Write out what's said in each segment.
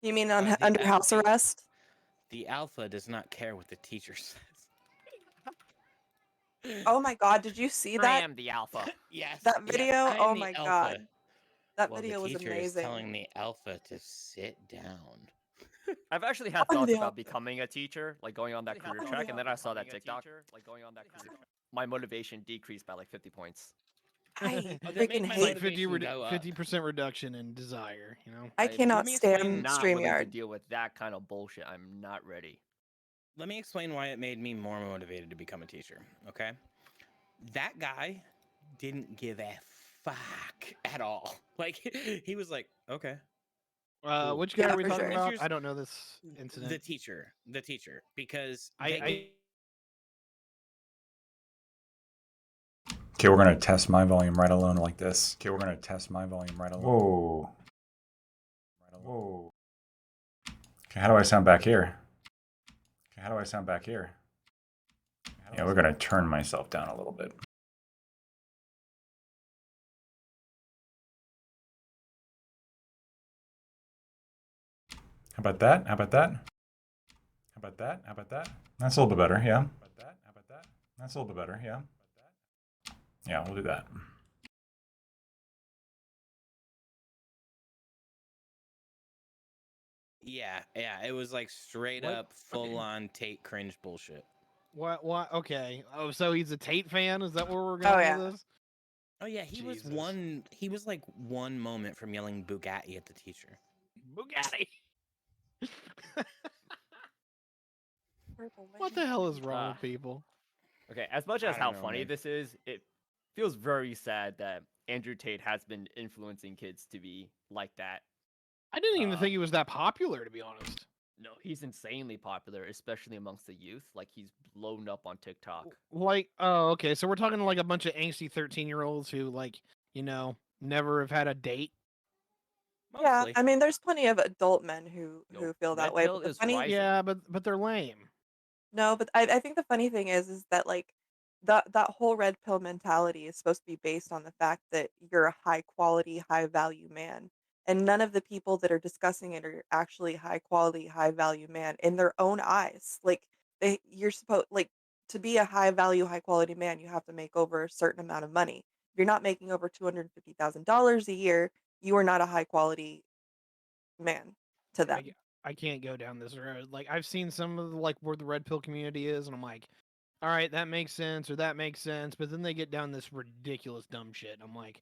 You mean on The under house arrest? The alpha does not care what the teacher says. Oh my god, did you see I that? am the alpha. Yes. That Yes, video? I am Oh the my alpha. god. That Well, the video was teacher is amazing. telling the alpha to sit down. I've actually had I'm thoughts the about alpha. becoming a teacher, like going on that career I'm track, the and then I saw that alpha. TikTok. My motivation decreased by like 50 points. I Oh, that made freaking my hate. motivation go up. 50% reduction in desire, you know? I cannot let me explain- stand Not willing to StreamYard. deal with that kind of bullshit. I'm not ready. Let me explain why it made me more motivated to become a teacher, okay? That guy didn't give a fuck at all. Like, he was like, okay. Cool. Which guy Yeah, are we for talking sure. about? I don't know this incident. The teacher, because I Okay, we're gonna test my volume right alone like this. Okay, we're gonna test my volume right alone. Whoa. Whoa. Okay, how do I sound back here? Okay, how do I sound back here? Yeah, we're gonna turn myself down a little bit. How about that? How about that? How about that? How about that? That's a little bit better, yeah. How about that? How about that? That's a little bit better, yeah. Yeah, we'll do that. Yeah, it was like straight What? up full on Tate cringe bullshit. What? Okay. Oh, so he's a Tate fan? Is that where we're going yeah. with this? Oh yeah, he Jesus. was like one moment from yelling Bugatti at the teacher. Bugatti. What the hell is wrong with people? Okay, as much I as don't how know, funny man. this is, it feels very sad that Andrew Tate has been influencing kids to be like that. I didn't even think he was that popular, to be honest. No, he's insanely popular, especially amongst the youth. Like, he's blown up on TikTok. Like, oh, okay. So we're talking like a bunch of angsty 13-year-olds who, like, you know, never have had a date. Yeah, Mostly. I mean, there's plenty of adult men who No, feel that Red way. Pill But the is funny, rising. Yeah, but they're lame. no, but I think the funny thing is that like that whole red pill mentality is supposed to be based on the fact that you're a high quality, high value man. And none of the people that are discussing it are actually high quality, high value man in their own eyes. Like you're supposed like to be a high value, high quality man, you have to make over a certain amount of money. If you're not making over $250,000 a year, you are not a high quality man to them. I can't go down this road. Like, I've seen some of the, like, where the red pill community is, and I'm like, all right, that makes sense, or that makes sense. But then they get down this ridiculous dumb shit. I'm like,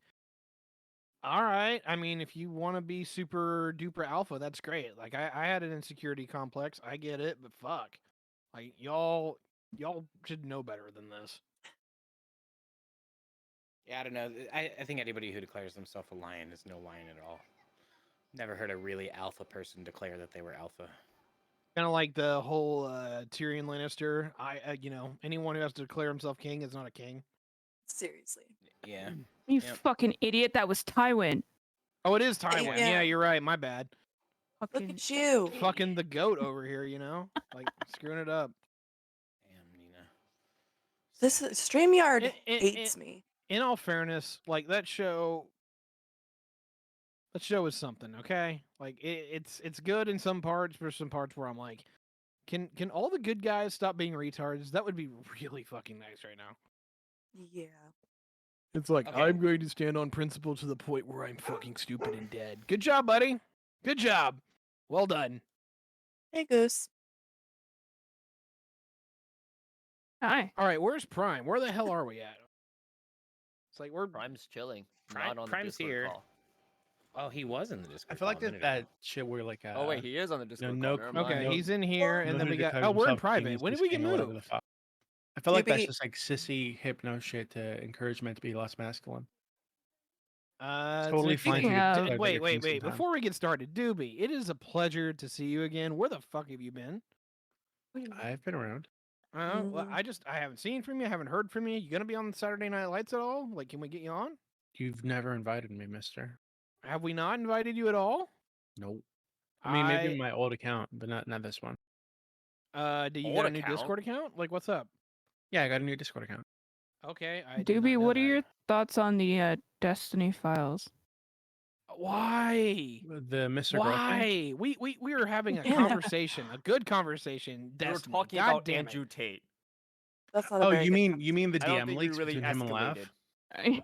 all right. I mean, if you want to be super duper alpha, that's great. Like, I had an insecurity complex. I get it, but fuck. Like, y'all should know better than this. Yeah, I don't know. I think anybody who declares themselves a lion is no lion at all. Never heard a really alpha person declare that they were alpha. Kind of like the whole Tyrion Lannister. You know, anyone who has to declare himself king is not a king. Seriously. Yeah. You Yep. fucking idiot. That was Taiwan. Oh, it is Taiwan. Yeah. Yeah, you're right. My bad. Look Fucking at you. Fucking the goat over here, you know? Like, screwing it up. Damn, Nina. This is, StreamYard It- hates me. In all fairness, like, that show is something, okay? Like, it's good in some parts, but some parts where I'm like, can all the good guys stop being retards? That would be really fucking nice right now. Yeah. It's like, Okay. I'm going to stand on principle to the point where I'm fucking stupid and dead. Good job, buddy. Good job. Well done. Hey, Goose. Hi. All right, where's Prime? Where the hell are we at? It's like we're Prime's chilling. Prime- not on the Prime's Discord here. call. Oh, he was in the Discord. I feel like call a that minute ago. that shit where like Oh wait, he is on the Discord no- call. Never mind. okay. no- He's in here, and no then who we got. declares Oh, we're in himself king private. is When did just we get king or whatever the moved? fuck. I feel like that's Doobie- just like sissy hypno shit to encourage men to be less masculine. Totally fine to Speaking of- declare Wait, that you're king sometime. Before we get started, Doobie, it is a pleasure to see you again. Where the fuck have you been? I've been around. Well, I haven't seen from you. I haven't heard from you. You gonna be on Saturday Night Lights at all? Like, can we get you on? You've never invited me, mister. Have we not invited you at all? Nope. I mean, maybe my old account, but not this one. Do you Old got a new account? Discord account? Like, what's up? Yeah, I got a new Discord account. Okay, I did not Doobie, know what are that. your thoughts on the Destiny files? Why? The Mr. Girl thing? Why? We were having a Yeah. conversation, a good conversation. We were Destiny. talking God about damn Andrew it. Tate. That's not a Oh, very you good mean the I don't DM think we leaks really between him and Laugh? escalated.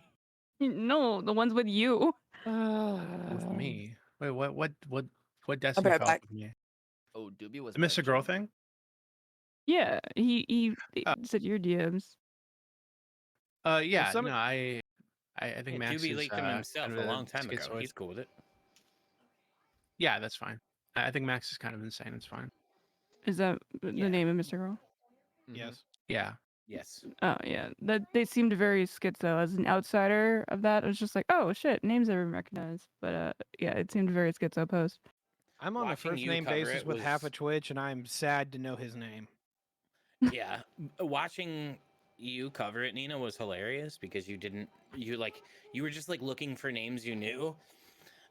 No, the ones with you. With me? Wait, what I'll be Destiny right files back. with me? Oh, Doobie was The Mr. Girl mentioned. thing? Yeah, he Oh. said your DMs. Yeah, some- no, I think Yeah, Max Doobie is leaked them himself kind a of long time ago. schizoid. He's cool with it. Yeah, that's fine. I think Max is kind of insane. It's fine. Is that the Yeah. name of Mr. Girl? Mhm. Yes. Yeah. Yes. Oh yeah, that they seemed very schizo. As an outsider of that, I was just like, oh shit, names I recognize. But yeah, it seemed very schizo post. I'm on a Watching first you name cover basis it with half a was- Twitch, and I'm sad to know his name. Yeah, watching you cover it, Nina, was hilarious because you were just like looking for names you knew,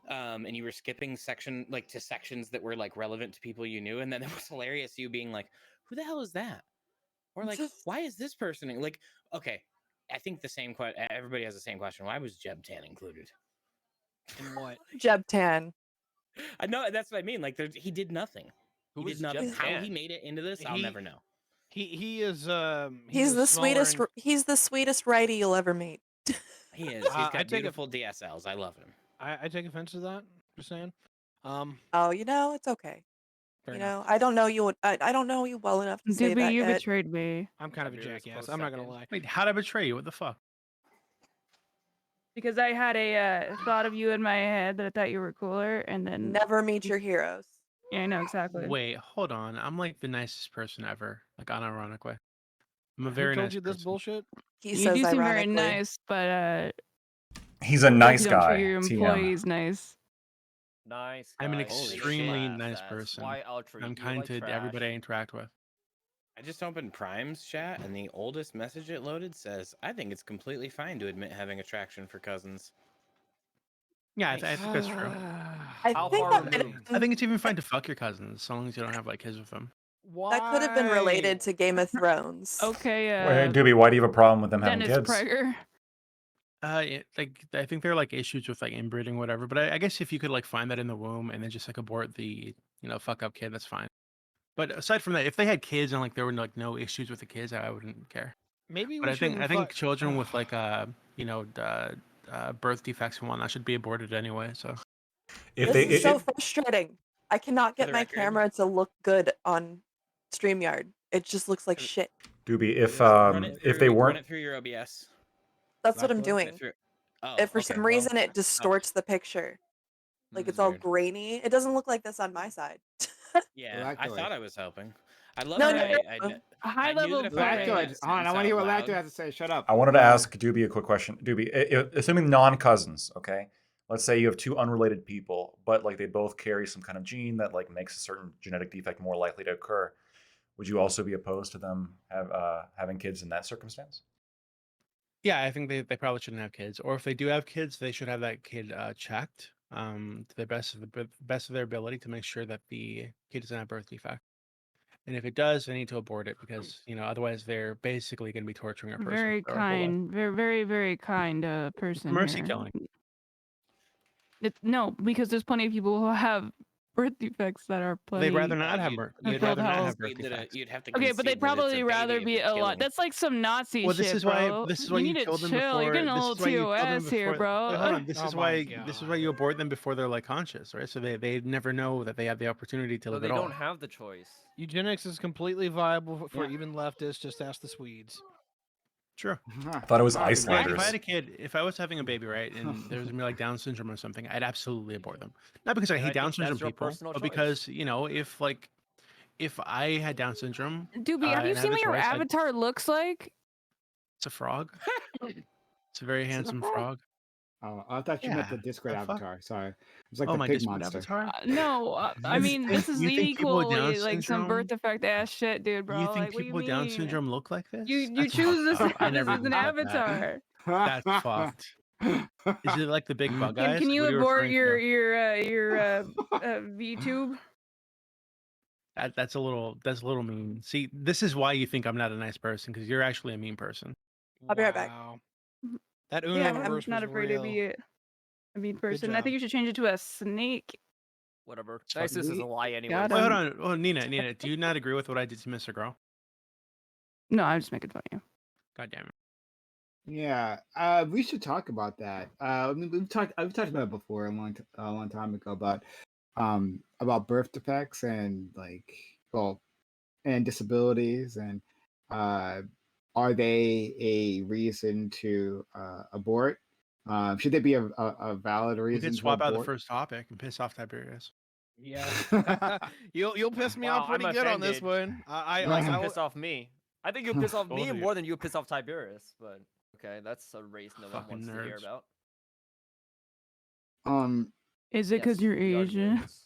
and you were skipping to sections that were like relevant to people you knew, and then it was hilarious you being like, "Who the hell is that?" Or like, "Why is this person like?" Okay, I think the same question. Everybody has the same question. Why was Jeb Tan included? And what? Jeb Tan. I know that's what I mean. Like, he did nothing. Who He did was nothing. Jeb How he Tan? made it into this, I'll never know. He is He's a the smaller sweetest. and- He's the sweetest righty you'll ever meet. He is. He's I got take a- beautiful DSLs. I love him. I take offense to that. Just saying. Oh, it's okay. Fair enough. I don't know you. I don't know you well enough to say Doobie, that you yet. betrayed me I'm kind of a Tiberius jackass. close I'm not gonna second. lie. Wait, how'd I betray you? What the fuck? because I had a thought of you in my head that I thought you were cooler, and then Never meet your heroes. yeah, I know exactly. Wait, hold on. I'm like the nicest person ever. Like unironically. I'm a Who very told nice you this person. bullshit? He You says do seem very ironically. nice, but He's a like nice you don't treat guy. your TM. employees nice. Nice. I'm an guy. extremely Shit. nice That's person. Why I'll treat I'm you kind like to trash. everybody I interact with. I just opened Prime's chat, and the oldest message it loaded says, "I think it's completely fine to admit having attraction for cousins." Yeah, Nice. I think that's true. I How think far that might have removed? I think it's even fine to fuck your cousins as long as you don't have like kids with them. Why? that could have been related to Game of Thrones. Okay, Wait, Doobie, why do you have a problem with them having Dennis kids? Prager. Like I think there are like issues with like inbreeding, whatever. But I guess if you could like find that in the womb and then just like abort the fuck up kid, that's fine. But aside from that, if they had kids and like there were like no issues with the kids, I wouldn't care. Maybe But we I think shouldn't children with like birth defects and whatnot should be aborted anyway. So If This they, is so frustrating. I cannot For get the my record- camera to look good on StreamYard. It just looks like For the- shit. Doobie, Run it if through- they run weren't, it through your OBS. That's what I'm Blackboard? Run it doing. through- Oh, If for okay, some well, reason it distorts the picture, like this it's is all weird. grainy. It doesn't look like this on my side. Yeah, I thought I was helping. I love No, that. no, A high I knew level that if I read play. that Lactoid. Hold on, I sentence want to hear out what loud- Lactoid has to say. Shut up. I wanted to ask Doobie a quick question. Doobie, assuming non-cousins, okay? Let's say you have two unrelated people, but like they both carry some kind of gene that like makes a certain genetic defect more likely to occur. Would you also be opposed to them having kids in that circumstance? yeah, I think they probably shouldn't have kids. Or if they do have kids, they should have that kid checked to the best of their ability to make sure that the kid doesn't have birth defect. And if it does, they need to abort it because otherwise they're basically going to be torturing a person. Very for their whole life. kind, very kind person. Mercy here. killing. No, because there's plenty of people who have birth defects that are plenty. They'd rather not have birth. You'd They'd rather not rather have birth defects. You'd have to Okay, but they'd concede that it's a probably rather baby be if it's a lot. killing. That's like some Nazi Well, shit, this is bro. why you need to kill them chill. before. You're getting a This little is why you kill them TOS here, before. bro. Wait, hold on. This Oh is my why you abort them before they're like conscious, right? So they never know that they have the opportunity to So live they at all. don't have the choice. Eugenics is completely viable for Yeah. even leftists. Just ask the Swedes. Sure. I thought it was If I Icelanders. had a kid, if I was having a baby, right, and there was gonna be like Down syndrome or something, I'd absolutely abort them. Not because I And hate I Down think that's syndrome your people, personal but choice. because if I had Down syndrome, Doobie, have you and I seen had what the your choice, avatar looks like? it's a frog. It's a very handsome frog. Oh, I thought you meant the Yeah, Discord the fuck? avatar. Sorry. It's like Oh, the my pig Discord monster. avatar. No, I You mean think- this is you think people with equally Down like some birth syndrome- defect ass shit, dude, bro. You think like, what do people you with Down mean? syndrome look like this? You That's choose this, fucked up. I this never as an even thought that. avatar. That's fucked. Is it like the big bug Can, eyes? can you What are abort referring your to? VTube? That's a little mean. See, this is why you think I'm not a nice person because you're actually a mean person. I'll be right back. Wow. That Uno Yeah, reverse I'm not was afraid real. to be it. a mean person. I job. think you should change it to a snake. Whatever. Dices is a lie anyway. Got Wait, him. hold on. Oh, Nina, do you not agree with what I did to Mr. Girl? No, I'm just making fun of you. God damn it. Yeah, we should talk about that. I mean, I've talked about it before a long time ago about birth defects and and disabilities and are they a reason to abort? Should they be a valid We reason could to swap out the abort? first topic and piss off Tiberius. Yeah. you'll piss me Wow, off pretty I'm good on this offended. one. I You like like I to will- piss off me. I think you'll piss off Both me of you. more than you piss off Tiberius, but okay, that's a race no one Fucking wants to hear nerds. about. um, Is it because Yes, you're we are Asian? nerds.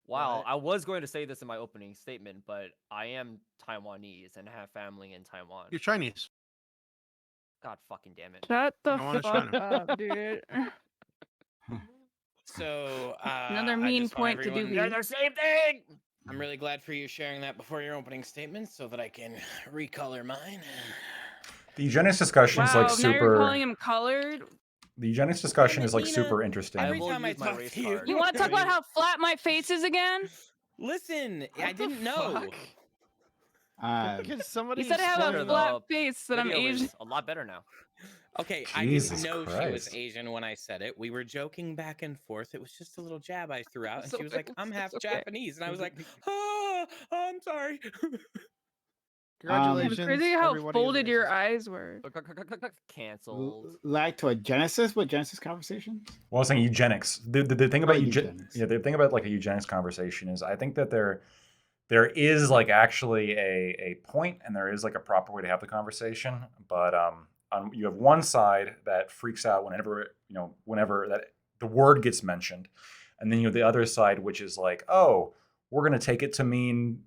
Wow, What? I was going to say this in my opening statement, but I am Taiwanese and have family in Taiwan. You're Chinese. God fucking damn it. Shut the I wanna fuck China. up, dude. So Another I mean just want point to everyone. They're Doobie. the same thing! I'm really glad for you sharing that before your opening statement, so that I can recolor mine. The eugenics discussion is like Wow, now you're calling super. him colored? The eugenics discussion Damn it, is like Nina. super interesting. I Every will time I use my talk race to you, card. You want to talk I about mean- how flat my face is again? Listen, I What the didn't know. fuck? uh, Because somebody You said I have Sure, a swung- flat the face that I'm video Asian. is a lot better now. Okay, I Jesus didn't know she was Christ. Asian when I said it. We were joking back and forth. It was just a little jab I threw out, and So she was like, "I'm it's half okay. Japanese," and I was like, "Oh, I'm sorry." Congratulations. It's crazy how everybody is folded your racist. eyes were. Cancelled. Lactogenesis? What Genesis conversations? Well, I was saying eugenics. The thing about Eugenics. yeah, the thing about like a eugenics conversation is I think that there is like actually a point and there is like a proper way to have the conversation, but you have one side that freaks out whenever that the word gets mentioned, and then you have the other side which is like, oh, we're gonna take it to mean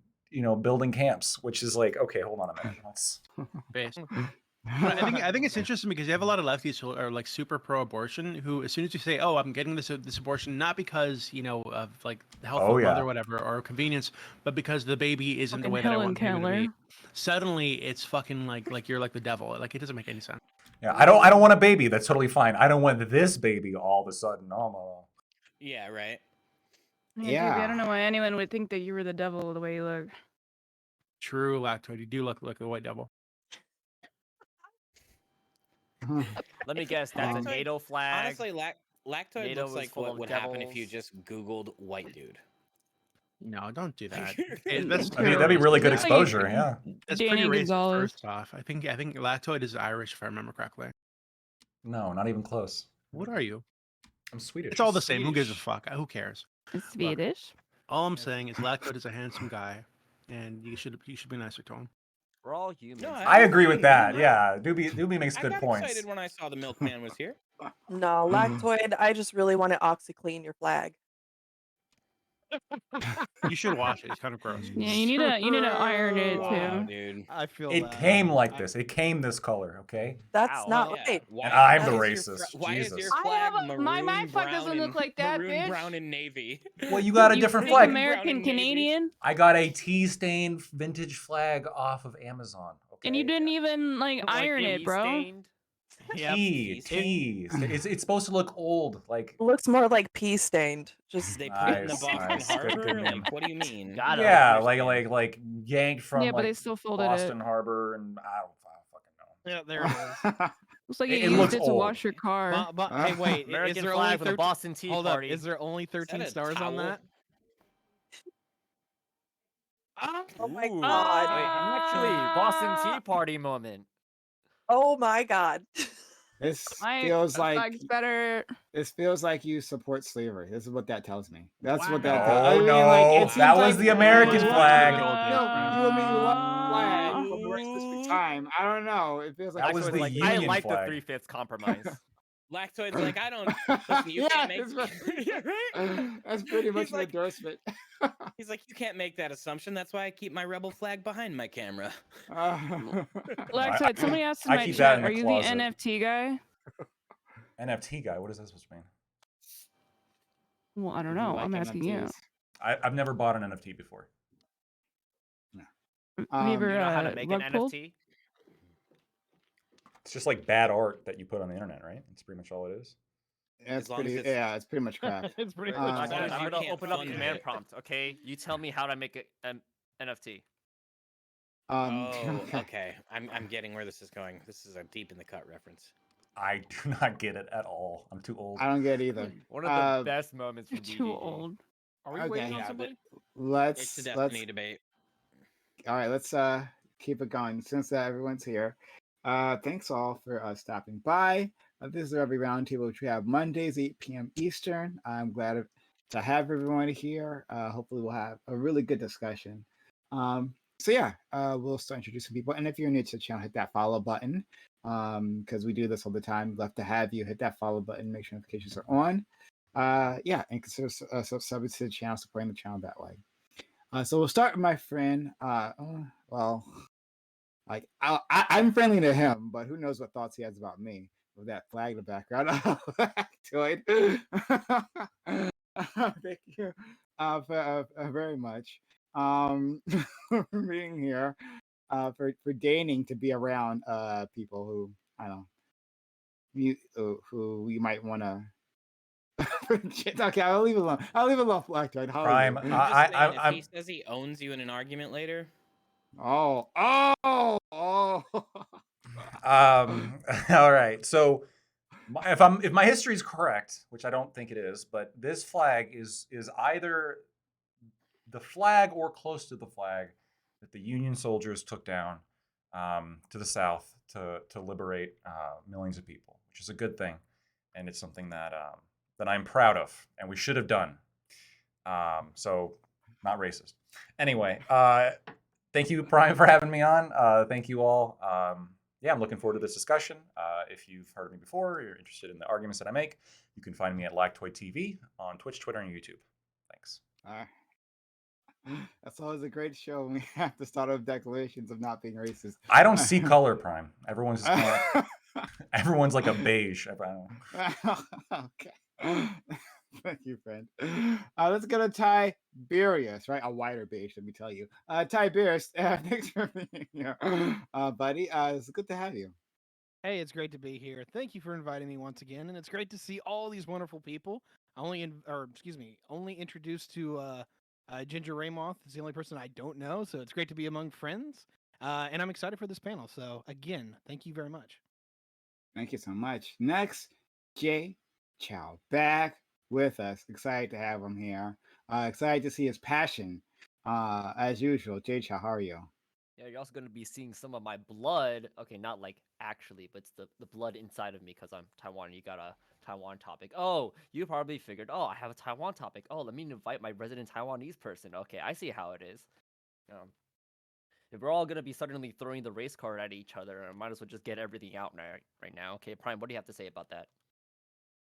building camps, which is like, okay, hold on a minute, let's. Based. But I think it's interesting because you have a lot of lefties who are like super pro-abortion. Who, as soon as you say, "Oh, I'm getting this abortion," not because of like the health Oh, of the mother yeah. or whatever or convenience, but because the baby isn't the Fucking way that I Helen want the baby to Keller. be. Suddenly, it's fucking like you're like the devil. Like it doesn't make any sense. Yeah, I don't want a baby. That's totally fine. I don't want this baby all of a sudden. Oh, no. Yeah, right. Yeah, Doobie, I don't know why anyone would think that you were the devil the way you look. True, Lactoid. You do look like a white devil. Let me guess, that's a Lactoid- NATO flag. Honestly, Lactoid NATO looks is like full what of would happen if you devils. just Googled white dude. No, don't do that. That's I mean, that'd be really good Looks like exposure. Yeah. That's Danny pretty racist. Gonzalez. First off, I think Lactoid is Irish if I remember correctly. No, not even close. What are you? I'm Swedish. It's all the same. Who gives a Swedish. fuck? Who cares? It's Swedish. All I'm saying is Lactoid is a handsome guy, and you should be nicer to him. We're all humans. No, I agree with that. agree. Yeah, Doobie makes I good got points. excited when I saw the milkman was here. No, Lactoid, I just really want to OxyClean your flag. You should wash it. It's kind of gross. Yeah, you need to iron it Wow, too. dude. I feel It that. came like this. It came this color. Okay. That's Ow. not Well, right. Why, And I'm the why is your racist. why is Jesus. your I flag have a- my maroon, flag brown, doesn't and, look like that, maroon, bitch. brown, and navy? Well, you got a You different fake flag. American Brown and navy. Canadian, I got a tea-stained vintage flag off of Amazon. Okay. and you didn't even like iron it, bro. Stained. Tea. It's supposed to look old. Like. Looks more like pea stained. Just They put it in the Nice, Boston nice. Good Harbor? meme. Like, what do you mean? Got it. Yeah, I understand. like yanked from Yeah, but they like still folded Boston it. Harbor, and I don't fucking know. Yeah, there it is. Looks like It you looks used it to old. wash your car. But hey, wait. American is there flag only for the 13 Boston Tea Hold Party. up. Is there only 13 a stars on towel? that? oh my Ooh. god. Wait, actually, Boston Tea Party moment. Oh my god. This My feels like flag's better. this feels like you support slavery. This is what that tells me. That's what No, that tells. I mean, no, like, it seems that was like the American you love- flag. No, you and me love the flag for the rest of the time. I don't know. It feels like That was Lactoid's the like, Union I like flag. the 3/5 compromise. Lactoid's like, I don't. Listen, you can't make. that's right. Yeah, right? That's pretty much He's an like- endorsement. He's like, you can't make that assumption. That's why I keep my rebel flag behind my camera. Lactoid, somebody asked in I my keep that chat, in the are you closet. the NFT guy? NFT guy. What is that supposed to mean? Well, I don't You know. like I'm asking you. NFTs? I've never bought an NFT before. Have you ever You know how to make an rug pulled? NFT? It's just like bad art that you put on the internet, right? That's pretty much all it is. It's long as pretty. it's Yeah, it's pretty much crap. It's pretty Right. much As long Guys, as I'm you gonna can't open up fund command it. prompt. Okay, you tell me how to make an NFT. Oh, Okay. okay. I'm getting where this is going. This is a deep in the cut reference. I do not get it at all. I'm too old. I don't get it either. One of the Uh, best moments You're from too BGG. old. Are we waiting okay. on Yeah, but somebody? it's a Let's destiny debate. all right. Let's keep it going since everyone's here. Thanks all for stopping by. This is the Rugby Roundtable, which we have Mondays 8 p.m. Eastern. I'm glad to have everyone here. Hopefully, we'll have a really good discussion. So yeah, we'll start introducing people. And if you're new to the channel, hit that follow button because we do this all the time. Love to have you hit that follow button. Make sure notifications are on. Yeah, and consider subbing to the channel, supporting the channel that way. So we'll start with my friend. Well, like I'm friendly to him, but who knows what thoughts he has about me with that flag in the background. To it. Thank you very much for being here, for deigning to be around people who I don't know who you might want to. Okay, I'll leave it alone. I'll leave it alone. Blackjoy, how are Prime. you? I'm just saying, if he I'm. says he owns you in an argument later, Oh. All right. So if my history is correct, which I don't think it is, but this flag is either the flag or close to the flag that the Union soldiers took down to the South to liberate millions of people, which is a good thing, and it's something that that I'm proud of, and we should have done. So, not racist. Anyway, thank you, Brian, for having me on. Thank you all. Yeah, I'm looking forward to this discussion. If you've heard of me before, or you're interested in the arguments that I make, you can find me at Lactoid TV on Twitch, Twitter, and YouTube. Thanks. That's always a great show when we have to start with declarations of not being racist. I don't see color, Prime. Everyone's just kind of like, everyone's like a beige. Okay. Thank you, friend. Let's go to Tiberius, right? A wider beige, let me tell you. Tiberius, thanks for being here, buddy. It's good to have you. Hey, it's great to be here. Thank you for inviting me once again, and it's great to see all these wonderful people. Only introduced to Ginger Raymoth is the only person I don't know, so it's great to be among friends. And I'm excited for this panel. So again, thank you very much. Thank you so much. Next, Jay Chow back with us. Excited to have him here. Excited to see his passion. As usual, Jay Chow, how are you? Yeah, you're also going to be seeing some of my blood. Okay, not like actually, but it's the blood inside of me because I'm Taiwan. You got a Taiwan topic. Oh, you probably figured, oh, I have a Taiwan topic. Oh, let me invite my resident Taiwanese person. Okay, I see how it is. If we're all going to be suddenly throwing the race card at each other, I might as well just get everything out right now. Okay, Prime, what do you have to say about that?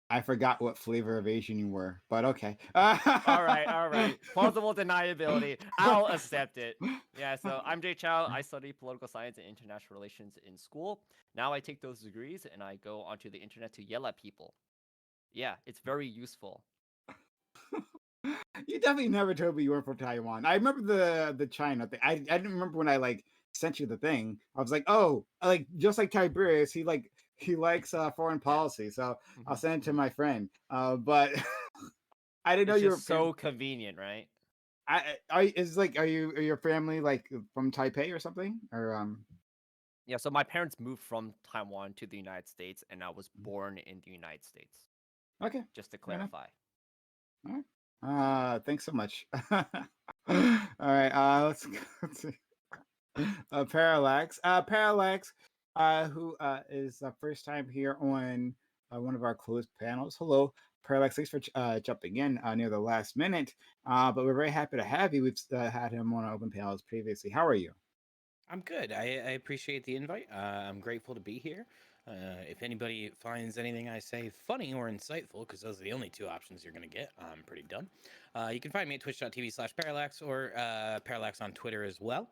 I forgot what flavor of Asian you were, but okay. All right. Plausible deniability. I'll accept it. Yeah, so I'm Jay Chow. I study political science and international relations in school. Now I take those degrees and I go onto the internet to yell at people. Yeah, it's very useful. You definitely never told me you were from Taiwan. I remember the China thing. I didn't remember when I like sent you the thing. I was like, oh, like just like Tiberius, he likes foreign policy, so I'll send it to my friend. But I didn't know It's you were just so convenient, right? are your family like from Taipei or something or Yeah, so my parents moved from Taiwan to the United States, and I was born in the United States. Okay, Just to fair enough. clarify. All right. Thanks so much. All right. Let's see. Parallax. Parallax, who is first time here on one of our closed panels. Hello, Parallax. Thanks for jumping in near the last minute. But we're very happy to have you. We've had him on our open panels previously. How are you? I'm good. I appreciate the invite. I'm grateful to be here. If anybody finds anything I say funny or insightful, because those are the only two options you're going to get, I'm pretty done. You can find me at twitch.tv/parallax or parallax on Twitter as well.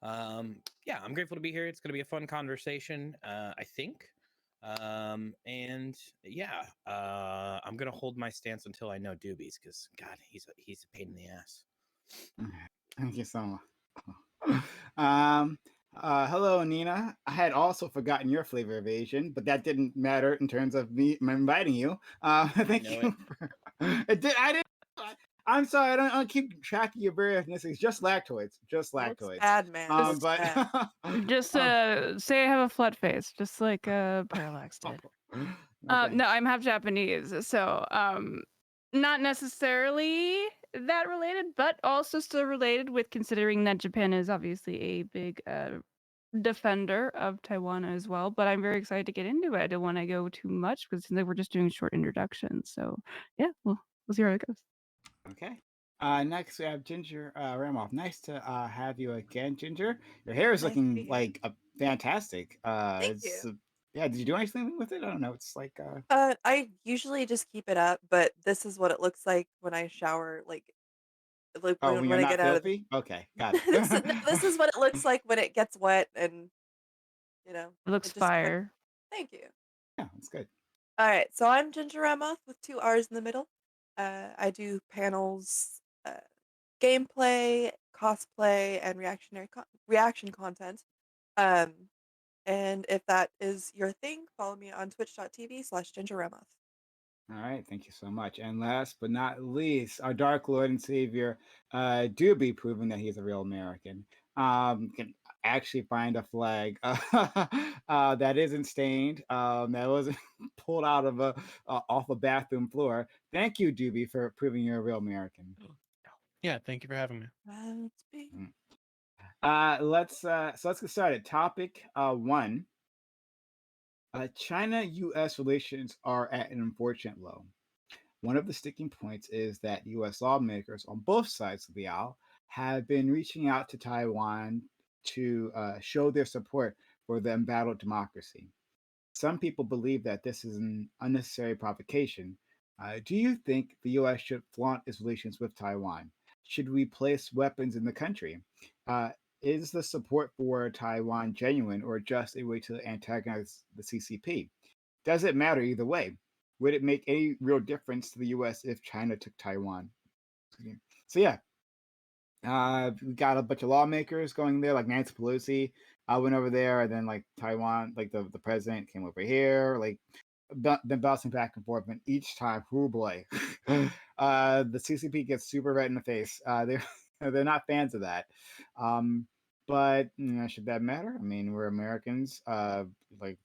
Yeah, I'm grateful to be here. It's going to be a fun conversation, I think. And yeah, I'm going to hold my stance until I know Doobies, because God, he's a pain in the ass. Thank you so much. Hello, Nina. I had also forgotten your flavor of Asian, but that didn't matter in terms of me inviting you. Thank know you. It did. I didn't. I'm sorry. I don't keep track of your various ethnicities. Just lactoids. Just Looks lactoids. bad, man. Just Looks But bad. Just um, say I have a flat face, just like Parallax did. no No, thanks. I'm half Japanese, so not necessarily that related, but also still related with considering that Japan is obviously a big defender of Taiwan as well. But I'm very excited to get into it. I don't want to go too much because it seems like we're just doing short introductions. So yeah, we'll see how it goes. Okay. Next we have Ginger Ramoff. Nice to have you again, Ginger. Your hair is Nice to be looking here. like fantastic. Thank you. Yeah. Did you do anything with it? I don't know. It's like I usually just keep it up, but this is what it looks like when I shower, like oh, when when you're I get not out of filthy. Okay, got it. no, this is what it looks like when it gets wet and, you know, It looks it just kind of fire. thank you. Yeah, that's good. All right, so I'm Ginger Emma with 2 R's in the middle. I do panels, gameplay, cosplay, and reaction content. Um, and if that is your thing, follow me on twitch.tv/gingerremoth. All right, thank you so much. And last but not least, our Dark Lord and Savior, Doobie, proving that he's a real American. Can actually find a flag that isn't stained, that wasn't pulled out of off a bathroom floor. Thank you, Doobie, for proving you're a real American. Yeah, thank you for having me. Let's be. Mm. Let's get started. Topic one. China-U.S. relations are at an unfortunate low. One of the sticking points is that U.S. lawmakers on both sides of the aisle have been reaching out to Taiwan to show their support for the embattled democracy. Some people believe that this is an unnecessary provocation. Do you think the U.S. should flaunt its relations with Taiwan? Should we place weapons in the country? Uh, is the support for Taiwan genuine or just a way to antagonize the CCP? Does it matter either way? Would it make any real difference to the U.S. if China took Taiwan? So yeah, we got a bunch of lawmakers going there, like Nancy Pelosi. I went over there, and then like Taiwan, like the president came over here, like been bouncing back and forth, and each time, oh boy, the CCP gets super red in the face. They're not fans of that. But should that matter? I mean, we're Americans. Like,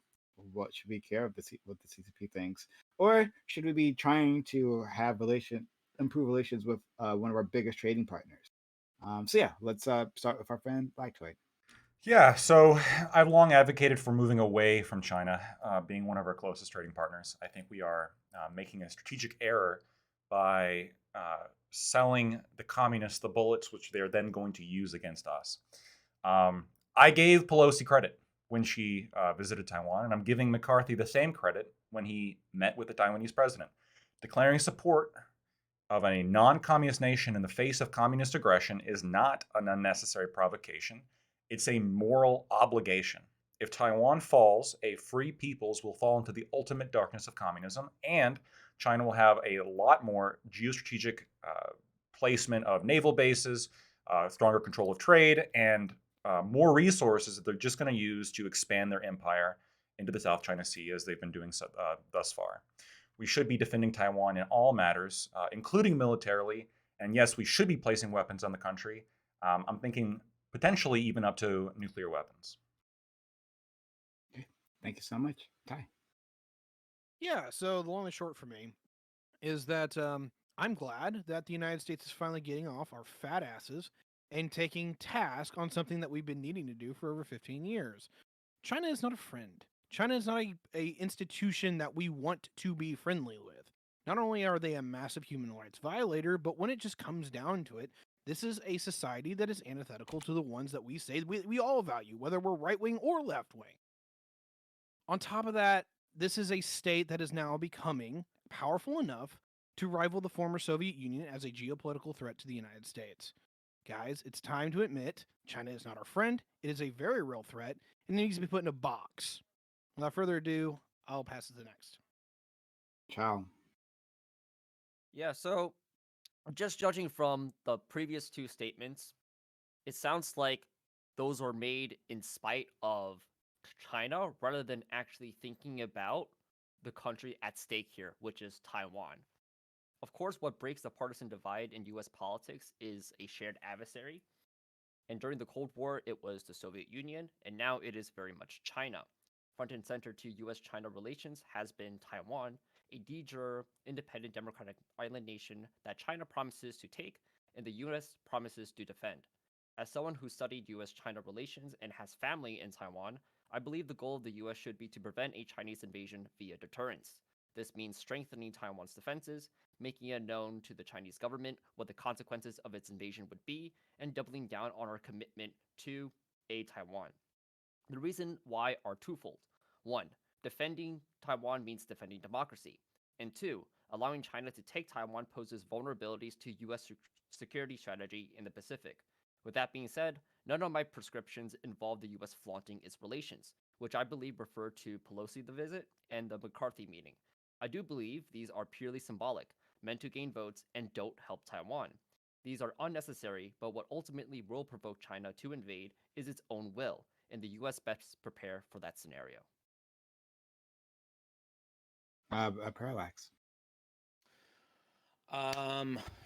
what should we care of what the CCP thinks, or should we be trying to improve relations with one of our biggest trading partners? So yeah, let's start with our friend Blacktoid. Yeah, so I've long advocated for moving away from China being one of our closest trading partners. I think we are making a strategic error by selling the communists the bullets which they're then going to use against us. I gave Pelosi credit when she visited Taiwan, and I'm giving McCarthy the same credit when he met with the Taiwanese president, declaring support of a non communist nation in the face of communist aggression is not an unnecessary provocation. It's a moral obligation. If Taiwan falls, a free peoples will fall into the ultimate darkness of communism, and China will have a lot more geostrategic placement of naval bases, stronger control of trade, and more resources that they're just going to use to expand their empire into the South China Sea as they've been doing so, thus far. We should be defending Taiwan in all matters, including militarily. And yes, we should be placing weapons on the country. I'm thinking potentially even up to nuclear weapons. Okay. Thank you so much, Ty. Yeah, so the long and short for me is that I'm glad that the United States is finally getting off our fat asses and taking task on something that we've been needing to do for over 15 years. China is not a friend. China is not a institution that we want to be friendly with. Not only are they a massive human rights violator, but when it just comes down to it, this is a society that is antithetical to the ones that we say we all value, whether we're right wing or left wing. On top of that, this is a state that is now becoming powerful enough to rival the former Soviet Union as a geopolitical threat to the United States. Guys, it's time to admit China is not our friend. It is a very real threat, and it needs to be put in a box. Without further ado, I'll pass it to the next. Ciao. Yeah, so just judging from the previous two statements, it sounds like those are made in spite of China rather than actually thinking about the country at stake here, which is Taiwan. Of course, what breaks the partisan divide in US politics is a shared adversary. And during the Cold War, it was the Soviet Union, and now it is very much China. Front and center to US China relations has been Taiwan, a de jure, independent democratic island nation that China promises to take and the US promises to defend. As someone who studied US China relations and has family in Taiwan, I believe the goal of the US should be to prevent a Chinese invasion via deterrence. This means strengthening Taiwan's defenses, making it known to the Chinese government what the consequences of its invasion would be, and doubling down on our commitment to a Taiwan. The reason why are twofold. One, defending Taiwan means defending democracy. And two, allowing China to take Taiwan poses vulnerabilities to US security strategy in the Pacific. With that being said, none of my prescriptions involve the US flaunting its relations, which I believe refer to Pelosi the visit and the McCarthy meeting. I do believe these are purely symbolic, meant to gain votes and don't help Taiwan. These are unnecessary, but what ultimately will provoke China to invade is its own will, and the US best prepare for that scenario. Parallax.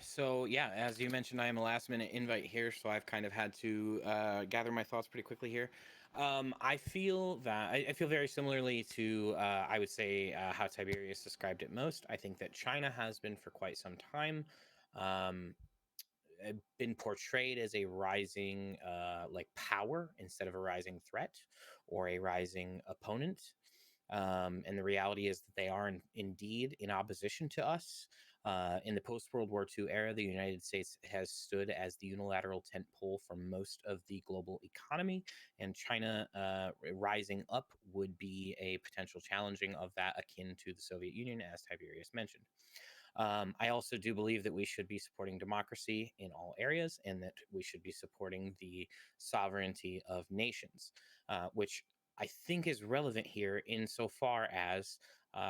So yeah, as you mentioned, I am a last minute invite here, so I've kind of had to gather my thoughts pretty quickly here. I feel that I feel very similarly to I would say how Tiberius described it most. I think that China has been for quite some time um, been portrayed as a rising like power instead of a rising threat or a rising opponent. And the reality is that they are indeed in opposition to us. In the post World War II era, the United States has stood as the unilateral tent pole for most of the global economy, and China rising up would be a potential challenging of that, akin to the Soviet Union, as Tiberius mentioned. I also do believe that we should be supporting democracy in all areas and that we should be supporting the sovereignty of nations, which I think is relevant here insofar as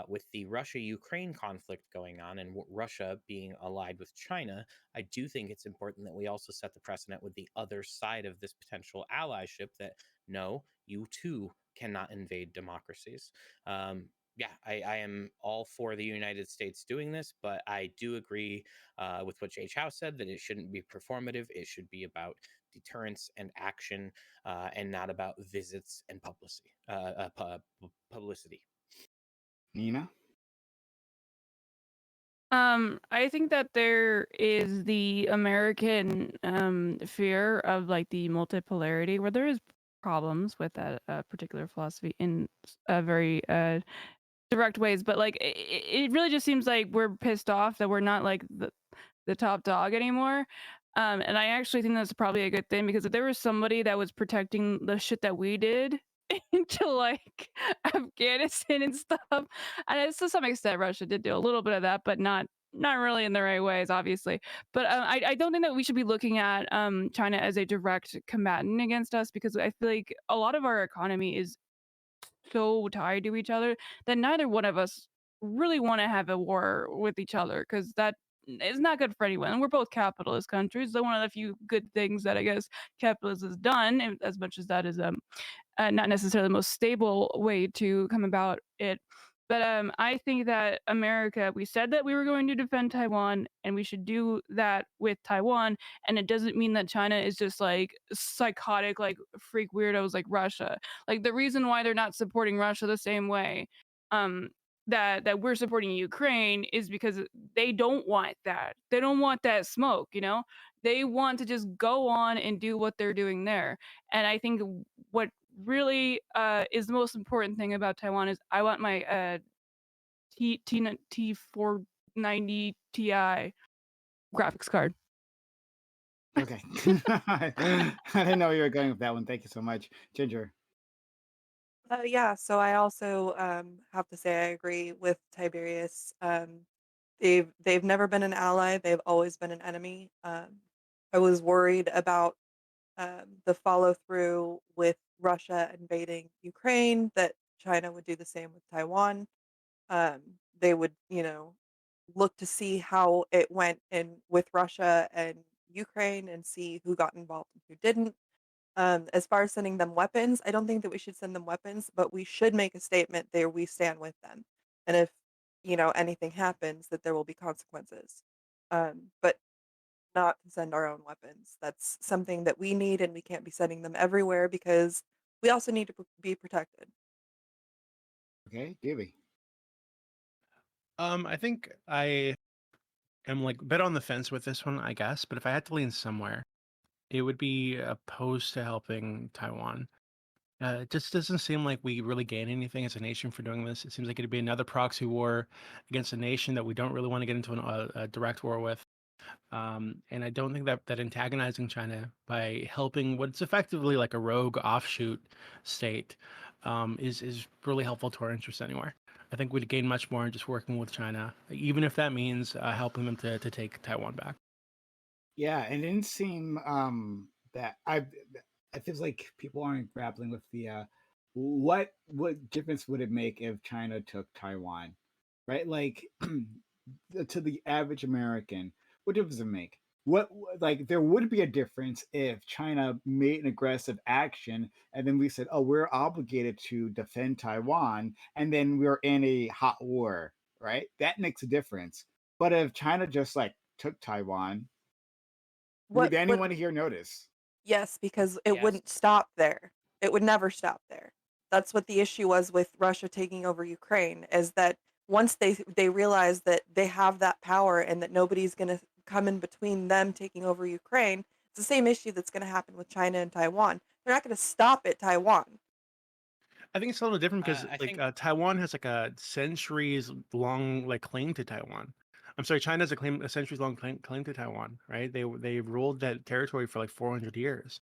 with the Russia Ukraine conflict going on and Russia being allied with China, I do think it's important that we also set the precedent with the other side of this potential allyship that no, you too cannot invade democracies. Yeah, I am all for the United States doing this, but I do agree with what Jay Chow said that it shouldn't be performative. It should be about deterrence and action, and not about visits and publicity. Nina. I think that there is the American fear of like the multipolarity, where there is problems with that particular philosophy in very direct ways, but like it really just seems like we're pissed off that we're not like the top dog anymore. And I actually think that's probably a good thing, because if there was somebody that was protecting the shit that we did into like Afghanistan and stuff, and to some extent Russia did do a little bit of that, but not really in the right ways, obviously. But I don't think that we should be looking at China as a direct combatant against us, because I feel like a lot of our economy is so tied to each other that neither one of us really want to have a war with each other, because that is not good for anyone. And we're both capitalist countries. So one of the few good things that I guess capitalism has done, and as much as that is not necessarily the most stable way to come about it. But I think that America, we said that we were going to defend Taiwan, and we should do that with Taiwan. And it doesn't mean that China is just like psychotic, like freak weirdos like Russia. Like the reason why they're not supporting Russia the same way um, that we're supporting Ukraine is because they don't want that. They don't want that smoke. They want to just go on and do what they're doing there. And I think what really is the most important thing about Taiwan is I want my T490 Ti graphics card. Okay. I didn't know where you were going with that one. Thank you so much, Ginger. Yeah, so I also have to say I agree with Tiberius. They've never been an ally. They've always been an enemy. I was worried about the follow through with Russia invading Ukraine, that China would do the same with Taiwan. Um, they would, look to see how it went in with Russia and Ukraine and see who got involved and who didn't. As far as sending them weapons, I don't think that we should send them weapons, but we should make a statement there we stand with them. And if, anything happens, that there will be consequences. But not to send our own weapons. That's something that we need, and we can't be sending them everywhere because we also need to be protected. Okay, Gibby. I think I am like a bit on the fence with this one, I guess. But if I had to lean somewhere, it would be opposed to helping Taiwan. It just doesn't seem like we really gain anything as a nation for doing this. It seems like it'd be another proxy war against a nation that we don't really want to get into a direct war with. And I don't think that antagonizing China by helping what's effectively like a rogue offshoot state is really helpful to our interests anywhere. I think we'd gain much more in just working with China, even if that means helping them to take Taiwan back. Yeah, and it didn't seem that I feels like people aren't grappling with the what difference would it make if China took Taiwan, right? Like to the average American, what difference does it make? What like there would be a difference if China made an aggressive action and then we said, "Oh, we're obligated to defend Taiwan," and then we're in a hot war, right? That makes a difference. But if China just like took Taiwan, would What anyone here notice? Yes, because it Yes. wouldn't stop there. It would never stop there. That's what the issue was with Russia taking over Ukraine, is that once they realize that they have that power and that nobody's going to come in between them taking over Ukraine, it's the same issue that's going to happen with China and Taiwan. They're not going to stop at Taiwan. I think it's a little different because I like think Taiwan has like a centuries long like claim to Taiwan. I'm sorry, China has a centuries long claim to Taiwan, right? They ruled that territory for like 400 years.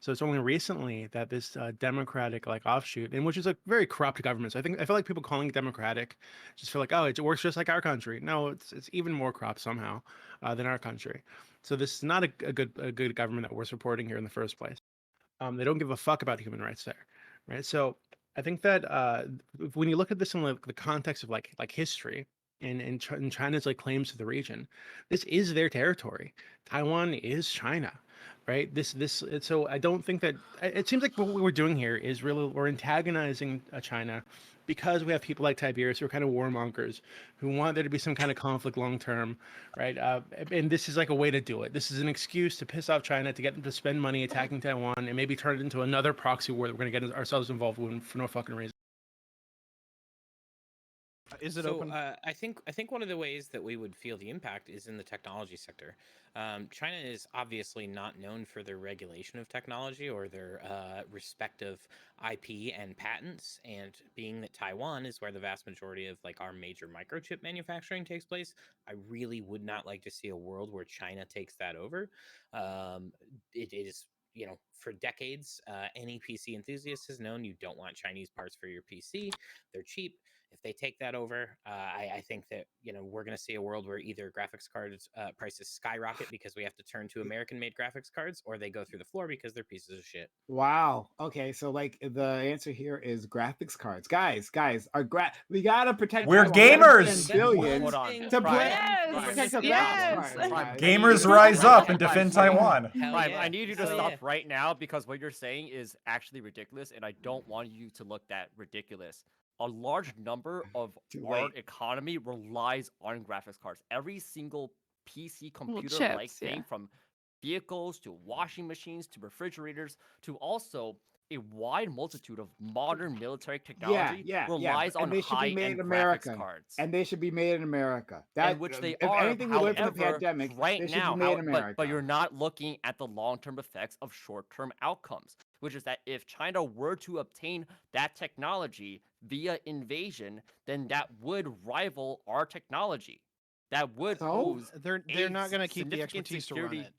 So it's only recently that this democratic like offshoot, and which is a very corrupt government. So I feel like people calling it democratic just feel like, oh, it works just like our country. No, it's even more corrupt somehow than our country. So this is not a good government that we're supporting here in the first place. They don't give a fuck about human rights there, right? So I think that when you look at this in like the context of like history and China's like claims to the region, this is their territory. Taiwan is China, right? So I don't think that it seems like what we're doing here is really we're antagonizing China because we have people like Tiberius who are kind of warmongers who want there to be some kind of conflict long term, right? And this is like a way to do it. This is an excuse to piss off China to get them to spend money attacking Taiwan and maybe turn it into another proxy war that we're going to get ourselves involved with for no fucking reason. Is it so. open? I think one of the ways that we would feel the impact is in the technology sector. China is obviously not known for their regulation of technology or their respective IP and patents. And being that Taiwan is where the vast majority of like our major microchip manufacturing takes place, I really would not like to see a world where China takes that over. It is. For decades, any PC enthusiast has known you don't want Chinese parts for your PC. They're cheap. If they take that over, I think that we're going to see a world where either graphics cards prices skyrocket because we have to turn to American-made graphics cards, or they go through the floor because they're pieces of shit. Wow. Okay, so like the answer here is graphics cards. Guys, we gotta protect We're Taiwan. We gotta gamers! spend That's billions Hold on, thing to Prime. Yes, protect the graphics yes. cards, Prime, guys. I need you Gamers to rise stop up right and now. defend Prime, Taiwan. Hell Prime, yeah. I need you to Hell stop yeah. right now because what you're saying is actually ridiculous, and I don't want you to look that ridiculous. A large number of Too our late. economy relies on graphics cards. Every single PC Well, computer-like chips, thing, yeah. from vehicles to washing machines to refrigerators to also a wide multitude of modern military technology Yeah. relies And on they should be made high-end in graphics America. cards. And they should be made in America. And That which they if are. anything we learned from the However, pandemic, right they should be now, made in but America. you're not looking at the long-term effects of short-term outcomes, which is that if China were to obtain that technology via invasion, then that would rival our technology. That would So pose They're a not going to keep the significant expertise to run security. it.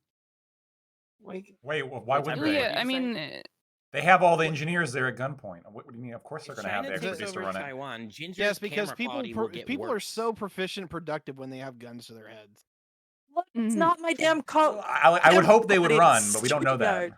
like Wait, why What's wouldn't that, they? what Yeah, did I you say? mean, They have all the engineers there at gunpoint. What do you mean? Of course they're If going to have China the takes expertise to over run it. Taiwan, Ginger's Yes, because camera quality will get people are worse. so proficient and productive when they have guns to their heads. Look, it's mhm. not my damn call. Well, I would hope they would run, but we don't know that. StreamYard.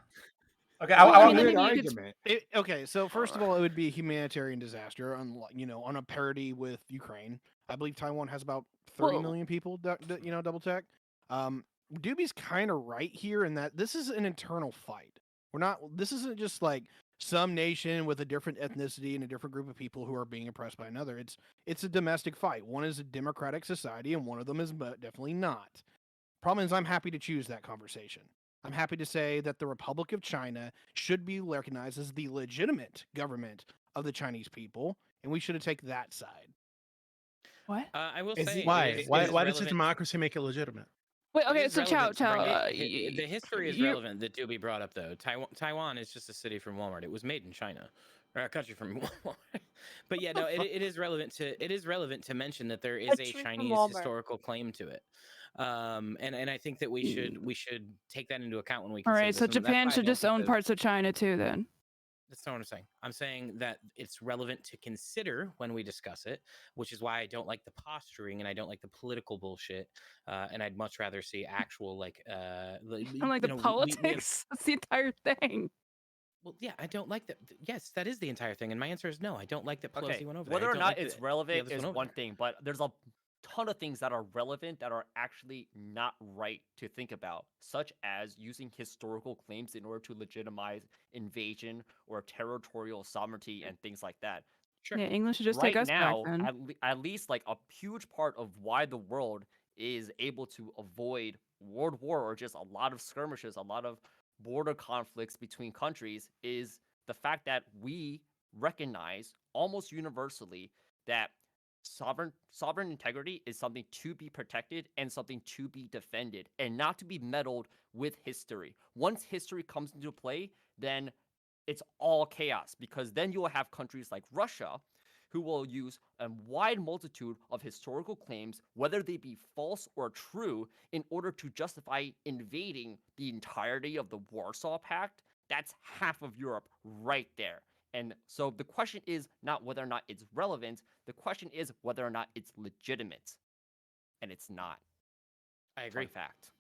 Okay, Well, I that's a mean, weird you could argument. Okay, so first of all, it would be a humanitarian disaster, on a parity with Ukraine. I believe Taiwan has about 30 well, million people. Double check. Doobie's kind of right here in that this is an internal fight. We're not. This isn't just like some nation with a different ethnicity and a different group of people who are being oppressed by another. It's a domestic fight. One is a democratic society, and one of them is definitely not. Problem is, I'm happy to choose that conversation. I'm happy to say that the Republic of China should be recognized as the legitimate government of the Chinese people, and we should take that side. What? I will Is say it- Why? it Why? is Why does the relevant. democracy make it legitimate? Wait, It okay, is so Chow, relevant to Chow, bring it. The history is you relevant that do be brought up though. Taiwan is just a city from Walmart. It was made in China, or a country from Walmart. But yeah, no, it is relevant to mention that there is a Country from Chinese Walmart. historical claim to it. And I think that we should take that into account when we all consider right, this. so And that's Japan why I should don't just think own that parts of China too, then. that's not what I'm saying. I'm saying that it's relevant to consider when we discuss it, which is why I don't like the posturing and I don't like the political bullshit. And I'd much rather see actual I'm like you the know, we have. politics. That's the entire thing. Well, yeah, I don't like that. Yes, that is the entire thing, and my answer is no. I don't like that Pelosi Okay, went over there. whether I or don't not like it's that the relevant others is went over one there. thing, but there's a ton of things that are relevant that are actually not right to think about, such as using historical claims in order to legitimize invasion or territorial sovereignty and things like that. Sure. Yeah, England should just take Right us back now, then. at least like a huge part of why the world is able to avoid world war or just a lot of skirmishes, a lot of border conflicts between countries is the fact that we recognize almost universally that sovereign integrity is something to be protected and something to be defended and not to be meddled with history. Once history comes into play, then it's all chaos because then you will have countries like Russia who will use a wide multitude of historical claims, whether they be false or true, in order to justify invading the entirety of the Warsaw Pact. That's half of Europe right there. And so the question is not whether or not it's relevant, the question is whether or not it's legitimate. And it's not. I agree. Fun fact.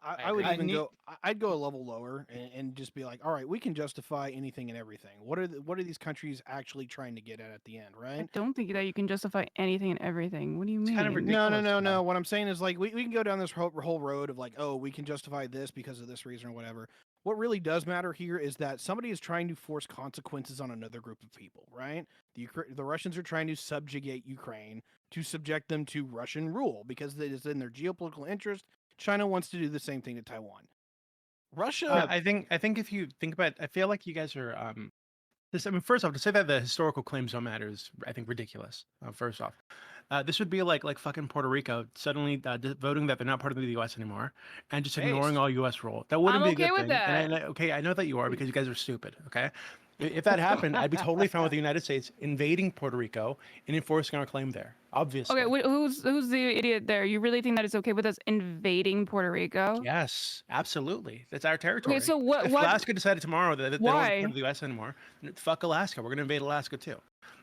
I would agree. even go. I'd go a level lower and just be like, all right, we can justify anything and everything. What are these countries actually trying to get at the end, I right? don't think that you can justify anything and everything. What do you It's mean? kind of No, ridiculous. no. What I'm saying is like we can go down this whole road of like, oh, we can justify this because of this reason or whatever. What really does matter here is that somebody is trying to force consequences on another group of people, right? The Russians are trying to subjugate Ukraine to subject them to Russian rule because it is in their geopolitical interest. China wants to do the same thing to Taiwan. Russia, I think if you think about, I feel like you guys are this. I mean, first off, to say that the historical claims don't matter is, I think, ridiculous. First off, this would be like fucking Puerto Rico suddenly voting that they're not part of the U.S. anymore and just ignoring Based. all U.S. rule. That wouldn't I'm be a okay good with thing. And that. okay, I know that you are because you guys are stupid. Okay, if that happened, I'd be totally fine with the United States invading Puerto Rico and enforcing our claim there. Obviously. Okay, who's the idiot there? You really think that it's okay with us invading Puerto Rico? Yes, absolutely. That's our territory. Okay, so what? If What? Alaska decided tomorrow that they don't want to be Why? part of the U.S. anymore, fuck Alaska. We're going to invade Alaska too.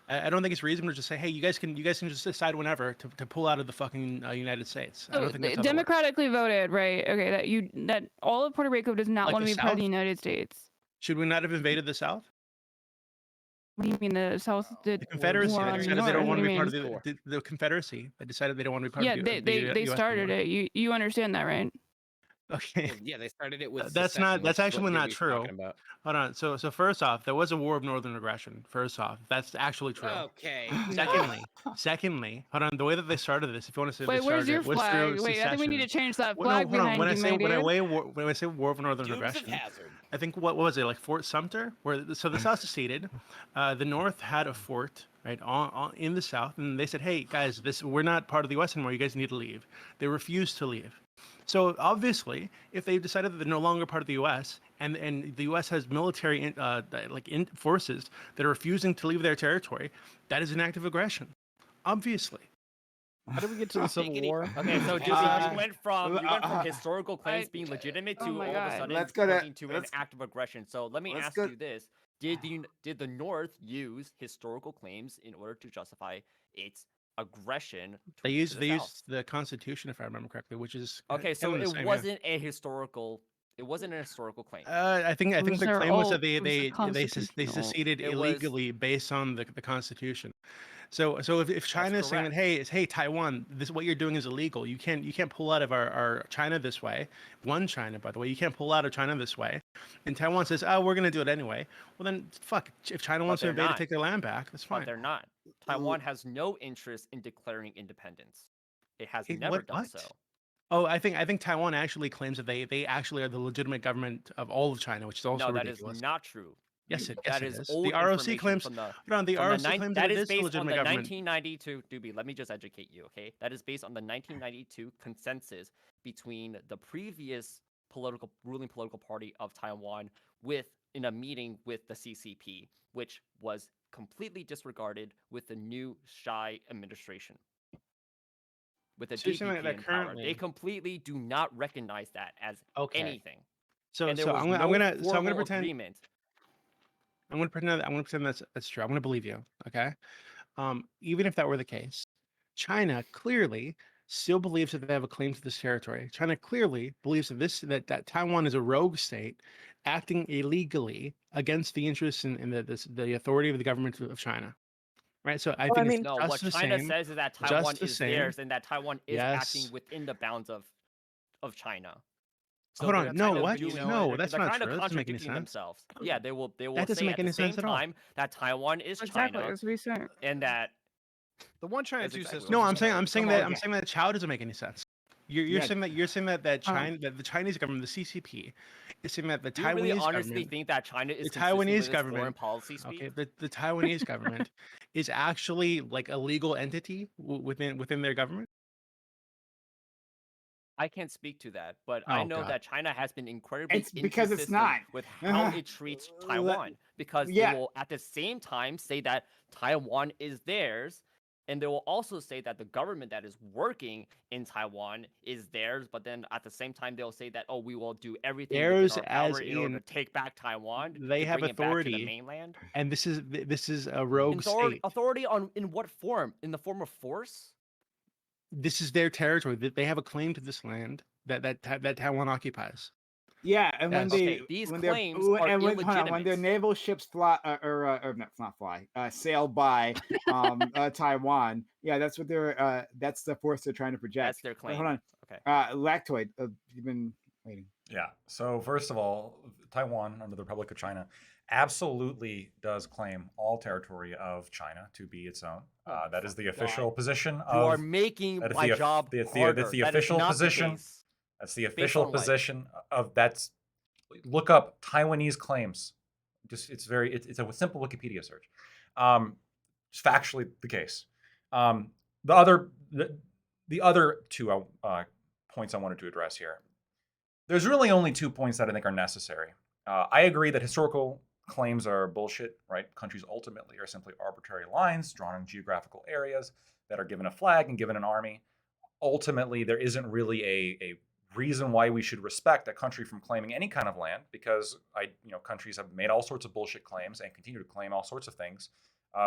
I don't think it's reasonable to just say, hey, you guys can just decide whenever to pull out of the fucking United States. I So don't think that's how that works. democratically voted, right? Okay, that all of Puerto Rico does not Like want the to be part of South? the United States. Should we not have invaded the South? What do you mean the South did The Confederacy war that on the decided they North? don't What want do to you be part mean? of the Confederacy that decided they don't want to be part Yeah, of they the US started anymore. it. You understand that, right? Okay. Well, yeah, they started it with That's secession, that's which is what actually not Dewey's true. talking about. Hold on. So first off, there was a war of northern aggression. First off, that's actually true. Okay. Secondly, hold on. The way that they started this, if you want to say they Wait, where's started your it, was through flag? Wait, I think we need to secession. change that Well, no, flag hold on. behind you, my dude. When I say war of northern Dukes of aggression, Hazzard. I think what was it, like Fort Sumter, where so the South seceded, the North had a fort right on in the South, and they said, hey guys, we're not part of the U.S. anymore. You guys need to leave. They refused to leave. So obviously, if they've decided that they're no longer part of the U.S. and the U.S. has military forces that are refusing to leave their territory, that is an act of aggression. Obviously. how did we get to the Civil War? Okay, so Dukes Dewey, of you Hazzard. went from historical claims being legitimate oh to my all of a God. sudden Let's go to- pointing to an let's- act of aggression. So let me let's ask go- you this: Did the North use historical claims in order to justify its aggression? They to used the South? the Constitution, if I remember correctly, which is Okay, so kind of the it same, yeah. wasn't a historical It wasn't an historical claim. I think It was the their claim was that it was a they constitutional. seceded It was illegally based on the Constitution. So if that's China is saying that, correct. hey Taiwan, this what you're doing is illegal. You can't pull out of our China this way. One China, by the way, you can't pull out of China this way. And Taiwan says, oh, we're gonna do it anyway. Well then, fuck. If China But wants to they're invade to not. take their land back, that's But fine. they're not. Taiwan has no interest in declaring independence. It has never done so. Oh, I think Taiwan actually claims that they actually are the legitimate government of all of China, which is also No, that is ridiculous. not true. Yes, That it is is. old The ROC information claims. from the Hold on, the from the ROC claims that that it is is the based on legitimate the government. 1992 Doobie, let me just educate you, okay? That is based on the 1992 consensus between the previous ruling political party of Taiwan in a meeting with the CCP, which was completely disregarded with the new Xi administration. With the So you're saying DPP that in power, they currently. completely do not recognize that as Okay. anything. So And there so was I'm no gonna formal pretend agreement. I'm gonna pretend that's true. I'm gonna believe you. Okay. Even if that were the case, China clearly still believes that they have a claim to this territory. China clearly believes that Taiwan is a rogue state acting illegally against the interests and the authority of the government of China. Right. So I Well, I think it's mean, No, what just the China same. says is that Taiwan Just the is same. theirs and that Taiwan is acting Yes. within the bounds of China. So Hold they're on. No, kind of what? doing No, that's they're not kind of true. That doesn't make any contradicting sense. themselves. Yeah, they will That doesn't say make at the any same sense at all. time that Taiwan is Exactly, China as we said. and that The one China, That's two exactly systems. what No, we I'm said. saying Come on. I'm saying that Chow doesn't make any sense. Yeah. You're saying that Um, the Chinese government, the CCP, is saying that the do you really Taiwanese honestly government, think that China is the consistent with Taiwanese its foreign government, policy speak? okay, the Taiwanese government is actually like a legal entity within their government. I can't speak to that, but I Oh know God. that China has been incredibly It's because it's inconsistent not. with how it treats Taiwan because they Yeah. will at the same time say that Taiwan is theirs, and they will also say that the government that is working in Taiwan is theirs, but then at the same time they'll say that, oh, we will do everything within Theirs our as power in order in to take back Taiwan, they to have bring it back to the authority, mainland. and this is a rogue state. Authority on in what form? In the form of force? This is their territory. They have a claim to this land that Taiwan occupies. Yeah, and when Yes. they Okay, these when they're claims are and when hold on, when their illegitimate. naval ships fly or not fly sail by Taiwan, yeah, that's what they're that's the force they're trying to project. That's their But claim. hold on, Okay. Lactoid, you've been waiting. Yeah. So first of all, Taiwan, under the Republic of China, absolutely does claim all territory of China to be its own. Oh That is the fucking God. official position You are of. making That is my job harder. that's the That is official not the position. case. That's the Based official on what? position of that's. Look up Taiwanese claims. Just it's a simple Wikipedia search. It's factually the case. The other two points I wanted to address here. There's really only 2 points that I think are necessary. I agree that historical claims are bullshit, right? Countries ultimately are simply arbitrary lines drawn in geographical areas that are given a flag and given an army. Ultimately, there isn't really a reason why we should respect a country from claiming any kind of land because countries have made all sorts of bullshit claims and continue to claim all sorts of things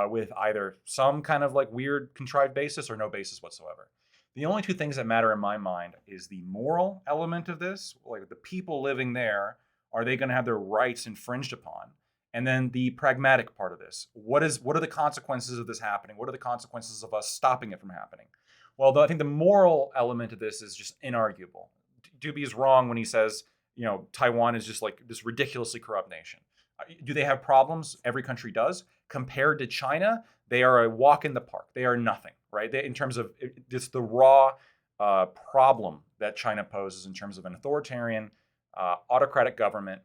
with either some kind of like weird contrived basis or no basis whatsoever. The only 2 things that matter in my mind is the moral element of this, like the people living there, are they going to have their rights infringed upon? And then the pragmatic part of this. What are the consequences of this happening? What are the consequences of us stopping it from happening? Well, I think the moral element of this is just inarguable. Doobie is wrong when he says, Taiwan is just like this ridiculously corrupt nation. Do they have problems? Every country does. Compared to China, they are a walk in the park. They are nothing, right? In terms of just the raw problem that China poses in terms of an authoritarian, autocratic government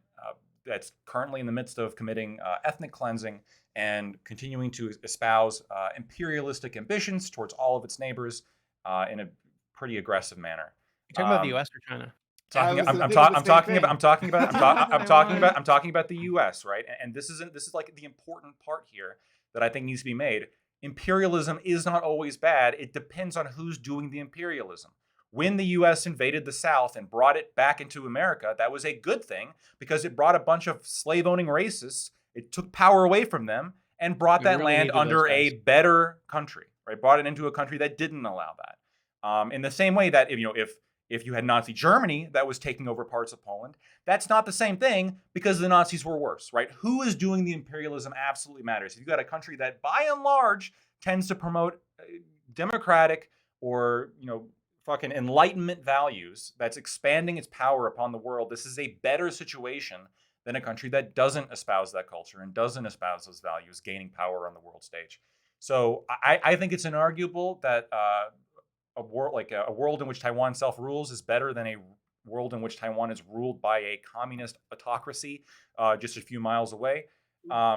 that's currently in the midst of committing ethnic cleansing and continuing to espouse imperialistic ambitions towards all of its neighbors in a pretty aggressive manner. You talking about the U.S. or China? I'm talking about the U.S. right, and this is like the important part here that I think needs to be made. Imperialism is not always bad. It depends on who's doing the imperialism. When the U.S. invaded the South and brought it back into America, that was a good thing because it brought a bunch of slave-owning racists. It took power away from them and brought that land under a better country. Right, brought it into a country that didn't allow that. In the same way that if If you had Nazi Germany that was taking over parts of Poland, that's not the same thing because the Nazis were worse, right? Who is doing the imperialism absolutely matters. If you've got a country that by and large tends to promote democratic or, fucking enlightenment values, that's expanding its power upon the world, this is a better situation than a country that doesn't espouse that culture and doesn't espouse those values, gaining power on the world stage. So I think it's inarguable that a world in which Taiwan self-rules is better than a world in which Taiwan is ruled by a communist autocracy just a few miles away. I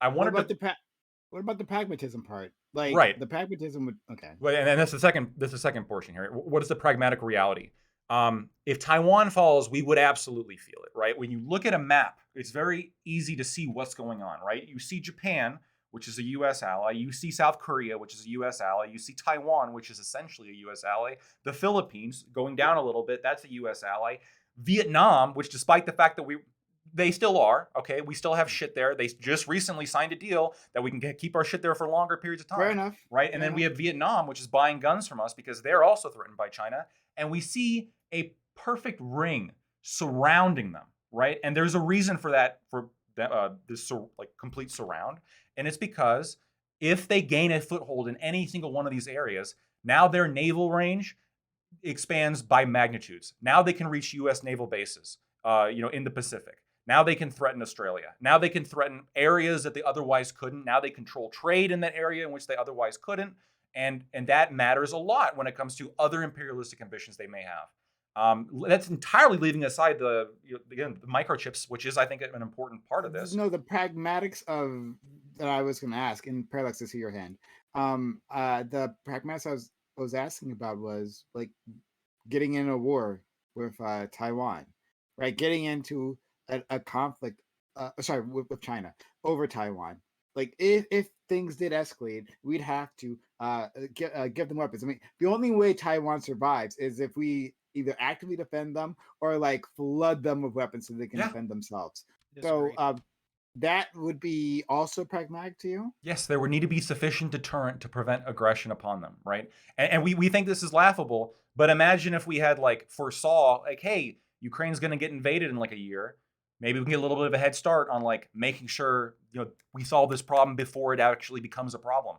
What wanted about to what about the pragmatism part? Like right. the pragmatism would okay. Well, and that's the second portion here. What is the pragmatic reality? If Taiwan falls, we would absolutely feel it, right? When you look at a map, it's very easy to see what's going on, right? You see Japan, which is a U.S. ally. You see South Korea, which is a U.S. ally. You see Taiwan, which is essentially a U.S. ally. The Philippines, going down a little bit, that's a U.S. ally. Vietnam, which despite the fact that they still are, okay? We still have shit there. They just recently signed a deal that we can keep our shit there for longer periods of time. Fair enough. Right? And then we have Vietnam, which is buying guns from us because they're also threatened by China. And we see a perfect ring surrounding them, right? And there's a reason for that, for this complete surround. And it's because if they gain a foothold in any single one of these areas, now their naval range expands by magnitudes. Now they can reach U.S. naval bases, in the Pacific. Now they can threaten Australia. Now they can threaten areas that they otherwise couldn't. Now they control trade in that area in which they otherwise couldn't. And that matters a lot when it comes to other imperialistic ambitions they may have. That's entirely leaving aside the microchips, which is, I think, an important part of this. No, the pragmatics of that I was going to ask, and Parallax is your hand. The pragmatics I was asking about was like getting in a war with Taiwan, right? Getting into a conflict, with China over Taiwan. Like if things did escalate, we'd have to give them weapons. I mean, the only way Taiwan survives is if we either actively defend them or like flood them with weapons so they can defend themselves. Disagree. So that would be also pragmatic to you. Yes, there would need to be sufficient deterrent to prevent aggression upon them, right? And we think this is laughable, but imagine if we had foresaw, hey, Ukraine's going to get invaded in a year. Maybe we can get a little bit of a head start on making sure we solve this problem before it actually becomes a problem,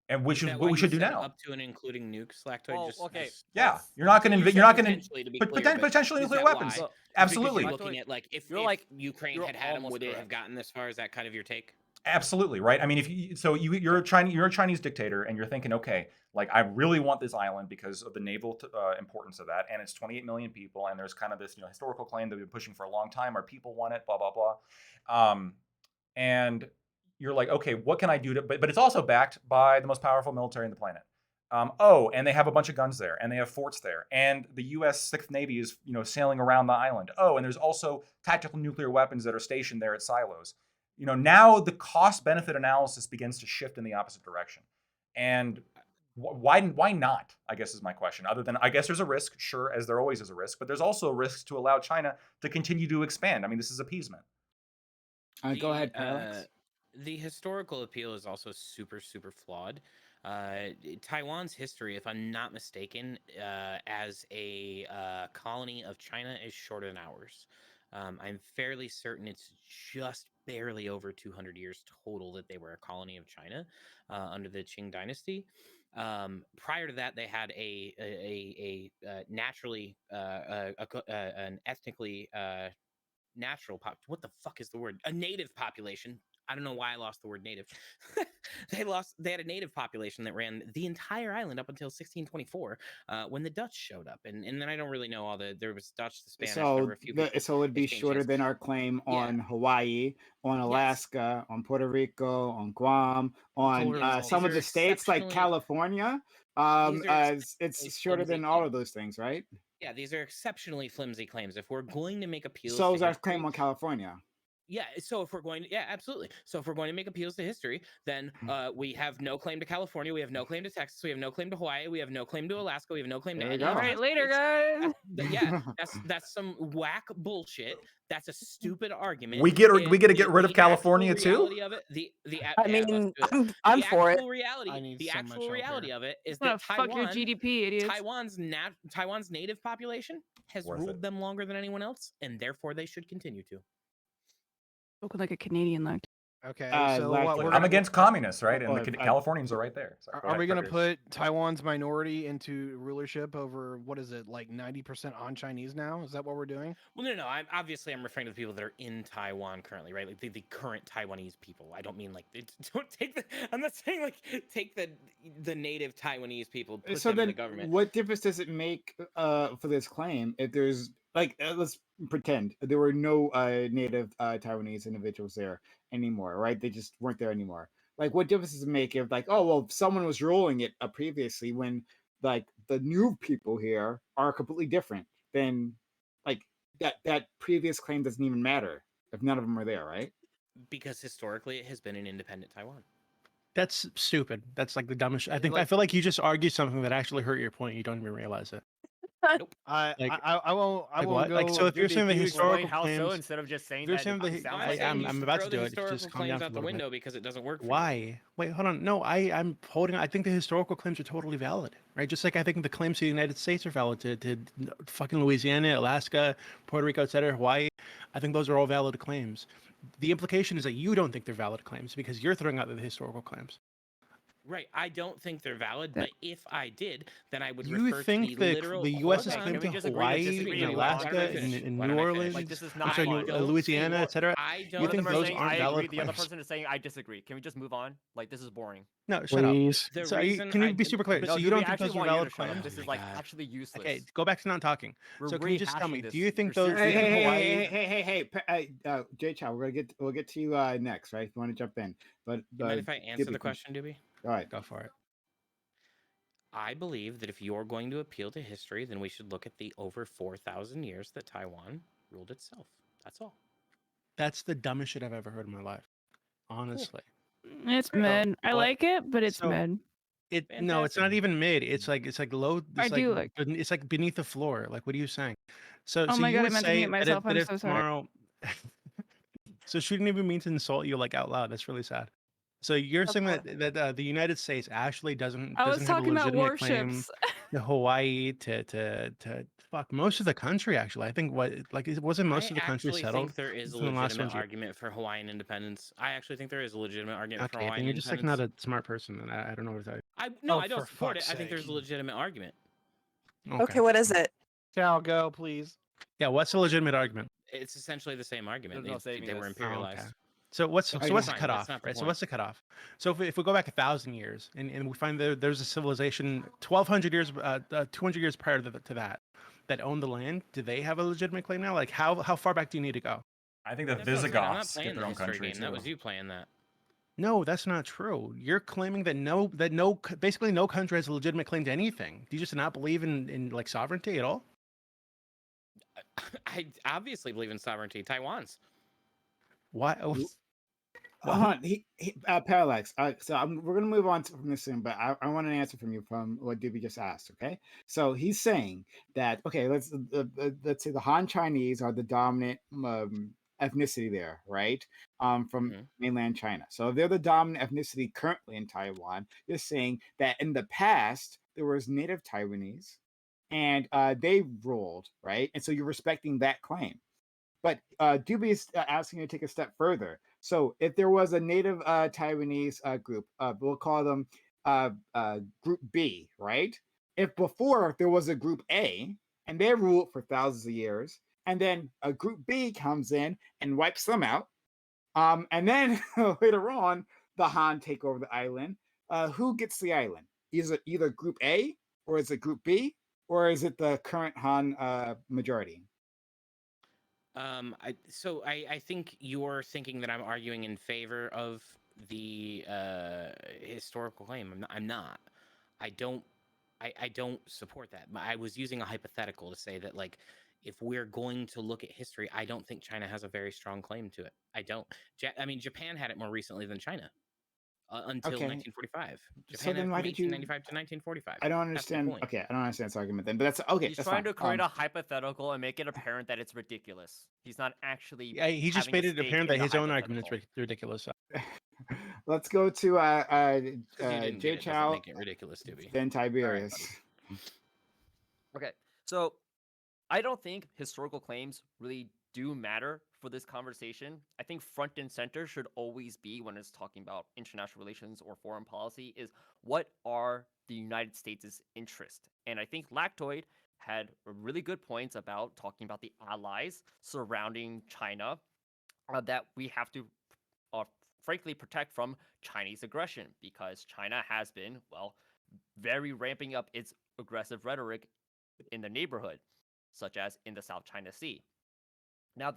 and which is what we should do now. Up to and including nukes, Lactoid. Well, okay. Yeah, you're not going to. You're not going to. Potentially, to be But clear, potentially is nuclear that weapons. why? Absolutely. Because you're looking at if Ukraine had them, would it have gotten this far? Is that kind of your take? Absolutely, right? I mean, you're a Chinese dictator, and you're thinking, okay, I really want this island because of the naval importance of that, and it's 28 million people, and there's kind of this historical claim that we've been pushing for a long time. Our people want it, blah blah blah, and you're like, okay, what can I do to? But it's also backed by the most powerful military on the planet. And they have a bunch of guns there, and they have forts there, and the U.S. Sixth Navy is sailing around the island. Oh, and there's also tactical nuclear weapons that are stationed there at silos. Now the cost benefit analysis begins to shift in the opposite direction. And why not, I guess, is my question. Other than, I guess there's a risk, sure, as there always is a risk, but there's also a risk to allow China to continue to expand. I mean, this is appeasement. Go ahead, Parallax. The historical appeal is also super, super flawed. Taiwan's history, if I'm not mistaken, as a colony of China is shorter than ours. I'm fairly certain it's just barely over 200 years total that they were a colony of China under the Qing dynasty. Prior to that, they had a naturally an ethnically natural what the fuck is the word? A native population. I don't know why I lost the word native. They had a native population that ran the entire island up until 1624 when the Dutch showed up. And then I don't really know there was Dutch, the Spanish, there were a few so it would be shorter than our claim on Hawaii, on Alaska, on Puerto Rico, on Guam, on some of the states like California. It's shorter than all of those things, right? Yeah, these are exceptionally flimsy claims. If we're going to make appeals, so is our claim on California. Yeah, so if we're going to, yeah, absolutely. So if we're going to make appeals to history, then we have no claim to California, we have no claim to Texas, we have no claim to Hawaii, we have no claim to Alaska, we have no claim to There we any All of go. right, those later, states. guys. Yeah, that's some whack bullshit. That's a stupid argument. We get And to get rid of the actual California too. reality of it, I yeah, let's mean, do it. I'm The for it. actual reality, I need the so much actual help reality here. of it is It's gonna that fuck your GDP, idiots. Taiwan's native population has Worth ruled it. them longer than anyone else, and therefore they should continue to. Spoken like a Canadian, like. Okay, so like, what, Look, we're I'm gonna against communists, right? And oh, the Californians are right there. Sorry, go are ahead, we gonna Curtis. put Taiwan's minority into rulership over what is it, like 90% on Chinese now? Is that what we're doing? Well, no. I'm referring to the people that are in Taiwan currently, right? Like the current Taiwanese people. I don't mean like don't take the. I'm not saying like take the native Taiwanese people, put So them in the then, government. what difference does it make for this claim if there's like let's pretend there were no native Taiwanese individuals there anymore, right? They just weren't there anymore. Like, what difference does it make if like, oh well, someone was ruling it previously when like the new people here are completely different than like that previous claim doesn't even matter if none of them are there, right? Because historically, it has been an independent Taiwan. That's stupid. That's like the dumbest. I Like- feel like you just argued something that actually hurt your point. You don't even realize it. Nope. I won't Like won't what? go. Like, so if you're saying the Can you explain historical how so claims, instead of just saying if you're that saying it the, sounds I'm like saying you I'm should about throw to the do it. historical Just calm claims down for a out the little bit. window because it doesn't work for you. Why? Wait, hold on. No, I'm holding. I think the historical claims are totally valid, right? Just like I think the claims to the United States are valid to fucking Louisiana, Alaska, Puerto Rico, etc., Hawaii. I think those are all valid claims. The implication is that you don't think they're valid claims because you're throwing out the historical claims. Right. I don't think they're valid, but if I did, then I would You refer to think the the literal. U.S.'s Hold claim on. Can we to just agree to Hawaii, disagree? in Why don't Alaska, I finish? in Why New don't I Orleans, finish? Like this is I'm not sorry, I don't Louisiana, think- etc. I You don't One of think them are those saying aren't I valid agree, the other claims? person is saying I disagree. Can we just move on? Like this is boring. No, shut up. Please. The So reason can you I be super clear? No, So dude, you we don't think actually those are want you to valid shut up. claims? This Oh is my like God. actually useless. Okay, go back to not talking. We're So can you just tell rehashing me? this. Do you think You're those? Do Hey, you seriously think hey, doing hey, it. Hawaii? Jay Chow, we'll get to you next, right? If you want to jump in, but Do you mind if I answer the question, Doobie? All right. Go for it. I believe that if you're going to appeal to history, then we should look at the over 4,000 years that Taiwan ruled itself. That's all. That's the dumbest shit I've ever heard in my life. Honestly. It's mid. I what- like it, but it's so- mid. No, it's not Fantastic. even mid. It's like low. I It's do like. it's like beneath the floor. Like, what are you saying? So Oh so my you God, I would meant to say mute myself. that I'm if so sorry. tomorrow. So she didn't even mean to insult you like out loud. That's really sad. So you're saying that the United States actually doesn't I was have a talking about legitimate claim warships. to Hawaii to fuck most of the country actually. I think it wasn't most I of the country actually settled. think there is a in the last legitimate 100 years. argument for Hawaiian independence. I actually think there is a legitimate argument for Okay, Hawaiian then you're just like independence. not a smart person, and I don't know what to tell you. I don't for support it. fuck's I think there's sake. a legitimate argument. Okay, what is it? Chow, go, please. Yeah, what's the legitimate argument? It's essentially the same argument. There's no saving They were this. imperialized. okay. So what's Okay, what's the fine, cutoff, that's not the right? So point. what's the cutoff? So if we go back 1,000 years and we find there's a civilization 1,200 years, 200 years prior to that owned the land, do they have a legitimate claim now? Like how far back do you need to go? I think the That's what I'm saying, I'm not Visigoths playing get the their own history country game. too. That was you playing that. No, that's not true. You're claiming basically no country has a legitimate claim to anything. Do you just not believe in like sovereignty at all? I obviously believe in sovereignty. Taiwan's. Why? Parallax. We're gonna move on from this soon, but I want an answer from you from what Doobie just asked. Okay, so he's saying that let's say the Han Chinese are the dominant ethnicity there, right? From mainland China. So if they're the dominant ethnicity currently in Taiwan, you're saying that in the past there was native Taiwanese, and they ruled, right? And so you're respecting that claim. But Doobie is asking you to take a step further. So if there was a native Taiwanese group, we'll call them Group B, right? If before there was a Group A and they ruled for thousands of years, and then a Group B comes in and wipes them out, and then later on the Han take over the island, who gets the island? Is it either Group A or is it Group B or is it the current Han majority? I think you're thinking that I'm arguing in favor of the historical claim. I'm not. I don't support that. I was using a hypothetical to say that, like, if we're going to look at history, I don't think China has a very strong claim to it. I don't. I mean, Japan had it more recently than China until Okay. 1945. So Japan had then it why from did you? 1895 to 1945. I don't That's my understand. point. Okay, I don't understand this argument then. But that's okay. He's That's trying fine. to create a hypothetical and make it apparent that it's ridiculous. He's not actually Yeah, he just having a made it stake apparent in that the his own argument is hypothetical. ridiculous. Let's go to Because you didn't J get it doesn't Chow, make it ridiculous, Doobie. then All right, Tiberius. buddy. Okay, so I don't think historical claims really do matter for this conversation. I think front and center should always be, when it's talking about international relations or foreign policy, is what are the United States' interests? And I think Lactoid had really good points about talking about the allies surrounding China that we have to frankly protect from Chinese aggression, because China has been, well, very ramping up its aggressive rhetoric in the neighborhood, such as in the South China Sea. Now,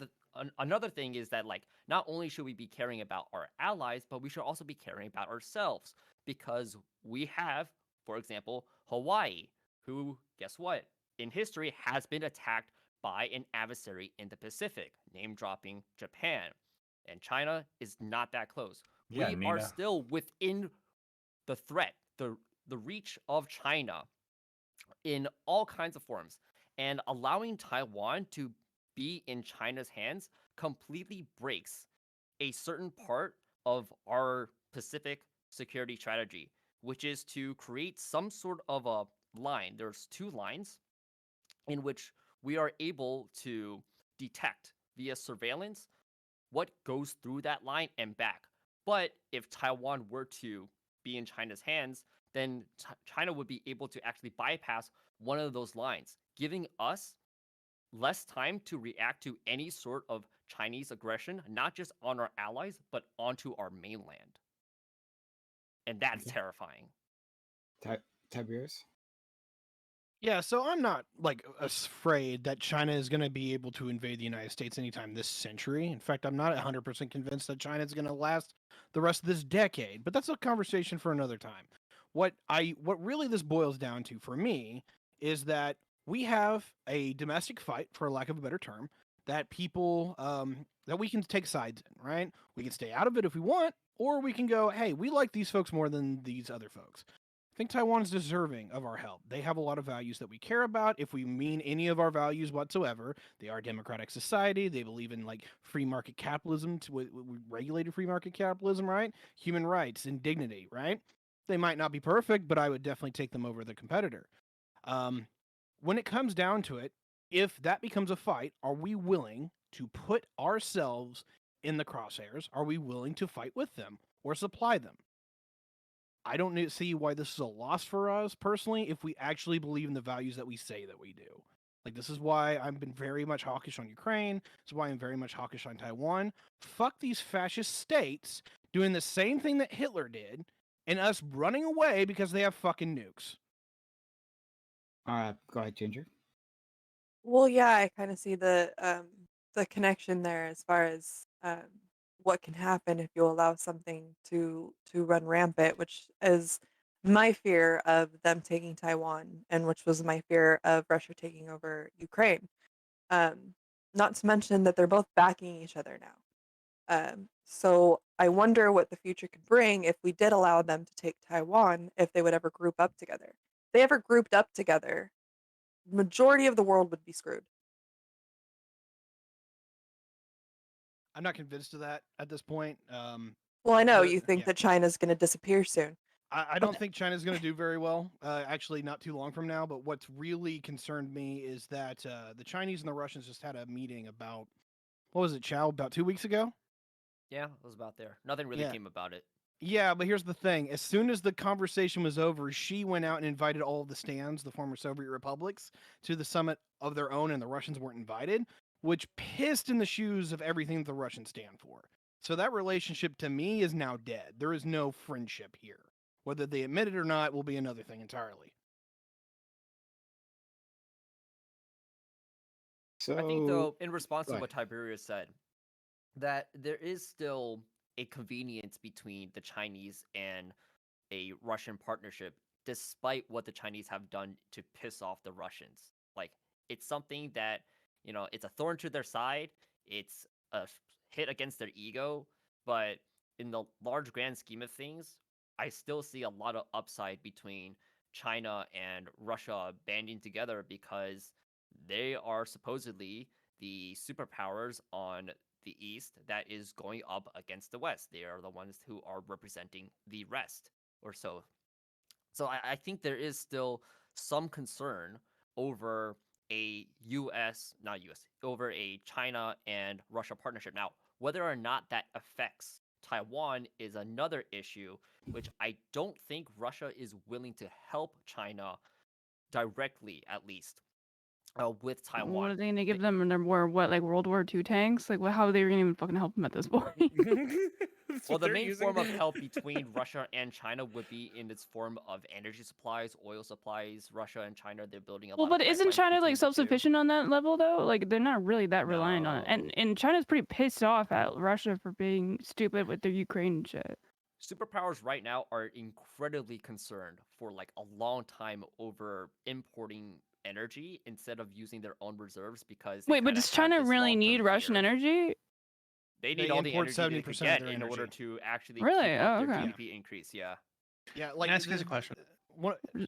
another thing is that, like, not only should we be caring about our allies, but we should also be caring about ourselves, because we have, for example, Hawaii, who, guess what, in history has been attacked by an adversary in the Pacific, name dropping Japan. And China is not that close. Yeah, We are Nina. still within the threat, the reach of China in all kinds of forms. And allowing Taiwan to be in China's hands completely breaks a certain part of our Pacific security strategy, which is to create some sort of a line. There's two lines in which we are able to detect via surveillance what goes through that line and back. But if Taiwan were to be in China's hands, then China would be able to actually bypass one of those lines, giving us less time to react to any sort of Chinese aggression, not just on our allies, but onto our mainland. And that's Okay. terrifying. Tiberius. Yeah, so I'm not like afraid that China is going to be able to invade the United States anytime this century. In fact, I'm not 100% convinced that China is going to last the rest of this decade, but that's a conversation for another time. What really this boils down to for me is that we have a domestic fight, for lack of a better term, that people that we can take sides in, right? We can stay out of it if we want, or we can go, hey, we like these folks more than these other folks. I think Taiwan's deserving of our help. They have a lot of values that we care about. If we mean any of our values whatsoever, they are a democratic society. They believe in like free market capitalism, regulated free market capitalism, right? Human rights and dignity, right? They might not be perfect, but I would definitely take them over the competitor. When it comes down to it, if that becomes a fight, are we willing to put ourselves in the crosshairs? Are we willing to fight with them or supply them? I don't see why this is a loss for us personally if we actually believe in the values that we say that we do. Like, this is why I've been very much hawkish on Ukraine. This is why I'm very much hawkish on Taiwan. Fuck these fascist states doing the same thing that Hitler did and us running away because they have fucking nukes. Go ahead, Ginger. Well, yeah, I kind of see the connection there as far as what can happen if you allow something to run rampant, which is my fear of them taking Taiwan, and which was my fear of Russia taking over Ukraine. Um, Not to mention that they're both backing each other now. So I wonder what the future could bring if we did allow them to take Taiwan, if they would ever group up together. If they ever grouped up together, majority of the world would be screwed. I'm not convinced of that at this point. Well, I know you think Yeah. that China's going to disappear soon. I But don't think China's going to do very well, actually, not too long from now. But what's really concerned me is that the Chinese and the Russians just had a meeting about, what was it, Chow, about 2 weeks ago? Yeah, it was about there. Nothing really Yeah. came about it. Yeah, but here's the thing. As soon as the conversation was over, she went out and invited all of the stands, the former Soviet republics, to the summit of their own, and the Russians weren't invited, which pissed in the shoes of everything that the Russians stand for. So that relationship to me is now dead. There is no friendship here. Whether they admit it or not will be another thing entirely. So I think, though, in response go to ahead. what Tiberius said, that there is still a convenience between the Chinese and a Russian partnership, despite what the Chinese have done to piss off the Russians. Like, it's something that it's a thorn to their side. It's a hit against their ego, but in the large grand scheme of things, I still see a lot of upside between China and Russia banding together because they are supposedly the superpowers on the East that is going up against the West. They are the ones who are representing the rest or so. So I think there is still some concern over a over a China and Russia partnership. Now, whether or not that affects Taiwan is another issue, which I don't think Russia is willing to help China directly, at least, with What Taiwan. are they gonna give them? And they're more what, like World War II tanks? Like, how are they gonna even fucking help them at this point? That's Well, what the they're main using. form of help between Russia and China would be in its form of energy supplies, oil supplies. Russia and China, they're building a Well, lot of but isn't pipelines China between like the two. self-sufficient on that level though? Like they're not really that reliant on it. No. And China's pretty pissed off at Russia for being stupid with their Ukraine shit. Superpowers right now are incredibly concerned for like a long time over importing energy instead of using their own reserves because they Wait, but kind of does have China this really long-term need Russian fear. energy? They need They all the import energy they could 70% of get their in order energy. to actually Really? keep up Oh, their okay. GDP increase. Yeah. Yeah, Can like I ask you guys a question?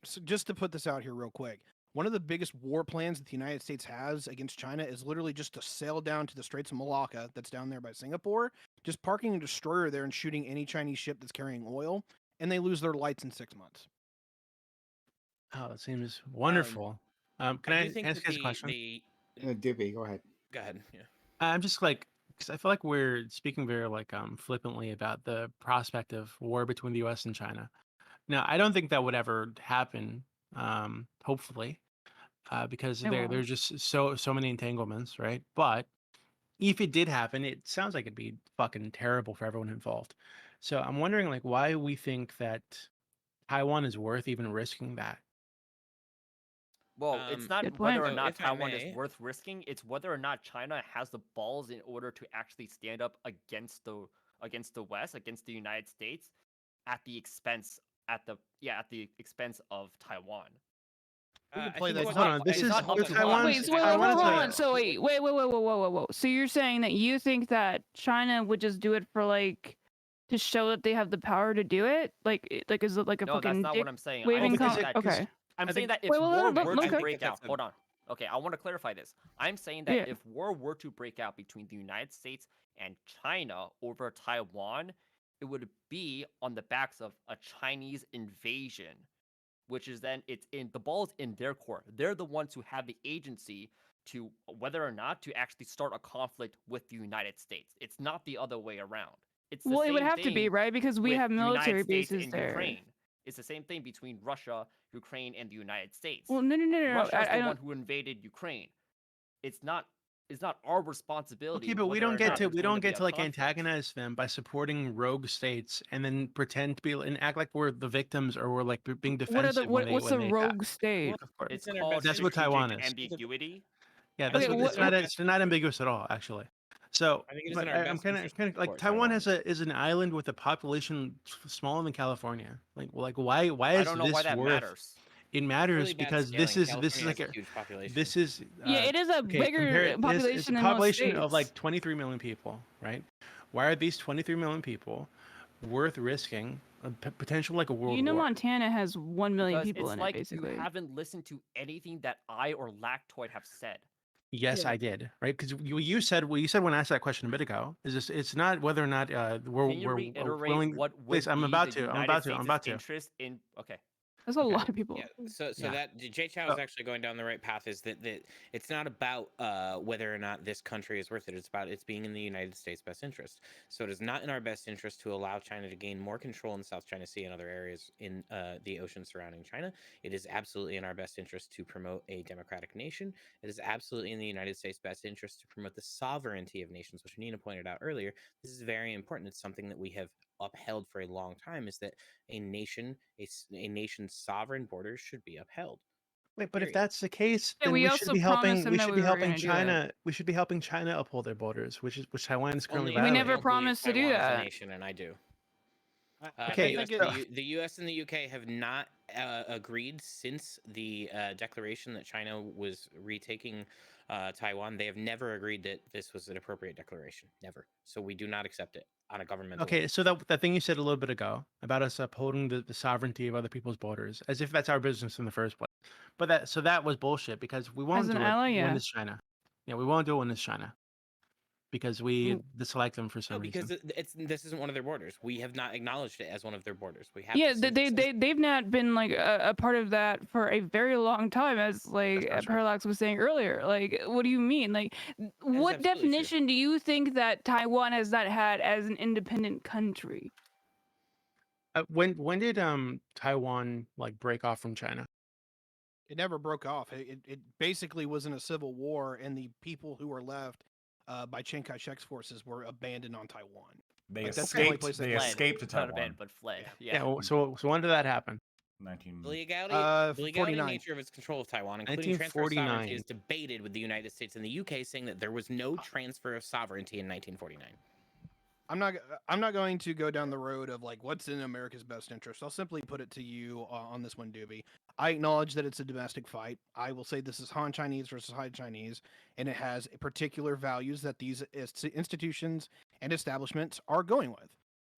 So just to put this out here real quick, one of the biggest war plans that the United States has against China is literally just to sail down to the Straits of Malacca, that's down there by Singapore, just parking a destroyer there and shooting any Chinese ship that's carrying oil, and they lose their lights in 6 months. Oh, that seems wonderful. Can I I do think ask that you guys a question? Dippy, go ahead. Go ahead. Yeah. I'm just like, because I feel like we're speaking very like flippantly about the prospect of war between the U.S. and China. Now, I don't think that would ever happen. Hopefully, because It won't. there's just so many entanglements, right? But if it did happen, it sounds like it'd be fucking terrible for everyone involved. So I'm wondering like why we think that Taiwan is worth even risking that. Well, it's not Good whether point. or So not if I Taiwan may- is worth risking. It's whether or not China has the balls in order to actually stand up against the West, against the United States, at the expense at the expense of Taiwan. We can I play think that. what- Hold on, this it's is not up to Taiwan's. Wait, so wait, Taiwan hold is on. a- So wait, whoa. So you're saying that you think that China would just do it for like to show that they have the power to do it? Like is it like a No, that's fucking not dick what I'm saying. waving I'm because saying con- that okay. I'm I saying think- that if Wait, war let- were let- to okay. break out, that's a- hold on. Okay, I want to clarify this. I'm saying that Yeah. if war were to break out between the United States and China over Taiwan, it would be on the backs of a Chinese invasion, which is then the ball's in their court. They're the ones who have the agency to whether or not to actually start a conflict with the United States. It's not the other way around. It's the Well, it would same have to be, thing right? Because we with have the United military States bases and there. Ukraine. It's the same thing between Russia, Ukraine, and the United States. Well, no. Russia is I the don't. one who invaded Ukraine. It's not our responsibility. Okay, but we whether don't or get not to there's going be a like conflict. antagonize them by supporting rogue states and then pretend to be and act like we're the victims or we're like being defensive What's a when they rogue state? Well, of course. It's in our called That's what strategic Taiwan is. ambiguity. Yeah, I that's Okay, what what- it's not ambiguous at all, actually. So, I think it is but in our I'm best kind interest of to like support Taiwan Taiwan. is an island with a population smaller than California. Like why I is don't know this why that worth? matters. It matters Really bad because this scaling. is California like has a huge population. this is Yeah, it is a bigger compare it- this- it's population a than most population of states. like 23 million people, right? Why are these 23 million people worth risking a potential like a world war? Montana has 1 million Because people it's in like it, basically. you haven't listened to anything that I or Lactoid have said. Yes, Yeah. I did, right? Because you said when I asked that question a bit ago is this it's not whether or not we're Can you reiterate willing. what would Please, I'm be about the to. I'm United about to. States' I'm about to. interest in? Okay. That's a Okay. lot of people. Yeah. So Yeah. that Jay Chow Oh. is actually going down the right path. Is that it's not about whether or not this country is worth it. It's about it's being in the United States' best interest. So it is not in our best interest to allow China to gain more control in the South China Sea and other areas in the ocean surrounding China. It is absolutely in our best interest to promote a democratic nation. It is absolutely in the United States' best interest to promote the sovereignty of nations, which Nina pointed out earlier. This is very important. It's something that we have upheld for a long time. Is that a nation's sovereign borders should be upheld. Wait, but if Period. that's the case, Yeah, then we we should also be helping. promised them We that should we be were helping gonna do it. China. We should be helping China uphold their borders, which Taiwan is currently Only if We violating. never don't believe promised to do Taiwan is a that. nation, and I do. Okay, The U.S. and the UK have not agreed since the declaration that China was retaking Taiwan, they have never agreed that this was an appropriate declaration. Never. So we do not accept it on a governmental Okay, level. so that thing you said a little bit ago about us upholding the sovereignty of other people's borders, as if that's our business in the first place. But that was bullshit because we As won't an do it ally, when yeah. it's China. Yeah, we won't do it when it's China because we dislike them for No, some because reason. this isn't one of their borders. We have not acknowledged it as one of their borders. We have Yeah, to they've not been like a part of that for a very long time, as like That's not true. Parallax was saying earlier. Like, what do you mean? Like, what absolutely true. definition do you think that Taiwan has not had as an independent country? When did Taiwan like break off from China? It never broke off. It basically was in a civil war, and the people who were left by Chiang Kai-shek's forces were abandoned on Taiwan. They Like, that's the only escaped. place They they fled. escaped to Not Taiwan. abandoned, but fled. Yeah. Yeah. So when did that happen? 19. The legality, the legality 49. nature of its control of Taiwan, including transfer of 1949. sovereignty, is debated with the United States and the UK, saying that there was no transfer of sovereignty in 1949. I'm not going to go down the road of like what's in America's best interest. I'll simply put it to you on this one, Doobie. I acknowledge that it's a domestic fight. I will say this is Han Chinese versus Han Chinese, and it has particular values that these institutions and establishments are going with.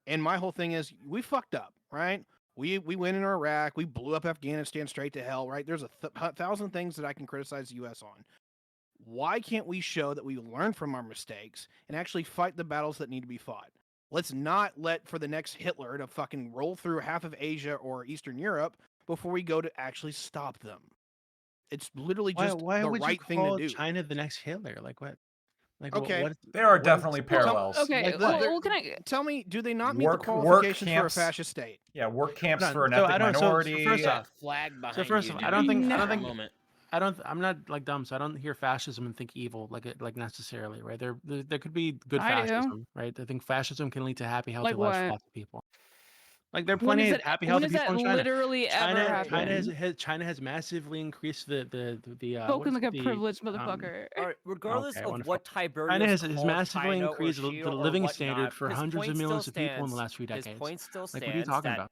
And my whole thing is we fucked up, right? We went in Iraq, we blew up Afghanistan straight to hell, right? There's a thousand things that I can criticize the U.S. on. Why can't we show that we learn from our mistakes and actually fight the battles that need to be fought? Let's not let for the next Hitler to fucking roll through half of Asia or Eastern Europe before we go to actually stop them. It's literally just Why the would right you thing to call do. China the next Hitler? Like what? Like Okay. what? There are what is- definitely parallels. Okay, Like well, what? well, can I? Tell me, do they not meet Work- the work qualifications for a camps- fascist state? Yeah, work camps Hold on. for an So ethnic I don't- so minority. first That off- flag behind first you. off, dude. I don't think- For a think- moment. I'm not like dumb, so I don't hear fascism and think evil like necessarily, right? There could be good I do. fascism, right? I think fascism can lead to happy, healthy Like lives for what? lots of people. Like there are When plenty is of that? happy, When healthy has people that in China. literally ever happened? China has massively increased the what Spoken is like it? a The, privileged motherfucker. All right, regardless Okay, of wonderful. what Tiberius China has called massively China increased or the Shield or living standard whatnot, for his hundreds point of still millions of people in the stands- last few decades. His point still Like, stands what are you talking that about?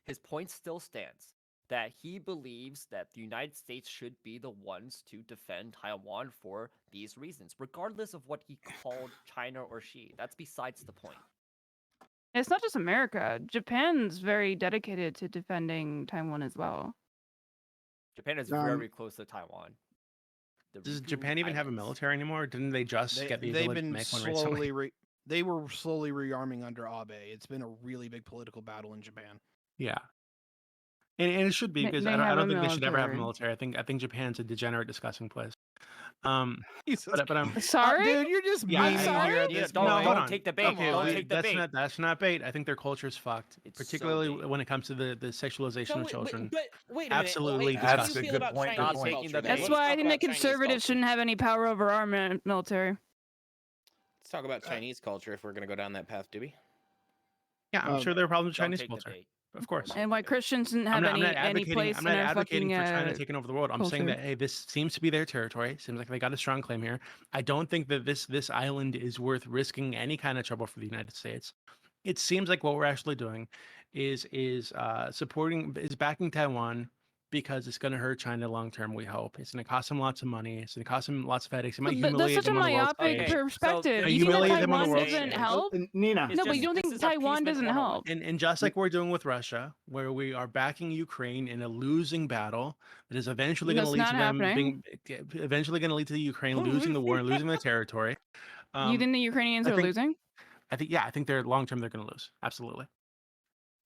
his point still stands that he believes that the United States should be the ones to defend Taiwan for these reasons, regardless of what he called China or Xi. That's besides the point. It's not just America. Japan's very dedicated to defending Taiwan as well. Japan is Um, very close to Taiwan. The Does Ryukyu Japan even have a Islands. military anymore? Didn't they just get the They've ability to been make one recently? slowly they were slowly rearming under Abe. It's been a really big political battle in Japan. Yeah. And it should be They- because they I have don't a think they should ever have a military. military. I think Japan's a degenerate, disgusting place. Jesus But I'm Sorry? dude, you're just Yeah, memeing sorry? here at Yeah, this don't- point. don't take the bait. Okay, Don't wait, take the that's bait. that's not bait. I think their culture's fucked, It's so particularly bait. when it comes to the sexualization of children. But wait a Absolutely minute. How That's do you a feel good about point, good Chinese point. culture, That's then? That's Let's why I talk think about that Chinese conservatives culture. shouldn't have any power over our military. Let's talk about Chinese culture if we're going to go down that path, Doobie. Yeah, I'm Um, sure there are problems with Don't Chinese take the culture, bait. of course. Don't And why take the bait. Christians didn't I'm have not, I'm not any advocating. place I'm in not our advocating fucking for China taking over the world. I'm saying culture. that hey, this seems to be their territory. Seems like they got a strong claim here. I don't think that this island is worth risking any kind of trouble for the United States. It seems like what we're actually doing is backing Taiwan because it's going to hurt China long term. We hope it's going to cost them lots of money. It's going to cost them lots of headaches. It might But that's humiliate such a them on the world myopic stage. Okay, so perspective. this- You think that humiliate them on the Taiwan world doesn't stage. help? Nina, It's No, but just- you don't this think is Taiwan appeasement doesn't 101. help? And just like we're doing with Russia, where we are backing Ukraine in a losing battle that is eventually going to That's lead to not them happening. eventually going to lead to Ukraine losing the war and losing their territory. You think the Ukrainians I are think- losing? I think they're long term they're going to lose. Absolutely.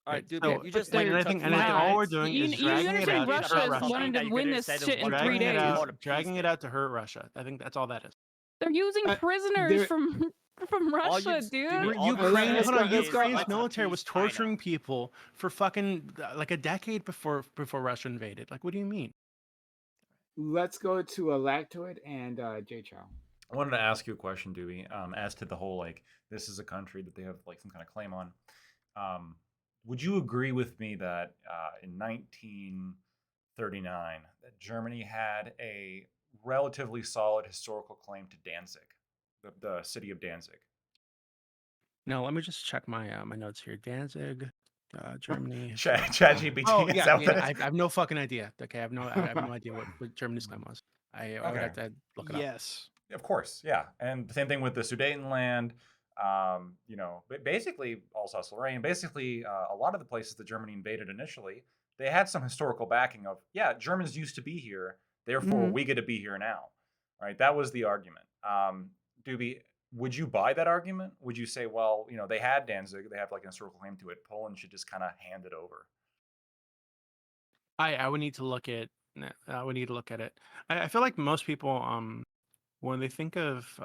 All right, Right, dude, so- you just but said they're you I took think 5 all we're minutes. doing You, is you dragging it understand out to Russia hurt is Russia. wanting to You win could've this said it shit in was 3 Dragging it days. out, dragging it out to hurt Russia. I think that's all that is. They're using Uh, prisoners there- from All Russia, you've- dude. all you've Ukraine, said hold on, is, Ukraine's let's military was appease China. torturing people for fucking like a decade before Russia invaded. Like, what do you mean? let's go to Lactoid and J Chow. I wanted to ask you a question, Dewey, as to the whole like this is a country that they have like some kind of claim on. Would you agree with me that in 1939 that Germany had a relatively solid historical claim to Danzig, the city of Danzig? No, let me just check my my notes here. Danzig, Germany. ChatGPT. Oh is yeah, that what I it is? have no fucking idea. Okay, I have no idea what Germany's claim was. I would have to look it up. Yes. Of course, yeah. And the same thing with the Sudetenland, basically Alsace-Lorraine, basically a lot of the places that Germany invaded initially, they had some historical backing of, yeah, Germans used to be here, therefore Mhm. we get to be here now, right? That was the argument. Doobie, would you buy that argument? Would you say, well, they had Danzig, they have like an historical claim to it, Poland should just kind of hand it over? I would need to look at. I would need to look at it. I feel like most people, when they think of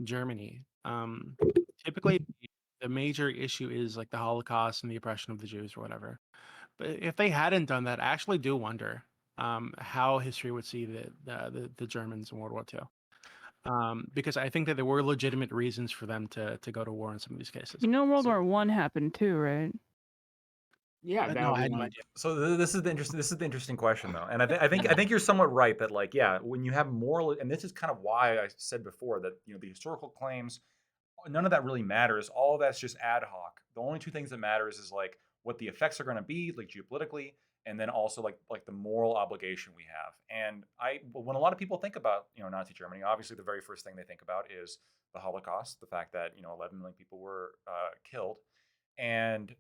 Germany, typically the major issue is like the Holocaust and the oppression of the Jews or whatever. But if they hadn't done that, I actually do wonder how history would see the Germans in World War II. Because I think that there were legitimate reasons for them to go to war in some of these cases. You know, World So, War One happened too, right? Yeah, that No, would I be had no one. idea. so this is the interesting question though, and I think you're somewhat right that, like, yeah, when you have moral, and this is kind of why I said before that the historical claims, none of that really matters. All of that's just ad hoc. The only two things that matters is like what the effects are going to be, like geopolitically, and then also like the moral obligation we have. And when a lot of people think about Nazi Germany, obviously the very first thing they think about is the Holocaust, the fact that 11 million people were killed, and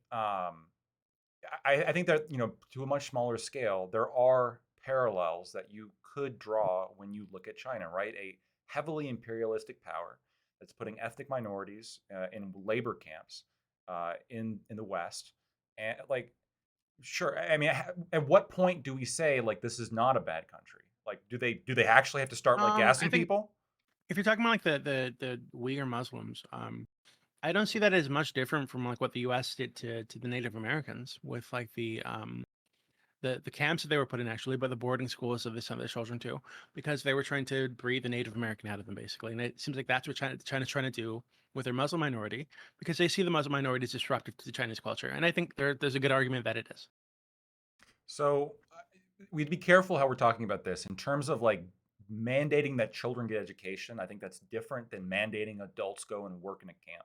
I think that to a much smaller scale there are parallels that you could draw when you look at China, right? A heavily imperialistic power that's putting ethnic minorities in labor camps in the West, and like, sure. I mean, at what point do we say like this is not a bad country? Like, do they actually have to start like I gassing think people? if you're talking about like the Uyghur Muslims, I don't see that as much different from like what the U.S. did to the Native Americans with like the camps that they were put in actually, but the boarding schools that they sent their children to, because they were trying to breed the Native American out of them basically, and it seems like that's what China's trying to do with their Muslim minority because they see the Muslim minority as disruptive to the Chinese culture, and I think there's a good argument that it is. So we'd be careful how we're talking about this in terms of like mandating that children get education. I think that's different than mandating adults go and work in a camp.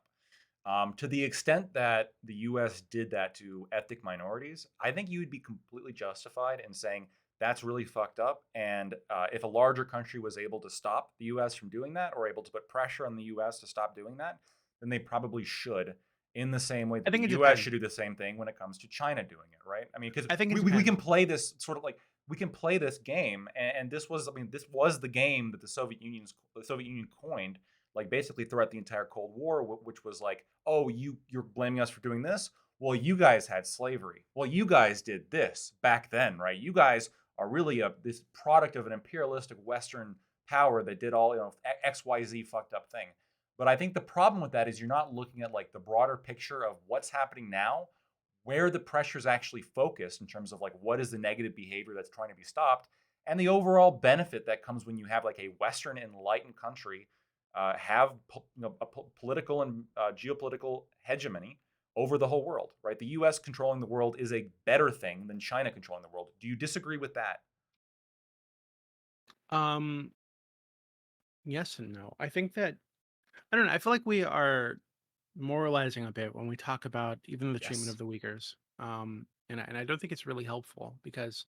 To the extent that the U.S. did that to ethnic minorities, I think you would be completely justified in saying that's really fucked up. And if a larger country was able to stop the U.S. from doing that, or able to put pressure on the U.S. to stop doing that, then they probably should. In the same way I that the think it U.S. depends. should do the same thing when it comes to China doing it, right? I mean, because I think it we can depends. play this sort of like we can play this game, and this was the game that the Soviet Union coined, like basically throughout the entire Cold War, which was like, oh, you're blaming us for doing this. Well, you guys had slavery. Well, you guys did this back then, right? You guys are really this product of an imperialistic Western power that did all XYZ fucked up thing. But I think the problem with that is you're not looking at like the broader picture of what's happening now, where the pressure is actually focused in terms of like what is the negative behavior that's trying to be stopped, and the overall benefit that comes when you have like a Western enlightened country have a political and geopolitical hegemony over the whole world, right? The U.S. controlling the world is a better thing than China controlling the world. Do you disagree with that? Um, yes and no. I think that I don't know. I feel like we are moralizing a bit when we talk about even the treatment Yes. of the Uyghurs. And I don't think it's really helpful because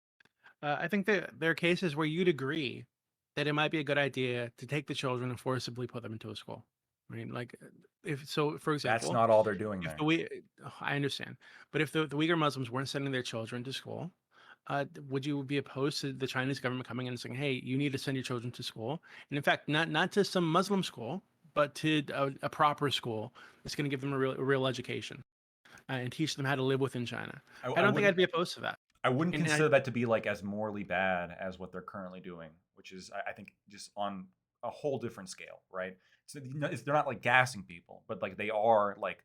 I think that there are cases where you'd agree that it might be a good idea to take the children and forcibly put them into a school. Right? Like, if so, for That's example, not all they're doing if there. the we, I understand, but if the Uyghur Muslims weren't sending their children to school, would you be opposed to the Chinese government coming in and saying, "Hey, you need to send your children to school"? And in fact, not to some Muslim school, but to a proper school that's going to give them a real education and teach them how to live within China. I I don't think wouldn't I'd be opposed to that. I wouldn't And consider that to be like as morally bad as what they're currently doing, which is I think just on a whole different scale, right? So they're not like gassing people, but like they are like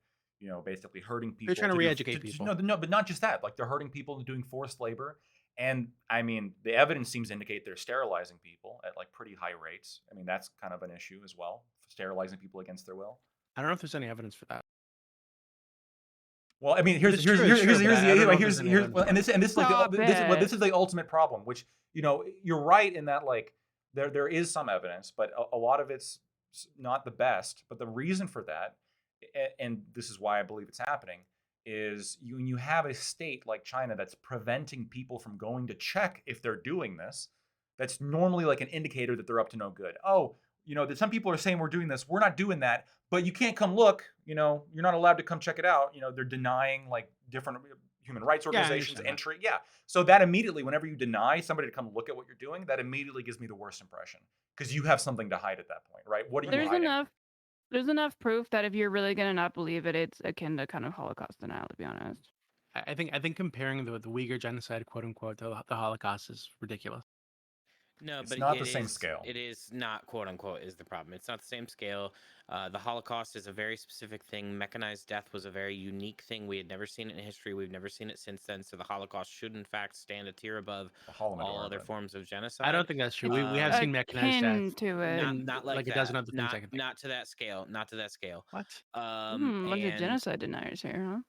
basically hurting they're people trying to to do re-educate people. no, but not just that. Like they're hurting people and doing forced labor, and I mean the evidence seems to indicate they're sterilizing people at like pretty high rates. I mean that's kind of an issue as well, sterilizing people against their will. I don't know if there's any evidence for that. Well, I mean, If it's true, it's true, but I don't know if there's any evidence well, for and that. this is like Stop this it. is the ultimate problem. Which you're right in that like there is some evidence, but a lot of it's not the best. But the reason for that, and this is why I believe it's happening, is when you have a state like China that's preventing people from going to check if they're doing this, That's normally like an indicator that they're up to no good. Oh, that some people are saying we're doing this. We're not doing that, but you can't come look. You're not allowed to come check it out. They're denying like different human rights Yeah, I organizations understand that. entry. Yeah. So that immediately, whenever you deny somebody to come look at what you're doing, that immediately gives me the worst impression because you have something to hide at that point, right? What are you There's hiding? enough proof that if you're really gonna not believe it, it's akin to kind of Holocaust denial, to be honest. I think comparing the Uyghur genocide, quote unquote, to the Holocaust is ridiculous. No, It's but not the same scale. It is not, quote unquote, is the problem. It's not the same scale. The Holocaust is a very specific thing. Mechanized death was a very unique thing. We had never seen it in history. We've never seen it since then. So the Holocaust should, in fact, stand a tier above all other forms of genocide. I don't think that's true. It's We have seen mechanized akin death. to it. Not like it that. does another thing. Not to that scale. Not to that scale. What? Bunch of genocide deniers here, huh?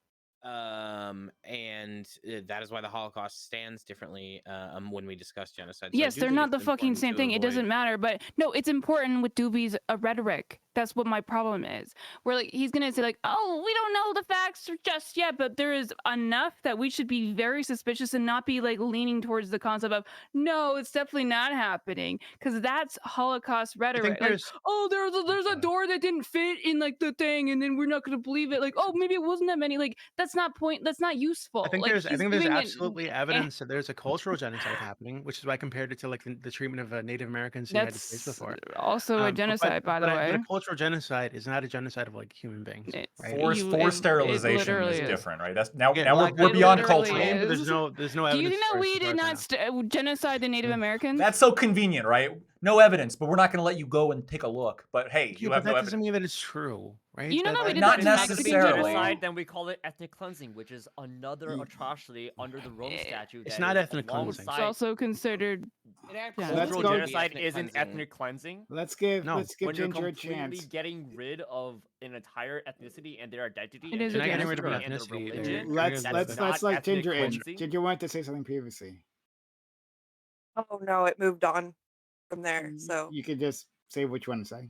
And that is why the Holocaust stands differently when we discuss genocide. So Yes, they're not the fucking same thing. It doesn't matter. But no, it's important with Doobie's rhetoric. That's what my problem is. Where like he's gonna say like, "Oh, we don't know the facts just yet," but there is enough that we should be very suspicious and not be like leaning towards the concept of, "No, it's definitely not happening," because that's Holocaust rhetoric. Like, "Oh, there's a door that didn't fit in like the thing, and then we're not gonna believe it." Like, "Oh, maybe it wasn't that many." Like, that's not useful. I think Like, there's he's giving absolutely evidence that there's a cultural genocide happening, which is why I compared it to like the treatment of Native Americans in the United States That's before. also a genocide, by the But way. a cultural genocide is not a genocide of like human beings, right? Forced sterilization literally is is. different, right? That's now Like, we're beyond literally cultural. But is. there's no Do you evidence. think that to we support did that not genocide the Native Americans? That's so convenient, right? No evidence, but we're not going to let you go and take a look. But hey, you but have no that evidence. doesn't mean that it's true, right? You know that we did Not that Mexican necessarily. people? Genocide, then we call it ethnic cleansing, which is another atrocity under the Rome statute. It's that not is ethnic cleansing. It's also considered cultural go- genocide isn't ethnic cleansing. Let's give No. Ginger When you're a completely chance. getting rid of an entire ethnicity and their identity, It and is their a You're not getting rid of history and their ethnicity. religion, Let's that let's is let's not let ethnic Ginger in. cleansing. Ginger wanted to say something previously. Oh no, it moved on from there. So You could just say what you want to say.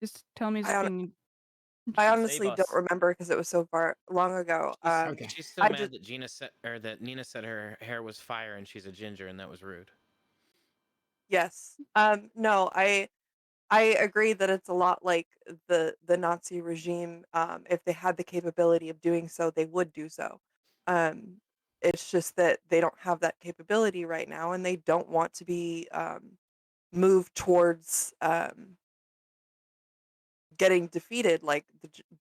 just tell me I hon- something. I Save honestly don't us. remember because it was so far long ago. Okay. She's still I mad just that that Nina said her hair was fire and she's a ginger and that was rude. yes. No, I agree that it's a lot like the Nazi regime. If they had the capability of doing so, they would do so. Um, it's just that they don't have that capability right now, and they don't want to be moved towards getting defeated like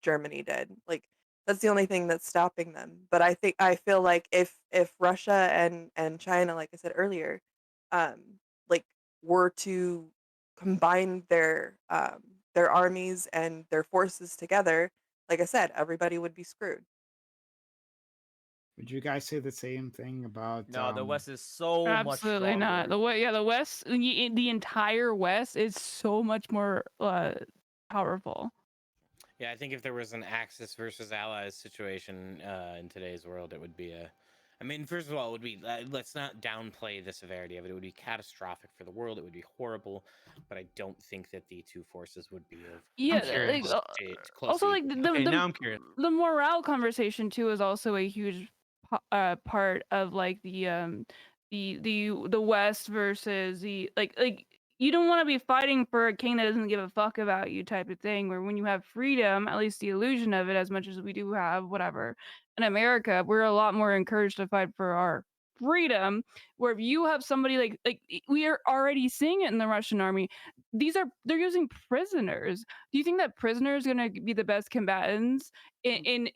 Germany did. Like that's the only thing that's stopping them. But I feel like if Russia and China, like I said earlier, um, like were to combine their armies and their forces together, like I said, everybody would be screwed. Would you guys say the same thing about? No, the West is so much Absolutely stronger. not. The West, the entire West is so much more powerful. Yeah, I think if there was an Axis versus Allies situation in today's world, it would be a. I mean, first of all, it would be. Let's not downplay the severity of it. It would be catastrophic for the world. It would be horrible, but I don't think that the two forces would be of. Yeah, curious. like, also like now I'm curious. the morale conversation too is also a huge part of like the West versus the like you don't want to be fighting for a king that doesn't give a fuck about you type of thing. Where when you have freedom, at least the illusion of it, as much as we do have whatever in America, we're a lot more encouraged to fight for our freedom. Where if you have somebody like we are already seeing it in the Russian army, they're using prisoners. Do you think that prisoners are gonna be the best combatants in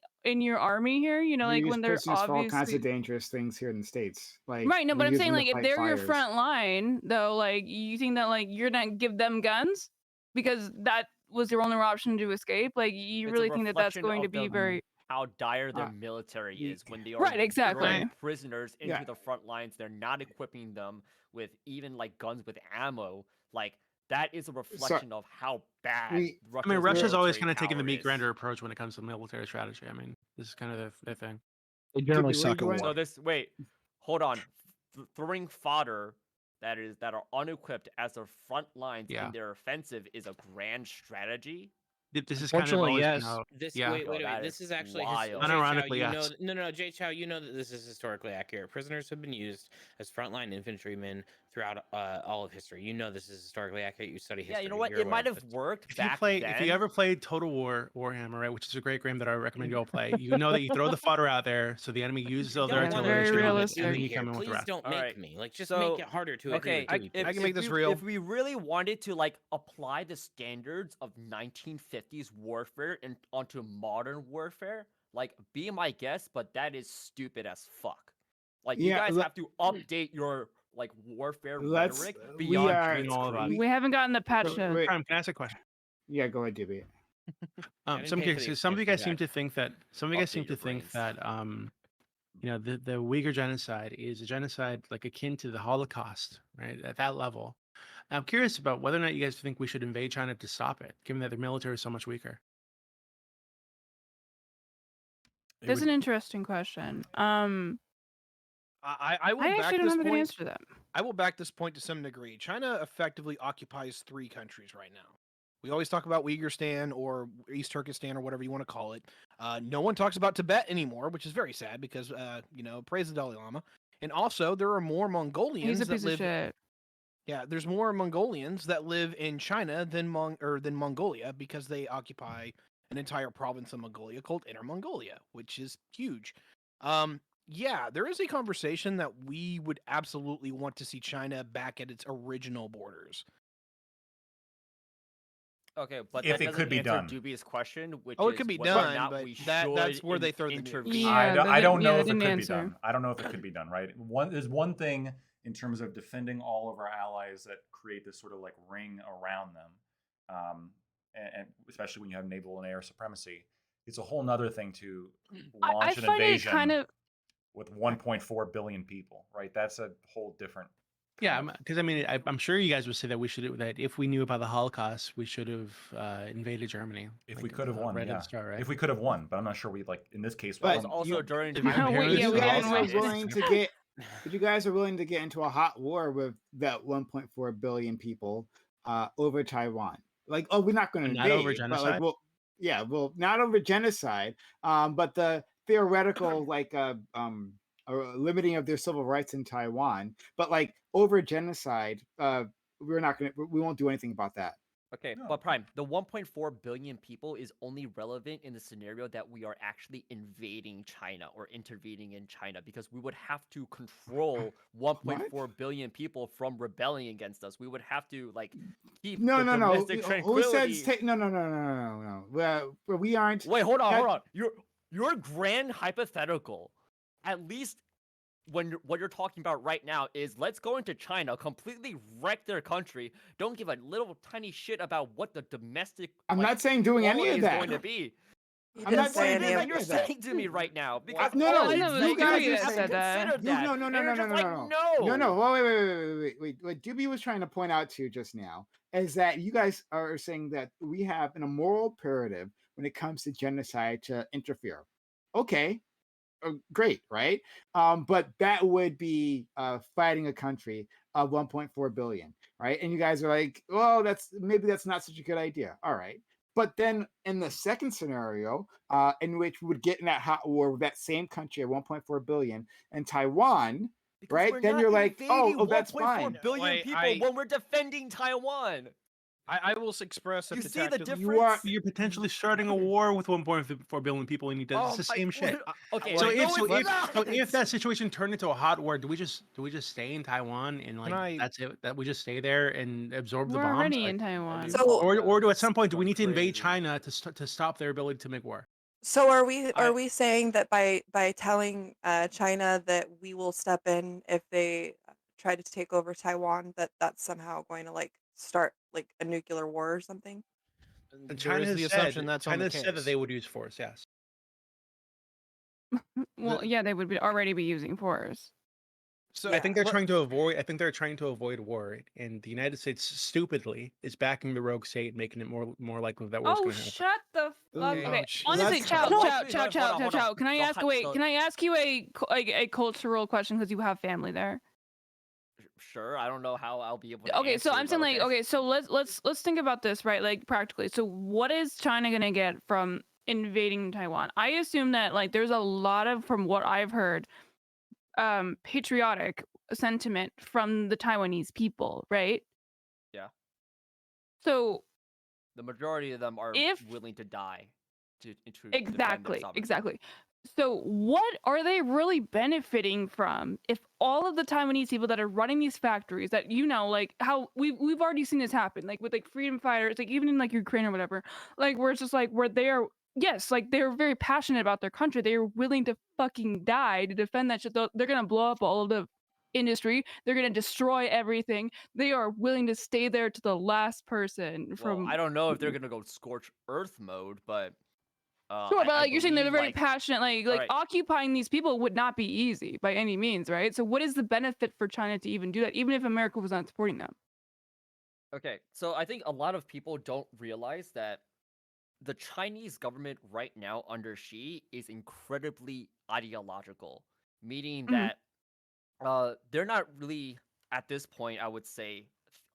your army here? You know, We like use when they're prisoners for all kinds obviously of dangerous things here in the States. Like right. No, we but I'm use saying them to like if fight they're your fires. front line though, like you think that like you're gonna give them guns because that was your only option to escape? Like you It's really a think that that's reflection going to of be very how dire their Uh, military ye- is when they are right? Exactly. throwing prisoners into Yeah. the front lines. They're not equipping them with even like guns with ammo. Like that is a reflection of how bad we- I mean, Russia's always kind kind of taken the meat grinder approach when it comes to military strategy. I mean, this is kind of their thing. They generally Could be suck at where war. you So hold on. Throwing fodder that are unequipped as their front lines Yeah. in their offensive is a grand strategy. This is kind of Unfortunately, always been yes. how. This Yeah. wait. that This is is actually wild. Jay Chow, Unironically, you know yes. no, Jay Chow, you know that this is historically accurate. Prisoners have been used as frontline infantrymen throughout all of history. You know this is historically accurate. You study history. Yeah, you know what? You're It aware might of have this. worked If you back play, then. if you ever played Total War Warhammer, right, which is a great game that I recommend you all play, you know that you throw the fodder out there, so the enemy uses all their Don't want to artillery very to make shoot it it, and then realistic. you here. come in with the Please rest. don't All make right. me. Like, just So, make it harder to agree okay, with Dewey, I please. can make if this we, real. If we really wanted to like apply the standards of 1950s warfare and onto modern warfare, like be my guest, but that is stupid as fuck. Like you Yeah, guys have to update your like warfare let's. rhetoric We beyond are. We know all about it. We haven't gotten the patch yet. Wait, Prime, can I ask a question? yeah, go ahead, Dibby. didn't Some pay for the some of you guys seem expansion to think that Update your brains. you know, the Uyghur genocide is a genocide like akin to the Holocaust, right? At that level. I'm curious about whether or not you guys think we should invade China to stop it, given that their military is so much weaker. That's an interesting question. I will I back actually don't this have a good point. answer to that. I will back this point to some degree. China effectively occupies 3 countries right now. We always talk about Uyghurstan or East Turkestan or whatever you want to call it. No one talks about Tibet anymore, which is very sad because, praise the Dalai Lama. And also, there are more Mongolians He's a that piece of live. shit. Yeah, there's more Mongolians that live in China than Mongolia because they occupy an entire province of Mongolia called Inner Mongolia, which is huge. Yeah, there is a conversation that we would absolutely want to see China back at its original borders. Okay, but If that it doesn't could be answer done. Dubious question, which Oh, is it could be whether or done, not but we that's should where they throw the nukes. intervene. Yeah, I don't know they if it didn't could be answer. done. I don't know if it could be done, right? There's one thing in terms of defending all of our allies that create this sort of like ring around them, and especially when you have naval and air supremacy. It's a whole nother thing to I launch an find it invasion kind of. with 1.4 billion people, right? That's a whole different. Yeah, because I mean, I'm sure you guys would say that that if we knew about the Holocaust, we should have invaded Germany. If we could have won, right yeah. at the start, right? If we could have won, but I'm not sure we like in this case. That But was also during if you time compare when this yeah, to we the didn't guys win. are willing to get, but you guys are willing to get into a hot war with that 1.4 billion people over Taiwan. Like, oh, we're not going to Not over invade, but like, genocide? well, not over genocide, but the theoretical limiting of their civil rights in Taiwan, but like over genocide, we won't do anything about that. Okay, No. but Prime, the 1.4 billion people is only relevant in the scenario that we are actually invading China or intervening in China because we would have to control 1.4 billion people from rebelling against us. We would have to like keep No, the no, no. domestic Who tranquility. says no, no, no, no, no, no. Well, we aren't. Wait, hold on, that- hold on. Your grand hypothetical, at least what you're talking about right now is let's go into China, completely wreck their country, don't give a little tiny shit about what the domestic I'm not saying doing any quality of is that. going to be. He I'm didn't not That's what say it saying is any that of you're any of that. saying to me right now. Because No, all no, I'm you saying guys is you are haven't saying- considered that. No, And you're just like, no. Wait. What Doobie was trying to point out to you just now is that you guys are saying that we have an immoral imperative when it comes to genocide to interfere. Okay, great, right? But that would be fighting a country of 1.4 billion, right? And you guys are like, well, that's not such a good idea. All right. But then in the second scenario, in which we would get in that hot war with that same country at 1.4 billion and Taiwan, because right? we're Then not you're like, invading oh, that's 1.4 fine. billion Wait, people when we're defending Taiwan. I will express that You the see the tactical- difference? You're potentially starting a war with 1.4 billion people, and you do it's the same shit. Okay, So no, if it's not. if that situation turned into a hot war, do we just stay in Taiwan and like that's it? That we just stay there and absorb the We're bombs? already Like, in Taiwan. So- or do at some point do we need to invade Crazy. China to stop their ability to make war? So are we saying that by telling China that we will step in if they try to take over Taiwan, that that's somehow going to like start like a nuclear war or something? And there China is has the said, assumption that's on China the said that case. they would use force. Yes. Well, yeah, they would already be using force. So I think they're let- trying to avoid. I think they're trying to avoid war, and the United States stupidly is backing the rogue state, making it more likely that war's Oh, going to happen. shut the fuck. Okay. Okay, jeez. honestly, Let's- Chow, No, Chow, actually, Chow, hold Chow, on, Chow, hold Chow. on. Can I The ask? hi- Wait, the- can I ask you a cultural question because you have family there? Sure, I don't know how I'll be able to Okay, so answer, I'm saying but like, okay, so let's think about this, right? Like practically. So what is China gonna get from invading Taiwan? I assume that like there's a lot of, from what I've heard, patriotic sentiment from the Taiwanese people, right? Yeah. So The majority of them are if willing to die to defend their exactly, sovereignty. exactly. So what are they really benefiting from if all of the Taiwanese people that are running these factories that like how we've already seen this happen, like with like freedom fighters, like even in like Ukraine or whatever, like where it's just like where they are yes, like they're very passionate about their country. They are willing to fucking die to defend that shit. They're gonna blow up all of the industry. They're gonna destroy everything. They are willing to stay there to the last person Well, from I don't know if they're gonna go scorch earth mode, but Sure, but I like you're saying they're believe very like passionate, like right. occupying these people would not be easy by any means, right? So what is the benefit for China to even do that, even if America was not supporting them? Okay, so I think a lot of people don't realize that the Chinese government right now under Xi is incredibly ideological, meaning Mhm. that they're not really at this point, I would say,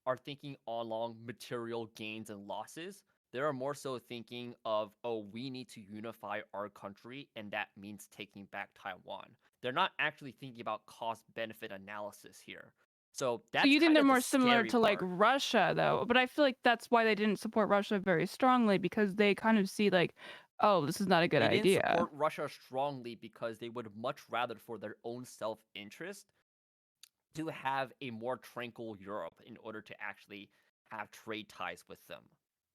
are thinking along material gains and losses. They are more so thinking of, oh, we need to unify our country, and that means taking back Taiwan. They're not actually thinking about cost benefit analysis here. So So that's you think kind they're of the more similar scary to like part. Russia though, but I feel like that's why they didn't support Russia very strongly because they kind of see like, oh, this is not a good They didn't idea. support Russia strongly because they would much rather, for their own self interest, to have a more tranquil Europe in order to actually have trade ties with them.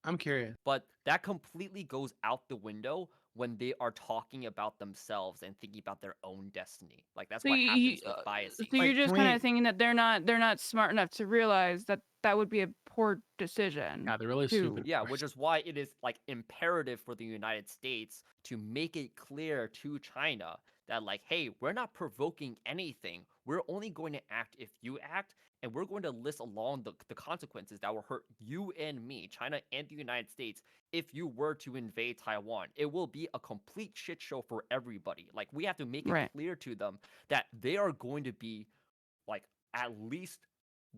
I'm curious. But that completely goes out the window when they are talking about themselves and thinking about their own destiny. Like that's So what you, happens with biases. so you're Like, just for kind me, of thinking that they're not smart enough to realize that that would be a poor decision Yeah, they're really to stupid. Yeah, which is why it is like imperative for the United States to make it clear to China that like, hey, we're not provoking anything. We're only going to act if you act, and we're going to list along the consequences that will hurt you and me, China and the United States, if you were to invade Taiwan. It will be a complete shit show for everybody. Like we have to make it right. clear to them that they are going to be like at least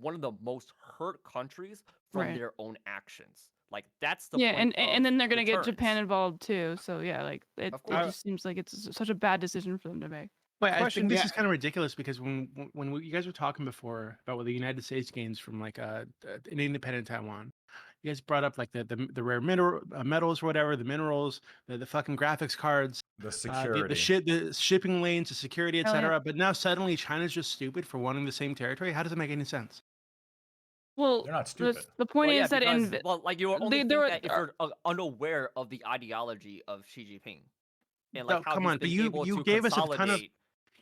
one of the most hurt countries from Right. their own actions. Like that's the Yeah, point and of then they're gonna get Japan deterrence. involved too. So yeah, like it, Of it I, course. just seems like it's such a bad decision for them to make. But I think question. this Yeah, is kind of ridiculous because you guys were talking before about what the United States gains from like an independent Taiwan, you guys brought up like the rare metals or whatever, the minerals, the fucking graphics cards, The the security. shit, the shipping lanes, the security, Hell yeah. etc. But now suddenly China's just stupid for wanting the same territory. How does it make any sense? Well, They're not stupid. the point Well, yeah, is that because like you only there think are, that if you're unaware of the ideology of Xi Jinping and like No, how come he's on, but been you able you to gave us a ton of consolidate.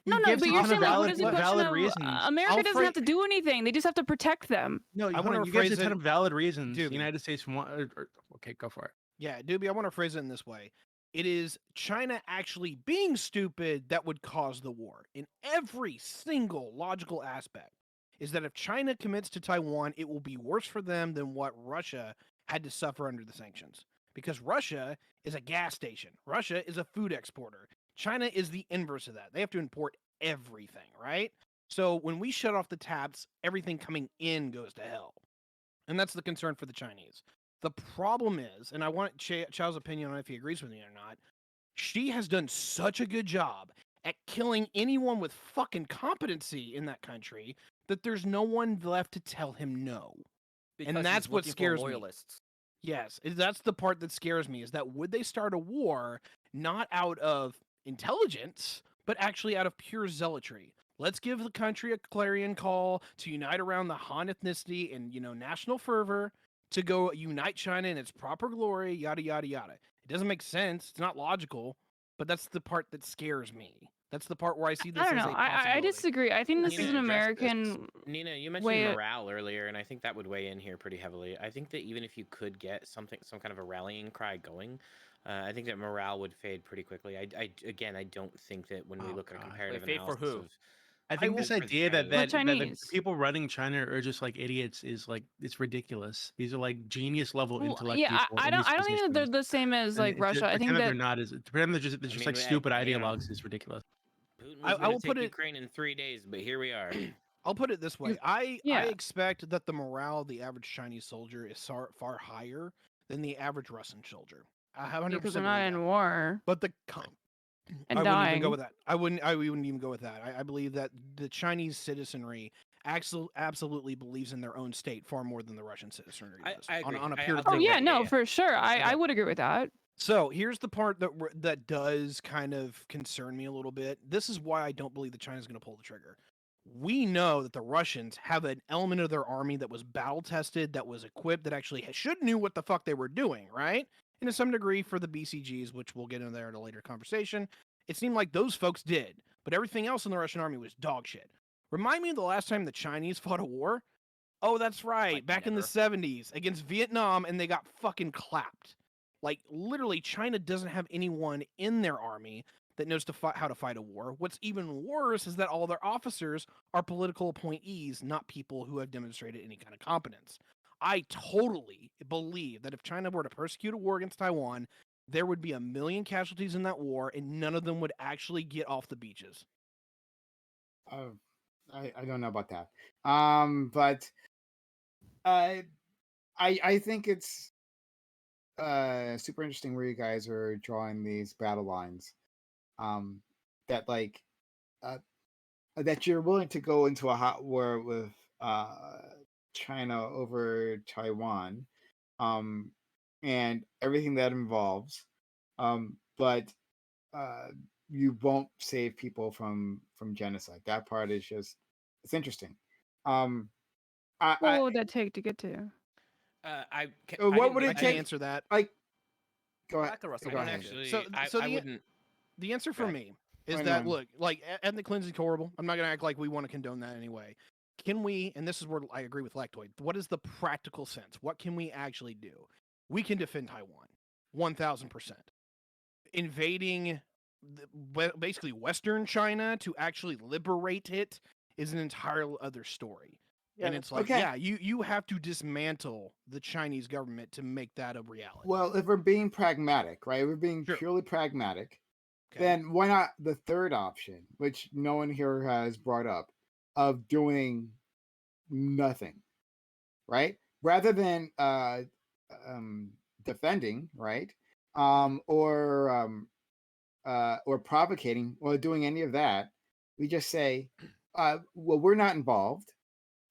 no, you gave us but a you're ton of saying like what valid is the question valid of reasons. America I'll doesn't have to do anything. They just have to protect them. No, I hold want on, to you gave us phrase a ton it. of valid reasons. The Doobie. United States want. Okay, go for it. Yeah, Doobie, I want to phrase it in this way. It is China actually being stupid that would cause the war in every single logical aspect. Is that if China commits to Taiwan, it will be worse for them than what Russia had to suffer under the sanctions. Because Russia is a gas station, Russia is a food exporter. China is the inverse of that. They have to import everything, right? So when we shut off the taps, everything coming in goes to hell. And that's the concern for the Chinese. The problem is, and I want Chow's opinion on if he agrees with me or not, she has done such a good job at killing anyone with fucking competency in that country that there's no one left to tell him no. Because And that's he's what looking for scares me. loyalists. Yes, that's the part that scares me is that would they start a war not out of intelligence, but actually out of pure zealotry? Let's give the country a clarion call to unite around the Han ethnicity and, national fervor to go unite China in its proper glory, yada, yada, yada. It doesn't make sense. It's not logical, but that's the part that scares me. That's the part where I see this I don't as know. a I possibility. disagree. I think this Nina is an addressed this. American Nina, you mentioned way. morale earlier, and I think that would weigh in here pretty heavily. I think that even if you could get some kind of a rallying cry going, I think that morale would fade pretty quickly. Again, I don't think that when we Oh, look at a God. comparative Wait, fade for analysis who? of I I think will this for the idea that Chinese. The the Chinese. people running China are just like idiots is like it's ridiculous. These are like genius level Well, intellect yeah, people in these I don't think that they're positions, the same as and like to Russia. I think pretend that they're that not is to pretend they're I just mean, like stupid you know, ideologues is ridiculous. Putin I was going will to put take it Ukraine in 3 days, but here we are. I'll put it this way. I yeah, expect that the morale of the average Chinese soldier is far higher than the average Russian soldier. I 100% because they're believe not that. in war. But and I wouldn't even go dying. with that. I wouldn't even go with that. I believe that the Chinese citizenry absolutely believes in their own state far more than the Russian citizenry does. I agree. On a I- pure I'll Oh take yeah, that. no, Yeah. for sure. I Okay. would agree with that. So here's the part that does kind of concern me a little bit. This is why I don't believe that China's going to pull the trigger. We know that the Russians have an element of their army that was battle tested, that was equipped, that actually should knew what the fuck they were doing, right? And to some degree for the BCGs, which we'll get into there in a later conversation, it seemed like those folks did, but everything else in the Russian army was dog shit. Remind me of the last time the Chinese fought a war? Oh, that's right, Like, back in the never. 70s against Vietnam, and they got fucking clapped. Like, literally, China doesn't have anyone in their army that knows how to fight a war. What's even worse is that all their officers are political appointees, not people who have demonstrated any kind of competence. I totally believe that if China were to persecute a war against Taiwan, there would be 1 million casualties in that war, and none of them would actually get off the beaches. I don't know about that. But I think it's super interesting where you guys are drawing these battle lines. That like that you're willing to go into a hot war with China over Taiwan, and everything that involves, but uh, you won't save people from genocide. That part is just it's interesting. Um, What would that take to get to? I what didn't would get it I can take? answer that. Like, go ahead. Back to Russell. I Go didn't ahead. actually. So I the wouldn't. the answer for Go ahead. me is Wait, that no. look, like ethnic cleansing is horrible. I'm not gonna act like we want to condone that anyway. Can we? And this is where I agree with Lactoid. What is the practical sense? What can we actually do? We can defend Taiwan, 1,000%. Invading basically Western China to actually liberate it is an entirely other story. And it's like, okay. yeah, you have to dismantle the Chinese government to make that a reality. Well, if we're being pragmatic, right? We're being Sure. purely pragmatic. Okay. Then why not the third option, which no one here has brought up, of doing nothing, right? Rather than defending, right? Or provocating or doing any of that, we just say, well, we're not involved,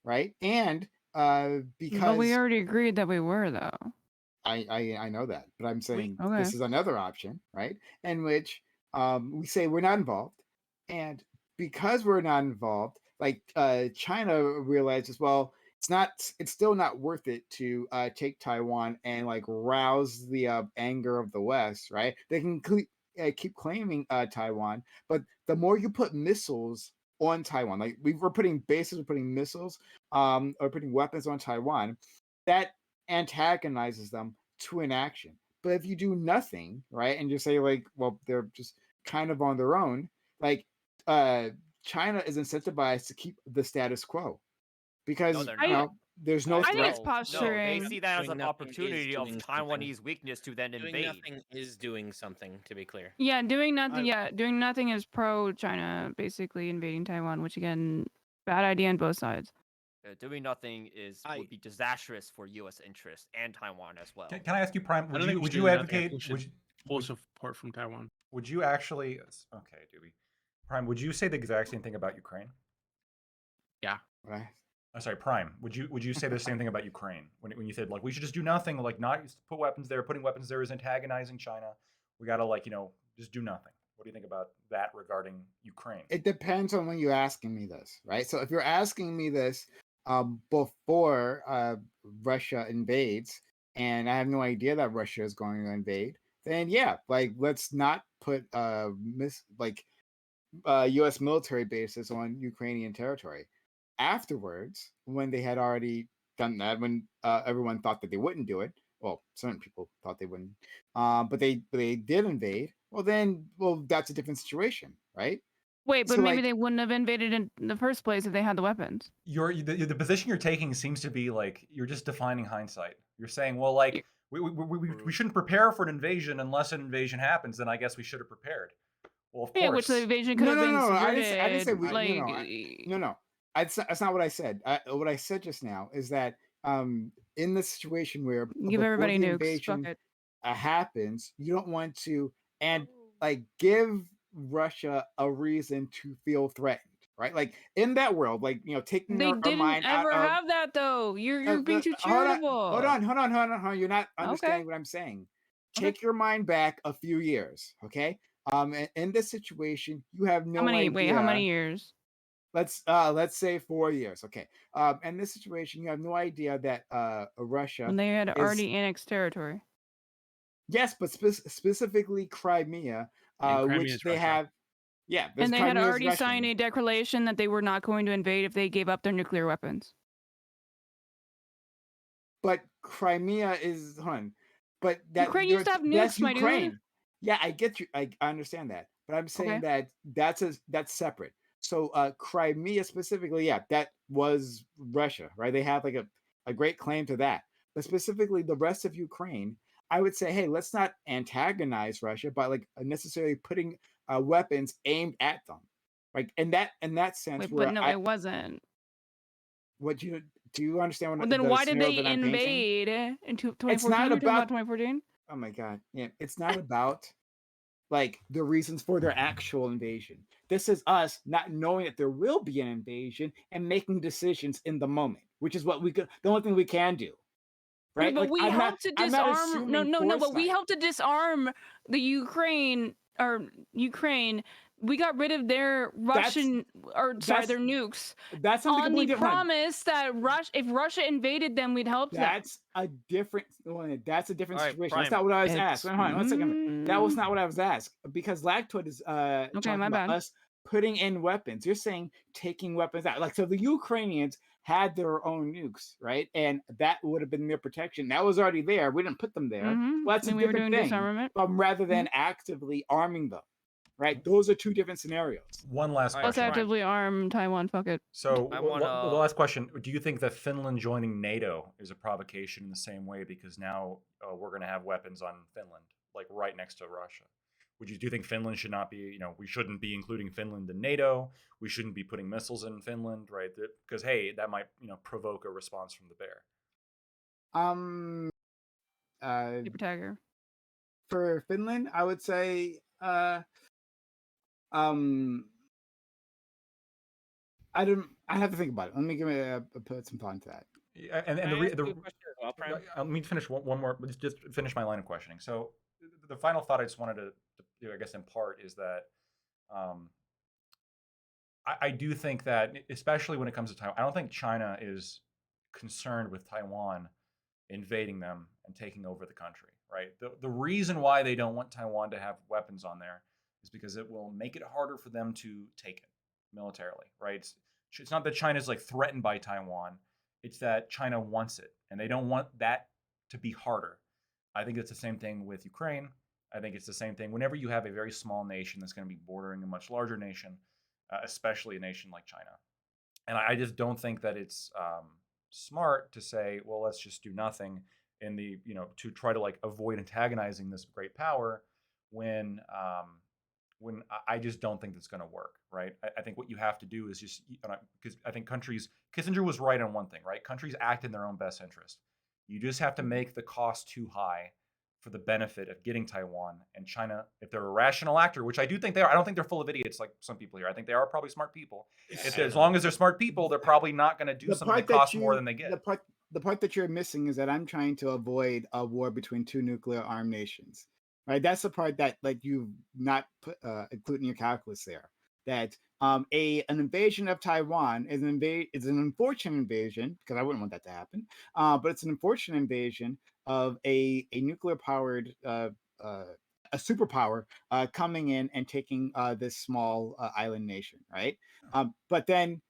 right? And But because we already agreed that we were, though. I know that, but I'm saying Okay. this is another option, right? In which we say we're not involved, and because we're not involved, like China realizes, well, it's still not worth it to take Taiwan and like rouse the anger of the West, right? They can keep claiming Taiwan, but the more you put missiles on Taiwan, like we're putting bases, we're putting missiles, or putting weapons on Taiwan, that antagonizes them to inaction. But if you do nothing, right, and just say like, well, they're just kind of on their own, like China is incentivized to keep the status quo because they're not. well, there's no I think threat. it's No, posturing. they see that as Doing an nothing is opportunity of doing something. Taiwanese weakness to then Doing invade. nothing is doing something. To be clear. Yeah, doing nothing. I- Yeah, doing nothing is pro-China, basically invading Taiwan, which again, bad idea on both sides. Doing nothing would be disastrous for U.S. interests and Taiwan as well. Can I ask you, Prime? I don't think we Would should you do nothing. I advocate? think we Would should full support from Taiwan. would you actually? Okay, Doobie. Prime, would you say the exact same thing about Ukraine? Yeah. Right? I'm sorry, Prime. Would you say the same thing about Ukraine when you said like we should just do nothing, like not put weapons there? Putting weapons there is antagonizing China. We gotta just do nothing. What do you think about that regarding Ukraine? It depends on when you're asking me this, right? So if you're asking me this before Russia invades, and I have no idea that Russia is going to invade, then yeah, like let's not put U.S. military bases on Ukrainian territory. Afterwards, when they had already done that, when everyone thought that they wouldn't do it, well, certain people thought they wouldn't, but they did invade. Well, that's a different situation, right? Wait, but So, maybe like- they wouldn't have invaded in the first place if they had the weapons. The position you're taking seems to be like you're just defining hindsight. You're saying, well, like we shouldn't prepare for an invasion unless an invasion happens. Then I guess we should have prepared. Well, of Yeah, course. which the invasion could have been No. I subverted. didn't say we. Like, No. That's not what I said. What I said just now is that in the situation where give before everybody the nukes. Fuck invasion it. happens, you don't want to and like give Russia a reason to feel threatened, right? Like in that world, like taking They our didn't mind out ever of have that though. You're being too hold on, charitable. hold on. You're not Okay. understanding what I'm saying. Okay. Take your mind back a few years, okay? In this situation, you have How no many? Wait, how idea. many years? Let's say 4 years, okay? In this situation, you have no idea that Russia When they had is already annexed territory. yes, but specifically Crimea, And Crimea which is they Russia. have. Yeah, there's And they had Crimea is already signed Russian, a declaration that they were not going to invade if they gave up their nuclear weapons. but Crimea is but Ukraine used to have that's nukes, my dude. Ukraine. Yeah, I get you. I understand that, but I'm saying Okay. that that's separate. So Crimea specifically, yeah, that was Russia, right? They have like a great claim to that. But specifically, the rest of Ukraine, I would say, hey, let's not antagonize Russia by like necessarily putting weapons aimed at them. Like in that sense, Wait, but where no, I it wasn't. what you do you understand Well, what then the why did scenario they that I'm painting? invade in It's 2014? not You're talking about about 2014? oh my god, yeah, it's not about like the reasons for their actual invasion. This is us not knowing that there will be an invasion and making decisions in the moment, which is what we could the only thing we can do. Okay, Right? but Like we helped to I'm not disarm. No, assuming no, no. But we foresight. helped to disarm the Ukraine or Ukraine. We got rid of their That's Russian or sorry, that's their nukes that's something on the completely different. promise that if Russia invaded them, we'd help them. That's a different that's a different All right, situation. That's Prime. not what I was asked. It's Wait, hold on, 1 second. That was not what I was asked. Because Lactoid is okay, talking my about bad. us putting in weapons. You're saying taking weapons out. Like so the Ukrainians had their own nukes, right? And that would have been their protection. That was already there. We didn't put them there. Well, that's a And we were different doing thing. disarmament. Rather than actively arming them. Right? Those are two different scenarios. One last All right, Let's question. Prime. actively arm Taiwan. Fuck it. So, I the wanna- last question: do you think that Finland joining NATO is a provocation in the same way because now we're going to have weapons on Finland, like right next to Russia? Do you think Finland should not be? We shouldn't be including Finland in NATO. We shouldn't be putting missiles in Finland, right? Because hey, that might provoke a response from the bear. Super Tiger. For Finland, I would say I have to think about it. Let me put some thought into that. Yeah, and Can the, I re- ask the you a question as well, Prime? let me finish one more. Let's just finish my line of questioning. So, the final thought I just wanted to I guess, impart is that I do think that, especially when it comes to Taiwan, I don't think China is concerned with Taiwan invading them and taking over the country, right? The reason why they don't want Taiwan to have weapons on there is because it will make it harder for them to take it militarily, right? It's not that China's like threatened by Taiwan, it's that China wants it and they don't want that to be harder. I think it's the same thing with Ukraine. I think it's the same thing whenever you have a very small nation that's going to be bordering a much larger nation, especially a nation like China. And I just don't think that it's smart to say, well, let's just do nothing in to try to like avoid antagonizing this great power when I just don't think that's going to work, right? I think what you have to do is just because I think Kissinger was right on one thing, right? Countries act in their own best interest. You just have to make the cost too high for the benefit of getting Taiwan and China. If they're a rational actor, which I do think they are, I don't think they're full of idiots like some people here. I think they are probably smart people. As long as they're smart people, they're probably not going to do something that costs more than they get. The part that you're missing is that I'm trying to avoid a war between two nuclear armed nations. Right, that's the part that like you've not put including your calculus there. That an invasion of Taiwan is an unfortunate invasion because I wouldn't want that to happen. But it's an unfortunate invasion of a nuclear powered a superpower coming in and taking this small island nation, right? But then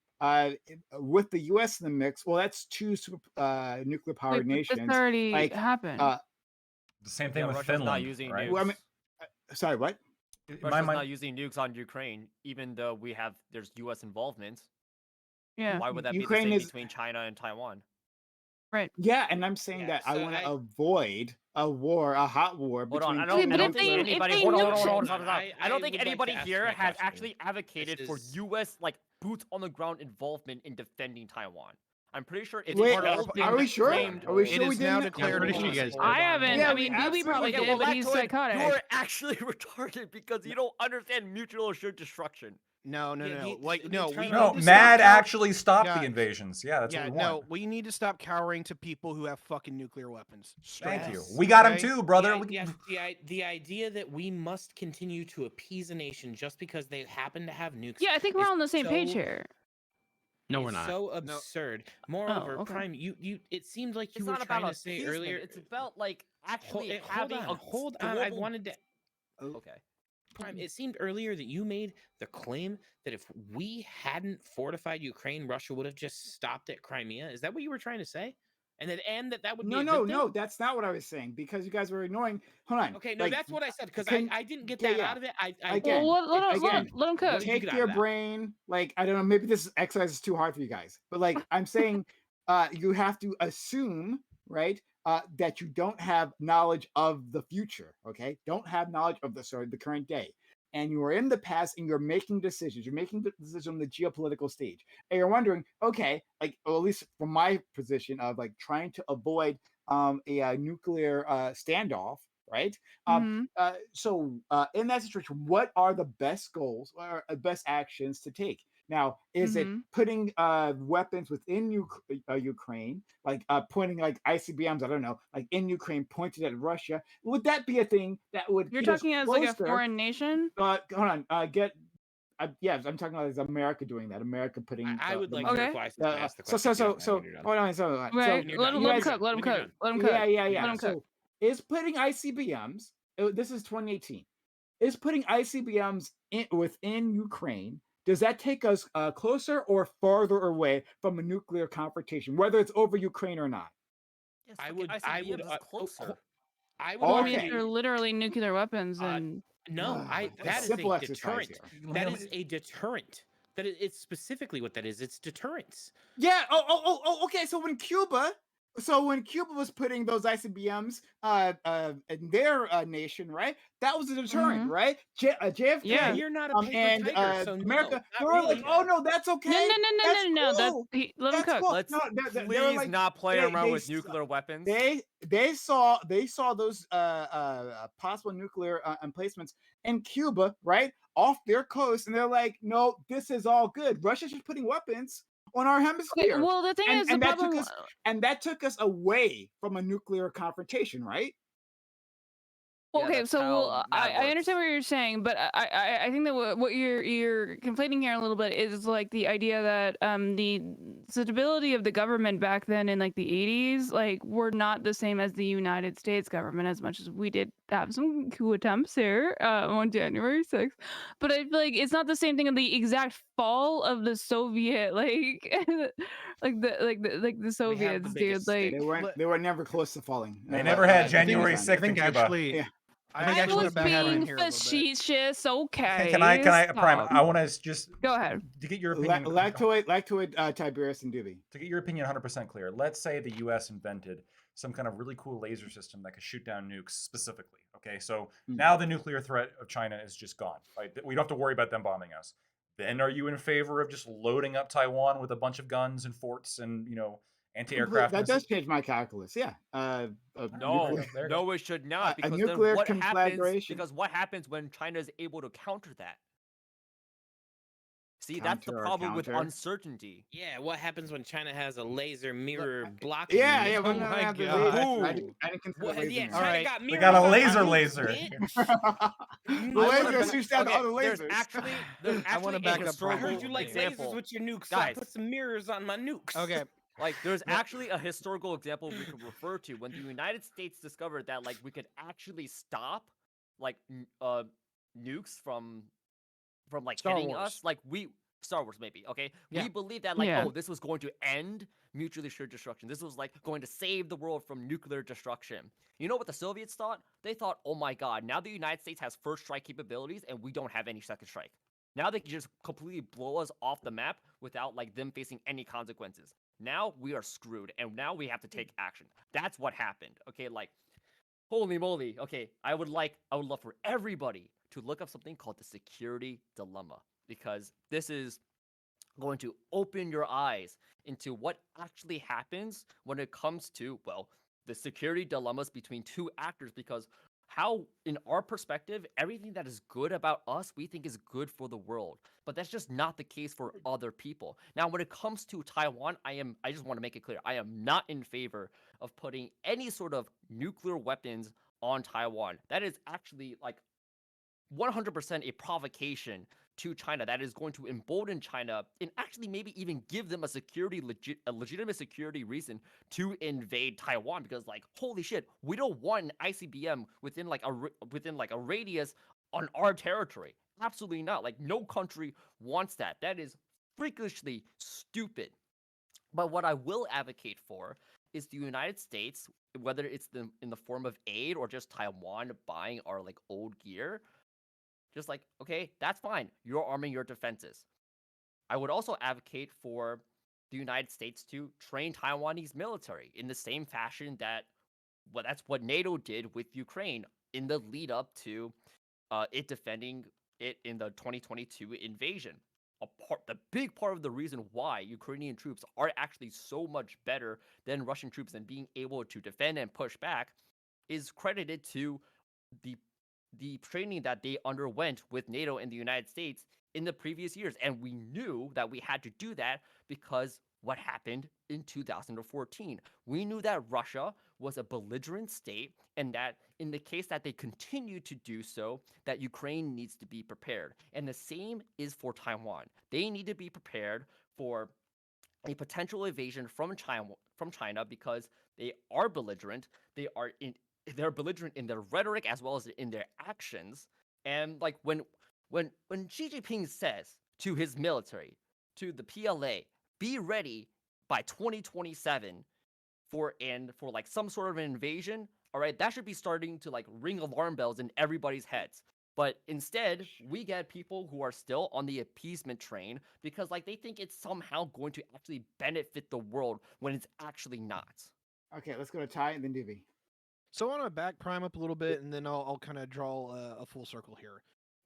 with the U.S. in the mix, well, that's two super nuclear powered Wait, but this nations. already Like happened. The same thing with Russia's Finland, not using right? nukes. Well, I mean, sorry, what? Russia's not using nukes on Ukraine, even though there's U.S. involvement. Yeah. Why would that Ukraine be the is same between China and Taiwan? Right. Yeah, and I'm saying Yeah, that I so want to I- avoid a war, a hot war Hold on, between I two don't, Okay, but I if don't think they- anybody. if they Hold on, nuked- hold on, hold on, Hold on, hold on. I I don't would think like to anybody ask here my has question. actually advocated This for is- U.S. like boots on the ground involvement in defending Taiwan. I'm pretty sure it's Wait, part of our are we sure? claimed. Are we It sure we is now didn't? Yeah, I'm declared. pretty sure you guys hold did. I on, haven't. hold Yeah, I on. we mean, BB probably absolutely Okay, did, well, but he's Lactoid, psychotic. you're actually retarded because you don't understand mutual assured destruction. No, no, Yeah, no. the, Like, the no, we entire No, need to stop. Mad actually stopped the Guys, invasions. Yeah, that's what yeah, we no, want. we need to stop cowering to people who have fucking nuclear weapons. Straight Thank you. up. We got him Okay? too, brother. the idea that we must continue to appease a nation just because they happen to have nukes Yeah, I think we're is all on the same page so here. No, we're is not. so No. absurd. Oh, Moreover, okay. Prime, you it seemed like you It's were not about trying to say appeasement. earlier. It's about like actually Hold having on, a hold on. I global. wanted to Okay. Prime. It seemed earlier that you made the claim that if we hadn't fortified Ukraine, Russia would have just stopped at Crimea. Is that what you were trying to say? And that would be No, a no, good thing? no. That's not what I was saying because you guys were ignoring. Hold on. Okay, no, Like, that's what I said because can I didn't get yeah, that yeah. out of it. I Well, Again, let him cook. What did you get take out your of that? brain. Like, I don't know, maybe this exercise is too hard for you guys, but like I'm saying, you have to assume, right, that you don't have knowledge of the future. Okay, don't have knowledge of the current day, and you are in the past and you're making decisions. You're making the decision on the geopolitical stage, and you're wondering, okay, like, or at least from my position of like trying to avoid a nuclear standoff, right? Mm-hmm. In that situation, what are the best goals or best actions to take? Now, is it Mm-hmm. putting weapons within Ukraine, like pointing like ICBMs, I don't know, like in Ukraine, pointed at Russia? Would that be a thing that would You're get us talking as like a closer? foreign nation? Hold on, yes, I'm talking about as America doing that. America putting I would the like money. to Okay. reply since I asked the So question. so if you don't so mind when so you're done. hold on, so Okay. When you're Let done. him you let him guys, cook. Let him When you're cook. done. Let him cook. yeah. Let him cook. So is putting ICBMs, this is 2018, is putting ICBMs within Ukraine, does that take us closer or farther away from a nuclear confrontation, whether it's over Ukraine or not? Yes, I fucking would ICBMs is closer. I would Well, I mean, if Okay. they're argue literally nuclear weapons, uh and no, A that is simple a exercise deterrent. here. That is a deterrent. It's specifically what that is. It's deterrence. Yeah. Okay. So when Cuba was putting those ICBMs in their nation, right? That was a deterrent, Mhm. right? JFK Yeah, Yeah. you're not a paper and tiger, so no, America, not they were like, really. oh no, that's No, okay, no, no, no, that's no, no, no. cool, Let him that's cook. cool. Let's No, they were please like, not play they around they with nuclear weapons. they saw those possible nuclear emplacements in Cuba, right, off their coast, and they're like, no, this is all good. Russia's just putting weapons on our Okay, hemisphere, well, the thing is, the and problem. that took us away from a nuclear confrontation, right? Yeah, Okay, that's so how well, mad I understand works. what you're saying, but I think that what you're conflating here a little bit is like the idea that the stability of the government back then in like the 80s like were not the same as the United States government, as much as we did have some coup attempts here on January 6th, but I feel like it's not the same thing in the exact fall of the Soviet like the We have the Soviets, dude, biggest stick. like. They were never close to falling. They never had I January think 6th in I think Cuba. actually Yeah. I think I actually was want to back being in here a little bit. facetious. Okay. Can I, Prime? Stop. I want to just Go ahead. to get your opinion. Lactoid, Tiberius, and Doobie. To get your opinion 100% clear, let's say the U.S. invented some kind of really cool laser system that could shoot down nukes specifically. Okay, so now the nuclear threat of China is just gone. Right, we don't have to worry about them bombing us. Then are you in favor of just loading up Taiwan with a bunch of guns and forts and anti-aircraft That missiles? does change my calculus. Yeah. No, There you go. no, it should not. A Because then nuclear what happens? conflagration. Because what happens when China is able to counter that? See, that's the Counter or problem with counter? uncertainty. Yeah, what happens when China has a laser mirror blocking? Yeah, you? yeah. Oh We're my gonna have the God. laser. I Boom. didn't consider Well, laser yeah, mirror. China Alright. got They mirrors got a on laser nukes, laser. bitch. The I wanna laser back- shoots down okay, other there's lasers. actually I wanna a back up I historical heard you like example. lasers with your nukes, so I Guys. put some mirrors on my nukes. Okay. Like, there's actually a historical example we could refer to when the United States discovered that, like, we could actually stop, like, nukes from like Star hitting Wars. us. Like, Star Wars maybe, okay? Yeah. We believe that, like, Yeah. oh, this was going to end mutually assured destruction. This was like going to save the world from nuclear destruction. You know what the Soviets thought? They thought, oh my god, now the United States has first strike capabilities and we don't have any second strike. Now they can just completely blow us off the map without like them facing any consequences. Now we are screwed and now we have to take action. That's what happened. Okay, like holy moly. Okay, I would love for everybody to look up something called the security dilemma, because this is going to open your eyes into what actually happens when it comes to, well, the security dilemmas between two actors, because how, in our perspective, everything that is good about us, we think is good for the world. But that's just not the case for other people. Now, when it comes to Taiwan, I just want to make it clear, I am not in favor of putting any sort of nuclear weapons on Taiwan. That is actually like 100% a provocation to China that is going to embolden China and actually maybe even give them a legitimate security reason to invade Taiwan, because like holy shit, we don't want an ICBM within like a radius on our territory. Absolutely not. Like no country wants that. That is freakishly stupid. But what I will advocate for is the United States, whether it's in the form of aid or just Taiwan buying our like old gear, just like, okay, that's fine. You're arming your defenses. I would also advocate for the United States to train Taiwanese military in the same fashion that, well, that's what NATO did with Ukraine in the lead up to it defending it in the 2022 invasion. The big part of the reason why Ukrainian troops are actually so much better than Russian troops and being able to defend and push back is credited to the training that they underwent with NATO and the United States in the previous years. And we knew that we had to do that because what happened in 2014. We knew that Russia was a belligerent state, and that in the case that they continue to do so, that Ukraine needs to be prepared. And the same is for Taiwan. They need to be prepared for a potential invasion from China because they are belligerent. They're belligerent in their rhetoric as well as in their actions. And like when Xi Jinping says to his military, to the PLA, be ready by 2027 for like some sort of an invasion, all right, that should be starting to like ring alarm bells in everybody's heads. But instead, we get people who are still on the appeasement train because like they think it's somehow going to actually benefit the world when it's actually not. Okay, let's go to Ty and then Divi. So I want to back Prime up a little bit, and then I'll kind of draw a full circle here.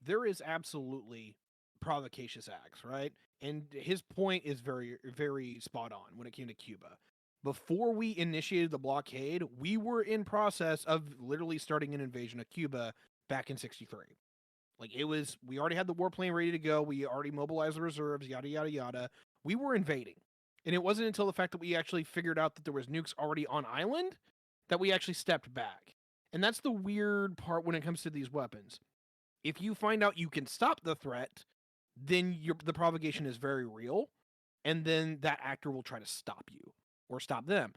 There is absolutely provocacious acts, right? And his point is very, very spot on when it came to Cuba. Before we initiated the blockade, we were in process of literally starting an invasion of Cuba back in '63. Like it was, we already had the warplane ready to go. We already mobilized the reserves, yada yada yada. We were invading, and it wasn't until the fact that we actually figured out that there was nukes already on island that we actually stepped back. And that's the weird part when it comes to these weapons. If you find out you can stop the threat, then the provocation is very real, and then that actor will try to stop you or stop them.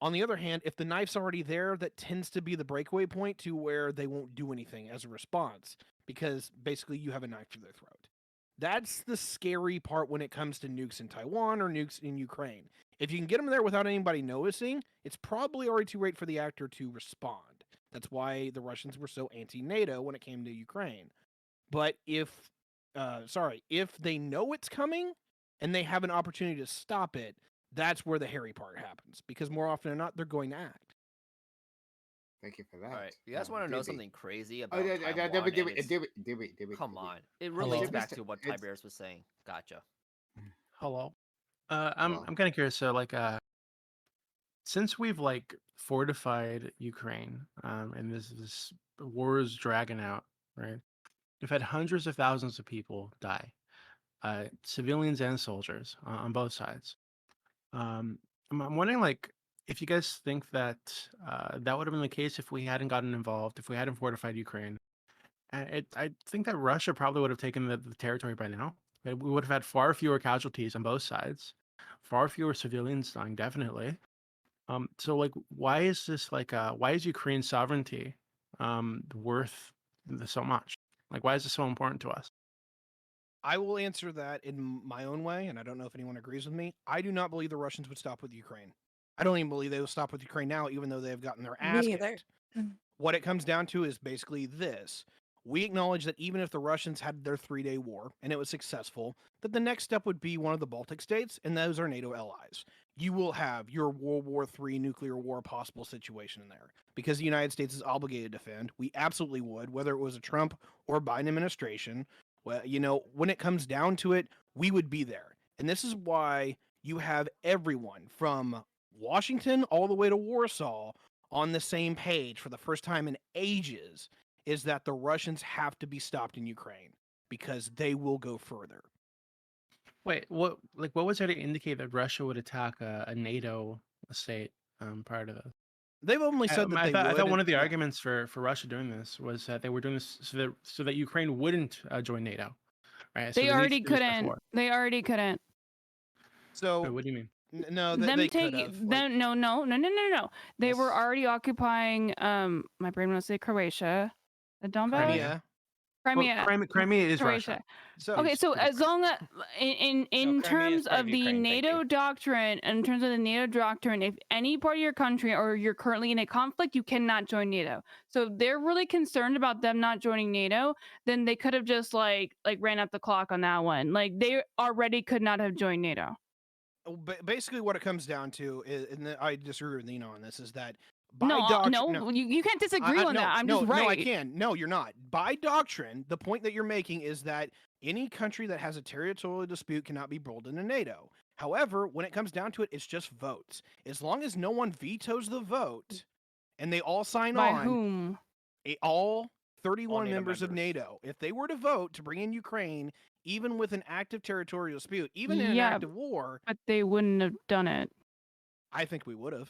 On the other hand, if the knife's already there, that tends to be the breakaway point to where they won't do anything as a response because basically you have a knife to their throat. That's the scary part when it comes to nukes in Taiwan or nukes in Ukraine. If you can get them there without anybody noticing, it's probably already too late for the actor to respond. That's why the Russians were so anti-NATO when it came to Ukraine. But if they know it's coming and they have an opportunity to stop it, that's where the hairy part happens. Because more often than not, they're going to act. Thank you for that. All right, you guys want to know Divi. something crazy Oh, about yeah, Taiwan? And it's- Divi. Come on, it Hello? relates back Mr. to what it's- Tiberius was saying. Gotcha. Hello. Well. I'm kind of curious. So, like, since we've like fortified Ukraine, and this war is dragging out, right? We've had hundreds of thousands of people die, civilians and soldiers on both sides. I'm wondering, like, if you guys think that that would have been the case if we hadn't gotten involved, if we hadn't fortified Ukraine. And I think that Russia probably would have taken the territory by now. We would have had far fewer casualties on both sides, far fewer civilians dying, definitely. So like, why is this like, why is Ukraine's sovereignty worth so much? Like, why is this so important to us? I will answer that in my own way, and I don't know if anyone agrees with me. I do not believe the Russians would stop with Ukraine. I don't even believe they will stop with Ukraine now, even though they have gotten their ass Me either. kicked. What it comes down to is basically this. We acknowledge that even if the Russians had their 3-day war and it was successful, that the next step would be one of the Baltic states, and those are NATO allies. You will have your World War III nuclear war possible situation in there because the United States is obligated to defend. We absolutely would, whether it was a Trump or Biden administration. Well, when it comes down to it, we would be there. And this is why you have everyone from Washington all the way to Warsaw on the same page for the first time in ages, is that the Russians have to be stopped in Ukraine because they will go further. Wait, what was there to indicate that Russia would attack a NATO state prior to this? They've only said that I they thought, would. I thought one of the yeah. arguments for Russia doing this was that they were doing this so that Ukraine wouldn't join NATO, right? So They need to already do this couldn't. before. They already couldn't. So Wait, what do you mean? no, Them they could have. taking them no. They were Yes. already occupying my brain wants to say Croatia. The Donbass? Crimea. Crimea. Well, Crimea is Croatia. Russia. So Okay, so as long as in Crimea is terms part of of the Ukraine, thank NATO you. doctrine, if any part of your country or you're currently in a conflict, you cannot join NATO. So if they're really concerned about them not joining NATO, then they could have just like ran up the clock on that one. Like they already could not have joined NATO. Basically, what it comes down to is, and I disagree with Nino on this, is that by No, doctrine, you can't disagree on no, that. I'm no, just right. No, I can. No, you're not. By doctrine, the point that you're making is that any country that has a territorial dispute cannot be rolled into NATO. However, when it comes down to it, it's just votes. As long as no one vetoes the vote and they all sign By on, whom? all 31 NATO members of members. NATO, if they were to vote to bring in Ukraine, even with an active territorial dispute, even in an Yeah, active war, but they wouldn't have done it. I think we would have.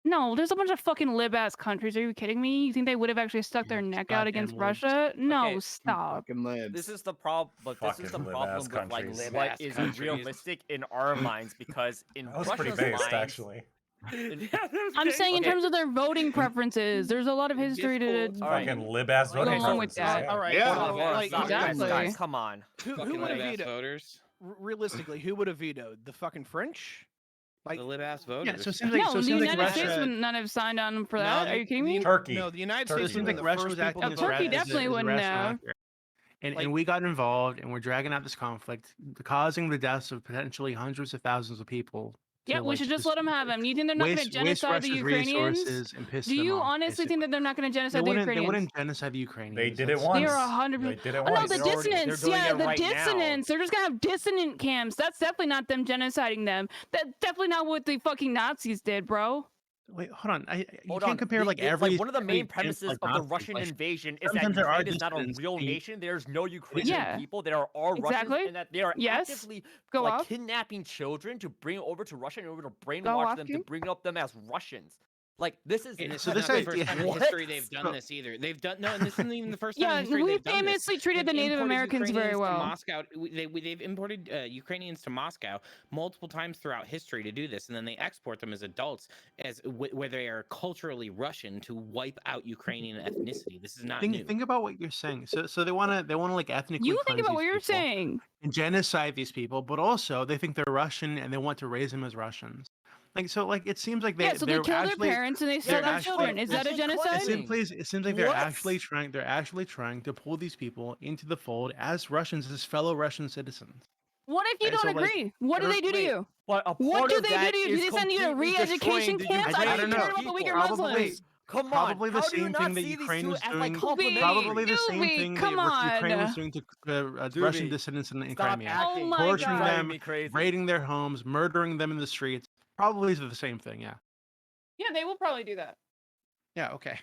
No, there's a bunch of fucking lib-ass countries. Are you kidding me? You think they would have actually stuck their Yeah, neck out goddamn against libs. Russia? No, Okay, stop. Fucking libs. This is the problem, but this is the Fucking problem lib-ass with like countries. what Lib-ass is countries. realistic in our minds, because in That was Russia's pretty based, minds, actually. I'm saying in Okay. terms of their voting preferences, there's a lot of history to Difficult. All right. Fucking lib-ass Go voting along with preferences. that. Yeah. All right. Yeah. Hold on, hold on, Like, stop, exactly. guys, come on. Who Fucking would have lib-ass vetoed? voters. Realistically, who would have vetoed? The fucking French? Like, The lib-ass voters. Yeah, so it seems like No, the United Russia. States would not have signed on for that. Are you kidding me? Turkey. No, the United Turkey So it States seems would like have been the Russia was first people acting to as Oh, a vote. Turkey as a- definitely as a wouldn't rational have. actor. And Like- we got involved, and we're dragging out this conflict, causing the deaths of potentially hundreds of thousands of people. Yeah, to, we like, should just let them have them. Do you think they're not going to waste genocide the Russia's Ukrainians? resources and piss Do them you off, honestly think that they're not going to They genocide the wouldn't. They Ukrainians? wouldn't genocide the Ukrainians. They did it That's- once. They are 100%. They did it Oh no, once. the They're already- they're dissonance. doing Yeah, it the right now. dissonance. They're just gonna have dissonant camps. That's definitely not them genociding them. That's definitely not what the fucking Nazis did, bro. Wait, hold on. You Hold can't on. compare like every. one of the every main camp, premises like, of the Nazi Russian inflation. invasion is that Sometimes there are Ukraine is not a dissidents real being- nation. There's no Ukrainian Yeah. people. There are all Exactly. Russians, and that they are Yes. actively Go like off. kidnapping children to bring over to Russia in order to Go brainwash off, them to King. bring up them as Russians. Like this is And it's So not this the idea- first time in What? history they've done So- this either. They've done no, and this isn't even the first time Yeah, in history we they've done this. famously treated the They've Native imported Americans very Ukrainians to well. Moscow. They've imported Ukrainians to Moscow multiple times throughout history to do this, and then they export them as adults as where they are culturally Russian to wipe out Ukrainian ethnicity. This is not new. Think about what you're saying. So they want to like ethnically. You think cleanse about what these you're people saying. and genocide these people, but also they think they're Russian and they want to raise them as Russians. Like so, like it seems like Yeah, so they they're kill their actually. parents and they they're steal their actually- children. Is that a Russian genocide? cleansing. It seems like they're What? actually trying to pull these people into the fold as Russians, as fellow Russian citizens. What if you And so, don't like, agree? What do they do to wait, you? But a What part do of they do that to you? Do is they send you to completely re-education destroying the camps? I I thought don't you know. cared about the weaker Probably- Muslims. Come on, Probably the how do you same not thing that see these Ukraine two was as doing. like complementary? Probably the same Doobie, thing come that Ukraine was on. doing to Doobie, Russian dissidents in Stop Crimea. acting. Oh my torturing God. them, Driving me crazy. raiding their homes, murdering them in the streets. Probably is the same thing, yeah. Yeah, they will probably do that. Yeah, okay.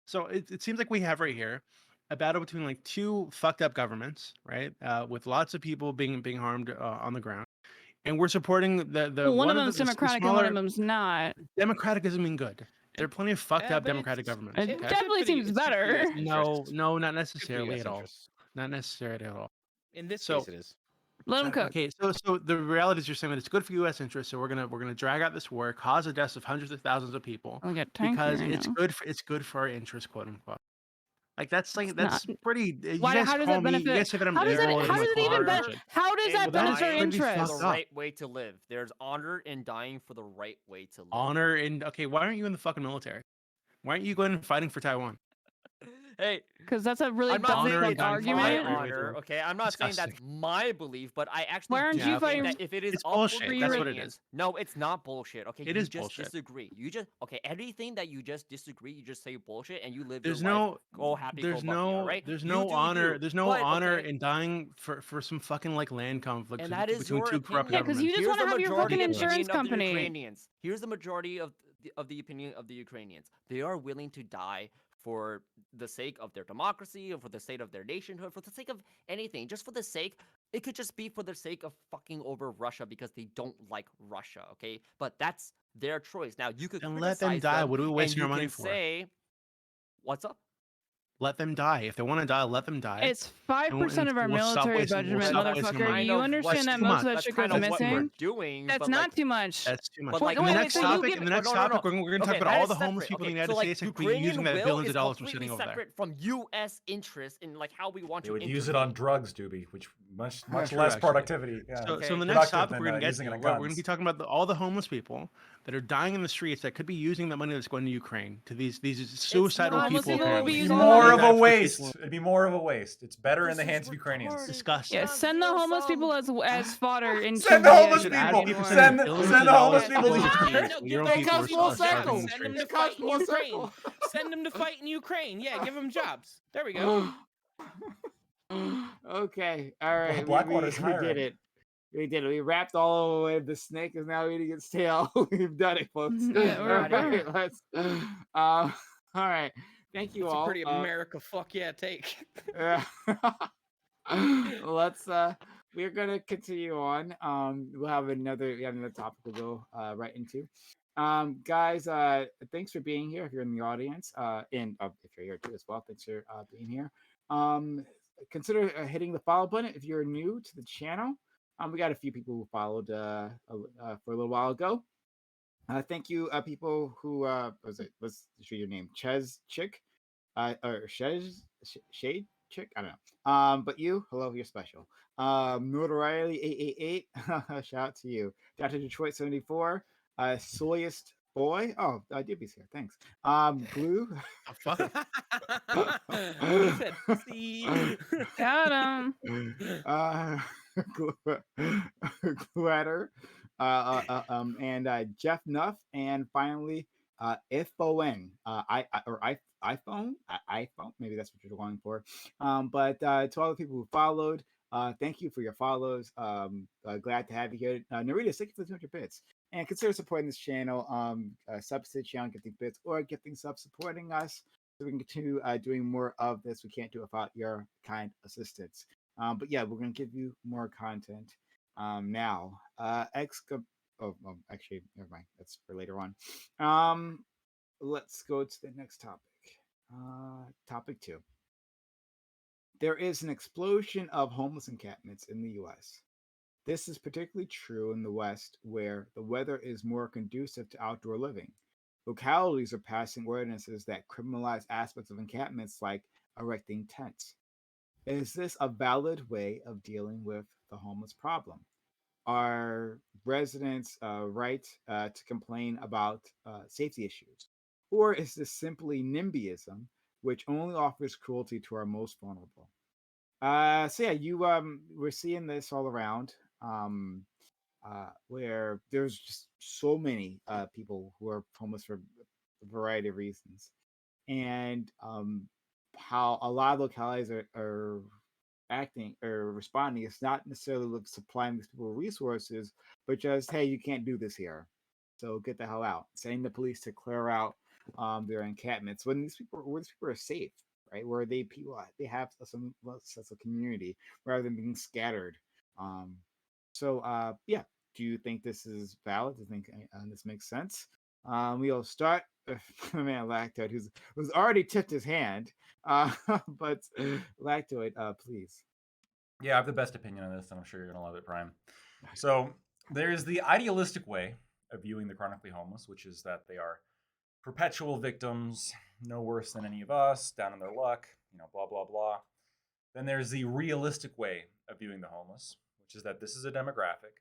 So it seems like we have right here a battle between like two fucked up governments, right? With lots of people being harmed on the ground. And we're supporting the Well, one of the- them's the democratic and one smaller- of them's not. Democratic doesn't mean good. There are plenty of fucked Yeah, up but democratic it's- governments. It okay? definitely seems better. No, not Good for necessarily US at all. interests. Not necessarily at all. In this So- case, it is. Let them cook. Okay, so the reality is you're saying that it's good for U.S. interests. So we're gonna drag out this war, cause the deaths of hundreds of thousands of people I'll get tanky because right it's now. good for our interests, quote unquote. Like that's like It's that's not. pretty. You Why? guys How does call that me- You benefit? guys say that I'm How does liberal it? and How I'm does it like, even? "Oh, Ben- how does And that that is benefit our pretty interests? fucked the up. right way to live. There's honor in dying for the right way to live. honor and okay. Why aren't you in the fucking military? Why aren't you going and fighting for Taiwan? Hey, Because that's a really I'm not dumb saying Honor and it's fucking dying for my I argument. agree with honor, you. okay? I'm not saying that's Disgusting. my belief, but I actually Why aren't do you Yeah, think fighting? that if it is it's up bullshit. for That's what it Ukrainians, is. no, it's not bullshit. Okay, It you is just bullshit. disagree. You just okay, anything that you just disagree, you just say bullshit, and you live your There's life. no, Go happy, go there's lucky. All no, right, there's you no do honor. you. There's no But honor okay, in dying for some fucking like land conflict and that is between your two corrupt Yeah, opinion. because you governments. just Here's want the to have your fucking majority Ridiculous. insurance opinion of the company. Ukrainians. Here's the majority of the opinion of the Ukrainians. They are willing to die for the sake of their democracy, or for the sake of their nationhood, for the sake of anything, just for the sake. It could just be for the sake of fucking over Russia because they don't like Russia, okay? But that's their choice. Now you could Then let them criticize die. them, What are we and wasting you our money can for? say, "What's up?" Let them die. If they want to die, let them die. It's 5% of our We'll stop military wasting. We'll budget, stop That's wasting motherfucker. Do money. kind you of understand That's that too most of much. that that's shit kind goes of That's what too we're much. missing? doing, That's but not too much. That's too much. but What? like In the Wait, okay, wait. next So okay, you topic, give in it? the next no, topic, we're going to talk okay, about that all is the homeless separate. people in Okay, the United so like States that could be Ukrainian using that will billions of is dollars we're completely sending over there. separate from U.S. interest in like how we want They to would intervene. use it on drugs, Doobie, which much True, less actually. productivity. Yeah, So in Okay, the next productive topic than we're going to get using to, it on we're going to be guns. talking about all the homeless people that are dying in the streets that could be using the money that's going to Ukraine to these suicidal not Homeless people. people will be Apparently, It'd be using the more money. of a Actually waste. peaceful. It'd be more of a waste. It's better in the this is hands of Ukrainians. retarded. Disgusting. Yeah, That's send the zero homeless sum. people as fodder into Send the the homeless should add people. Ukrainian people war. sending Send billions send of the homeless dollars to people to Ukraine. Ukraine. No, Your give own the It people comes are people full starving circle. in the jobs. Send them streets. to It comes fight in full Ukraine. circle. Send them to fight in Ukraine. Yeah, give them jobs. There we go. Okay, all right, Blackwater's we did hiring. it. We did it. We wrapped all the way. The snake is now eating its tail. We've done it, folks. Yeah, All Got it. right, let's. All right. Thank you That's a all. pretty America fuck yeah take. Uh, let's. We're gonna continue on. We have another topic we'll go right into. Guys, thanks for being here. If you're in the audience, and if you're here too as well, thanks for being here. Consider hitting the follow button if you're new to the channel. We got a few people who followed for a little while ago. Thank you, people who was it? Let's show your name, Ches Chick, or Shade Chick. I don't know. But you, hello, you're special. Notoriety 888. Shout out to you, Dr. Detroit 74. Soyest boy. Oh, Dibby's here. Thanks. Glue. Fuck. He said, "See." Got him. Glitter, and Jeff Nuff, and finally iPhone, iPhone, maybe that's what you're going for. But to all the people who followed, thank you for your follows. Glad to have you here. Narita, thank you for the 200 bits. And consider supporting this channel, substitute on gifting bits or gifting subs, supporting us so we can continue doing more of this. We can't do it without your kind assistance. But yeah, we're going to give you more content now. Actually, never mind. That's for later on. Let's go to the next topic. Topic 2. There is an explosion of homeless encampments in the U.S. This is particularly true in the West, where the weather is more conducive to outdoor living. Localities are passing ordinances that criminalize aspects of encampments like erecting tents. Is this a valid way of dealing with the homeless problem? Are residents right to complain about safety issues? Or is this simply NIMBYism, which only offers cruelty to our most vulnerable? So yeah, we're seeing this all around, where there's just so many people who are homeless for a variety of reasons, and how a lot of localities are acting or responding. It's not necessarily supplying these people resources, but just, hey, you can't do this here, so get the hell out. Sending the police to clear out their encampments where these people are safe, right? Where they have some sense of community rather than being scattered. Yeah, do you think this is valid? Do you think this makes sense? We'll start with my man Lactoid, who's already tipped his hand. But Lactoid, please. Yeah, I have the best opinion on this, and I'm sure you're gonna love it, Prime. So there's the idealistic way of viewing the chronically homeless, which is that they are perpetual victims, no worse than any of us, down in their luck, blah blah blah. Then there's the realistic way of viewing the homeless, which is that this is a demographic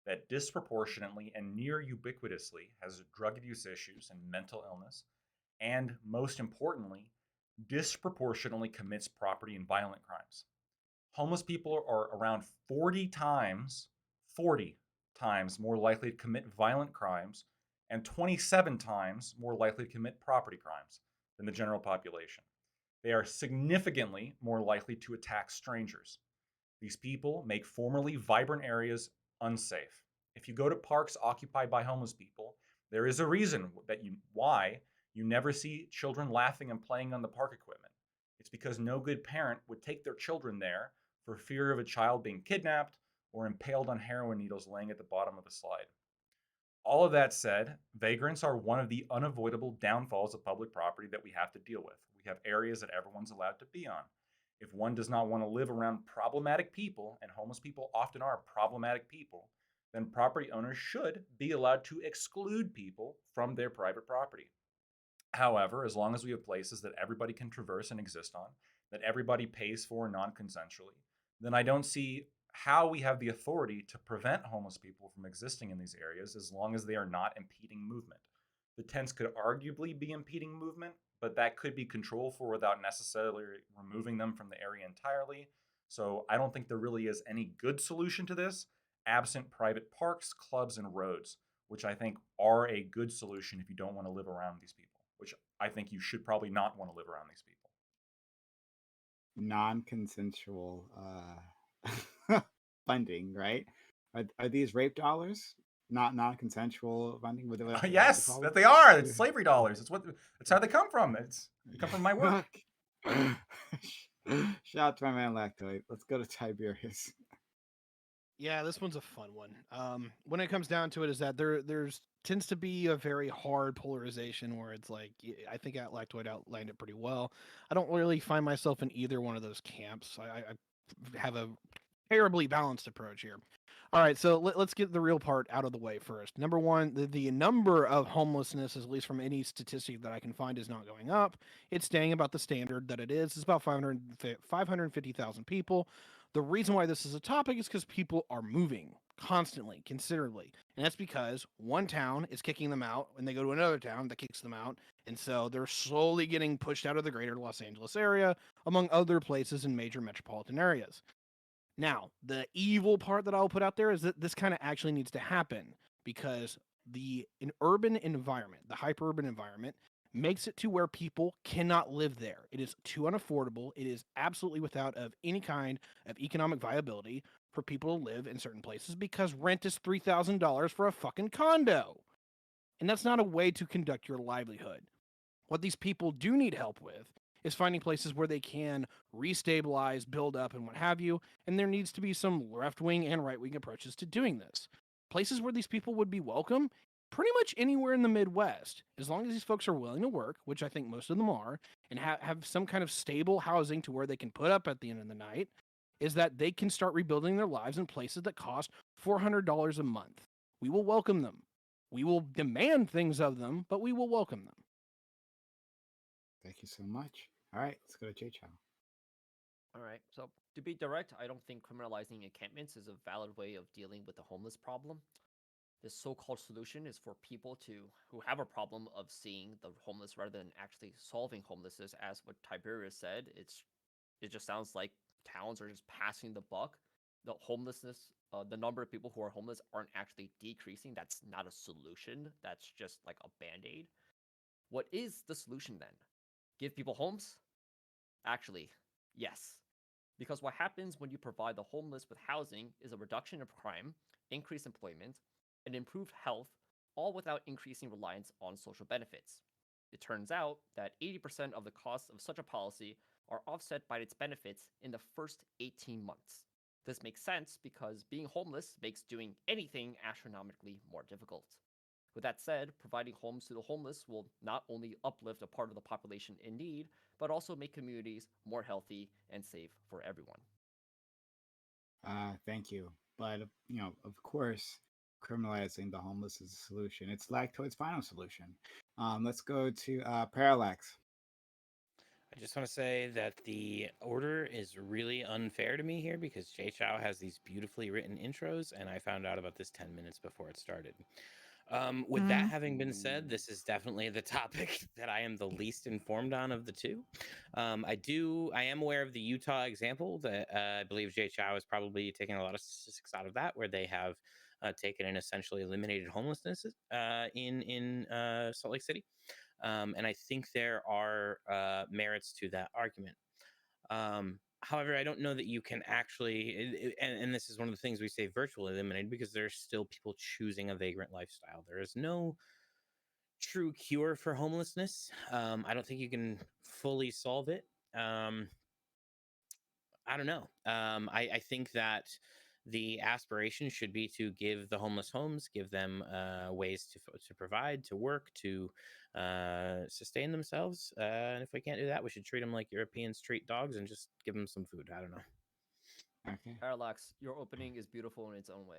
that disproportionately and near ubiquitously has drug abuse issues and mental illness, and most importantly, disproportionately commits property and violent crimes. Homeless people are around 40 times more likely to commit violent crimes and 27 times more likely to commit property crimes than the general population. They are significantly more likely to attack strangers. These people make formerly vibrant areas unsafe. If you go to parks occupied by homeless people, there is a reason why you never see children laughing and playing on the park equipment. It's because no good parent would take their children there for fear of a child being kidnapped or impaled on heroin needles laying at the bottom of the slide. All of that said, vagrants are one of the unavoidable downfalls of public property that we have to deal with. We have areas that everyone's allowed to be on. If one does not want to live around problematic people, and homeless people often are problematic people, then property owners should be allowed to exclude people from their private property. However, as long as we have places that everybody can traverse and exist on, that everybody pays for non consensually, then I don't see how we have the authority to prevent homeless people from existing in these areas as long as they are not impeding movement. The tents could arguably be impeding movement, but that could be controlled for without necessarily removing them from the area entirely. So I don't think there really is any good solution to this, absent private parks, clubs, and roads, which I think are a good solution if you don't want to live around these people, which I think you should probably not want to live around these people. Non-consensual funding, right? Are these rape dollars? Not non-consensual funding? What they Yes, call that them? they are. It's slavery dollars. It's how they come from. They come from my work. Shout out to my man Lactoid. Let's go to Tiberius. Yeah, this one's a fun one. When it comes down to it, is that there's tends to be a very hard polarization where it's like I think Lactoid outlined it pretty well. I don't really find myself in either one of those camps. I have a terribly balanced approach here. All right, so let's get the real part out of the way first. Number one, the number of homelessness, at least from any statistic that I can find, is not going up. It's staying about the standard that it is. It's about 550,000 people. The reason why this is a topic is because people are moving constantly, considerably. And that's because one town is kicking them out and they go to another town that kicks them out. And so they're slowly getting pushed out of the greater Los Angeles area, among other places in major metropolitan areas. Now, the evil part that I'll put out there is that this kind of actually needs to happen because an urban environment, the hyper-urban environment, makes it to where people cannot live there. It is too unaffordable. It is absolutely without of any kind of economic viability for people to live in certain places because rent is $3,000 for a fucking condo. And that's not a way to conduct your livelihood. What these people do need help with is finding places where they can restabilize, build up, and what have you. And there needs to be some left wing and right wing approaches to doing this. Places where these people would be welcome, pretty much anywhere in the Midwest, as long as these folks are willing to work, which I think most of them are, and have some kind of stable housing to where they can put up at the end of the night, is that they can start rebuilding their lives in places that cost $400 a month. We will welcome them. We will demand things of them, but we will welcome them. Thank you so much. All right, let's go to Jay Chow. All right. So to be direct, I don't think criminalizing encampments is a valid way of dealing with the homeless problem. This so-called solution is for people who have a problem of seeing the homeless rather than actually solving homelessness. As what Tiberius said, it just sounds like towns are just passing the buck. The homelessness, the number of people who are homeless aren't actually decreasing. That's not a solution. That's just like a band-aid. What is the solution then? Give people homes? Actually, yes. Because what happens when you provide the homeless with housing is a reduction of crime, increased employment, and improved health, all without increasing reliance on social benefits. It turns out that 80% of the costs of such a policy are offset by its benefits in the first 18 months. This makes sense because being homeless makes doing anything astronomically more difficult. With that said, providing homes to the homeless will not only uplift a part of the population in need, but also make communities more healthy and safe for everyone. Thank you. But of course, criminalizing the homeless is a solution. It's Lactoid's final solution. Let's go to Parallax. I just want to say that the order is really unfair to me here because Jay Chow has these beautifully written intros, and I found out about this 10 minutes before it started. With that having been said, this is definitely the topic that I am the least informed on of the two. I am aware of the Utah example that I believe Jay Chow is probably taking a lot of statistics out of that, where they have taken and essentially eliminated homelessness in Salt Lake City. And I think there are merits to that argument. However, I don't know that you can actually, and this is one of the things we say virtually eliminated, because there's still people choosing a vagrant lifestyle. There is no true cure for homelessness. I don't think you can fully solve it. I don't know. I think that the aspiration should be to give the homeless homes, give them ways to provide, to work, to sustain themselves. And if we can't do that, we should treat them like European street dogs and just give them some food. I don't know. Okay. Parallax, your opening is beautiful in its own way.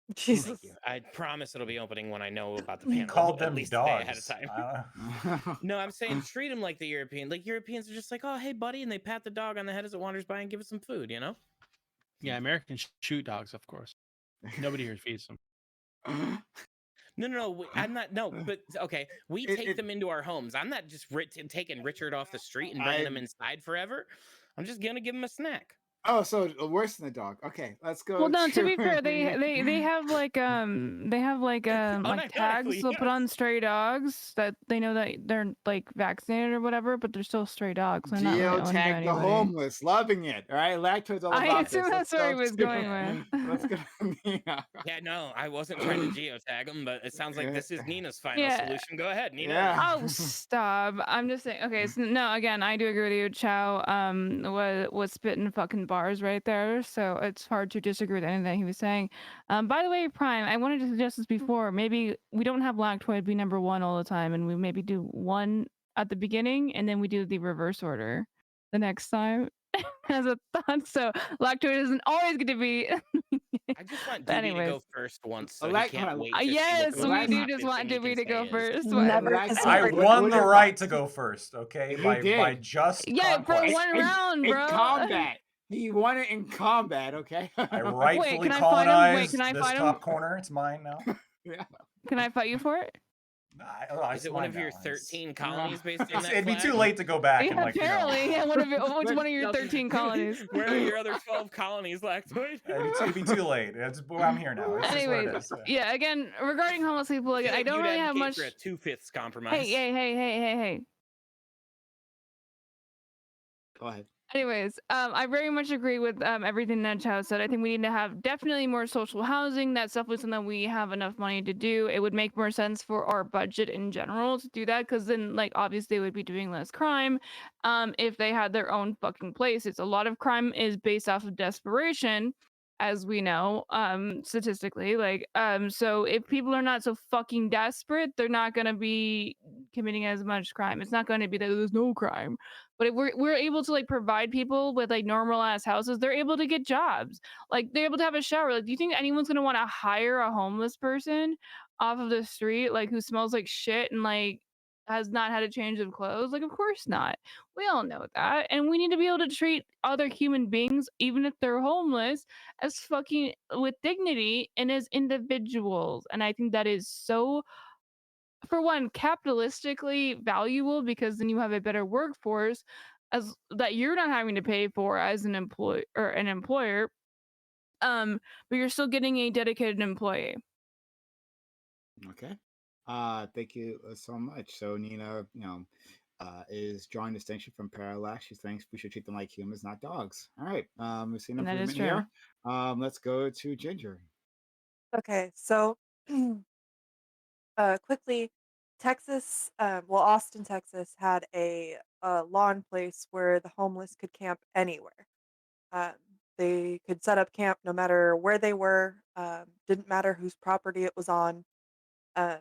Thank Jesus. you. I promise it'll be opening when I know about the You panel called at them least a day ahead of dogs. time. No, I'm saying treat them like the European. Like Europeans are just like, oh, hey, buddy, and they pat the dog on the head as it wanders by and give it some food. You know? Yeah, Americans shoot dogs, of course. Nobody here feeds them. No, I'm not. No, but okay, we take it- them into our homes. I'm not just taking Richard off the street and bringing him inside forever. I'm just gonna give him a snack. Oh, so worse than the dog. Okay, let's go. Well, no. To be fair, they have like tags Unironically, they'll put yes. on stray dogs that they know that they're like vaccinated or whatever, but they're still stray dogs. They're not really owned by Geotag the anybody. homeless, loving it. All right, Lacto's all I about assume this. that's where he was going with. Let's go. Yeah. Yeah, no, I wasn't trying to geotag him, but it sounds like this is Nina's final Yeah. solution. Go ahead, Nina. Yeah. Oh, stop. I'm just saying. Okay, so no, again, I do agree with you. Chow was spitting fucking bars right there, so it's hard to disagree with anything that he was saying. By the way, Prime, I wanted to suggest this before. Maybe we don't have Lactoid be number one all the time, and we maybe do one at the beginning, and then we do the reverse order the next time as a thought. So Lactoid isn't always going to be. I just want But Doobie to go anyways. first once, so he Hold can't on. wait to see what Yes, the we most do hot just fishing want he can Doobie to go say is. first. Never, Whatever. because I What- won what the are right thoughts? to go first, okay? He By did. just Yeah, for conquest. one round, In bro. combat. He won it in combat, okay? I rightfully can I fight him? Wait, colonized can I this fight him? top corner. It's mine now. Yeah. Can I fight you for it? Is it one of your 13 colonies based on that It'd be flag? too late to go back and Yeah, like, apparently. Yeah, which one of your Let's- 13 colonies? Where are your other 12 colonies, Lactoid? it'd be too late. I'm here now. It's just what it Anyways, is. yeah, again, regarding homeless people, again, I don't really have much. For a 2/5 compromise. Hey. Go ahead. Anyways, I very much agree with everything that Chow said. I think we need to have definitely more social housing. That's definitely something that we have enough money to do. It would make more sense for our budget in general to do that, because then, like, obviously, they would be doing less crime if they had their own fucking place. It's a lot of crime is based off of desperation, as we know, statistically. Like, so if people are not so fucking desperate, they're not gonna be committing as much crime. It's not going to be that there's no crime. But if we're able to like provide people with like normal ass houses, they're able to get jobs. Like they're able to have a shower. Like, do you think anyone's gonna want to hire a homeless person off of the street, like who smells like shit and like has not had a change of clothes? Like, of course not. We all know that, and we need to be able to treat other human beings, even if they're homeless, as fucking with dignity and as individuals. And I think that is so, for one, capitalistically valuable, because then you have a better workforce as that you're not having to pay for as an employee or an employer, but you're still getting a dedicated employee. Okay. Thank you so much. So Nina, is drawing distinction from Parallax. She thinks we should treat them like humans, not dogs. All right. We've seen That is improvement here. Let's go to Ginger. Okay, so quickly, Texas, Austin, Texas had a lawn place where the homeless could camp anywhere. Um, they could set up camp no matter where they were, didn't matter whose property it was on, um,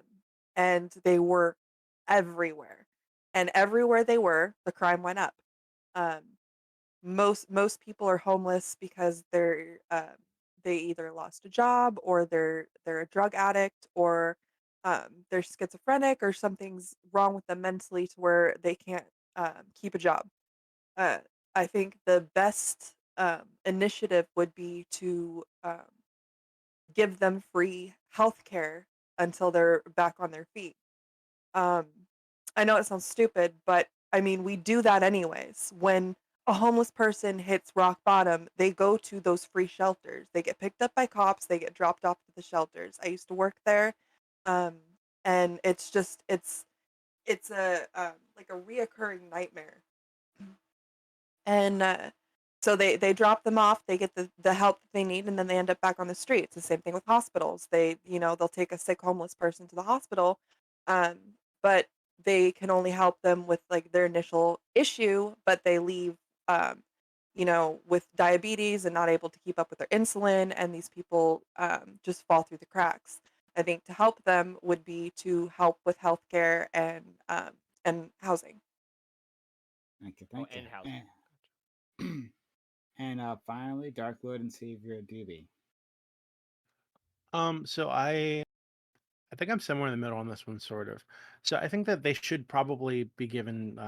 and they were everywhere. And everywhere they were, the crime went up. Um, most people are homeless because they either lost a job, or they're a drug addict, or they're schizophrenic, or something's wrong with them mentally to where they can't keep a job. uh, I think the best initiative would be to give them free healthcare until they're back on their feet. Um, I know it sounds stupid, but I mean, we do that anyways. When a homeless person hits rock bottom, they go to those free shelters. They get picked up by cops, they get dropped off to the shelters. I used to work there. Um, and it's a like a reoccurring nightmare. And so they drop them off, they get the help that they need, and then they end up back on the streets. The same thing with hospitals. They'll take a sick homeless person to the hospital, um, but they can only help them with like their initial issue, but they leave, um, with diabetes and not able to keep up with their insulin, and these people just fall through the cracks. I think to help them would be to help with healthcare and housing. Thank you, Oh, thank you. and housing. And finally, Dark Lord and Savior Doobie. So I think I'm somewhere in the middle on this one, sort of. So I think that they should probably be given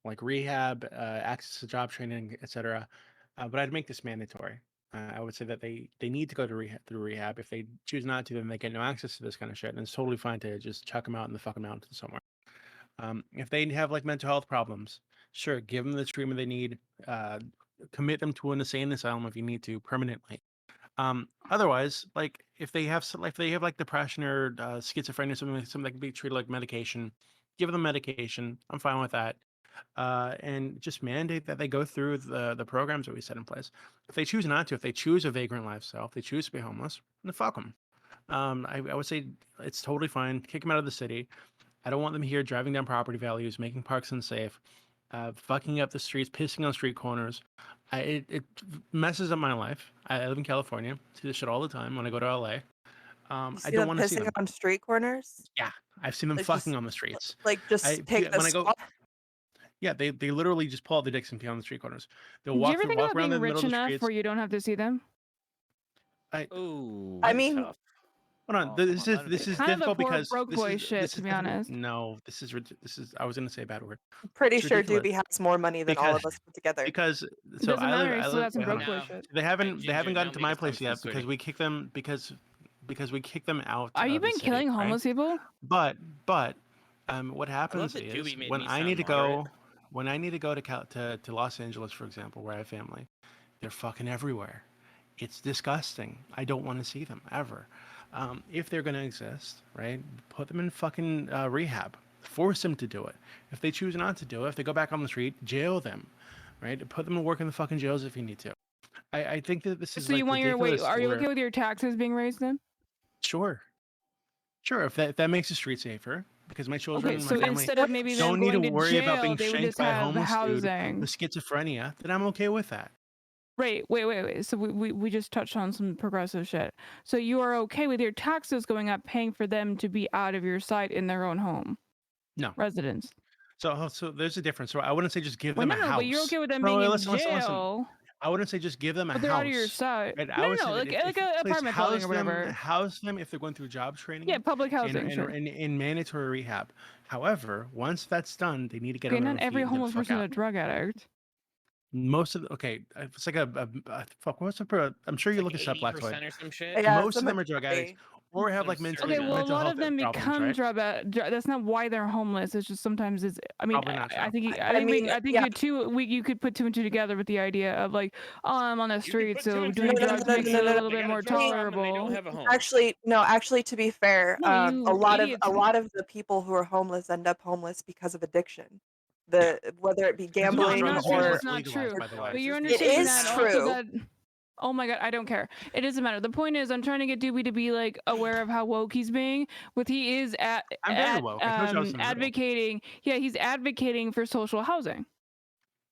like rehab, access to job training, etc. But I'd make this mandatory. I would say that they need to go to rehab through rehab. If they choose not to, then they get no access to this kind of shit, and it's totally fine to just chuck them out in the fucking mountains somewhere. If they have like mental health problems, sure, give them the treatment they need. Uh, Commit them to an insane asylum if you need to permanently. Otherwise, like if they have like depression or schizophrenia, something that can be treated like medication, give them medication. I'm fine with that. And just mandate that they go through the programs that we set in place. If they choose not to, if they choose a vagrant lifestyle, if they choose to be homeless, then fuck them. I would say it's totally fine. Kick them out of the city. I don't want them here driving down property values, making parks unsafe, fucking up the streets, pissing on street corners. It messes up my life. I live in California. See this shit all the time when I go to LA. You I see don't them want to see pissing them. on street corners? Yeah, I've seen them Like, fucking just on the streets. like, just take the When I go, spot. yeah, they literally just pull out the dicks and pee on the street corners. They'll Do you ever think walk about around being in the middle rich of the enough streets. where you don't have to see them? Ooh, I that's mean, tough. Hold on, Oh, this come is on, this is Kind of a difficult poor because broke boy shit, this to is be difficult. honest. No, this is I was gonna say a bad word. pretty It's sure ridiculous Doobie has more money than all because of us put together. because It doesn't matter. He still got some wait, hold broke on. boy Now, shit. They haven't Ginger, gotten now to make my us place comfortable, yet because sweetie. we kick them because we kick them out Are you of the been city, killing right? homeless people? But what I love happens that is Doobie made me sound moderate. when I need to go to Los Angeles, for example, where I have family, they're fucking everywhere. It's disgusting. I don't want to see them ever. If they're going to exist, right? Put them in fucking rehab. Force them to do it. If they choose not to do it, if they go back on the street, jail them, right? Put them to work in the fucking jails if you need to. I think that this is So you like want your wait? ridiculous. Are you Where okay with your taxes being raised then? sure, sure, if that makes the street safer, because my children Okay, and my so family instead of maybe them don't need to going to worry about jail, being they would shanked just by a have homeless dude housing. with schizophrenia, then I'm okay with that. Right, wait. So we just touched on some progressive shit. So you are okay with your taxes going up, paying for them to be out of your sight in their own home No. residence? So there's a difference. So I wouldn't say just give Well, them a no, but you're house. okay with them No, being wait, in listen. jail, I wouldn't say just give them a but they're out of your house. sight. Right? I No, would no, say no, that like if a please apartment building or whatever. house them if they're going through job training Yeah, public housing, sure. in mandatory rehab. However, once that's done, they need to get Okay, on their not own every feet and get the homeless fuck person is out. a drug addict. Most of it's like fuck. I'm sure It's you like look at Lactoid. 80% or some shit. Yeah, Most it's a of them are drug addicts majority. or have Some like Okay, absurd well, a mental lot health of them problems, become right? that's not why they're homeless. It's just sometimes it's. I mean, Probably not I true. think I mean, I think yeah. you could put two and two together with the idea of like, oh, I'm on the You can street, put two so and two doing No, no, drugs no, no, makes together. no, it a no, no. little They bit got a more drug Me- problem and they don't tolerable. have a home. Actually, no, actually, to be fair, No, you a lot of idiots. the people who are homeless end up homeless because of addiction. Yeah. Whether it be That's No, why I'm gambling not drugs saying use or that's what's not legalized, true, by the Why way. but is you're this it understanding is that legalized? also true. that. Oh my god, I don't care. It doesn't matter. The point is, I'm trying to get Doobie to be like aware of how woke he's being. With he is I'm very woke. I told you I was in the middle. advocating. Yeah, he's advocating for social housing.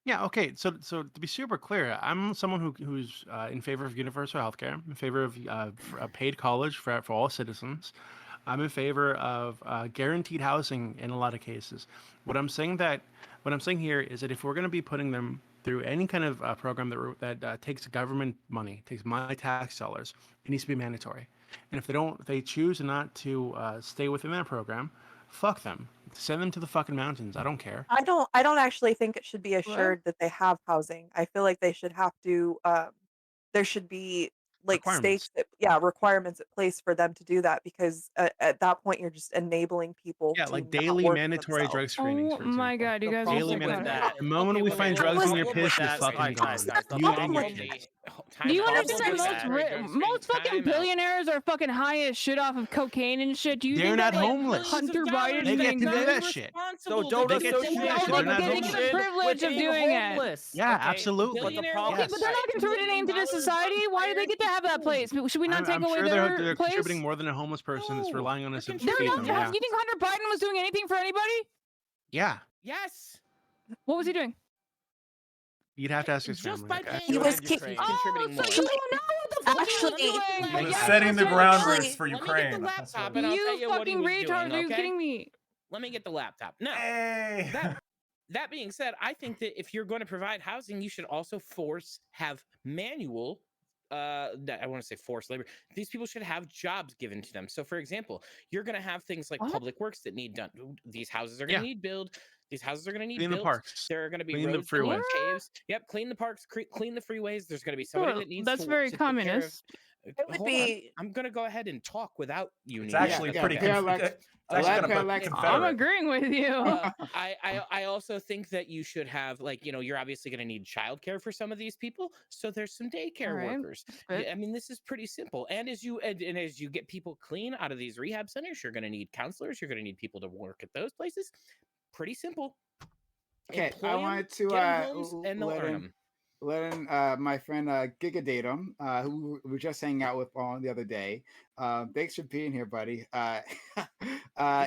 Yeah, okay. So to be super clear, I'm someone who's in favor of universal healthcare, in favor of paid college for all citizens. I'm in favor of guaranteed housing in a lot of cases. What I'm saying that what I'm saying here is that if we're going to be putting them through any kind of program that takes government money, takes my tax dollars, it needs to be mandatory. And if they choose not to stay within that program, fuck them. Send them to the fucking mountains. I don't care. I don't actually think it should be What? assured that they have housing. I feel like they should have to there should be like Requirements. requirements at place for them to do that because at that point you're just enabling people Yeah, to like not daily work for mandatory drug themselves. screenings, Oh for my example. god, you The guys are Daily problem with psychotic. mandatory. that. The moment we Okay, find wait, drugs in the your problem with piss, you're that. fucking Alright, guys, gone. guys, the You and problem your with kids. Do you problem understand with most that. most fucking billionaires are fucking high as shit off of cocaine and shit? Do you They're think not that like homeless. Hunter Biden They get to do thinks that shit. So don't They get to do that associate shit. They're not they get the homeless. privilege with of being doing it. homeless. Yeah, Okay, absolutely. But the Billionaire problem, Okay, but they're not contributing anything to society. Why do they get to have that place? Should we not take I'm away sure their they're place? contributing more than a homeless person that's No, relying on us they're to They're feed not. them. contributing Yeah. You think Hunter Biden was doing anything for anybody? Yeah. Yes. What was he doing? You'd have to ask his Just family. by Okay. paying He was taxes, kidding. he's contributing so more. you don't know what the fuck he was Actually, doing. He But was yeah, setting the that's groundworks right. for Let me get Ukraine. the That's laptop what and it I'll You tell you what he fucking was retard. doing, Are you okay? kidding me? Let me get the laptop. Now, Hey. that being said, I think that if you're going to provide housing, you should also have manual. I want to say forced labor. These people should have jobs given to them. So, for example, you're going to have things like What? public works that need done. These houses are going to Yeah. need built. These houses are going to need Clean the built. parks. There are going to be Clean the roads that need freeways. caves. Yep, clean the parks, clean the freeways. There's going to be somebody Sure, that needs that's to very take care of. communist. It would Hold on. be I'm going to go ahead and talk without you. It's needing actually to. pretty. parallax- It's actually parallax gonna put is- I'm Confederate. agreeing with you. I also think that you should have, like, you're obviously going to need childcare for some of these people, so there's some daycare Alright, workers. spit. I mean, this is pretty simple. And as you get people clean out of these rehab centers, you're going to need counselors. You're going to need people to work at those places. Pretty simple. Okay, Employ I 'em, wanted to get 'em homes, and they'll let earn in, 'em. let in my friend Gigadatum, who we were just hanging out with on the other day. Thanks for being here, buddy.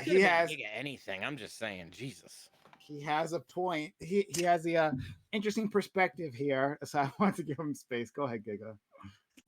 He has anything. I'm just saying, Jesus. he has a point. He has the interesting perspective here, so I want to give him space. Go ahead, Giga.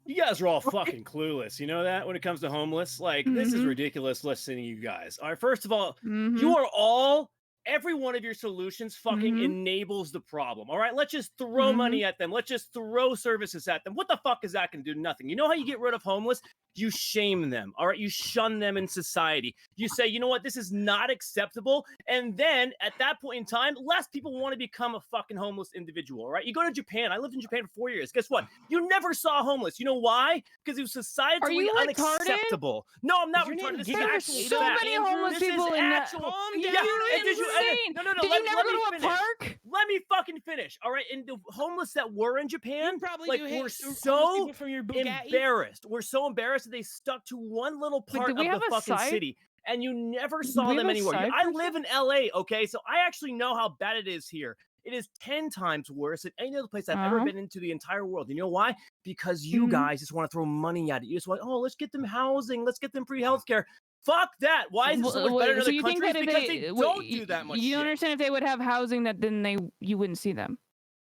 You guys are all fucking clueless. You know that when it comes to homeless? Like, this is Mhm. ridiculous listening to you guys. All right, first of all, Mhm. you are all, every one of your solutions fucking Mhm. enables the problem. All right, let's just throw money at them. Let's just throw services at them. What the fuck is that going to do? Nothing. You know how you get rid of homeless? You shame them. All right, you shun them in society. You say, you know what, this is not acceptable. And then at that point in time, less people want to become a fucking homeless individual. All right, you go to Japan. I lived in Japan for 4 years. Guess what? You never saw homeless. You know why? Because it was societally you retarded? unacceptable. No, I'm not Is your name retarded. This is Giga There are actual so fact. many homeless This is people in that. actual. Calm Yeah, down. and did you? Insane. No. Did you never let go me to a finish. park? Let me fucking finish. All right, and the homeless that were in Japan, You probably like, do were hate homeless so people from your Bugatti. embarrassed. We're so embarrassed that they stuck to one little Wait, part do we of have the a fucking side? city, and you never Do saw we them have a anywhere. side I person? live in LA, okay, so I actually know how bad it is here. It is 10 times worse than any other place I've ever been into the entire world. You know why? Because you Mhm. guys just want to throw money at it. You just want, oh, let's get them housing, let's get them free healthcare. Fuck that. Why is it so much better in So other you think countries? that if Because they don't wait, do that much you don't shit. understand if they would have housing that then you wouldn't see them.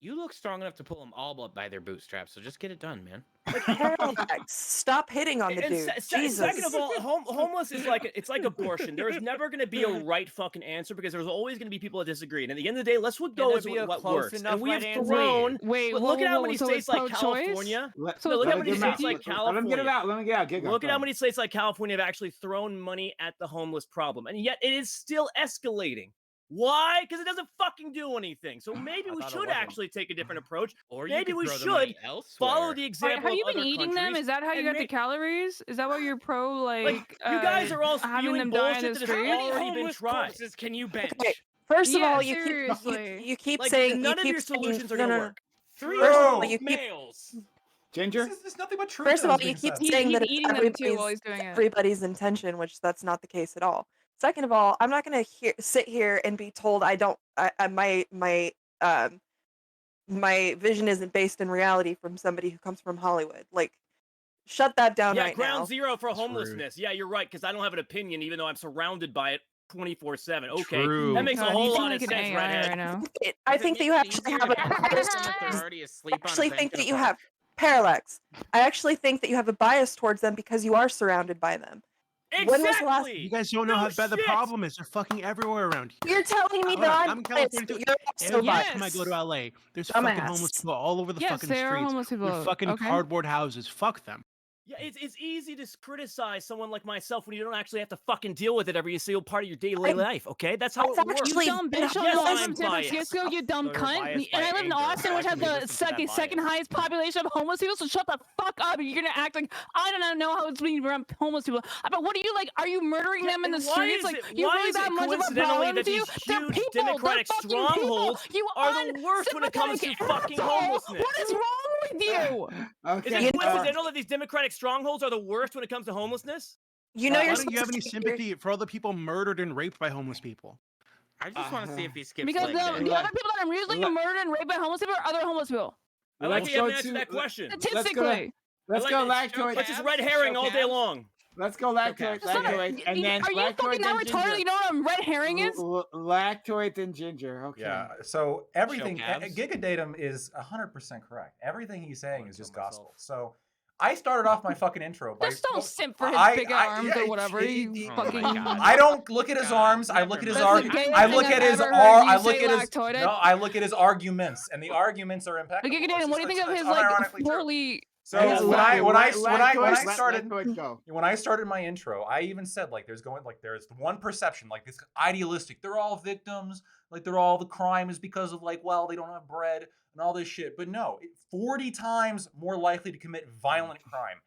You look strong enough to pull them all up by their bootstraps, so just get it done, man. Parallax. Stop hitting on the And dude. second Jesus. of all, homeless is like it's like abortion. There is never going to be a right fucking answer because there's always going to be people that disagree. And at the end of the day, let's go there with be a what close works. enough And we right have answer? thrown. Wait, Look at how many so states it's like pro-choice? California. So No, look it's how many pro-choice. states like Let him California. get it out. Let him get it out. Giga, Look go at how ahead. many states like California have actually thrown money at the homeless problem, and yet it is still escalating. Why? Because it doesn't fucking do anything. So maybe I we thought it should wasn't. actually take a different approach. Or you Maybe could we throw the should money elsewhere. follow the example Have you of been other eating them? countries Is that how you and got the make- calories? Is that why you're pro Like, you guys are all having spewing them die in bullshit the that has street? already been homeless tried. corpses can you bench? Okay, first of Yeah, all, you seriously. keep Like, saying none you of keep your saying, solutions are no, gonna no, no. work. Three First of all, old you keep males. Ginger. There's nothing but truth. First of that all, was you being keep said. saying that He's it's eating them too while everybody's he's doing it. everybody's intention, which that's not the case at all. Second of all, I'm not going to sit here and be told my vision isn't based in reality from somebody who comes from Hollywood. Like, shut that down Yeah, right ground now. zero for That's rude. homelessness. Yeah, you're right, because I don't have an opinion, even though I'm surrounded by it 24/7. Okay, True. that makes a God, whole you sound lot like of an sense, AI redhead. right now. I Does it think that make you it actually easier have to a get them bias. if they're already asleep on a actually bench think in that a you park? have parallax. I actually think that you have a bias towards them because you are surrounded by them. When was the last? Exactly. You guys don't know No how bad the shit. problem is. They're fucking everywhere around here. You're telling me Hold that on, I'm in biased, California but too. you're also Every biased. time I go to LA, there's Dumbass. fucking homeless people all over the Yes, fucking there are streets homeless people. with fucking Okay. cardboard houses. Fuck them. Yeah, it's easy to criticize someone like myself when you don't actually have to fucking deal with it every single part of your daily life. Okay, that's how I've it works. You actually dumb been bitch! I Yes, live I'm in San biased. Francisco, you dumb So you're cunt. biased And by I live in anger. Austin, Why which has should we the listen to that second bias? highest population of homeless people. So shut the fuck up! You're gonna act like I don't know how it's being around homeless people. But what are you like? Are you murdering Yeah, them in and the why streets? is Like it you why really is that it much of a coincidentally problem that to you? these They're huge people. They're democratic fucking people. strongholds You are the worst when it comes to unsympathetic fucking asshole. homelessness? What is wrong with you? Is Okay. it coincidental that these democratic strongholds are the worst when it comes to homelessness? You know Uh, you're Why don't you have supposed any to sympathy for all the people murdered and raped by homeless people? I just want to see if he skips Because leg the day. other people that are usually let- murdered and raped by homeless people are other homeless people. I like Let's that you haven't go answered to- that question. Let's go to Statistically. let's I go like lactoid. Let's just red herring all day Showcabs. long. Let's go lactoid, Showcabs. lactoid, and then Are you lactoid fucking then that ginger. retarded? You know what a red herring is? Lactoid and ginger. Okay. Yeah. So everything, Showcabs. Gigadatum is 100% correct. Everything he's saying wanna is just kill myself. gospel. So I started off my fucking intro by Just don't well, simp for his big arms or whatever. You Oh my fucking. God. I don't look at his God, arms. I look at his never mind. That's the I gayest look thing at I've his ever heard you I look say, at his lactoid. no. I look at his arguments, and the arguments are impeccable. Gigadam, what do you think of his like unironically true. fully? So Yes, when I lactoid, started lactoid, go. when I started my intro, I even said like there's one perception, like this idealistic. They're all victims, like the crime is because of like, well, they don't have bread and all this shit. But no, 40 times more likely to commit violent crime,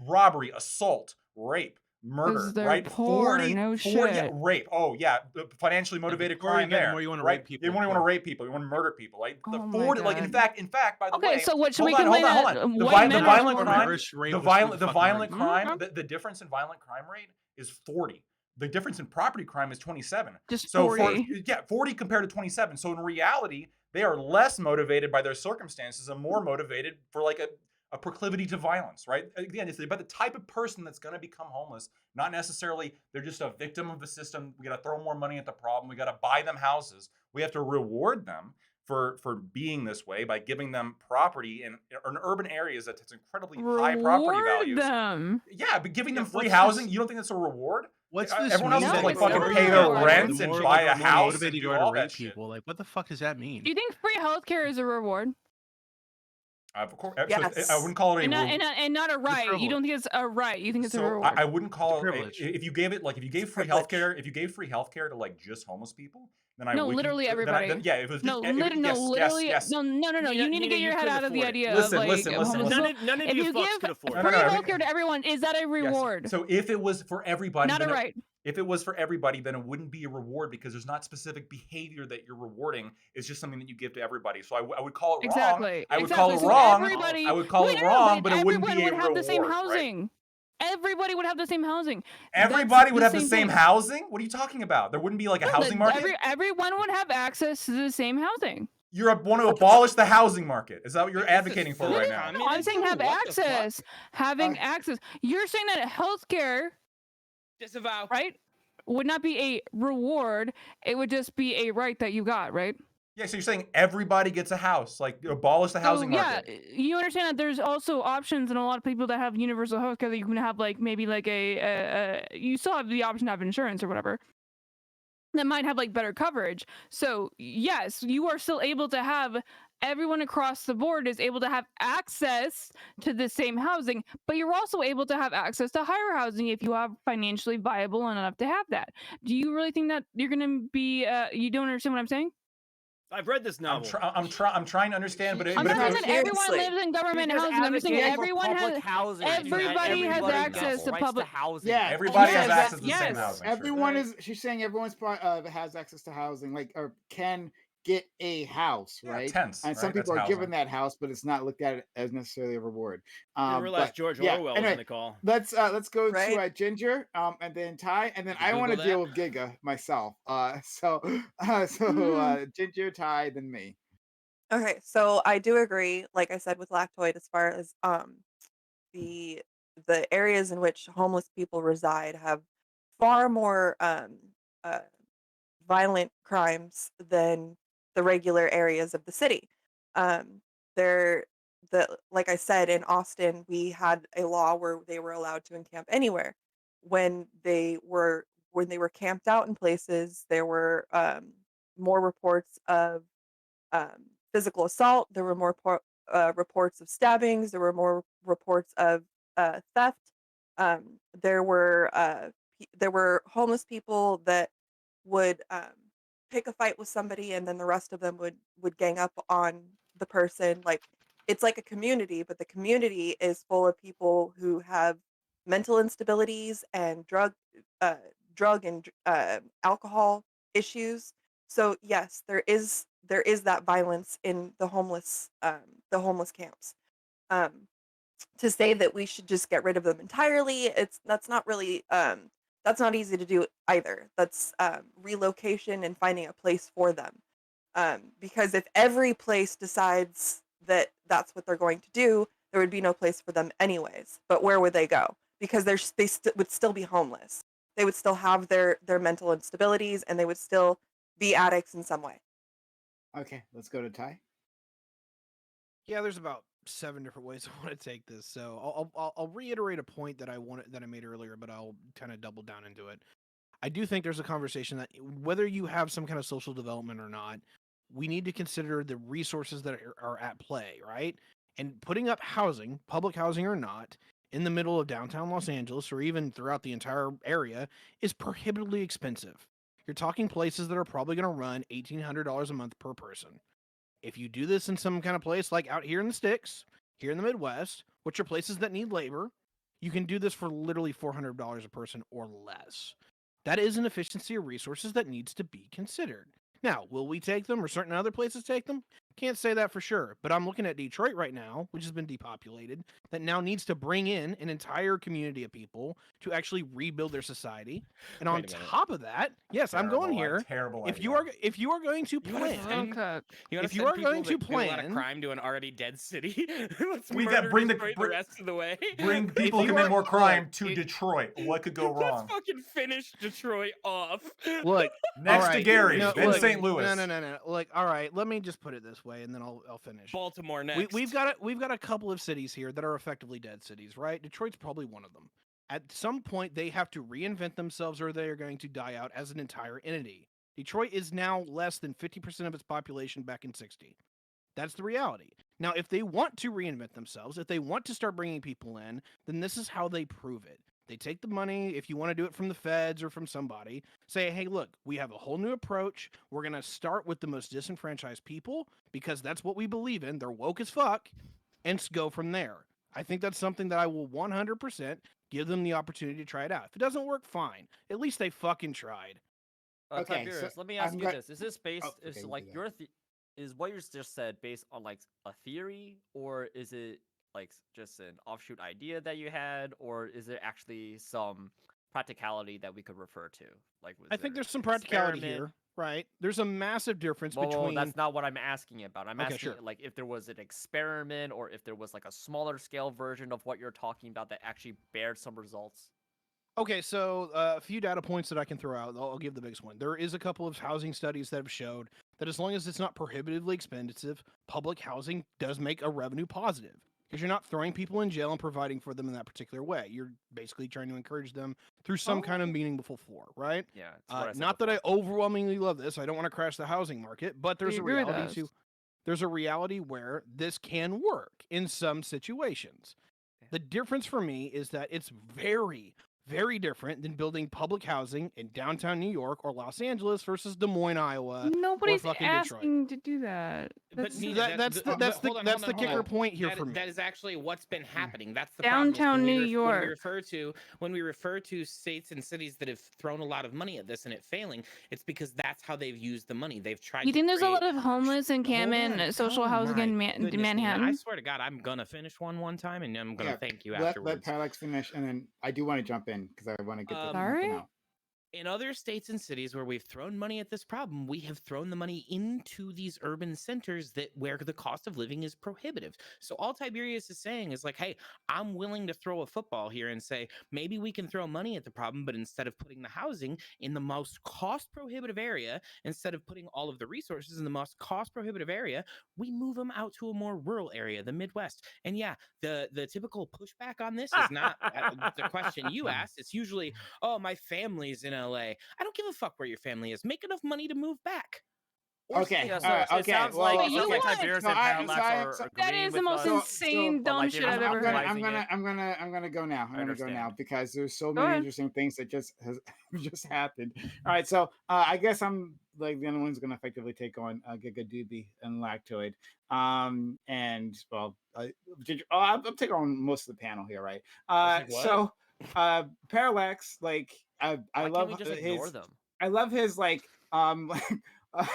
robbery, assault, rape, murder, 'Cause they're right? poor, 40, no 40 yeah, shit. rape. Oh yeah, the financially motivated poorer you crime get, the there. more you wanna right? rape people, You want of to course. rape people. You want to murder people. Like the Oh my 40, like in God. fact, by the way. Okay, so what should hold we on, complain hold on. that The, white the men are violent more crime, Reverse rate the was violent, through the fucking violent rape. crime, the difference in violent crime rate is 40. The difference in property crime is 27. Just So 40. 40 compared to 27. So in reality, they are less motivated by their circumstances and more motivated for like a proclivity to violence, right? Again, it's about the type of person that's going to become homeless, not necessarily they're just a victim of the system. We got to throw more money at the problem. We got to buy them houses. We have to reward them for being this way by giving them property in urban areas that has incredibly high property Reward values. them. Yeah, but giving them Yeah, free what's housing, this- you don't think that's a reward? What's this Everyone else mean has to No, like it's fucking not a pay their reward. rent the and more, buy like, a more house motivated and you do are to all rape that shit. people. Like, what the fuck does that mean? Do you think free healthcare is a reward? Of course, Yes. I wouldn't call it a And not, reward. and not a right. You privilege. don't think it's a right. You think it's a So reward. I wouldn't call It's a it privilege. if you gave it like if you gave free privilege. healthcare, if you gave free healthcare to like just homeless people, then I No, would literally everybody. yeah, if it was just No, literally. yes. No. You need to get your head out of the idea Listen, of like listen, homeless listen. people. None of If you you fucks give could afford No, free it. no, no, healthcare to everyone, is that a Yes. reward? So if it was for everybody, Not a then right. if it was for everybody, then it wouldn't be a reward because there's not specific behavior that you're rewarding. It's just something that you give to everybody. So I would call it wrong. Exactly. I would exactly. call it So wrong. Everybody, I would call Wait, it no, wrong, but it wouldn't everyone be a would have reward. the same right? housing. Everybody would have the same housing. Everybody That's would the have the same thing. housing? What are you talking about? There wouldn't be like a No, housing market? Everyone would have access to the same housing. You want to abolish the housing market. Is that what you're This is advocating for so right now? communist. No, I'm saying have What the fuck? access. Having access. You're saying that healthcare, Disavow. right, would not be a reward. It would just be a right that you got, right? Yeah, so you're saying everybody gets a house, like abolish the housing market. Yeah, you understand that there's also options and a lot of people that have universal healthcare that you can have like maybe like you still have the option to have insurance or whatever that might have like better coverage. So yes, you are still able to have everyone across the board is able to have access to the same housing, but you're also able to have access to higher housing if you are financially viable enough to have that. Do you really think that you're gonna be you don't understand what I'm saying? I've read this novel. I'm trying to understand, but I'm not saying that everyone Seriously. lives in government You're just housing. I'm just saying advocating for everyone public has housing. everybody has Everybody access to rights public housing. Yeah, everybody has yes, access to the same yes. housing. sure. Everyone is. She's saying everyone's has access to housing, like or can get a house, Yeah, right? tents, And some right? That's people are given housing. that house, but it's not looked at as necessarily a reward. Didn't realize But, George yeah, Orwell was anyway, in the call. let's go Right. to Ginger, and then Ty, and then Did you I want to Google deal that? with Giga myself. So Ginger, Ty, then me. Okay, so I do agree, like I said with lactoid, as far as the the areas in which homeless people reside have far more uh, violent crimes than the regular areas of the city. They're like I said in Austin, we had a law where they were allowed to encamp anywhere. When they were camped out in places, there were more reports of physical assault. There were more reports of stabbings. There were more reports of theft. There were there were homeless people that would pick a fight with somebody, and then the rest of them would gang up on the person. Like it's like a community, but the community is full of people who have mental instabilities and uh, drug and alcohol issues. So yes, there is that violence in the homeless camps. Um, to say that we should just get rid of them entirely, that's not really that's not easy to do either. That's relocation and finding a place for them. Because if every place decides that that's what they're going to do, there would be no place for them anyways. But where would they go? Because would still be homeless. They would still have their mental instabilities, and they would still be addicts in some way. Okay, let's go to Ty. Yeah, there's about 7 different ways I want to take this. So I'll reiterate a point that I made earlier, but I'll kind of double down into it. I do think there's a conversation that whether you have some kind of social development or not, we need to consider the resources that are at play, right? And putting up housing, public housing or not, in the middle of downtown Los Angeles or even throughout the entire area is prohibitively expensive. You're talking places that are probably going to run $1,800 a month per person. If you do this in some kind of place like out here in the sticks, here in the Midwest, which are places that need labor, you can do this for literally $400 a person or less. That is an efficiency of resources that needs to be considered. Now, will we take them or certain other places take them? Can't say that for sure, but I'm looking at Detroit right now, which has been depopulated, that now needs to bring in an entire community of people to actually rebuild their society. And on Wait a minute. top of that, yes, I'm going here. Terrible If idea. you are going to You wanna plan, send- Okay. You want If to you send are people going to that do a lot of plan- crime to an already dead city? Let's We got- murder bring the- Detroit bring- rest of the way. Bring people who you commit are- more crime look, to Detroit. What could go Let's wrong? fucking finish Detroit off. look, Next all to right, Gary, no, then look, St. Louis. No. Look, all right. Let me just put it this way, and then I'll finish. Baltimore next. We've got a couple of cities here that are effectively dead cities, right? Detroit's probably one of them. At some point, they have to reinvent themselves, or they are going to die out as an entire entity. Detroit is now less than 50% of its population back in '60. That's the reality. Now, if they want to reinvent themselves, if they want to start bringing people in, then this is how they prove it. They take the money, if you want to do it from the feds or from somebody, say, hey, look, we have a whole new approach. We're going to start with the most disenfranchised people because that's what we believe in. They're woke as fuck, and go from there. I think that's something that I will 100% give them the opportunity to try it out. If it doesn't work, fine. At least they fucking tried. Okay, so Tiberius, let me ask I'm you go- this: is this based? Oh, Is okay, you like do that. your is what you just said based on like a theory, or is it like just an offshoot idea that you had, or is there actually some practicality that we could refer to? Like, was I think there there's some an practicality experiment? here, right? There's a massive difference Well, between. that's not what I'm asking about. I'm Okay, asking sure. like if there was an experiment, or if there was like a smaller scale version of what you're talking about that actually bared some results. Okay, so a few data points that I can throw out. I'll give the biggest one. There is a couple of housing studies that have showed that as long as it's not prohibitively expensive, public housing does make a revenue positive because you're not throwing people in jail and providing for them in that particular way. You're basically trying to encourage them through some kind of meaningful floor, right? Yeah, it's what I said Not that I before. overwhelmingly love this. I don't want to crash the housing market, but there's We a agree with reality us. to there's a reality where this can work in some situations. The difference for me is that it's very, very different than building public housing in downtown New York or Los Angeles versus Des Moines, Iowa, Nobody's fucking Detroit. asking to do that. But That's Nina, that's but the kicker hold on. point here That, for me. that is actually what's been happening. That's the Downtown problem. New When York. we refer to states and cities that have thrown a lot of money at this and it failing, it's because that's how they've used the money. They've tried. You to think there's a create- lot of homeless Hold encampment on. social Oh housing my in goodness, Nina, Manhattan? I swear to God, I'm gonna finish one time, and I'm gonna thank you let afterwards. Parallax finish, and then I do want to jump in because I want to get the Sorry? out. In other states and cities where we've thrown money at this problem, we have thrown the money into these urban centers where the cost of living is prohibitive. So all Tiberius is saying is like, hey, I'm willing to throw a football here and say, maybe we can throw money at the problem, but instead of putting the housing in the most cost prohibitive area, instead of putting all of the resources in the most cost prohibitive area, we move them out to a more rural area, the Midwest. And yeah, the typical pushback on this is not the question you asked. It's usually, oh, my family's in LA. I don't give a fuck where your family is. Make enough money to move back. Or Okay, Yeah, stay so home. it sounds like Wait, you like what? Tiberius So and I, Parallax so I, are so, That is agreeing the with most us. insane but, dumb like, shit they're I've just ever heard. I'm utilizing gonna, it. I'm gonna go now. I'm I gonna go now understand. because there's so Go many ahead. interesting things that just has just happened. All right, so I guess I'm like the only one who's gonna effectively take on Giga Doobie and Lactoid. And well, I'm taking on most of the panel here, right? Like what? So Parallax, like I Why can't we love just ignore his, them? I love his like like uh,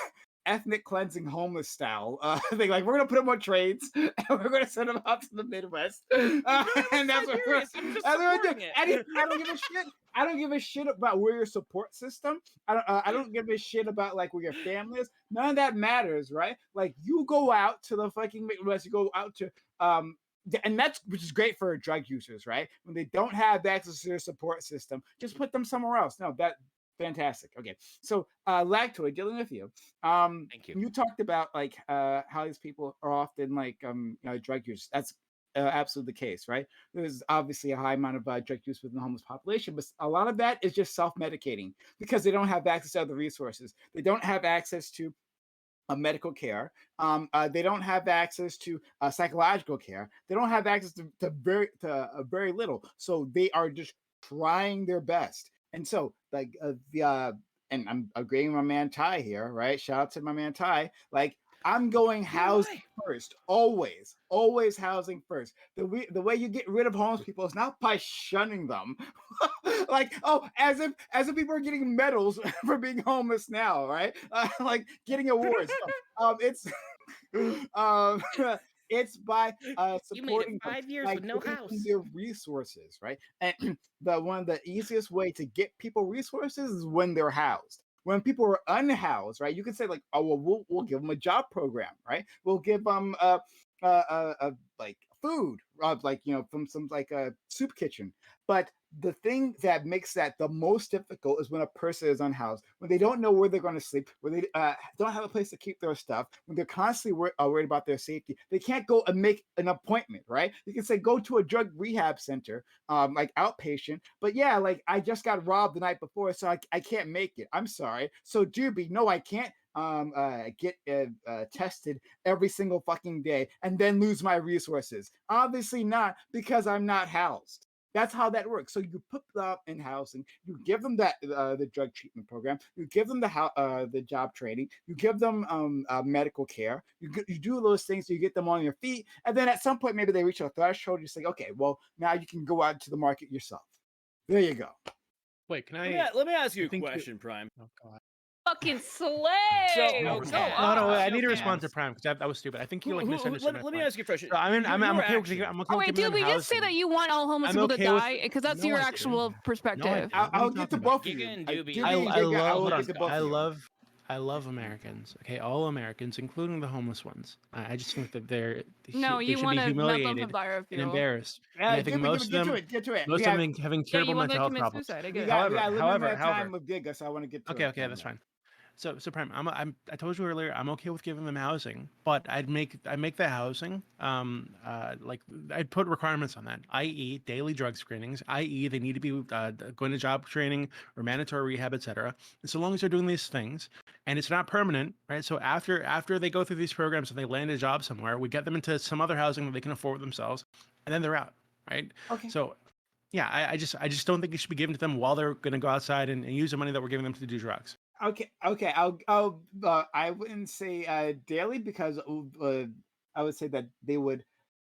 ethnic cleansing homeless style thing. Like we're gonna put him on trades and we're gonna send him out to the Midwest, and that's what we're, Tiberius, I'm just that's what we're supporting doing. it. I don't give a shit. I don't give a shit about where your support system. I don't give a shit about like where your family is. None of that matters, right? Like you go out to the fucking Midwest. You go out to and that's which is great for drug users, right? When they don't have access to their support system, just put them somewhere else. No, that fantastic. Okay, so Lactoid, dealing with you. Thank you. You talked about like how these people are often like drug users. That's absolutely the case, right? There's obviously a high amount of drug use within the homeless population, but a lot of that is just self-medicating because they don't have access to other resources. They don't have access to medical care. They don't have access to psychological care. They don't have access to very little. So they are just trying their best. And so, like and I'm agreeing with my man Ty here, right? Shout out to my man Ty. Like I'm going housing first, always housing first. The way you get rid of homeless people is not by shunning them, like as if people are getting medals for being homeless now, right? Like getting awards. It's um, it's by You made it supporting them, 5 years by with no giving them house. their resources, right? And the one of the easiest way to get people resources is when they're housed. When people are unhoused, right? You can say like, oh well, we'll give them a job program, right? We'll give them like food, like from some like a soup kitchen. But the thing that makes that the most difficult is when a person is unhoused, when they don't know where they're going to sleep, when they don't have a place to keep their stuff, when they're constantly worried about their safety. They can't go and make an appointment, right? You can say go to a drug rehab center, like outpatient, but yeah, like I just got robbed the night before, so I can't make it. I'm sorry. So Doobie, no, I can't get tested every single fucking day and then lose my resources. Obviously not, because I'm not housed. That's how that works. So you put them in housing, you give them that the drug treatment program, you give them the job training, you give them medical care, you do those things, so you get them on your feet, and then at some point maybe they reach a threshold. You say, okay, well now you can go out to the market yourself. There you go. Wait, can Let me ask you a think question, Prime. Oh God. Fucking slay. No Go cap. No, off. I need to No respond to caps. Prime because that was stupid. I think you like misunderstood my Let me point. ask you a question. So I'm Your okay with action. I'm okay Oh with wait, giving dude, them we just say housing. that you want all homeless I'm people to okay with- die because that's No, your I actual didn't. perspective. No, I didn't. I'll get to both of Giga you. and Doobie. Doobie I and Giga, I love, will hold get to on. both of you. I love Americans. Okay, all Americans, including the homeless ones. I just think that No, they you should want be to melt them for humiliated and biofuel. embarrassed. And I think most of them, Get to it. most of them having Yeah, terrible you want them mental to health commit problems. suicide. I We get it. got limited However, time with Giga, so I want to get to it. okay, that's fine. So Prime, I told you earlier, I'm okay with giving them housing, but I'd make the housing, like I'd put requirements on that, i.e. daily drug screenings, i.e. they need to be going to job training or mandatory rehab, etc. And so long as they're doing these things, and it's not permanent, right? So after they go through these programs and they land a job somewhere, we get them into some other housing that they can afford themselves, and then they're out, right? Okay. So yeah, I just don't think it should be given to them while they're going to go outside and use the money that we're giving them to do drugs. Okay. I wouldn't say daily because I would say that they would.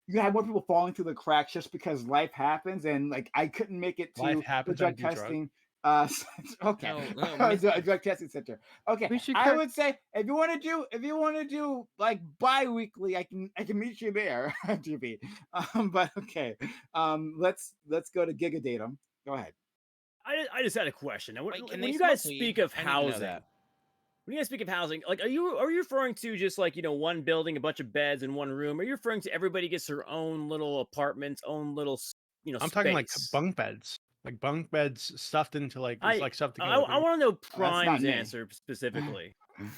You have more people falling through the cracks just because life happens, and like I couldn't make it Life to the happens, I drug do drugs. testing. Okay, No, drug testing center. Okay, We should I would say if you want to do like bi-weekly, I can meet you there, GB. But okay, let's go to Giga Datum. Go ahead. I just had a question. Now, Wait, can when they you guys smoke speak weed? of I need to know housing, that. when you guys speak of housing, like are you referring to just like one building, a bunch of beds in one room? Are you referring to everybody gets their own little apartments, own little I'm space? talking like bunk beds stuffed into like it's like stuff I together. want to know That's not Prime's me. answer specifically.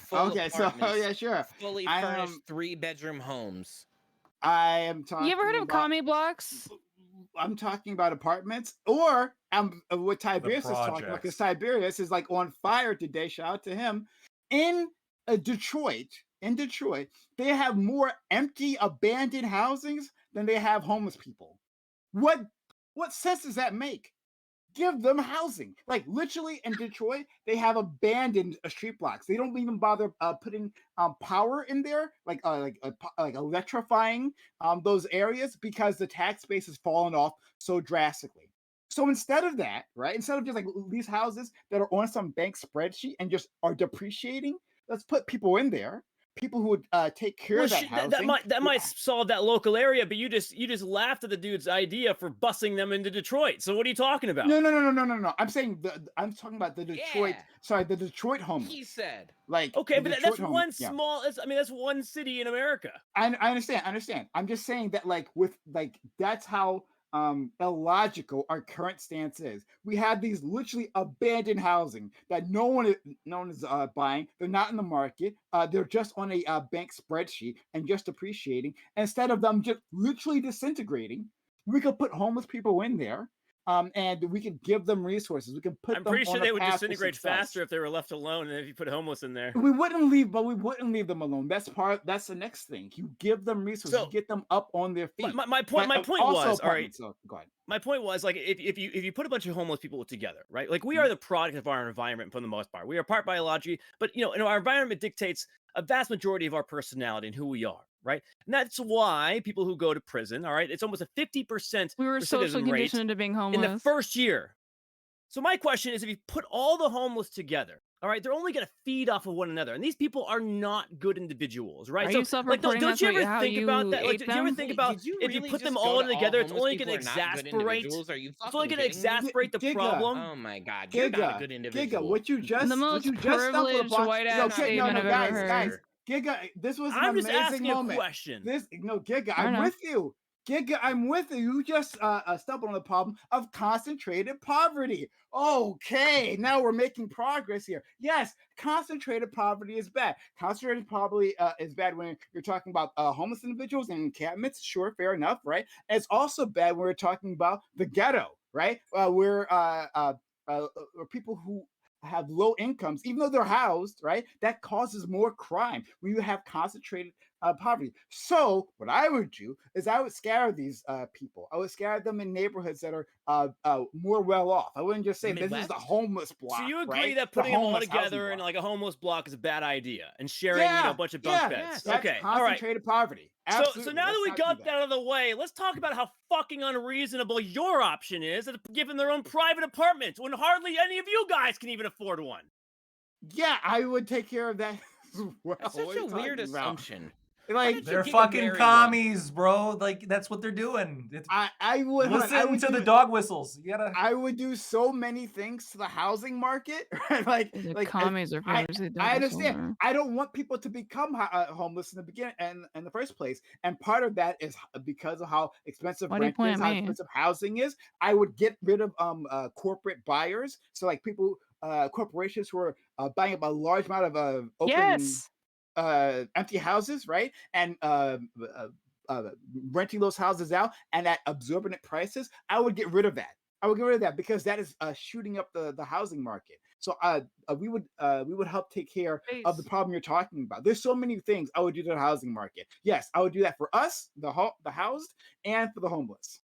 Full Okay, so apartments, yeah, sure. fully I furnished 3-bedroom homes. I am talking. You ever heard of about, commie blocks? I'm talking about apartments, or what Tiberius is talking about, because projects. Tiberius is like on fire today. Shout out to him in Detroit, they have more empty, abandoned housings than they have homeless people. What sense does that make? Give them housing. Like literally in Detroit, they have abandoned street blocks. They don't even bother putting power in there, like electrifying those areas because the tax base has fallen off so drastically. So instead of that, right, instead of just like these houses that are on some bank spreadsheet and just are depreciating, let's put people in there. People who would take care Well, of that housing. that might solve that local area, but you just laughed at the dude's idea for busing them into Detroit. So what are you talking about? No. I'm saying I'm talking about the Detroit. Yeah. Sorry, the Detroit homeless. He said. Like Okay, the but Detroit that's homeless, one yeah. small. I mean, that's one city in America. I understand. I'm just saying that like with like that's how illogical our current stance is. We have these literally abandoned housing that no one is buying. They're not in the market. They're just on a bank spreadsheet and just appreciating. Instead of them just literally disintegrating, we could put homeless people in there. And we could give them resources. We can put I'm them pretty sure on a they would path to disintegrate success. faster if they were left alone than if you put homeless in there. We wouldn't leave them alone. That's the next thing. You give them resources, So- you get them up on their feet. My point Also was, all right. apartments, so go ahead. My point was, like, if you put a bunch of homeless people together, right? Like, we Mm-hmm. are the product of our environment for the most part. We are part biology, but our environment dictates a vast majority of our personality and who we are, right? And that's why people who go to prison, all right, it's almost a 50% We were socially recidivism rate conditioned into being in homeless. the first year. So my question is, if you put all the homeless together, all right, they're only going to feed off of one another, and these people are not good individuals, right? Are so, you self-reporting don't that's you what- ever how think about you that? Like, ate do you ever them? think Wait, about did you if you really put them just go all to together, it's homeless only going to people are not good exasperate. individuals? Are you It's only fucking going to kidding me? exasperate the Giga. problem. Oh my god, you're not a Giga, good Giga, individual. what you just The most stumbled privileged upon. white No, ass statement I've guys, ever guys, heard. Giga, this was an I'm just amazing asking moment. a question. Giga, I I'm know. with you. Giga, I'm with you. You just stumbled on the problem of concentrated poverty. Okay, now we're making progress here. Yes, concentrated poverty is bad. Concentrated poverty is bad when you're talking about homeless individuals and encampments. Sure, fair enough, right? And it's also bad when we're talking about the ghetto, right? Where people who have low incomes, even though they're housed, right? That causes more crime when you have concentrated poverty. So what I would do is I would scatter these people. I would scatter them in neighborhoods that are more well off. I wouldn't just say this is Midwest? the homeless block. So you agree right? that The putting them all homeless housing together in block. like a homeless block is a bad idea, and sharing a bunch of bunk yeah, beds? that's Okay, all right. concentrated poverty. So Absolutely. now that we Let's not got do that out of the way, let's talk about how fucking unreasonable your option is of giving their own private apartments when hardly any of you guys can even afford one. Yeah, I would take care of that as well. That's What such are a you weird talking about? assumption. Like They're Giga fucking marry one? commies, bro. Like that's what they're doing. I would hold on, I Listen would to the do- dog whistles. You gotta. I would do so many things to the housing market. Right? The commies are famously I dinosaurs. understand. I don't want people to become homeless in the beginning and in the first place. And part of that is because of how expensive Why do you rent point is, at how me? expensive housing is. I would get rid of corporate buyers. So like people, corporations who are buying up a large amount of open. Yes. Empty houses, right? And renting those houses out and at absorbent prices, I would get rid of that. I would get rid of that because that is shooting up the housing market. So we would help take care of the problem you're talking about. There's so many things I would do to the housing market. Yes, I would do that for us, the housed, and for the homeless.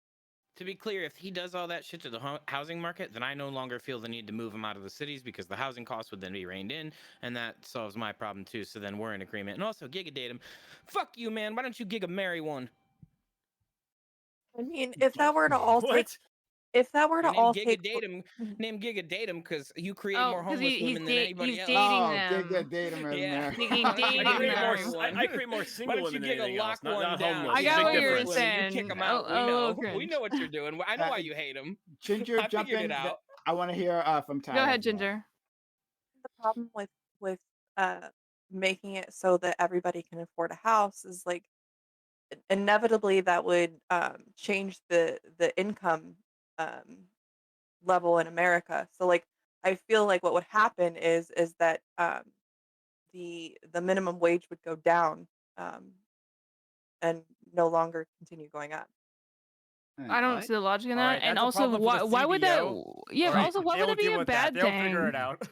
To be clear, if he does all that shit to the housing market, then I no longer feel the need to move him out of the cities because the housing costs would then be reined in, and that solves my problem too. So then we're in agreement. And also, Giga date him. Fuck you, man. Why don't you Giga marry one? I mean, if that were to all take, What? if that were to Name all Giga take, date him. Name Giga date him because you create Oh, more 'cause homeless he's women than anybody he's else. dating Oh, them. Giga date him as Yeah. married. Thinking Why don't you dating Giga them. marry one? I create more Why single don't you women than Giga anything lock else, not one down? homeless. I There's a got big what you were difference. saying. You kick him A- out. a We little know. We cringe. know what you're doing. I know why you hate him. Ginger, I jump figured in. it out. I want to hear from Tyler. Go ahead, as well. Ginger. the problem with making it so that everybody can afford a house is like inevitably that would change the income um, level in America. So like I feel like what would happen is that the minimum wage would go down um, and no longer continue going up. I don't What? see the logic in All that. right, and that's a also, problem for the why would that? CBO. Yeah, All right, also, why would they'll it be deal a with that. bad They'll thing? figure it out.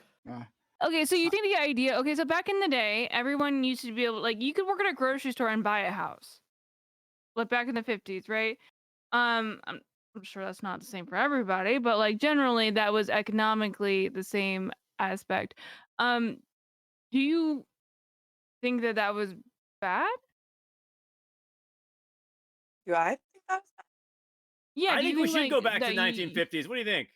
Okay, so you think the idea? Okay, so back in the day, everyone used to be able, like, you could work at a grocery store and buy a house, like back in the 50s, right? I'm sure that's not the same for everybody, but like generally that was economically the same aspect. Um, do you think that that was bad? Do I think that was Yeah, I do you think we think should go like back to that you 1950s. What do you think?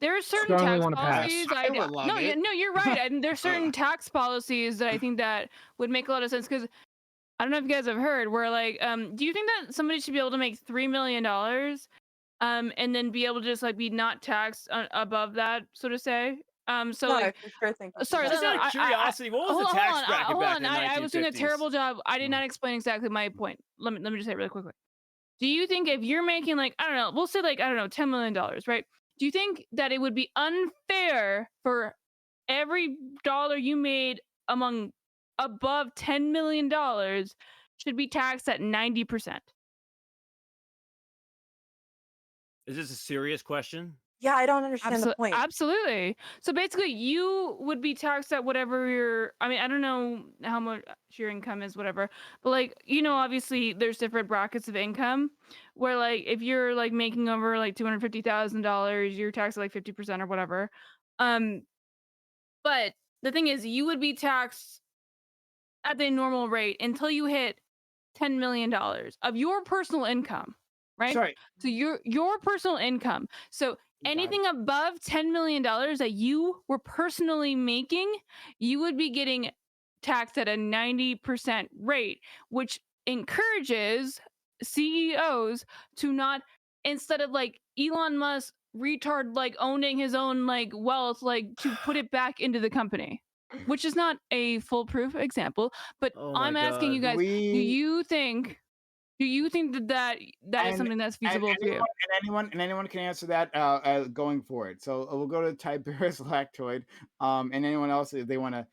there are certain Strongly tax want to pass. policies I would love no, yeah, it. no, you're right. And there's certain tax policies that I think that would make a lot of sense because I don't know if you guys have heard where like do you think that somebody should be able to make $3 million and then be able to just like be not taxed above that, so to say? So No, I like for sure think you should sorry, have Just out that. of curiosity, what was the hold tax on, bracket hold back on. in the I was doing a 1950s? terrible job. I did Hmm. not explain exactly my point. Let me just say it really quickly. Do you think if you're making like I don't know, we'll say like I don't know, $10 million, right? Do you think that it would be unfair for every dollar you made among above $10 million should be taxed at 90%? Is this a serious question? Yeah, I don't understand the point. Absolutely. So basically, you would be taxed at whatever your. I mean, I don't know how much your income is, whatever. But like, obviously, there's different brackets of income. Where like, if you're like making over like $250,000, you're taxed at like 50% or whatever. Um, but the thing is, you would be taxed at the normal rate until you hit $10 million of your personal income, right? Sorry. So your personal income. So Got it. anything above $10 million that you were personally making, you would be getting taxed at a 90% rate, which encourages CEOs to not, instead of like Elon Musk retard like owning his own like wealth, like to put it back into the company. Which is not a foolproof example, but Oh my I'm asking you god. guys, do We you think that is and something that's and feasible for you? anyone can answer that going forward. So we'll go to Tiberius Lactoid. And anyone else if they want to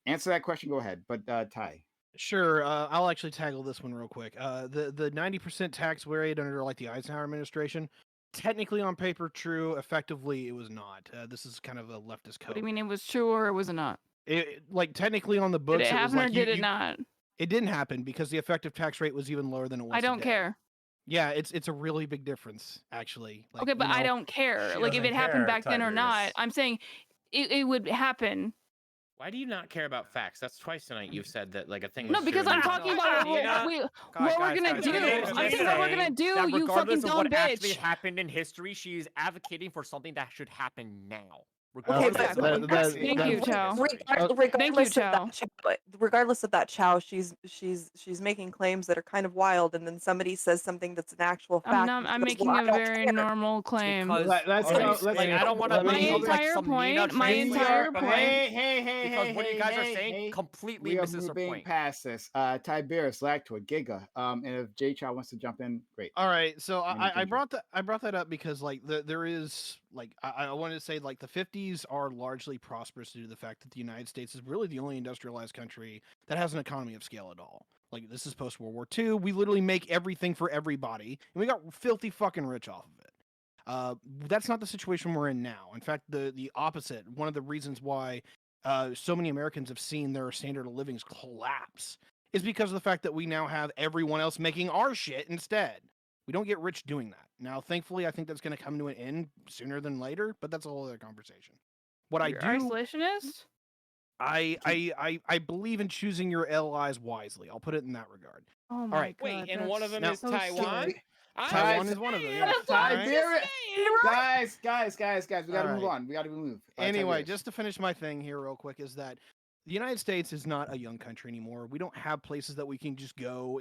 answer that question, go ahead. But Ty. Sure, I'll actually tackle this one real quick. The 90% tax rate under like the Eisenhower administration, technically on paper true. Effectively, it was not. This is kind of a leftist What do you code. mean it was true or it was not? Like technically on the Did books, it it was happen or like did it not? it didn't happen because the effective tax rate was even lower than it was I don't today. care. Yeah, it's a really big difference actually. Like Okay, but I don't She care. Like if doesn't it happened care, back then or not, Tiberius. I'm saying it would happen. Why do you not care about facts? That's twice tonight you've said that like a thing No, was because true I'm and you talking don't. about what we're gonna do. I'm saying what we're gonna do. That You regardless fucking of what dumb actually bitch. happened in history, she's advocating for something that should happen now. Okay, Regardless but of what happened Thank you, in Chow. history. regardless of Chow. that, regardless of that, Chow, she's making claims that are kind of wild, and then somebody says something that's an actual fact. I'm and not. she I'm goes, making "Well, I a don't very care." normal claim. Because Let's All go. right, Let's like I don't want to let My be me- entire some point- Nina my Tracy entire here, point- because what you guys are saying hey, completely we are misses her moving point. past this. Tiberius Lactoid Giga. And if J Chow wants to jump in, great. All right, so And I Ginger. brought that up because like there is like I wanted to say like the 50s are largely prosperous due to the fact that the United States is really the only industrialized country that has an economy of scale at all. Like this is post World War II. We literally make everything for everybody, and we got filthy fucking rich off of it. That's not the situation we're in now. In fact, the opposite. One of the reasons why so many Americans have seen their standard of living collapse is because of the fact that we now have everyone else making our shit instead. We don't get rich doing that. Now, thankfully, I think that's going to come to an end sooner than later, but that's a whole other conversation. What You're I do, isolationist? I believe in choosing your allies wisely. I'll put it in that regard. Oh my right. god. Wait, and one of them Now- is so Taiwan? sad. Taiwan is one of them, yeah. Tiberius. Alright. Guys, we gotta move Alright. on. We gotta move. Anyway, Tiberius. just to finish my thing here real quick is that the United States is not a young country anymore. We don't have places that we can just go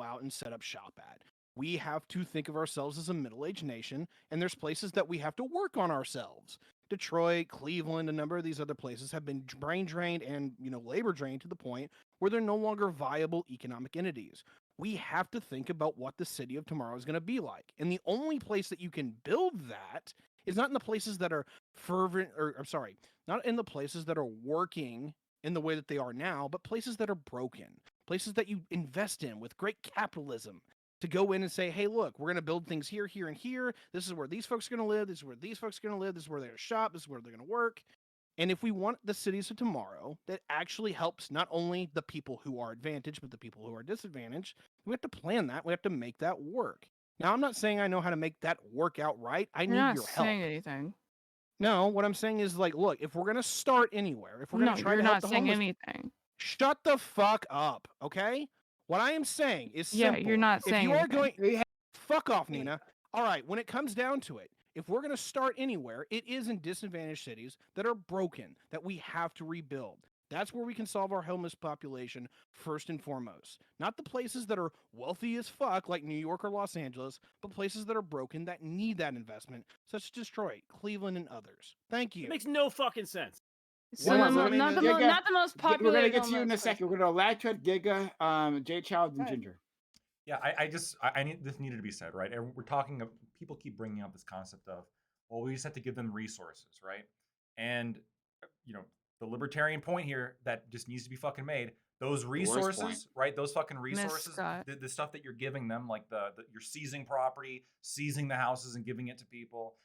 out and set up shop at. We have to think of ourselves as a middle-aged nation, and there's places that we have to work on ourselves. Detroit, Cleveland, a number of these other places have been brain drained and, labor drained to the point where they're no longer viable economic entities. We have to think about what the city of tomorrow is going to be like. And the only place that you can build that is not in the places that are not in the places that are working in the way that they are now, but places that are broken, places that you invest in with great capitalism to go in and say, hey, look, we're going to build things here, here, and here. This is where these folks are going to live. This is where these folks are going to live. This is where they're going to shop. This is where they're going to work. And if we want the cities of tomorrow that actually helps not only the people who are advantaged, but the people who are disadvantaged, we have to plan that. We have to make that work. Now, I'm not saying I know how to make that work out right. I You're need not your help. saying anything. No, what I'm saying is like, look, if we're gonna start anywhere, if we're gonna No, try you're to help not the saying homeless, anything. shut the fuck up, okay? What I am saying is Yeah, simple. you're not If saying you are anything. going, fuck off, Nina. All right, when it comes down to it, if we're gonna start anywhere, it is in disadvantaged cities that are broken that we have to rebuild. That's where we can solve our homeless population first and foremost. Not the places that are wealthy as fuck, like New York or Los Angeles, but places that are broken that need that investment, such as Detroit, Cleveland, and others. Thank It you. makes no fucking sense. So Hold on, not, let me- not the Giga- not the most We're popular. gonna get to you in a homeless second. person. We're gonna Electric, Giga, Jay Child, and Okay. Ginger. Yeah, I need this needed to be said, right? And we're talking of people keep bringing up this concept of, well, we just have to give them resources, right? And you know, the libertarian point here that just needs to be fucking made. Those worst resources, point. right? Those fucking resources, Scott. the stuff that you're giving them, like the you're seizing property, seizing the houses and giving it to people,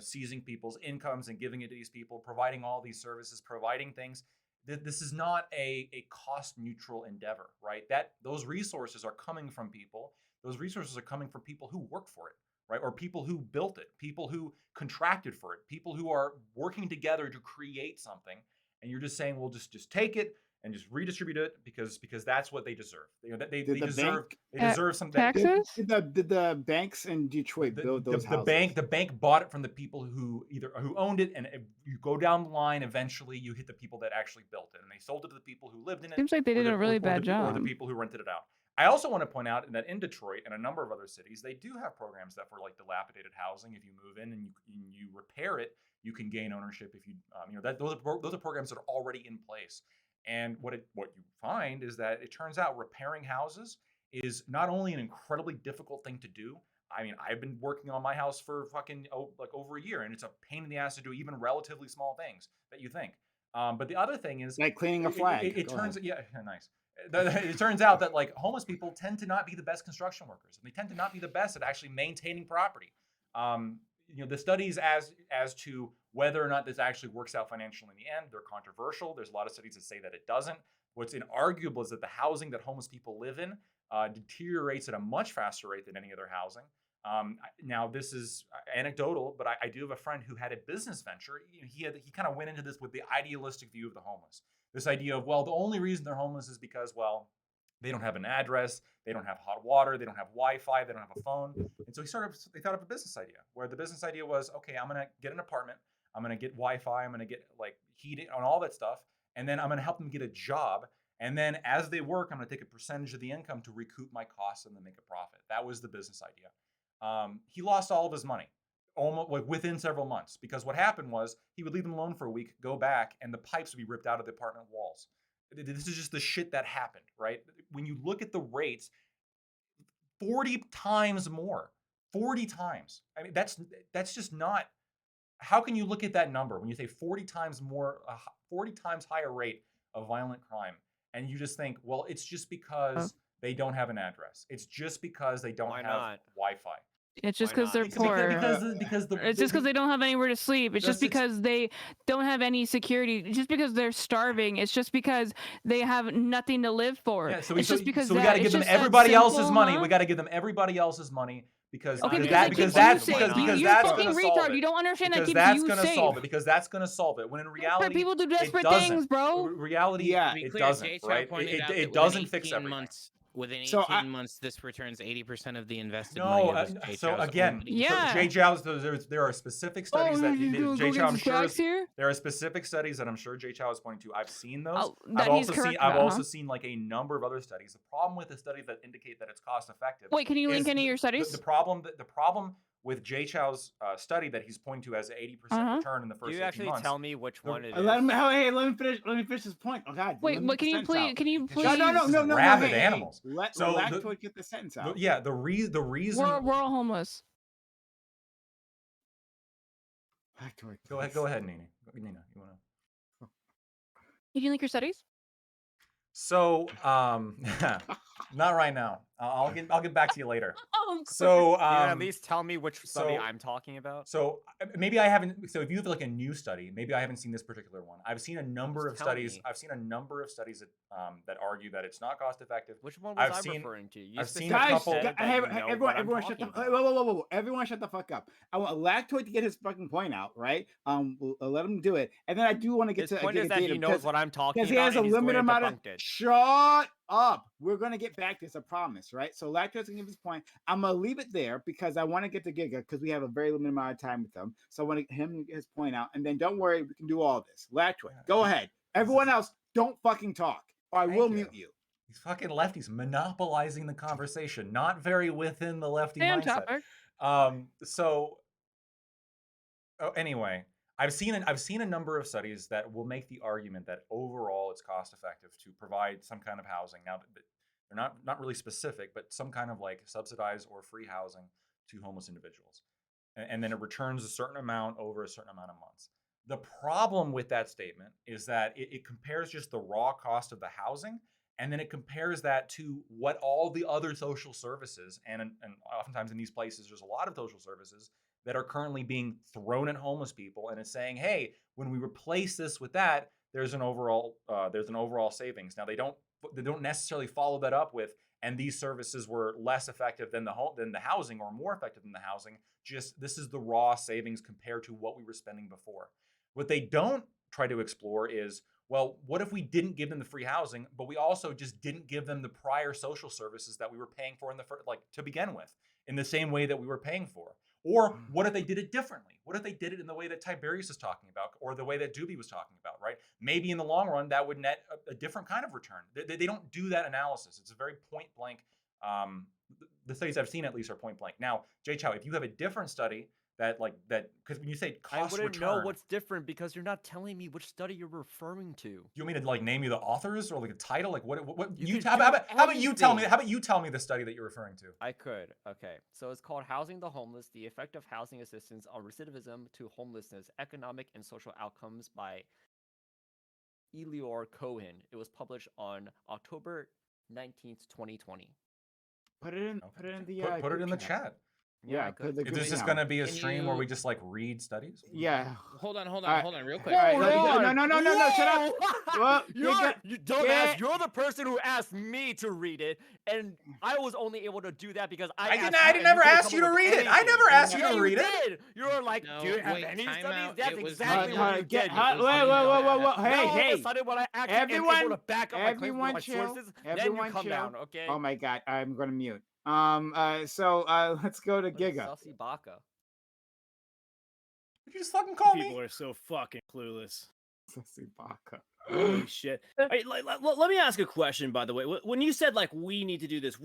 seizing people's incomes and giving it to these people, providing all these services, providing things. This is not a cost neutral endeavor, right? That those resources are coming from people. Those resources are coming from people who work for it, right? Or people who built it, people who contracted for it, people who are working together to create something. And you're just saying, well, just take it and just redistribute it because that's what they deserve. They deserve some Taxes? Did the banks in Detroit build those houses? The bank bought it from the people who owned it, and you go down the line. Eventually, you hit the people that actually built it, and they sold it to the people who lived in it. Seems like they or did the- a really or bad the, job. or the people who rented it out. I also want to point out that in Detroit and a number of other cities, they do have programs that for like dilapidated housing. If you move in and you repair it, you can gain ownership. If you those are programs that are already in place. And what you find is that it turns out repairing houses is not only an incredibly difficult thing to do. I mean, I've been working on my house for fucking like over a year, and it's a pain in the ass to do even relatively small things that you think. But the other thing is Like cleaning a flag. It Go turns ahead. nice. It turns out that like homeless people tend to not be the best construction workers, and they tend to not be the best at actually maintaining property. The studies as to whether or not this actually works out financially in the end, they're controversial. There's a lot of studies that say that it doesn't. What's inarguable is that the housing that homeless people live in deteriorates at a much faster rate than any other housing. Now, this is anecdotal, but I do have a friend who had a business venture. He kind of went into this with the idealistic view of the homeless. This idea of, well, the only reason they're homeless is because, well, they don't have an address, they don't have hot water, they don't have Wi-Fi, they don't have a phone. And so they thought of a business idea where the business idea was, okay, I'm gonna get an apartment, I'm gonna get Wi-Fi, I'm gonna get like heating and all that stuff, and then I'm gonna help them get a job. And then as they work, I'm gonna take a percentage of the income to recoup my costs and then make a profit. That was the business idea. He lost all of his money almost like within several months because what happened was he would leave them alone for a week, go back, and the pipes would be ripped out of the apartment walls. This is just the shit that happened, right? When you look at the rates, 40 times more, 40 times. I mean, that's just not. How can you look at that number when you say 40 times more, 40 times higher rate of violent crime, and you just think, well, it's just because they don't have an address. It's just because they don't Why have not? Wi-Fi. It's just Why because not? they're poor. Because It's just because they don't have anywhere to sleep. It's just because they don't have any security. It's just because they're starving. It's just because they have nothing to live for. Yeah, so it's just because we got to it's give them just that everybody else's simple, money. huh? We got to give them everybody else's money because Okay, because that's that's you that's fucking going to solve retard. it. You don't understand that Because keeps that's you going to safe. solve it. Because that's going to solve it. When in reality, People do desperate it doesn't. things, bro. Reality, Yeah. To be it clear, doesn't. Jay Chow Right? pointed out that It within doesn't fix 18 everything. months. Within So 18 months, this returns 80% of the invested money of Jay so Chow's again, own money. Yeah. Jay Chow's, there are specific studies that you Jay go Chow, I'm get sure, facts here. there are specific studies that I'm sure Jay Chow is pointing to. I've seen those. Oh, that he's correct about, I've also huh? seen like a number of other studies. The problem with the studies that indicate that it's cost effective. Wait, can you link is any of your studies? The problem with Jay Chow's study that he's pointing to as 80% return in the first Do you 18 actually months. tell me which one it is? Let me finish this point. Oh God. Wait, let me but get the sentence out. can you please? No. Rabid Hey, animals. Let So Lactoid get the sentence out. Yeah, the reason. We're all homeless. Lactoid. Go ahead, Nina. Nina, you want to? Can you link your studies? So, not right now. I'll get back to you later. Oh, So You can at least tell me which study so- I'm talking about. So maybe I haven't. So if you have like a new study, maybe I haven't seen this particular one. I've seen a number Just of tell studies. me. I've seen a number of studies that argue that it's not cost effective. Which one was I've I seen- referring to? You I've seen a specifically Guys, couple- said that you know what I'm everyone shut the talking about. whoa. Everyone shut the fuck up. I want Lactoid to get his fucking point out, right? We'll let him do it. And then I do want to get His to point is Giga that he Tatum, knows what I'm talking because he about has a and he's going limited to amount of debunk it. shut up. We're gonna get back to this, I promise, right? So Lactoid's gonna give his point. I'm gonna leave it there because I want to get to Giga because we have a very limited amount of time with him. So I want him to get his point out, and then don't worry, we can do all this. Lactoid, go ahead. Everyone else, don't fucking talk, or I will mute you. These fucking lefties monopolizing the conversation, not very within the lefty Stay on mindset. topic. Anyway, I've seen a number of studies that will make the argument that overall it's cost effective to provide some kind of housing. Now, they're not really specific, but some kind of like subsidized or free housing to homeless individuals, and then it returns a certain amount over a certain amount of months. The problem with that statement is that it compares just the raw cost of the housing, and then it compares that to what all the other social services, and oftentimes in these places, there's a lot of social services that are currently being thrown at homeless people, and it's saying, hey, when we replace this with that, there's an overall savings. Now they don't necessarily follow that up with, and these services were less effective than the housing, or more effective than the housing. Just this is the raw savings compared to what we were spending before. What they don't try to explore is, well, what if we didn't give them the free housing, but we also just didn't give them the prior social services that we were paying for to begin with, in the same way that we were paying for? Or what if they did it differently? What if they did it in the way that Tiberius is talking about, or the way that Doobie was talking about, right? Maybe in the long run, that would net a different kind of return. They don't do that analysis. It's a very point blank. The studies I've seen at least are point blank. Now, Jay Chow, if you have a different study because when you say I cost wouldn't return, know what's different because you're not telling me which study you're referring to. you want me to like name you the authors or like a title? Like what You how could about do you tell me? anything. How about you tell me the study that you're referring to? I could. Okay. So it's called Housing the Homeless, the Effect of Housing Assistance on Recidivism to Homelessness, Economic and Social Outcomes by Elior Cohen. It was published on October 19th, 2020. Put it in the Put it group in the chat. Yeah, I put could. the Is group this just chat. going to be a Can stream where you- we just like read studies? Yeah. Hold on, Alright. real quick. Alright, Hold no, on. shut up. Well, You dumbass, get- you're the person who asked me to read it, and I was only able to do that because I didn't asked you, and never couldn't ask come you to up with read it. I anything. never asked you Yeah, to read it. Did. You were like, No, do you have wait, any time studies? out. That's It was exactly not- what you did. Whoa, Now all of hey. a sudden, when I actually am able Everyone- to back up my claims with everyone my chill. sources, Everyone then you come chill. down, okay? Oh my god, I'm gonna mute. So let's go to What is Giga. Sussy Baka? Did you just fucking call People me? are so fucking clueless. Baka. Holy shit. Hey, let me ask a question, by the way. When you said, like, we need to do this,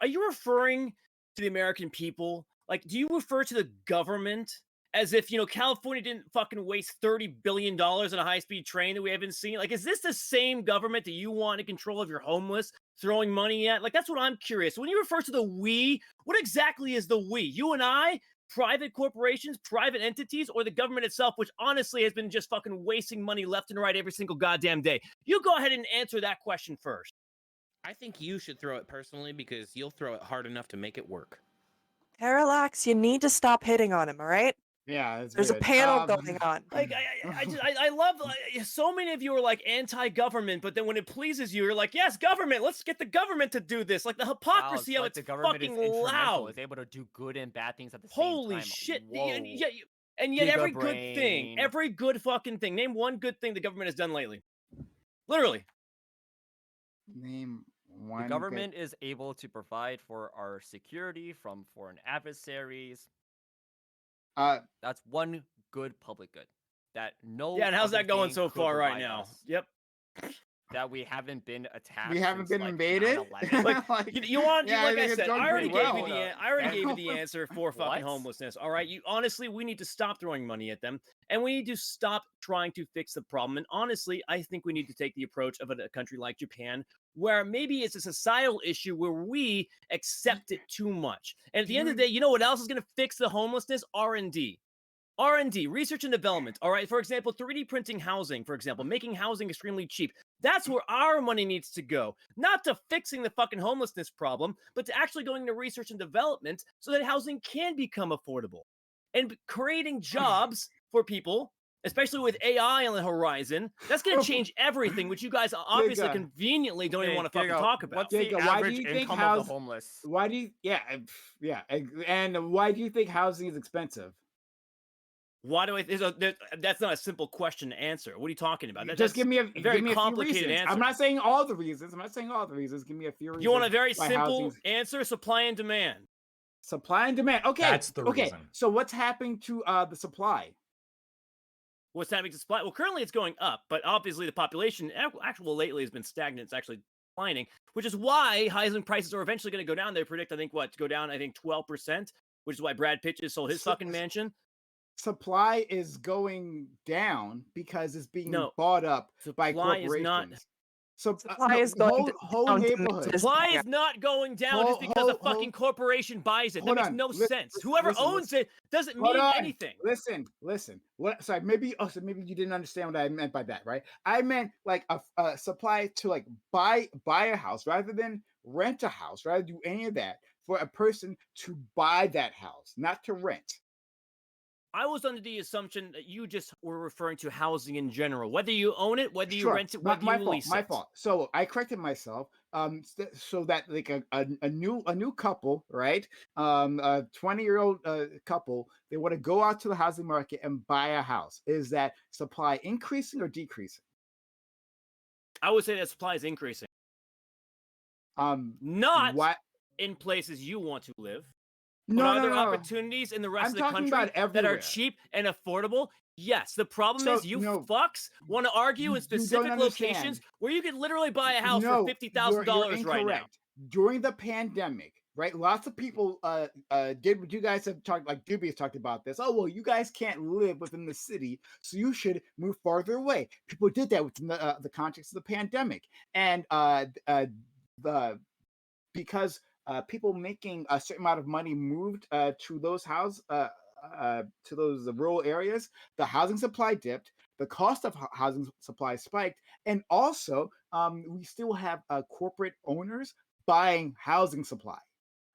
are you referring to the American people? Like, do you refer to the government as if, California didn't fucking waste $30 billion on a high-speed train that we haven't seen? Like, is this the same government that you want in control of your homeless, throwing money at? Like, that's what I'm curious. When you refer to the we, what exactly is the we? You and I? Private corporations, private entities, or the government itself, which honestly has been just fucking wasting money left and right every single goddamn day? You go ahead and answer that question first. I think you should throw it personally because you'll throw it hard enough to make it work. Parallax, you need to stop hitting on him, all right? Yeah, that's There's a weird. panel going on. Like, I love, so many of you are like anti-government, but then when it pleases you, you're like, yes, government, let's get the government to do this. Like the hypocrisy of Wow, it's the government fucking is instrumental. loud. It's able to do good and bad things at the same time. Holy shit. Whoa. And yet every Giga good thing, brain. every good fucking thing, name one good thing the government has done lately. Literally. Name one. The government is able to provide for our security from foreign adversaries. That's one good public good. That no. Yeah, and how's other that going thing so could far right provide now? us. Yep. That we haven't been attacked. We haven't since, been like, invaded. 9/11. Like, you want, Yeah, like I I think it's said, going I already pretty gave well. you the answer for fucking What? homelessness. All right, honestly, we need to stop throwing money at them, and we need to stop trying to fix the problem. And honestly, I think we need to take the approach of a country like Japan, where maybe it's a societal issue where we accept it too much. And at the end of the day, you know what else is going to fix the homelessness? R&D. R&D, research and development. All right, for example, 3D printing housing, for example, making housing extremely cheap. That's where our money needs to go. Not to fixing the fucking homelessness problem, but to actually going into research and development so that housing can become affordable. And creating jobs for people, especially with AI on the horizon, that's going to change everything, which you guys obviously Giga. conveniently don't even Hey, want to fucking Giga, talk about. what's the Giga, why do average you think income of the homeless? Why do you? Yeah, and why do you think housing is expensive? Why do I? That's not a simple question to answer. What are you talking about? Just give me a very give me a few complicated reasons. answer. I'm not saying all the reasons. I'm not saying all the reasons. Give me a few reasons. You want a very why simple housing's- answer: supply and demand. supply and demand. Okay, That's the okay. reason. So what's happening to the supply? What's happening to supply? Well, currently it's going up, but obviously the population, actual lately, has been stagnant. It's actually declining, which is why housing prices are eventually going to go down. They predict, I think, to go down, 12%, which is why Brad Pitt just sold his fucking mansion. Supply is going down because it's being No, bought up by supply is corporations. not. Supply is going whole down to neighborhood. maintenance. Supply is not going down just because a fucking corporation buys it. That hold makes on. no Listen, sense. listen, Whoever listen, owns it doesn't Hold mean on. anything. Listen. What? Sorry, maybe. Oh, so maybe you didn't understand what I meant by that, right? I meant like a supply to like buy a house rather than rent a house, rather do any of that for a person to buy that house, not to rent. I was under the assumption that you just were referring to housing in general, whether you own it, whether you rent it, whether you lease it. My fault. So I corrected myself. So that like a new couple, right? A 20-year-old couple, they want to go out to the housing market and buy a house. Is that supply increasing or decreasing? I would say that supply is increasing. Not what in places you want to live. No, but no, are there no. opportunities in the rest I'm of the talking country about that are everywhere. cheap and affordable? Yes. The problem So, is you no, fucks want to argue in you don't specific understand. locations where you could literally buy a house No, for $50,000 you're right now. incorrect. During the pandemic, right? Lots of people did what you guys have talked, like Dubious talked about this. Oh, well, you guys can't live within the city, so you should move farther away. People did that within the context of the pandemic, and because people making a certain amount of money moved to those to those rural areas, the housing supply dipped, the cost of housing supply spiked, and also we still have corporate owners buying housing supply.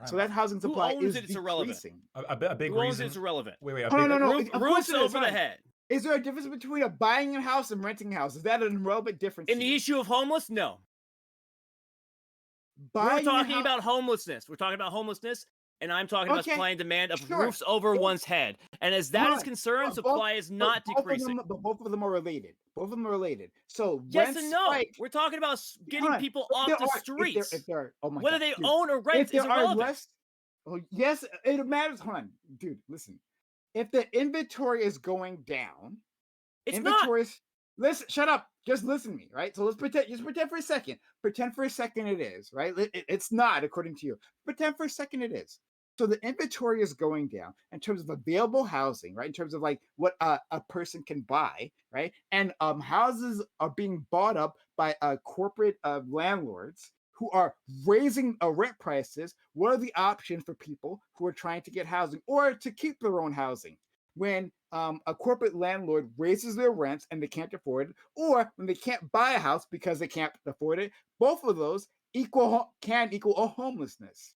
So that housing Who supply owns is it? It's irrelevant. decreasing. A big Who owns reason. it? It's irrelevant. Wait, a Oh, big, no. Roof, Of roofs course it is. over the Hold on. head. Is there a difference between a buying a house and renting a house? Is that an irrelevant difference? In the issue of homeless, no. We're talking about homelessness. We're talking about homelessness, and I'm talking about supply and demand of roofs over one's head. And as that is concerned, supply is not decreasing. But both of them are related. Both of them are related. So Yes rents and no. spike. We're talking about getting people If off there the are- streets. If there are, oh my Whether God, they dude. own or rent If there is are irrelevant. less, oh, yes, it matters. Hold on, dude. Listen. If the inventory is going down, It's inventory is. Listen, shut up. Just listen to me, right? So let's pretend. Just pretend for a second. Pretend for a second it is, right? It's not, according to you. Pretend for a second it is. So the inventory is going down in terms of available housing, right? In terms of like what a person can buy, right? And houses are being bought up by corporate landlords who are raising rent prices. What are the options for people who are trying to get housing or to keep their own housing? When a corporate landlord raises their rents and they can't afford it, or when they can't buy a house because they can't afford it, both of those can equal a homelessness.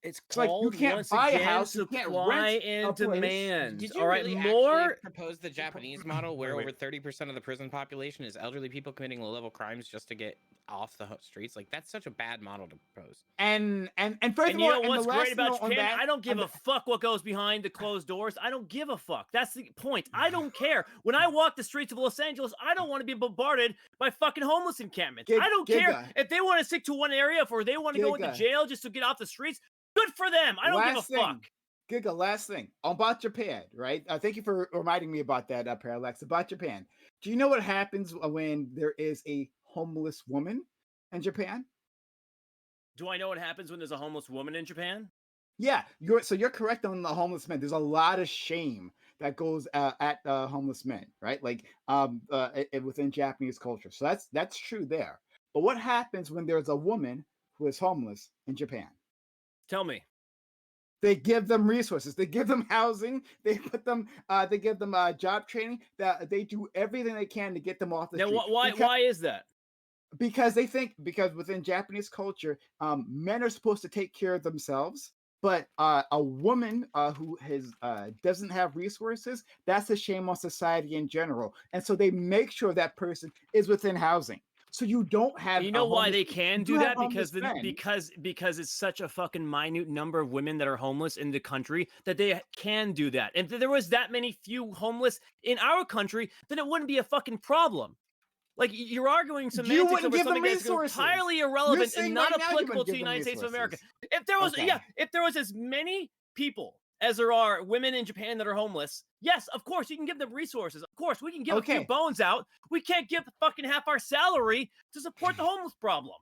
It's So, like, you called, can't once buy a again, house, you can't supply rent a and place. demand. Did you All right, really more. actually propose the Japanese model where Wait. over 30% of the prison population is elderly people committing low-level crimes just to get off the streets? Like, that's such a bad model to propose. And And furthermore, you know and what's the great last about note on Japan? that, I don't give and a fuck what goes behind the closed doors. I don't give a fuck. That's the point. I don't care. When I walk the streets of Los Angeles, I don't want to be bombarded by fucking homeless encampments. I don't care Giga. if they want to stick to one area or they want to go into Giga. jail just to get off the streets. Good for them. I don't give a Last thing. fuck. Giga, last thing about Japan, right? Thank you for reminding me about that, Parallax, about Japan. Do you know what happens when there is a homeless woman in Japan? Do I know what happens when there's a homeless woman in Japan? Yeah, you're correct on the homeless men. There's a lot of shame that goes at homeless men, right? Like within Japanese culture. So that's true there. But what happens when there's a woman who is homeless in Japan? Tell me. They give them resources. They give them housing. They put them. They give them job training. That they do everything they can to get them off the Now, street. why is that? because they think because within Japanese culture, men are supposed to take care of themselves, but a woman who doesn't have resources, that's a shame on society in general, and so they make sure that person is within housing. So you don't have. You know why they can you do have that? homeless Because men. because it's such a fucking minute number of women that are homeless in the country that they can do that. And if there was that many few homeless in our country, then it wouldn't be a fucking problem. Like you're arguing You semantics wouldn't over give them something that's resources. entirely You're irrelevant saying and right not now you applicable wouldn't to the give them United States of America. resources. If there was, Okay. yeah, if there was as many people as there are women in Japan that are homeless, yes, of course you can give them resources. Of course we can give a few Okay. bones out. We can't give fucking half our salary to support the homeless problem.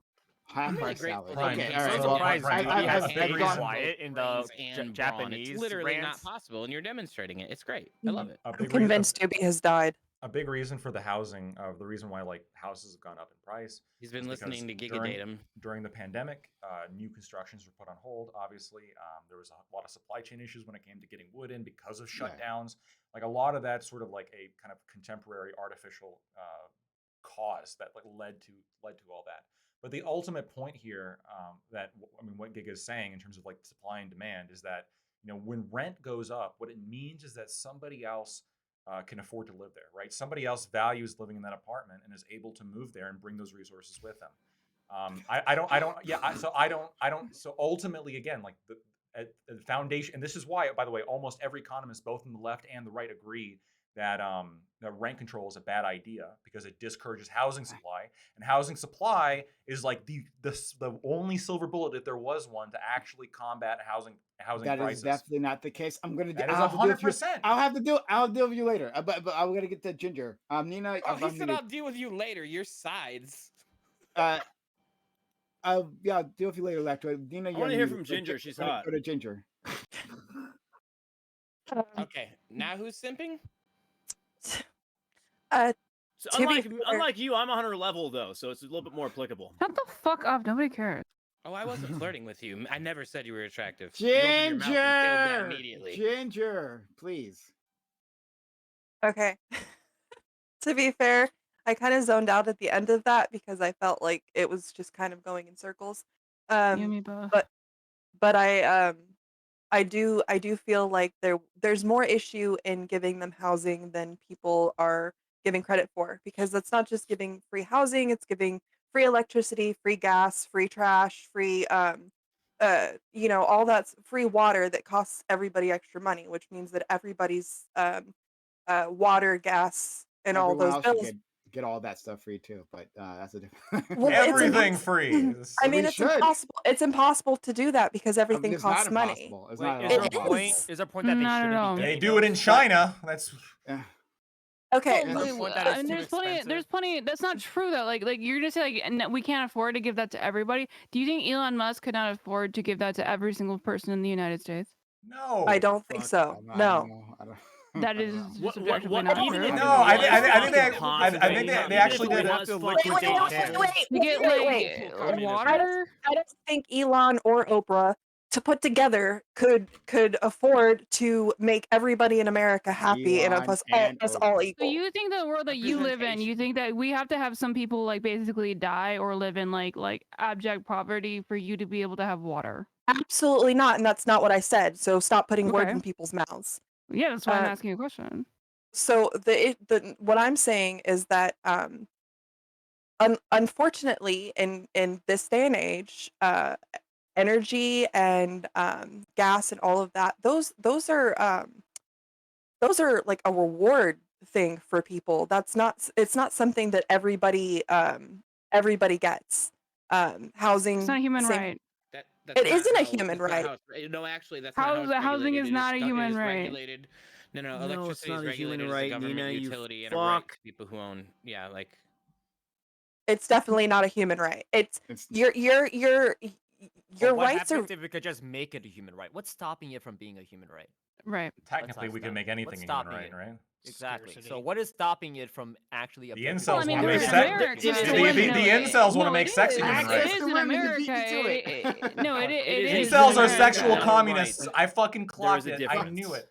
Half really our grateful salary. that Okay, you all can right. So say Well, surprised that. Ruby has I've stayed gone quiet in the brains and brawn. Japanese It's literally rants. not possible, and you're demonstrating it. It's great. I love it. A I'm big convinced Doobie has died. a big reason for the housing, the reason why like houses have gone up in price. He's been is listening to because Giga during the pandemic, new constructions were put on hold. Obviously, there was a lot of supply chain issues when it came to getting wood in because of Yeah. shutdowns. Like a lot of that sort of like a kind of contemporary artificial cause that like led to all that. But the ultimate point here, what Giga is saying in terms of like supply and demand is that when rent goes up, what it means is that somebody else can afford to live there, right? Somebody else values living in that apartment and is able to move there and bring those resources with them. So ultimately, again, like the foundation, and this is why, by the way, almost every economist, both in the left and the right, agree that rent control is a bad idea because it discourages housing supply, and housing supply is like the only silver bullet, if there was one, to actually combat housing That prices. is definitely not the case. I'm gonna. That is I'll have to deal with you- 100%. I'll deal with you later. But I'm gonna get to Ginger. Nina. Oh, he I'm said gonna, I'll deal with you later. Your sides. yeah, I'll deal with you later, Electro. Nina, I want to hear from Ginger. She's hot. Go to Ginger. Okay, now who's simping? So To be unlike you, I'm 100 level though, so it's a little bit more applicable. Shut the fuck up. Nobody cares. Oh, I wasn't flirting with you. I never said you were attractive. You opened your mouth and killed that Ginger. immediately. Ginger, please. Okay. To be fair, I kind of zoned out at the end of that because I felt like it was just kind of going in circles. You and Um, me both. but I do feel like there's more issue in giving them housing than people are giving credit for, because that's not just giving free housing, it's giving free electricity, free gas, free trash, free all that's free water that costs everybody extra money, which means that everybody's water, gas, and all Everyone those else should bills. get all that stuff free too, but that's a different. Well, it's Everything impos- free. I mean, We it's should. impossible. It's impossible to do that because everything It's not costs money. impossible. It's Wait, not is at there all a point? is. impossible. Is there a point that they Not at shouldn't all. be They getting do it in those? China. That's Yeah. Okay. Is there a point that it's too There's plenty. There's expensive? plenty. That's not true though. Like you're gonna say like we can't afford to give that to everybody. Do you think Elon Musk could not afford to give that to every single person in the United States? no. I don't think Fuck, so. I No. don't know. I don't. That I is don't know. just objectively not even true. if No, it I was think they fucking confident, I think they even actually if it did. was Wait, fucking wait, wait, confident. wait, You get wait, like wait. Communism. water. I don't think Elon or Oprah to put together could afford to make everybody in America happy and of Elon us all and us Oprah. all So equal. you think the world that you live in, you think that we have to have some people like basically die or live in like abject poverty for you to be able to have water? Absolutely not, and that's not what I said. So stop putting words Okay. in people's mouths. Yeah, that's why I'm Uh, asking you a question. So what I'm saying is that unfortunately in this day and age, energy and gas and all of that, those are like a reward thing for people. It's not something that everybody gets. It's Housing, not a human same. right. That's It not isn't a how, human that's not right. how it's, no, actually, that's not how it's Housing regulated. is not a It human is right. regulated. No, No, it's electricity is not a human regulated as a right, government Nina, you utility and a right fuck. to people who own. Yeah, like It's definitely not a human right. It's It's your Well, what rights are happens if we could just make it a human right? What's stopping it from being a human right? Right. Technically, ask we can them. make anything What's a human stopping right, it? right? Exactly. So Scarcity. what is stopping it from actually The affecting incels Well, I want mean, to make there's sex. America. It is- The incels want to make sex a human Access right. It is to in women is a America. beat you to it. No, it is. in Incels are America. sexual Right. communists. I fucking There is clocked a it. I difference. knew it.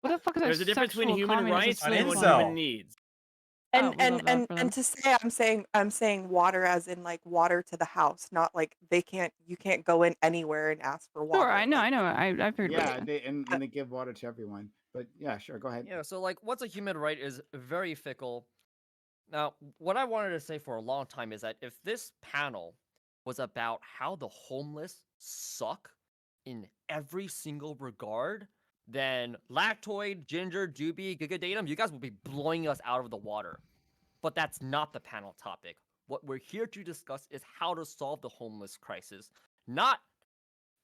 What the fuck is There's a difference between human rights An and incel. human needs. Oh, we love that for them. And to say I'm saying water as in like water to the house, not like you can't go in anywhere and ask for Sure, water. I know, Like I know. I figured what you're Yeah, saying. they and, uh, and they give water to everyone. But yeah, sure, go ahead. Yeah, so like what's a human right is very fickle. Now, what I wanted to say for a long time is that if this panel was about how the homeless suck in every single regard, then Lactoid, Ginger, Doobie, Gigadatum, you guys will be blowing us out of the water. But that's not the panel topic. What we're here to discuss is how to solve the homeless crisis, not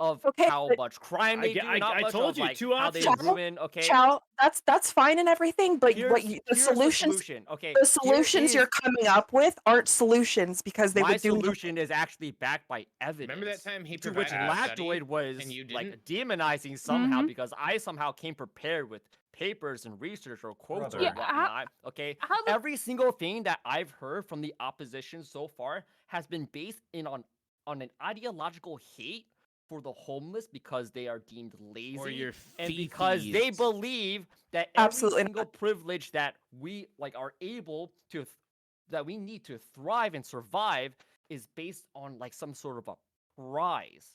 of okay, how but much crime I they get- do, not I much told of you, like two how they options. ruin. Okay, Chow, that's fine and everything, but here's the solutions solution. Okay, the here solutions is you're coming up with aren't solutions because they my would do nothing. solution is actually backed by evidence. Remember that time he to which provided a study Lactoid was and you like didn't? demonizing somehow Mhm. because I somehow came prepared with papers and research or quotes Brother. or Yeah, whatnot. Okay, how the every single thing that I've heard from the opposition so far has been based in on an ideological hate for the homeless because they are deemed lazy Or your and because they fifis. believe that every Absolutely single privilege that we like are able to that we need to thrive and survive is based on like some sort of a prize.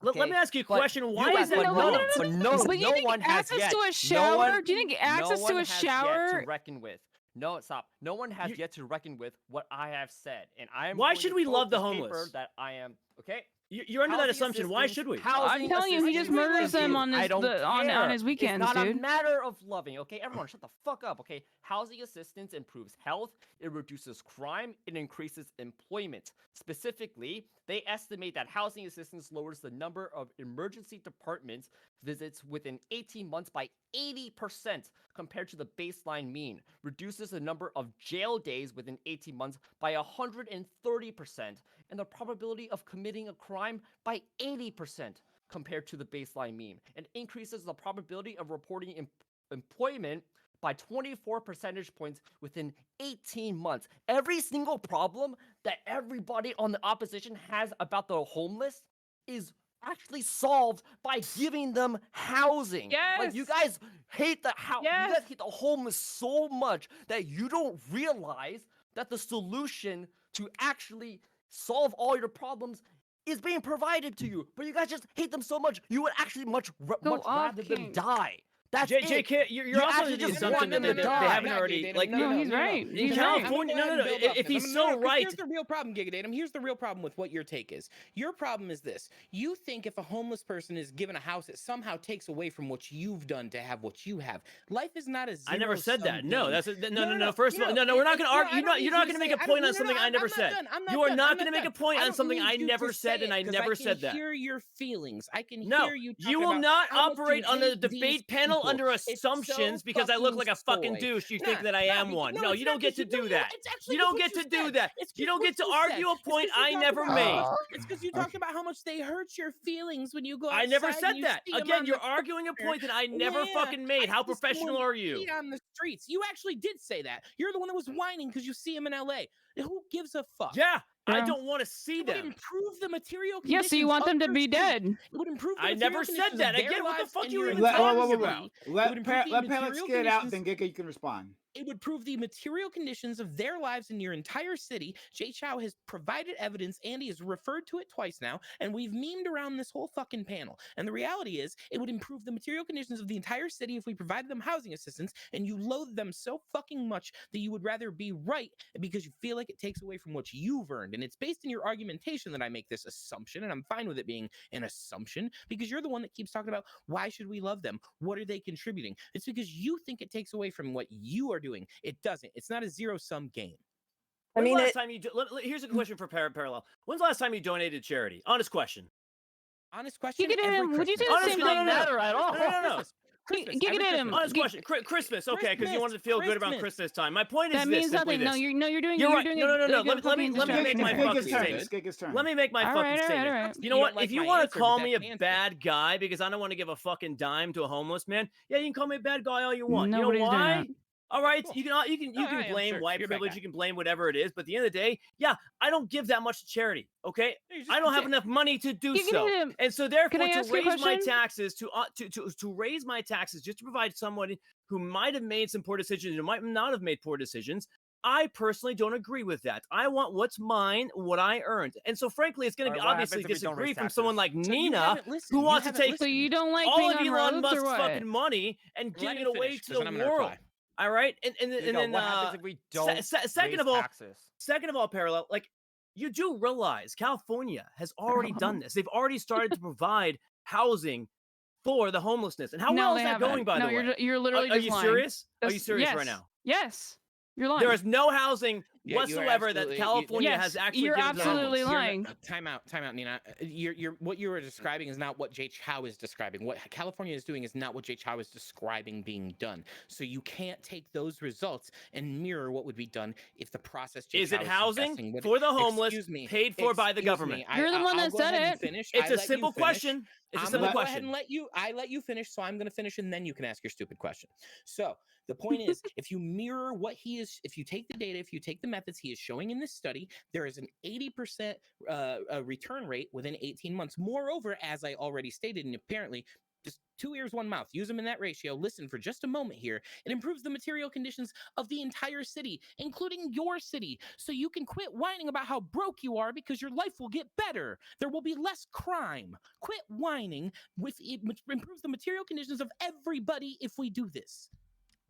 Let me Okay? ask you a But question. you Why guys- is that but no, no, no, no, but no, But do you no think one has access yet. to a No shower? one, Do you think access no to one a has yet shower? to reckon with. No, stop. No one has yet to reckon with what I have said, and I am. Why going should to we quote love the paper homeless? that I am. Okay. You're under that Housing assumption. Why assistance- should we? I'm Housing telling you, he just assistance murders them is- on I his don't on care. his weekends, It's not dude. a matter of loving. Okay, everyone, shut the fuck up. Okay, housing assistance improves health. It reduces crime. It increases employment. Specifically, they estimate that housing assistance lowers the number of emergency departments visits within 18 months by 80% compared to the baseline mean. Reduces the number of jail days within 18 months by 130%, and the probability of committing a crime by 80% compared to the baseline mean, and increases the probability of reporting employment by 24 percentage points within 18 months. Every single problem that everybody on the opposition has about the homeless is actually solved by giving them housing. Like you Yes. guys hate the you Yes. guys hate the homeless so much that you don't realize that the solution to actually solve all your problems is being provided to you. But you guys just hate them so much, you would actually much Go off, rather them King. die. That's JK, it. you're You also actually under the just assumption want that them to die. they haven't already like. No, he's right. In He's right. California, no. If right, here's the real problem, Gigadatum. Here's the real problem with what your take is. Your problem is this: you think if a homeless person is given a house, it somehow takes away from what you've done to have what you have. Life is not a zero. I never said that. No, that's no. No. First of all, no. We're not going to argue. You're not going to make a point on something I never said. You are not going to make a point on something I never said, and I never said that. I can hear your feelings. I can No, hear you. you will not operate on the debate panel under assumptions because I look like a fucking douche. You think that I am one. No, you don't get to do that. You don't get to do that. You don't get to argue a point I never made. It's because you talked about how much they hurt your feelings when you go I outside. never said and you that. see 'em Again, on you're the arguing a corner. point that I never Yeah, fucking made. I How see professional someone are you? cheat on the streets. You actually did say that. You're the one that was whining because you see him in LA. Who gives a fuck? Yeah, I Yeah. don't want to see It would them. improve the material Yeah, conditions. so you want of them to your be city. dead. It would improve the I material never said conditions that. of their Again, what the lives fuck and you your even Let, talking wait, wait, wait, about? wait. Let, would improve the let Palex material get it out, conditions- then Giga, you can respond. It would prove the material conditions of their lives in your entire city. Jay Chow has provided evidence. Andy has referred to it twice now, and we've memed around this whole fucking panel. And the reality is, it would improve the material conditions of the entire city if we provided them housing assistance, and you loathe them so fucking much that you would rather be right because you feel like it takes away from what you've earned. And it's based in your argumentation that I make this assumption, and I'm fine with it being an assumption because you're the one that keeps talking about why should we love them? What are they contributing? It's because you think it takes away from what you are doing. It doesn't. It's not a zero-sum game. When's the last time you here's a question for Parallel. When's the last time you donated to charity? Honest question. Honest question. Giga every Datum, would you do Christmas. the Honest, same no, thing? no, no. matter at all. No. Christmas. Giga every Datum. Christmas. Honest question. Christmas, okay, because you wanted to feel good about Christmas. Christmas time. My point is That this. means simply nothing. No, this. you're doing. You're right. Doing No. a Let me fucking make my distraction. fucking Giga's turn. statement. It's Giga's turn. Let me make my All fucking right, all right, statement. all right. You know You what? don't like If you my want answer, to but call that me a answer. bad guy because I don't want to give a fucking dime to a homeless man, yeah, you can call me a bad guy all you want. Nobody's you know doing why? that. All right, Cool. you can I am, blame sure. white You're a bad privilege, guy. you can blame whatever it is, but at the end of the day, yeah, I don't give that much to charity. Okay, You're just I don't have dick. enough money to do Giga so, Datum. and so therefore, Can I to ask you a raise my question? taxes to raise my taxes just to provide someone who might have made some poor decisions, who might not have made poor decisions, I personally don't agree with that. I want what's mine, what I earned. And so, frankly, it's going to be Alright, what obviously happens if we don't raise disagree from someone taxes? like So you Nina, haven't listened. who You wants to haven't take So listened. you don't like all being of on Elon roads or Musk's what? fucking money and Let giving me it away finish, to 'cause the then I'm gonna world. reply. All right, and Giga, then what happens if we don't second raise of all, taxes? parallel, like, you do realize California has already done this. They've already started to provide housing for the homelessness. And how No, well they is that going, haven't. by No, the way? you're literally Are just you lying. serious? Are you That's- serious right yes. now? Yes, you're lying. There is no housing Yeah, you are whatsoever that absolutely- California Yes, has actually you're given to the absolutely homeless. lying. Time out, Nina. You're what you were describing is not what Jay Chow is describing. What California is doing is not what Jay Chow is describing being done. So you can't take those results and mirror what would be done if the process Jay Is Chow it is housing suggesting would- for the homeless, Excuse me, paid for by the excuse government? me. You're the one I'll that go said ahead and it. finish. It's I a let you simple finish. question. It's a I'm simple gonna go question. ahead and let you finish, so I'm gonna finish and then you can ask your stupid question. So the point is, if you mirror what he is, if you take the data, if you take the methods he is showing in this study, there is an 80% return rate within 18 months. Moreover, as I already stated, and apparently just 2 ears, 1 mouth, use them in that ratio. Listen for just a moment here. It improves the material conditions of the entire city, including your city, so you can quit whining about how broke you are because your life will get better. There will be less crime. Quit whining. With it improves the material conditions of everybody if we do this.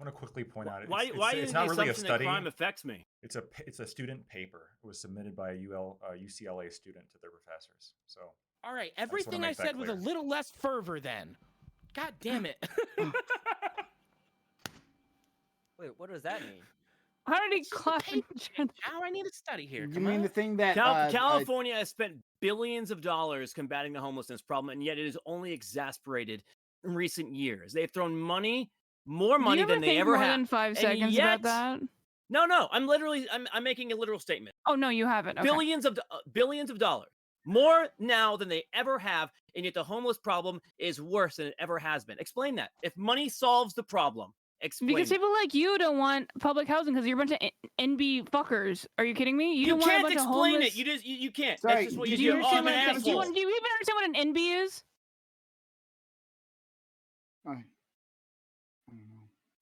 I want to quickly point out Why it's is the not really a assumption that study. crime affects me? It's a student paper. It was submitted by a UCLA student to their professors. So All right, just wanna everything I make that said with a clear. little less fervor then. God damn it. Wait, what does that mean? How did he It's just a clap in paper, chat? Now I need a study here. You Come mean on. the thing that California has spent billions of dollars combating the homelessness problem, and yet it is only exasperated in recent years. They've thrown more Do you money ever than they think ever more have. than 5 And seconds yet, about that? No, I'm making a literal statement. Oh no, you haven't. Okay. Billions of dollars. More now than they ever have, and yet the homeless problem is worse than it ever has been. Explain that. If money solves the problem, explain Because that. people like you don't want public housing because you're a bunch of NB fuckers. Are you kidding me? You don't want a can't bunch of explain homeless... it. You can't. Sorry, That's just what did you Do do. you Oh, I'm understand an what do asshole. you even understand what an NB is?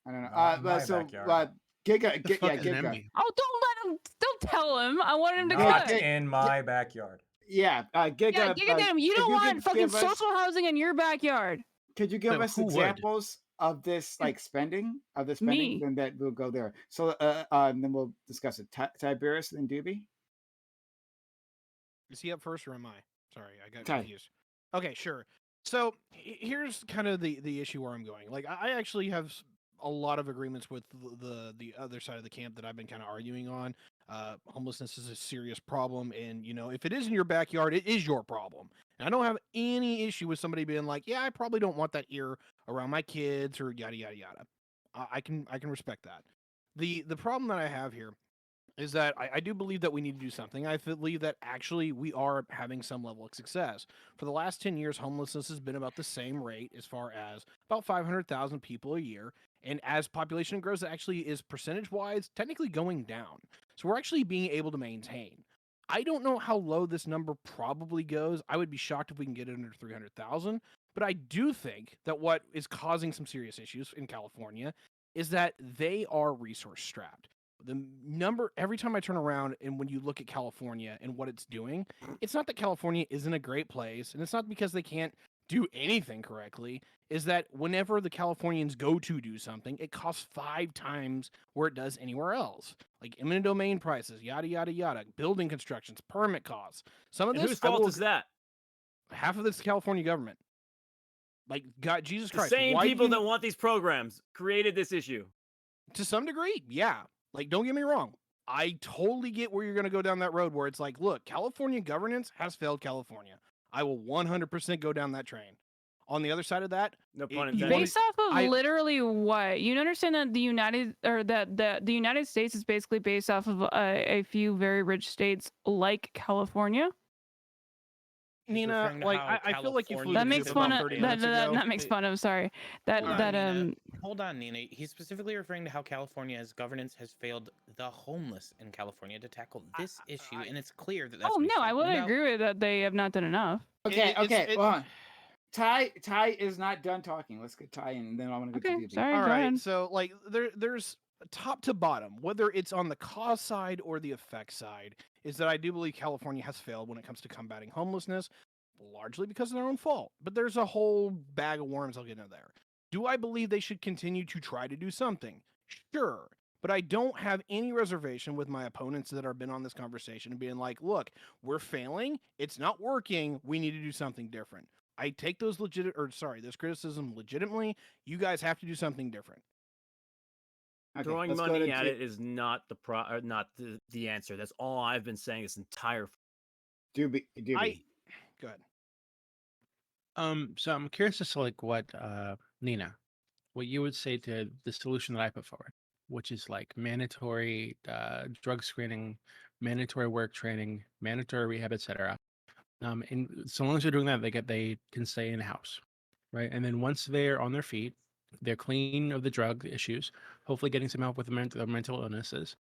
I don't know. Not in my So backyard. Giga, The fuck is an Giga. MB? Oh, don't let him. Don't tell him. I want him to Not cut. in my backyard. Yeah, Giga. Yeah, Giga, you if don't you want could fucking give us- social housing in your backyard. Could you give No, us who would? examples of this spending Me. Then that we'll go there. So and then we'll discuss it. Tiberius and Doobie. Is he up first or am I? Sorry, I got Ty. confused. Okay, sure. So here's kind of the issue where I'm going. Like I actually have a lot of agreements with the other side of the camp that I've been kind of arguing on. Homelessness is a serious problem, and if it is in your backyard, it is your problem. And I don't have any issue with somebody being like, yeah, I probably don't want that here around my kids or yada yada yada. I can respect that. The problem that I have here is that I do believe that we need to do something. I believe that actually we are having some level of success. For the last 10 years, homelessness has been about the same rate as far as about 500,000 people a year. And as population grows, it actually is percentage-wise technically going down. So we're actually being able to maintain. I don't know how low this number probably goes. I would be shocked if we can get it under 300,000. But I do think that what is causing some serious issues in California is that they are resource strapped. The number every time I turn around and when you look at California and what it's doing, it's not that California isn't a great place, and it's not because they can't do anything correctly, is that whenever the Californians go to do something, it costs 5 times where it does anywhere else. Like eminent domain prices, yada yada yada, building constructions, permit costs. Some of And this whose fault is that? half of this California government. Like God, Jesus The Christ. same why do people you- that want these programs created this issue. To some degree, yeah. Like, don't get me wrong. I totally get where you're going to go down that road where it's like, look, California governance has failed California. I will 100% go down that train. On the other side of that, No pun you intended. wanna- Based off of I- literally what? You understand that the United States is basically based off of a few very rich states like California. He's Nina, referring to like, how I feel like you flew California That the makes coop fun about of 30 that. minutes ago. That makes fun of. Sorry. That Hold on, that Nina. Hold on, Nina. He's specifically referring to how California's governance has failed the homeless in California to tackle this issue, and it's clear that that's Oh what he's no, I talking would about. agree with that. They have not done enough. Okay, It's- okay. it- Hold on. Ty is not done talking. Let's get Ty in, and then I'm going to go Okay, to Doobie. sorry. All Go right, ahead. so like there's top to bottom, whether it's on the cause side or the effect side, is that I do believe California has failed when it comes to combating homelessness, largely because of their own fault. But there's a whole bag of worms I'll get into there. Do I believe they should continue to try to do something? Sure. But I don't have any reservation with my opponents that have been on this conversation and being like, look, we're failing. It's not working. We need to do something different. I take those this criticism legitimately. You guys have to do something different. Okay, Throwing let's go money to at it is not not the answer. That's all I've been saying this entire. Doobie. Go ahead. So I'm curious as to like what Nina, what you would say to the solution that I put forward, which is like mandatory drug screening, mandatory work training, mandatory rehab, etc. And so long as they're doing that, they can stay in the house, right? And then once they're on their feet, they're clean of the drug issues, hopefully getting some help with their mental illnesses.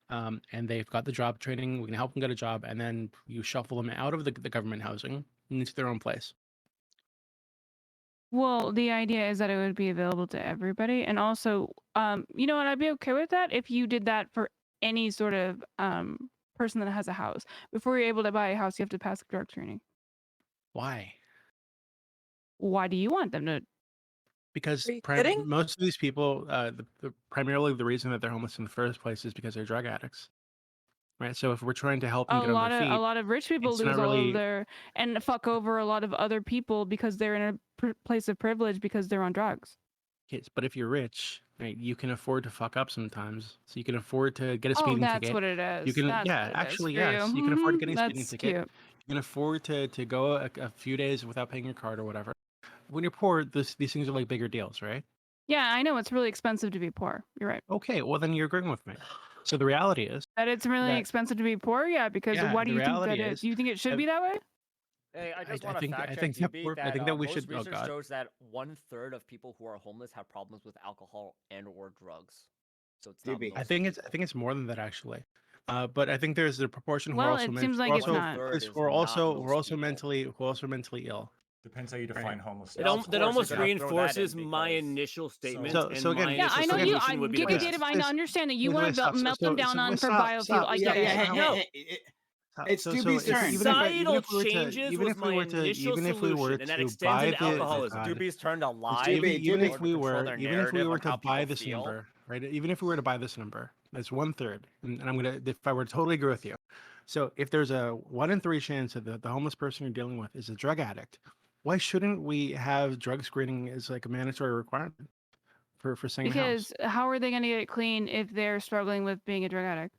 And they've got the job training. We can help them get a job, and then you shuffle them out of the government housing into their own place. Well, the idea is that it would be available to everybody, and also, you know what? I'd be okay with that if you did that for any sort of person that has a house. Before you're able to buy a house, you have to pass drug screening. Why? Why do you want them to? Because Are you kidding? most of these people, primarily the reason that they're homeless in the first place is because they're drug addicts, right? So if we're trying to help them get on their A feet, lot of rich people it's lose not all of really their and fuck over a lot of other people because they're in a place of privilege because they're on drugs. kids. But if you're rich, right, you can afford to fuck up sometimes. So you can afford to get a Oh, speeding that's ticket. what it You is. can, That's yeah, what it is actually, for yes, you. you can afford getting a speeding That's ticket. cute. You can afford to go a few days without paying your card or whatever. When you're poor, these things are like bigger deals, right? Yeah, I know it's really expensive to be poor. You're right. Okay, well then you're agreeing with me. So the reality is That it's really that, expensive to be poor. Yeah, because yeah, why do the you think that reality it? is Do you think it should that be that way? Hey, I just I want to think fact I check think that DB that I think that we most should. Oh research God. shows that 1/3 of people who are homeless have problems with alcohol and or drugs. So it's not DB. most I think it's more than that actually. But I think there's the proportion who are Well, also it seems like we're it's also not. Third is we're not also most people. mentally ill. Depends how you Right. define That, homelessness. Of that course, almost you gotta throw that in reinforces my because- initial statement, So- and so again, my yeah, Yeah, initial I know you. solution would be the Giga best. Gative, I understand that you wait, want to stop. melt them down on for stop, biofuel. stop. I Yeah, get yeah. it. So- It's Doobie's turn. Societal if we were to changes even was if we my were to initial even if we were solution, and that to extends buy into the alcoholism. God, Doobie's turn to lie even in if order we to control were their even if we narrative were on to how buy people this feel. number, right? Even if we were to buy this number, that's 1/3, and I'm gonna if I were to totally agree with you. So if there's a 1 in 3 chance that the homeless person you're dealing with is a drug addict, why shouldn't we have drug screening as like a mandatory requirement for staying in the house? Because how are they going to get it clean if they're struggling with being a drug addict?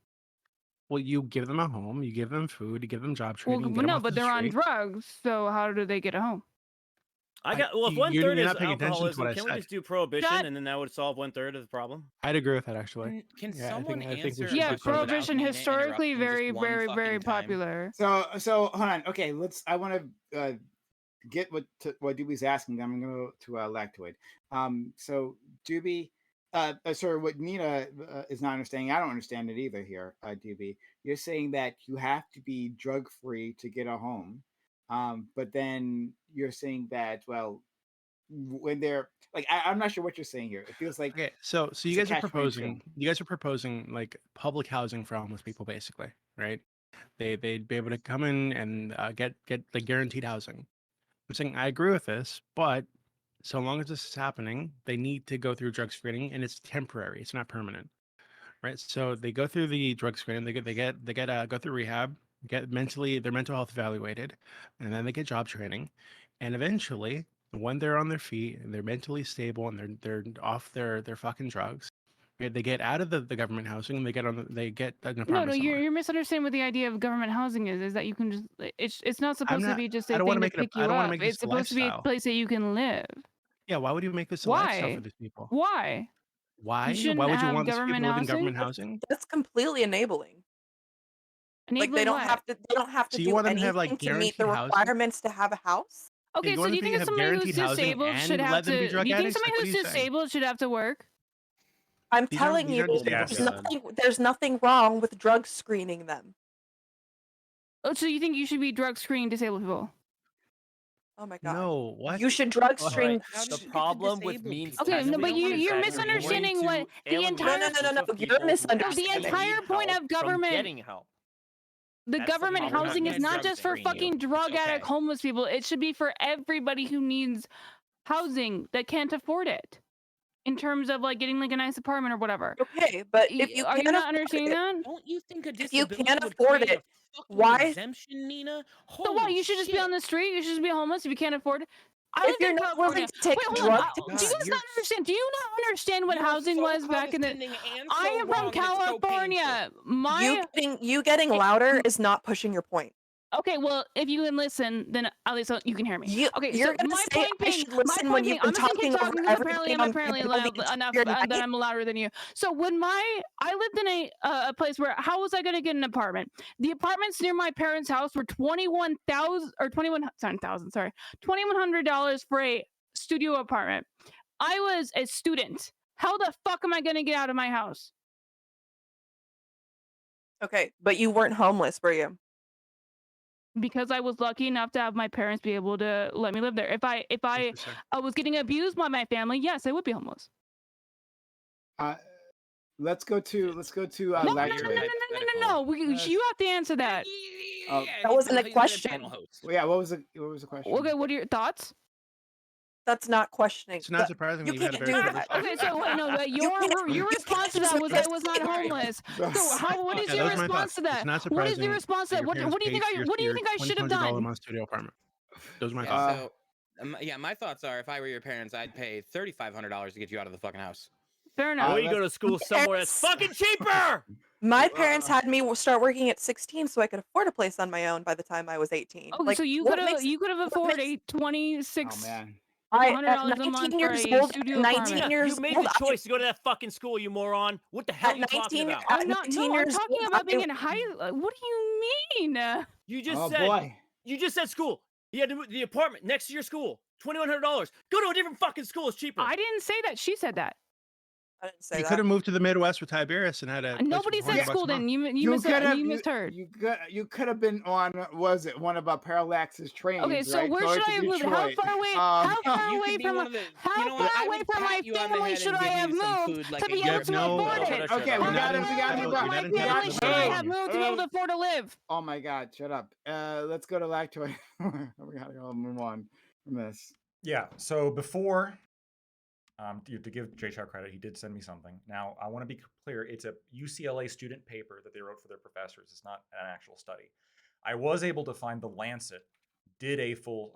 Well, you give them a home, you give them food, you give them job Well, training, you get them no, off but the they're on street. drugs, so how do they get a home? Well, if You're 1/3 is not paying attention to what alcoholism, I can we said. just do prohibition, Shut- and then that would solve 1/3 of the problem? I'd agree with that actually. Can Yeah, someone I think we answer should a Yeah, do question without prohibition Nina historically interrupting very, just one very, fucking very time? popular. So hold on. Okay, I want to get what Doobie's asking. Then I'm going to go to Lactoid. So Doobie, sorry, what Nina is not understanding. I don't understand it either. Here, Doobie, you're saying that you have to be drug free to get a home, but then you're saying that when they're like, I'm not sure what you're saying here. It feels like Okay, so you it's a guys are catch-22. proposing like public housing for homeless people, basically, right? They'd be able to come in and get like guaranteed housing. I'm saying I agree with this, but so long as this is happening, they need to go through drug screening, and it's temporary. It's not permanent, right? So they go through the drug screening. They get go through rehab, get their mental health evaluated, and then they get job training, and eventually, when they're on their feet and they're mentally stable and they're off their fucking drugs, they get out of the government housing and they get an apartment No, somewhere. you're misunderstanding what the idea of government housing is that you can just it's not I'm supposed to not. be just I a don't want thing to to make it. pick I you don't want to up. make this It's a supposed to be a lifestyle. place that you can live. Yeah, why would you make this a lifestyle for Why? these people? Why? Why? You shouldn't Why would you have want these people government to live in housing? government housing? That's completely enabling. Like Enabling what? they don't have to So you do want them to have anything like to meet the guaranteed housing? requirements to have a house. Yeah, Okay, you so want do them you think to that have somebody who's guaranteed housing disabled should and have let them be to? Do drug you think addicts? somebody Like, what are who's you saying? disabled should have to work? I'm These telling you, aren't disabled Yes. people. there's nothing wrong with drug screening them. Oh, so you think you should be drug screening disabled people? Oh my god. No, what? You should drug What? string. How The did you get problem with disabled means people? Okay, no, testing but Nobody you wanted is you're that that. you're going misunderstanding to what the alienate No, entire no, a no, no, group no. of You're people who no, the misunderstanding. actually entire need point help of from government getting help. the That's the government We're problem. not housing is gonna not drug just for screen you. fucking drug It's addict okay. homeless people. It should be for everybody who needs housing that can't afford it. In terms of like getting like a nice apartment or whatever. Okay, but if you Are you can't not afford understanding it, that? Don't you think a if you disability can't would afford create a it, fucking why? exemption, Nina? So what? Holy You should just be on shit. the street. You should just be homeless if you can't afford it. I If lived you're in not willing California. to take Wait, a hold on. drug Oh Do you test, God, guys you're not understand? Do you not understand what you're housing so was back in the? condescending and I so am from wrong, and it's so painful. California. you My getting it, louder is not pushing your point. okay, well, if you can listen, then at least you can hear me. Okay, You're so gonna say I should listen when you've been I'm just gonna keep talking over talking because everybody I'm on apparently panel the enough entire that night. I'm louder than you. So when I lived in a place where how was I gonna get an apartment? The apartments near my parents' house were $2,100 for a studio apartment. I was a student. How the fuck am I gonna get out of my house? Okay, but you weren't homeless, were you? Because I was lucky enough to have my parents be able to let me live there. If I Interesting. was getting abused by my family, yes, I would be homeless. Let's go to No, Oh, no, no, so no, you're no, no, Lactoid. no, hypothetical. no, no. You have to answer that. Oh, Yeah, That he's wasn't a the question. panel host. well, yeah. What was the question? Okay, what are your thoughts? That's not questioning. It's not surprising You that you had a can't very do privileged that. Okay, so wait, no, but You can't. your You response can't to just that make was a I was not statement. homeless. So That's- what is Yeah, your those are my response thoughts. to It's that? not What is surprising your response to that that? your What parents do you think paid for what do you your think I should have $2,200 a done? month studio apartment. Those are my Yeah, thoughts. so yeah, my thoughts are if I were your parents, I'd pay $3,500 to get you out of the fucking house. Fair enough. Or you go let's to school somewhere that's fucking cheaper. My parents uh, had me start working at 16 so I could afford a place on my own by the time I was 18. Okay, Like, so you what could makes have what afforded makes a oh $2,600 man. at a month 19 for years a old, studio at 19 apartment. Nina, years you made old, the choice to go to that fucking school, you moron. What the hell are you talking about? I'm at not. 19 No, I'm years talking old, about being in high. What do you mean? You just Oh said boy. school. You had to move the apartment next to your school. $2,100. Go to a different fucking school. It's cheaper. I didn't say that. She said that. I didn't say You could that. have moved to the Midwest with Tiberius and had a place for Nobody said 400 bucks school. a month. Then you You could have misheard. you could have been on was it one of Parallax's trains, Okay, so right? where Going should to I have moved? How Detroit. far away? Um, How far You away could be from one of the. how You know what? far I away would from my pat you on the family head should and I give have you some moved food like to a be You able have to no. afford Shut it? up, shut Okay, up. we How got far it. We got it. away We from got my it. We family got should I it. have moved to be able to afford to live? Oh my God! Shut up. Let's go to Lactoid. We gotta go move on from this. Yeah. So before, to give Jay Chow credit, he did send me something. Now I want to be clear: it's a UCLA student paper that they wrote for their professors. It's not an actual study. I was able to find the Lancet did a full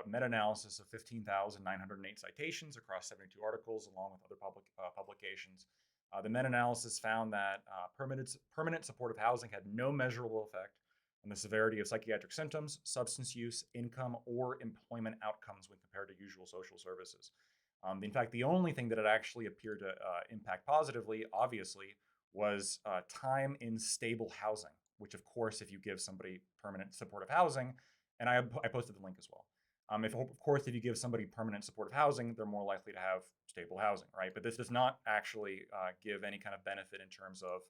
meta-analysis of 15,908 citations across 72 articles, along with other publications. The meta-analysis found that permanent supportive housing had no measurable effect on the severity of psychiatric symptoms, substance use, income, or employment outcomes when compared to usual social services. In fact, the only thing that it actually appeared to impact positively, obviously, was time in stable housing, which, of course, if you give somebody permanent supportive housing, and I posted the link as well. If you give somebody permanent supportive housing, they're more likely to have stable housing, right? But this does not actually give any kind of benefit in terms of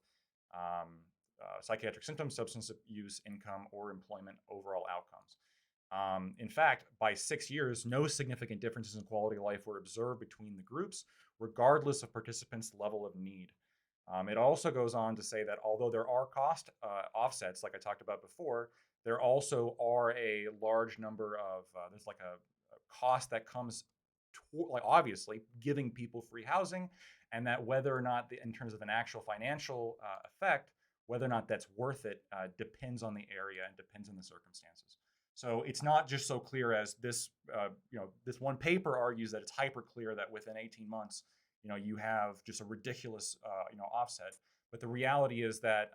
psychiatric symptoms, substance use, income, or employment overall outcomes. In fact, by 6 years, no significant differences in quality of life were observed between the groups, regardless of participants' level of need. It also goes on to say that although there are cost offsets, like I talked about before, there also are a large number of there's like a cost that comes like obviously giving people free housing, and that whether or not in terms of an actual financial effect, whether or not that's worth it depends on the area and depends on the circumstances. So it's not just so clear as this this one paper argues that it's hyper clear that within 18 months you have just a ridiculous offset. But the reality is that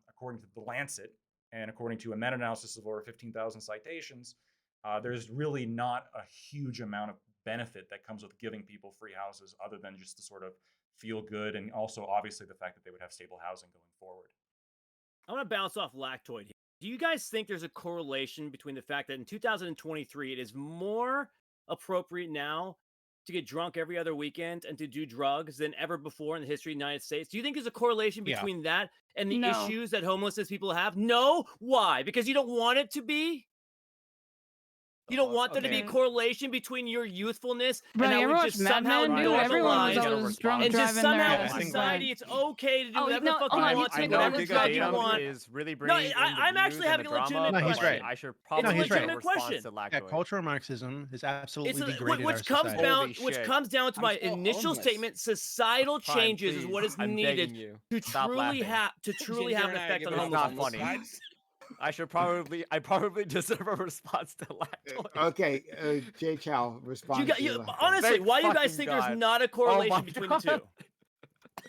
according to the Lancet and according to a meta-analysis of over 15,000 citations, there's really not a huge amount of benefit that comes with giving people free houses other than just the sort of feel good and also obviously the fact that they would have stable housing going forward. I want to bounce off Lactoid here. Do you guys think there's a correlation between the fact that in 2023 it is more appropriate now to get drunk every other weekend and to do drugs than ever before in the history of the United States? Do you think there's a correlation between that and the No. issues that homelessness people have? No. Why? Because you don't want it to be? You don't want there to be a Okay. correlation between your youthfulness Bro, and you that ever would watch just Mad somehow Men, dude? Everyone was normalize Get a always drunk response. and just driving somehow their in I think society it's okay to do Oh, whatever no, the fuck hold you on, want, he's say I making know a whatever good drug point. you Giga want. is really No, bringing in the I'm actually views and having the a legitimate drama, No, he's but right. I should question. probably No, he's get a right. legitimate response question. to Yeah, Lactoid. cultural Marxism has It's absolutely a, degraded our which comes society. down Holy which shit. comes down to I'm my still initial homeless. statement. Societal Prime, changes is please. what is I'm needed begging you. to Stop truly laughing. have an and I are effect on giving It's off not homelessness. funny. vibes. I probably deserve a response to Lactoid. Okay, Jay Chow, You respond got to you Lactoid. honestly. Thank Why you guys fucking think God. there's not a Oh correlation my between God. the two?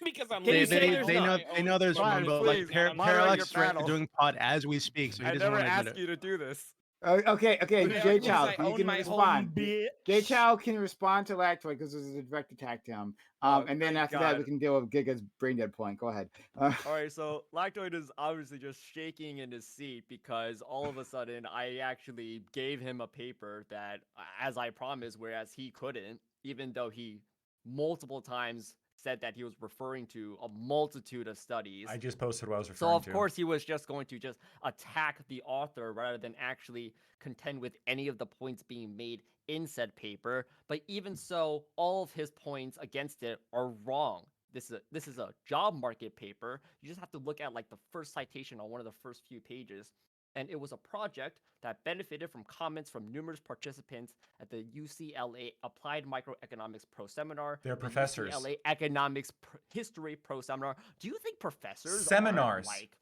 Because I'm Can you living say my there's own- not? They know there's Fine, one, but please, like moderate Parallax your is right, panel. doing pod as we speak, so he I doesn't never want to admit asked it. you to do this. Okay, Yeah, Jay because Chow, I you own can my respond. own bitch. Jay Chow can respond to Lactoid because this is a direct attack to him. And then Thank after that, we God. can deal with Giga's brain dead point. Go ahead. All right, so Lactoid is obviously just shaking in his seat because all of a sudden I actually gave him a paper that, as I promised, whereas he couldn't, even though he multiple times said that he was referring to a multitude of studies. I just posted what I was So referring of to. course he was just going to just attack the author rather than actually contend with any of the points being made in said paper. But even so, all of his points against it are wrong. This is a job market paper. You just have to look at like the first citation on one of the first few pages. And it was a project that benefited from comments from numerous participants at the UCLA Applied Microeconomics Pro Seminar. They're the professors. UCLA Economics History Pro Seminar. Do you think professors Seminars. are like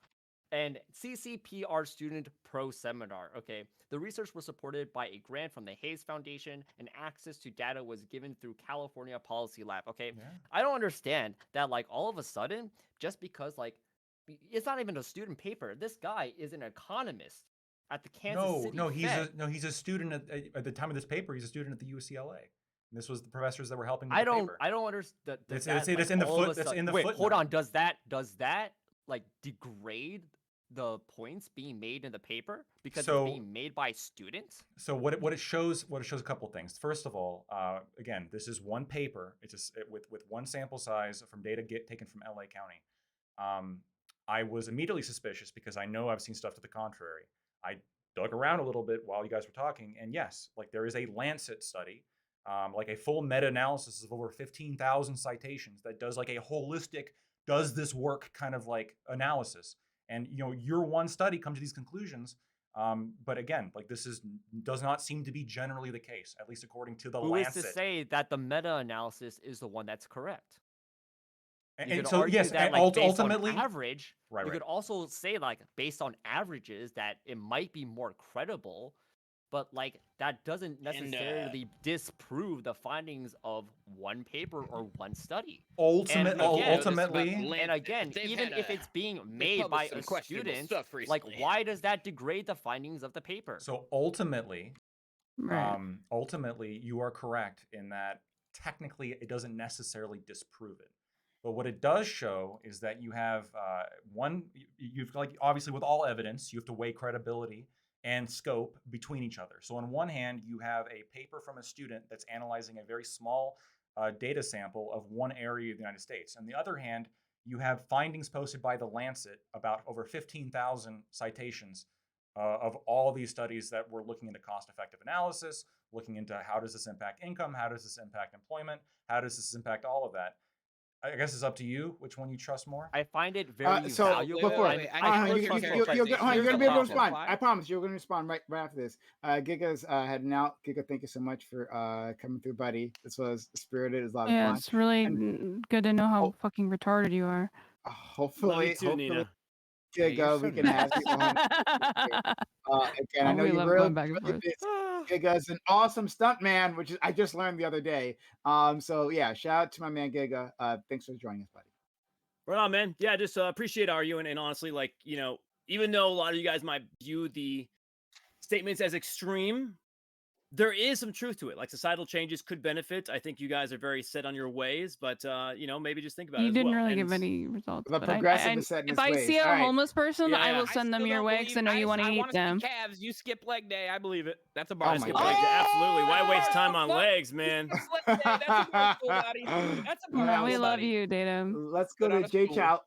and CCPR Student Pro Seminar? Okay, the research was supported by a grant from the Hayes Foundation, and access to data was given through California Policy Lab. Okay, Yeah. I don't understand that like all of a sudden, just because like it's not even a student paper, this guy is an economist at the Kansas City Fed. He's a student at the time of this paper. He's a student at the UCLA. And this was the professors that were helping with the paper. I don't understand. It's in the foot. That's in the Wait, hold footnote. on. Does that like degrade the points being made in the paper because So- it's being made by students? So what it shows a couple things. First of all, again, this is one paper. It's just with one sample size from data taken from LA County. I was immediately suspicious because I know I've seen stuff to the contrary. I dug around a little bit while you guys were talking, and yes, like there is a Lancet study, like a full meta-analysis of over 15,000 citations that does like a holistic, does this work kind of like analysis. And your one study comes to these conclusions. But again, like this does not seem to be generally the case, at least according to the Who is Lancet. to say that the meta-analysis is the one that's correct? You And could so argue yes, that, and like, based ultimately, on average, right. you could also say like based on averages that it might be more credible, but like that doesn't necessarily disprove the findings of one paper or one study. Ultimately, And again, They've even had if it's being made by published some a questionable student, stuff like recently. why does that degrade the findings of the paper? so ultimately, Right. ultimately, you are correct in that technically it doesn't necessarily disprove it. But what it does show is that you have you've like obviously with all evidence, you have to weigh credibility and scope between each other. So on one hand, you have a paper from a student that's analyzing a very small data sample of one area of the United States. On the other hand, you have findings posted by the Lancet about over 15,000 citations of all these studies that were looking into cost-effective analysis, looking into how does this impact income, how does this impact employment, how does this impact all of that. I guess it's up to you which one you trust more. I find it very So valuable. before wait, and I I know personally your trust character. it. you're Here's going to the be able to problem. respond. I promise you're going to respond right after this. Giga's heading out. Giga, thank you so much for coming through, buddy. This was spirited. It was a lot of Yeah, fun. it's really good to know how Oh. fucking retarded you are. Hopefully, Nina. Giga, we can have you on. Again, I know we you're love really, going back and really forth. busy. Giga's an awesome stunt man, which I just learned the other day. So yeah, shout out to my man Giga. Thanks for joining us, buddy. Right on, man. Yeah, just appreciate arguing. And honestly, like, even though a lot of you guys might view the statements as extreme, there is some truth to it. Like societal changes could benefit. I think you guys are very set on your ways, but maybe just think about it You as didn't well. really And give any results, The but progressive is set in if his I ways. see a All right. homeless person, I Yeah. will send them your way because I know you want to I eat wanna see them. calves. You skip leg day. I believe it. That's a Oh bar. my skip God. leg day. Absolutely. Why waste time on fuck? legs, man? Leg day. That's a bar school, buddy. That's a bar No, we school, love buddy. you, Datum. Let's go But to on a Jay school. Chow.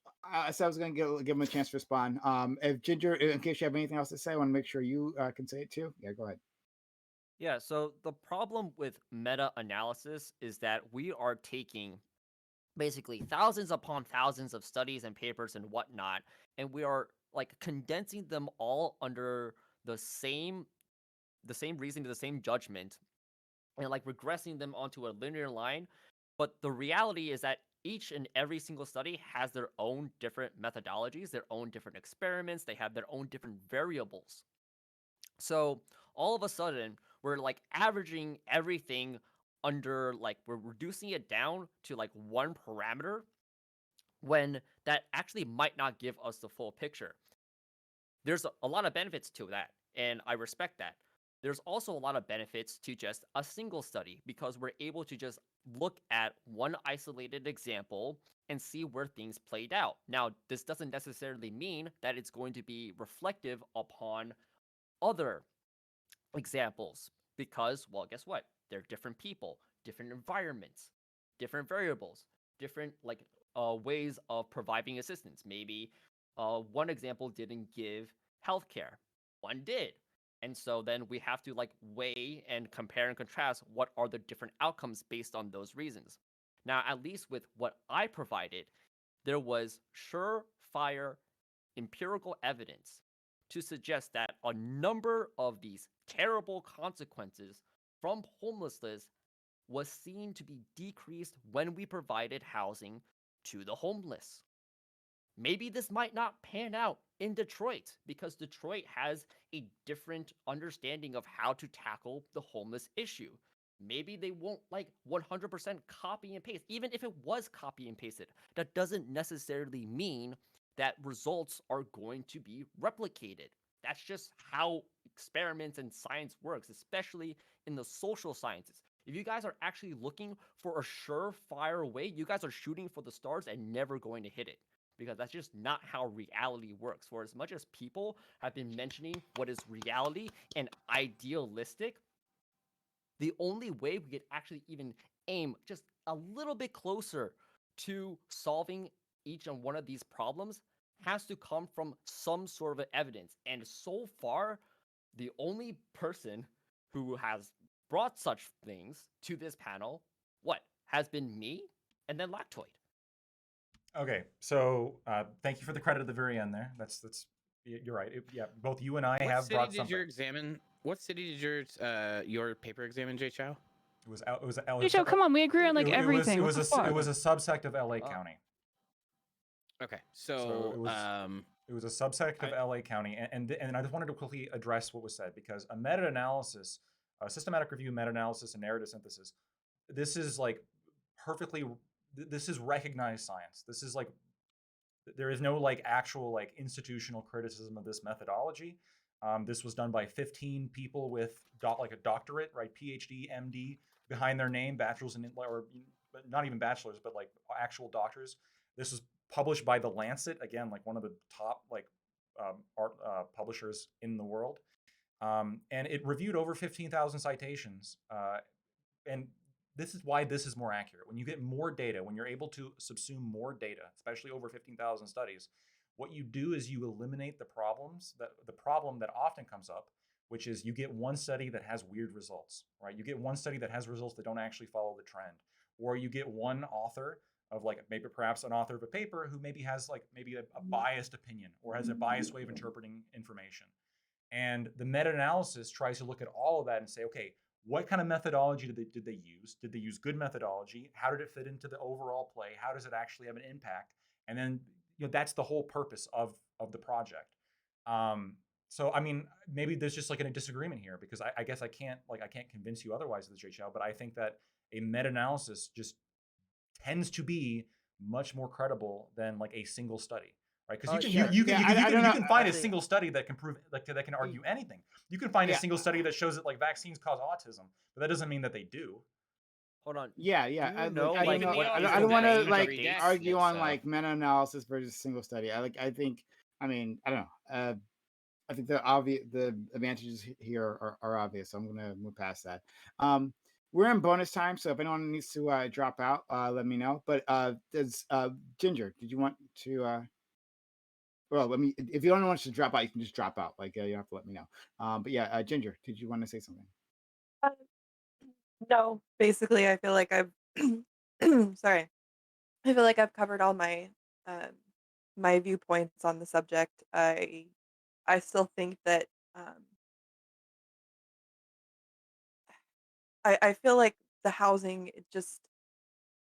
So I was going to give him a chance to respond. If Ginger, in case you have anything else to say, I want to make sure you can say it too. Yeah, go ahead. Yeah, so the problem with meta analysis is that we are taking basically thousands upon thousands of studies and papers and whatnot, and we are like condensing them all under the same reasoning, the same judgment, and like regressing them onto a linear line. But the reality is that each and every single study has their own different methodologies, their own different experiments, they have their own different variables. So all of a sudden, we're like averaging everything under like we're reducing it down to like one parameter when that actually might not give us the full picture. There's a lot of benefits to that, and I respect that. There's also a lot of benefits to just a single study because we're able to just look at one isolated example and see where things played out. Now, this doesn't necessarily mean that it's going to be reflective upon other examples because, well, guess what? They're different people, different environments, different variables, different like ways of providing assistance. Maybe one example didn't give healthcare, one did. And so then we have to like weigh and compare and contrast what are the different outcomes based on those reasons. Now, at least with what I provided, there was surefire empirical evidence to suggest that a number of these terrible consequences from homelessness was seen to be decreased when we provided housing to the homeless. Maybe this might not pan out in Detroit because Detroit has a different understanding of how to tackle the homeless issue. Maybe they won't like 100% copy and paste. Even if it was copy and pasted, that doesn't necessarily mean that results are going to be replicated. That's just how experiments and science works, especially in the social sciences. If you guys are actually looking for a surefire way, you guys are shooting for the stars and never going to hit it because that's just not how reality works. For as much as people have been mentioning what is reality and idealistic, the only way we could actually even aim just a little bit closer to solving each and one of these problems has to come from some sort of evidence. And so far, the only person who has brought such things to this panel, what, has been me and then Lactoid. Okay, so thank you for the credit at the very end there. You're right. Yeah, both you and I What have city brought did something. your examine? What city did your paper examine, Jay Chow? It was out. It was. Hey, Joe, come on, we agree on like it was. everything. It What was the a. It fuck? was a subsect of L.A. County. Okay, So so it was a subsect of LA County, and I just wanted to quickly address what was said because a meta-analysis, a systematic review, meta-analysis, and narrative synthesis. This is like perfectly. This is recognized science. This is like there is no like actual like institutional criticism of this methodology. This was done by 15 people with like a doctorate, right? PhD, MD behind their name, bachelors in or not even bachelors, but like actual doctors. This was published by the Lancet, again, like one of the top like art publishers in the world, and it reviewed over 15,000 citations. And this is why this is more accurate. When you get more data, when you're able to subsume more data, especially over 15,000 studies, what you do is you eliminate the problem that often comes up, which is you get one study that has weird results, right? You get one study that has results that don't actually follow the trend, or you get one author of like maybe perhaps an author of a paper who maybe has like maybe a biased opinion or has a biased way of interpreting information. And the meta-analysis tries to look at all of that and say, okay, what kind of methodology did they use? Did they use good methodology? How did it fit into the overall play? How does it actually have an impact? And then that's the whole purpose of the project. So I mean, maybe there's just like a disagreement here because I guess I can't convince you otherwise with the JHL, but I think that a meta-analysis just tends to be much more credible than like a single study, right? Because Sure. Yeah, I don't you know. can find a Actually, single study that can prove like that can argue anything. You can find a Yeah. single study that shows that like vaccines cause autism, but that doesn't mean that they do. hold on. Yeah, Do yeah. you know I don't like know. what I is don't, the want to range like of dates? argue on So like meta-analysis versus single study. I think. I mean, I don't know. I think the advantages here are obvious. So I'm going to move past that. We're in bonus time, so if anyone needs to drop out, let me know. But does Ginger? Did you want to? Well, let me. If you don't want to drop out, you can just drop out. Like you don't have to let me know. But yeah, Ginger, did you want to say something? Uh, no, basically, I feel like I've sorry. I feel like I've covered all um, my viewpoints on the subject. I still think that um, I feel like the housing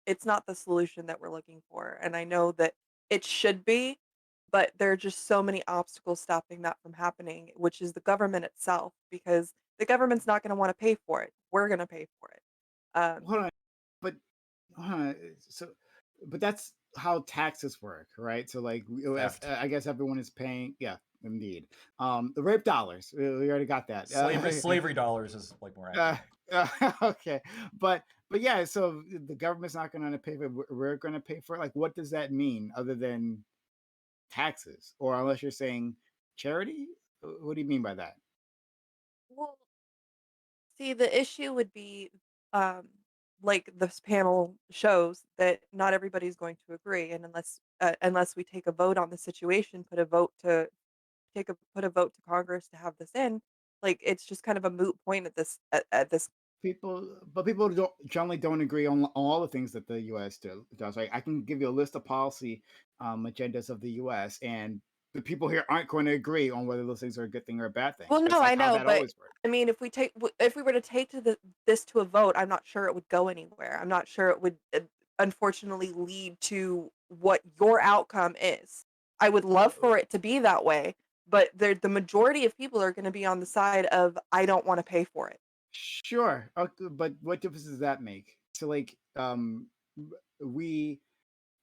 it's not the solution that we're looking for, and I know that it should be, but there are just so many obstacles stopping that from happening, which is the government itself, because the government's not going to want to pay for it. We're going to pay for it. Hold on, but so, but that's how taxes work, right? So like, Theft. I guess everyone is paying. Yeah, indeed. The rape dollars. We already got that. Slavery dollars is like more accurate. Okay, but yeah. So the government's not going to pay for it. We're going to pay for it. Like, what does that mean other than taxes? Or unless you're saying charity? What do you mean by that? Well, see, the issue would be, um, like this panel shows that not everybody's going to agree, and unless we take a vote on the situation, put a vote to Congress to have this in, like it's just kind of a moot point at this. People don't generally don't agree on all the things that the U.S. does. Right? I can give you a list of policy agendas of the U.S. and the people here aren't going to agree on whether those things are a good thing or a bad thing. Well, That's no, like I how know, that but always works. I mean, if we were to take this to a vote, I'm not sure it would go anywhere. I'm not sure it would, unfortunately, lead to what your outcome is. I would love for it to be that way, but the majority of people are going to be on the side of I don't want to pay for it. Sure, but what difference does that make? So, like, we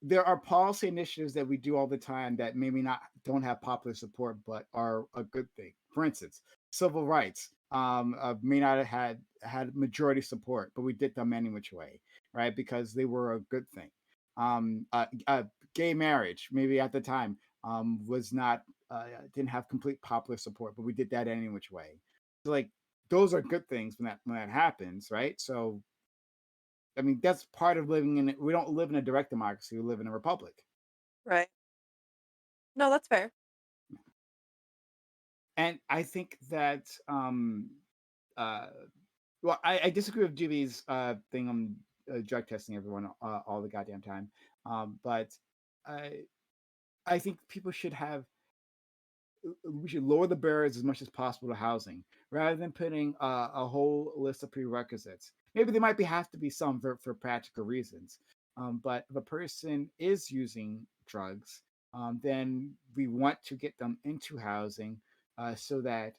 there are policy initiatives that we do all the time that maybe not don't have popular support, but are a good thing. For instance, civil rights may not have had majority support, but we did them any which way, right? Because they were a good thing. Gay marriage, maybe at the time, was not didn't have complete popular support, but we did that any which way. So, like, those are good things when that happens, right? So I mean, that's part of living in. We don't live in a direct democracy. We live in a republic. Right. No, that's fair. And I think that, uh, well, I disagree with Jimmy's thing on drug testing everyone all the goddamn time. But I, I think people should have we should lower the barriers as much as possible to housing rather than putting a whole list of prerequisites. Maybe there might have to be some for practical reasons. But if a person is using drugs, then we want to get them into housing so that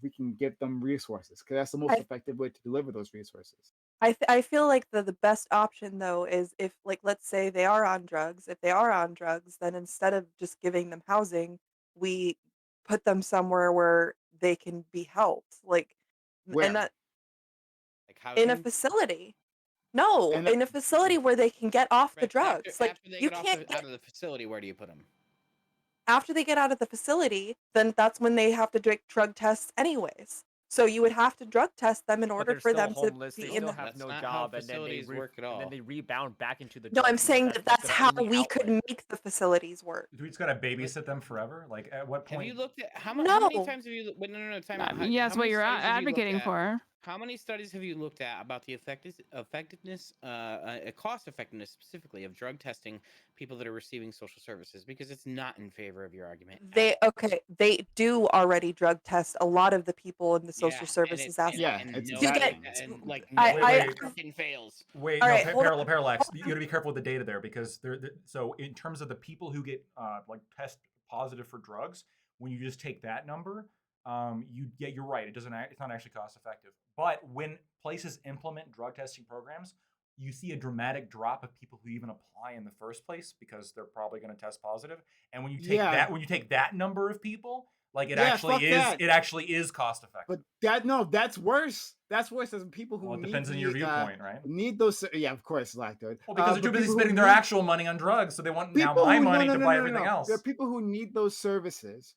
we can give them resources because that's the most I effective way to deliver those resources. I feel like the best option though is if, like, let's say they are on drugs. If they are on drugs, then instead of just giving them housing, we put them somewhere where they can be helped, like, and Where? that Like in a housing. facility. No, And in a facility where they can get off the Right drugs. Like after they you get off can't out get of the facility, where do you put them? after they get out of the facility, then that's when they have to do drug tests anyways. So you would have to drug test them in But order they're for still them to homeless. They be in still the. have That's no not how job, facilities work at and then all. they rebound back into the No, I'm drugs because saying that that's that's their how only we outlet. could make the facilities work. Do we just gotta But babysit them forever? Like, at what have you point? looked at how many No. times have you? Wait, no, time I out. mean, yeah, How that's what many you're studies have you looked advocating at? for. How many studies have you looked at about the effectiveness, cost effectiveness specifically of drug testing people that are receiving social services? Because it's not in favor of your argument at all. They do already drug test a lot of the people in the Yeah, social services Yeah, aspect it's to get exaggerating. and like I Wait, no, I it wait, fucking fails. wait. all No, right, hold on. parallax. You gotta be careful with the data there because so in terms of the people who get like test positive for drugs, when you just take that number, you're right. It's not actually cost effective. But when places implement drug testing programs, you see a dramatic drop of people who even apply in the first place because they're probably going to test positive. And Yeah, when you take that number of people, like yeah, fuck that. it actually is cost effective. But no, that's worse. That's worse than people who Well, it depends on your viewpoint, right? need those. Yeah, of course, Lactose. Well, because they're too But busy people who spending their need actual money on drugs, so they want now people my who money to buy everything there are else. people who need those services.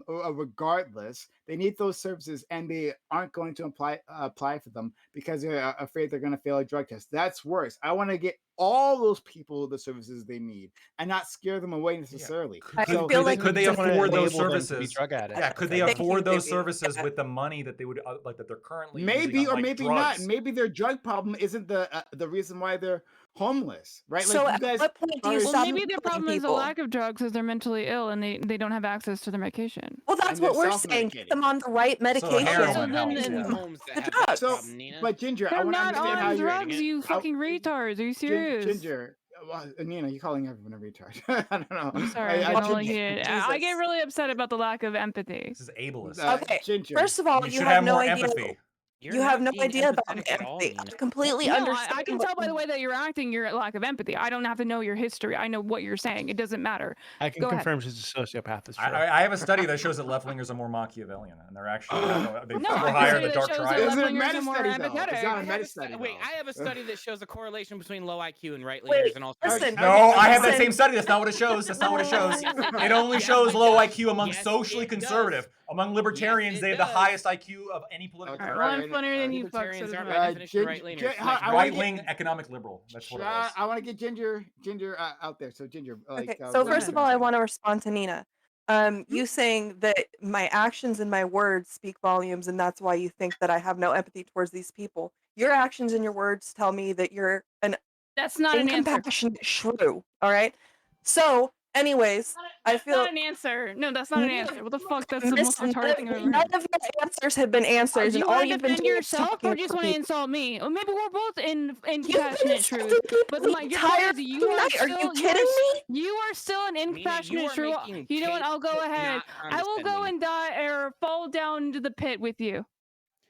Regardless, they need those services, and they aren't going to apply for them because they're afraid they're going to fail a drug test. That's worse. I want to get all those people the services they need and not scare them away necessarily. I Could, feel like could they it's afford those enable them to be services? drug addicts. Yeah, could they Thank you, afford those Jimmy. services Yeah. with the money that they would like that they're currently using maybe or unlike maybe not. drugs. Maybe their drug problem isn't the reason why they're homeless, right? So Like you at guys what point do are you Well, stop maybe their killing problem is a people? lack of drugs because they're mentally ill and they don't have access to their medication. Well, that's and they're what we're saying. Get self-medicating. them on the right So medication. heroin So then helps. it- Yeah. homes that The have that drugs. So, problem, Nina. but Ginger, I They're want to not understand how on you're drugs, you fucking retards. Are you serious? Ginger. Well, Nina, you calling everyone a retard? I don't know. I'm sorry, I'm getting a little heated. I get Jesus. really upset about the lack of empathy. This is ableist. Okay, Ginger. first of all, You you should have have no more idea. empathy. You're You have not no being idea about empathetic at all, empathy. Nina. I completely No, understand. I can tell by the way that you're acting your lack of empathy. I don't have to know your history. I know what you're saying. It doesn't matter. I can Go ahead. confirm she's a sociopath. It's true. I have a study that shows that left wingers are more Machiavellian, and they're actually they No, score I have a higher in study the that dark shows that triad. Is it a left-wingers meta are more study though? It's empathetic. not a I meta have study. wait, I have a study that shows a correlation between low IQ and right wingers Wait, and all listen. No, I have that Listen. same study. That's not what it shows. That's not what it shows. It only Yes, shows it low does. IQ among Yes, socially it does. conservative. Among libertarians, Yes, it they have the does. highest IQ of any political Okay, All party. right, well, I'm Alright, funnier than you fucks. So Libertarians doesn't aren't matter. by definition Gin- right-leaners. Gin- Like, I wanna Right get- wing economic liberal. That's what it was. I want to get Ginger out there. So Ginger, like, Okay, so what first you of all, I gonna want to respond to Nina. You saying that my actions and my words speak volumes, and that's why you think that I have no empathy towards these people. Your actions and your words tell me that you're an That's not an answer. incompassionate shrew. All right. So, anyways, I That's feel not an answer. No, that's not an answer. What the fuck? That's the most none retarded thing I've ever none heard. of your answers have been Do answers, and you all want to you've been defend doing is yourself talking or just over want to people. insult me? Or maybe we're both in You've been incompassionate shrews. insulting people But the your point entire is you are night. Are still you kidding me? you are still an Nina, you incompassionate are shrew. making You know what? I'll go case, ahead. not I will go condescending. and die or fall down into the pit with you.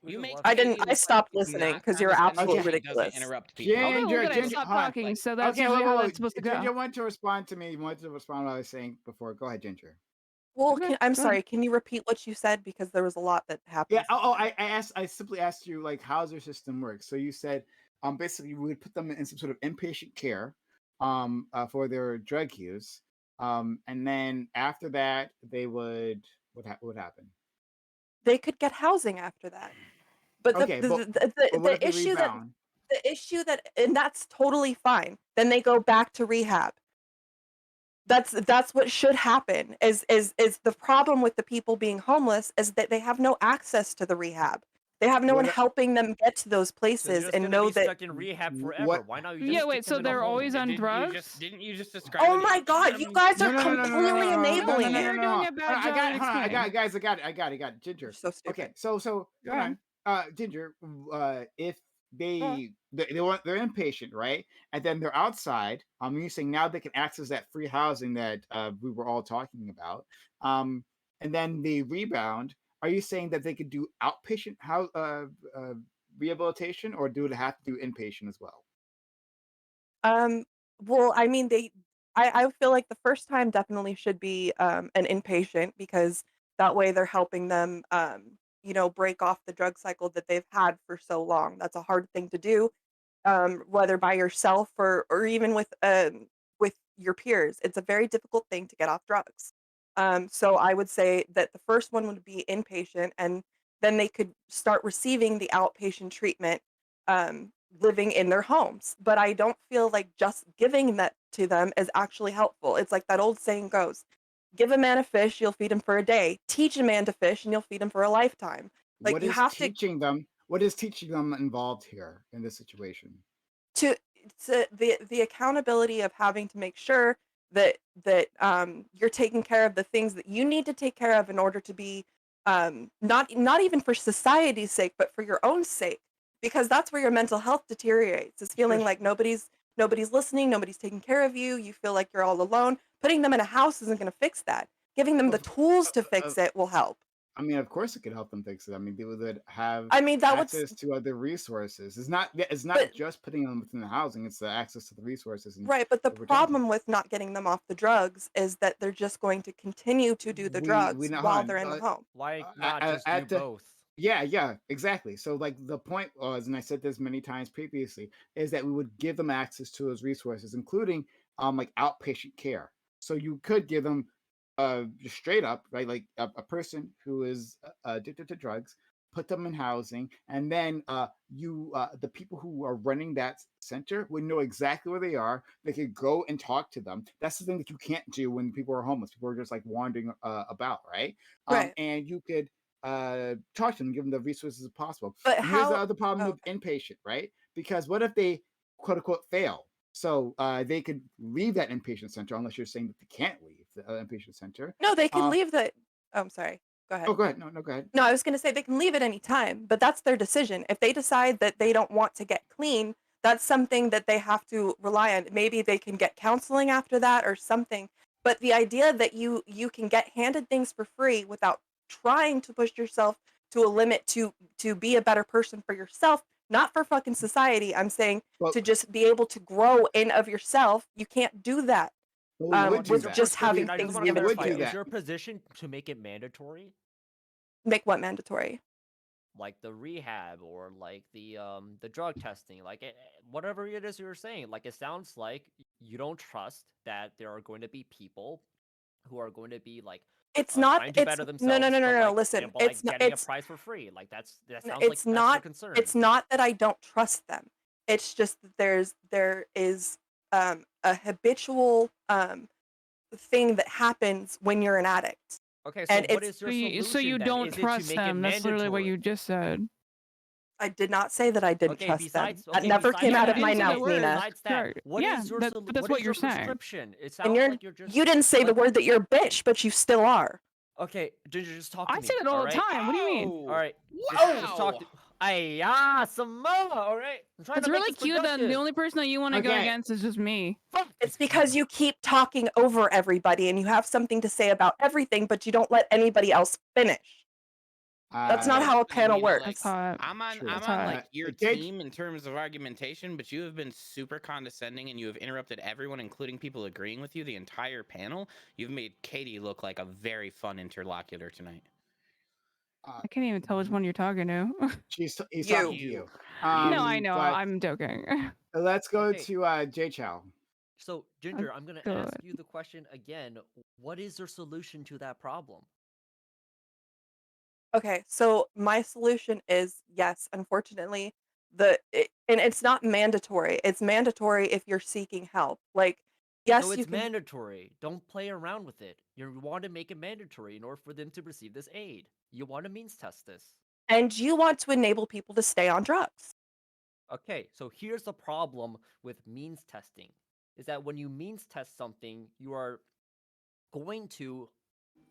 You make I didn't. cases I stopped like listening not because you're condescending absolutely and she doesn't ridiculous. interrupt people. Okay, well, good. I Ginger, stopped hold on. talking, so that's Okay, usually how wait. that's supposed to go. Ginger wanted to respond to me. You wanted to respond to what I was saying before. Go ahead, Ginger. Well, Okay, I'm go ahead. sorry. Can you repeat what you said because there was a lot that happened? Yeah. I simply asked you like, how's your system work? So you said, basically we would put them in some sort of inpatient care, for their drug use, and then after that they would what would happen? They could get housing after that. But Okay, but what the if they issue that rebound? and that's totally fine. Then they go back to rehab. That's what should happen. Is the problem with the people being homeless is that they have no access to the rehab. They have no one What- helping them get to those So they're places just and gonna know be that. stuck in rehab forever. what- Why not? You just Yeah, stick wait. So them in a they're home? always on Didn't drugs? Didn't you just describe? Oh an my God! You guys are No, completely enabling You're it. doing a bad job I got explaining. it, guys. I got it. Ginger. You're so stupid. Okay, so Go hold ahead. on. Ginger, if they're inpatient, right? And then they're outside. You're saying now they can access that free housing that we were all talking about. And then they rebound. Are you saying that they could do outpatient rehabilitation, or do they have to do inpatient as well? Well, I mean, I feel like the first time definitely should be an inpatient because that way they're helping them, break off the drug cycle that they've had for so long. That's a hard thing to do, whether by yourself or even with your peers. It's a very difficult thing to get off drugs. So I would say that the first one would be inpatient, and then they could start receiving the outpatient treatment, living in their homes. But I don't feel like just giving that to them is actually helpful. It's like that old saying goes, give a man a fish, you'll feed him for a day. Teach a man to fish, and you'll feed him for a lifetime. Like What you is have to teaching them? What is teaching them involved here in this situation? to the accountability of having to make sure that you're taking care of the things that you need to take care of in order to be not even for society's sake but for your own sake, because that's where your mental health deteriorates, is feeling like nobody's listening, nobody's taking care of you, you feel like you're all alone. Putting them in a house isn't going to fix that. Giving them the Of- tools to uh, fix it will help. I mean, of course, it could help them fix it. I mean, they would have I mean, that would access to other resources. It's not but just putting them within the housing; it's the access to the resources. And right, but the what we're talking problem with not getting them off the drugs is that they're just going to continue to do the we drugs know, while they're in the home. Why uh, not just do at the both? yeah, exactly. So, like, the point was, and I said this many times previously, is that we would give them access to those resources, including like outpatient care. So you could give them just straight up, right, like a person who is addicted to drugs, put them in housing, and then the people who are running that center would know exactly where they are. They could go and talk to them. That's the thing that you can't do when people are homeless. People are just like wandering about, right? Right. And you could talk to them, give them the resources as possible. But And here's the how other problem oh, with inpatient, right? Because what if they quote unquote fail? So they could leave that inpatient center unless you're saying that they can't leave the inpatient center. no, they can Uh, leave the oh, I'm sorry. Go ahead. oh, go ahead. No, go ahead. No, I was gonna say they can leave at any time, but that's their decision. If they decide that they don't want to get clean, that's something that they have to rely on. Maybe they can get counseling after that or something. But the idea that you can get handed things for free without trying to push yourself to a limit to be a better person for yourself, not for fucking society. I'm saying Well, to just be able to grow in of yourself. You can't do that we would do What's with your that. just having prescription? I just things want to We given to would clarify. do you. Is that. your position to make it mandatory? Make what mandatory? Like the rehab or like the drug testing, like whatever it is you're saying. Like it sounds like you don't trust that there are going to be people who are going to be like It's not trying to it's better no, no, themselves, no, no, but no, like listen. but like getting a It's prize for free. Like that N sounds like that's your concern. it's not that I don't trust them. It's just that there is, a habitual, thing that happens when you're an addict, Okay, so and what it's is your So you solution then? don't Is it to trust make it them. That's literally what mandatory? you just said. I did not say that I didn't trust them. That Okay, never came besides Yeah, out you of that, my didn't say the mouth, okay, word. Nina. besides that, Sorry. what Yeah, is your but that's what what is you're your saying. prescription? It And sounds like you're just you didn't say the like word that you're a bitch, but you still are. okay, Ginger, just talk to I say me, that all all the right? time. What do you mean? All right, just talk Wow. to. Ay, Samoa, all right. I'm trying It's to make really this cute that the productive. only person that you want to go Okay. against is just me. Fuck. It's because you keep talking over everybody, and you have something to say about everything, but you don't let anybody else finish. That's not how a Respectfully, panel Nina, works. like That's hot. True. I'm That's on hot. like your Gage, team in terms of argumentation, but you have been super condescending and you have interrupted everyone, including people agreeing with you, the entire panel. You've made Katie look like a very fun interlocutor tonight. uh, I can't even tell which one you're talking to. he's talking to You. you. No, I know. But I'm joking. let's go Okay. to J Chow. So Ginger, I'm gonna Good. ask you the question again. What is your solution to that problem? Okay, so my solution is yes, unfortunately, and it's not mandatory. It's mandatory if you're seeking help. Like, So yes, you it's can, mandatory. Don't play around with it. You want to make it mandatory in order for them to receive this aid. You want to means test this. and you want to enable people to stay on drugs. Okay, so here's the problem with means testing. Is that when you means test something, you are going to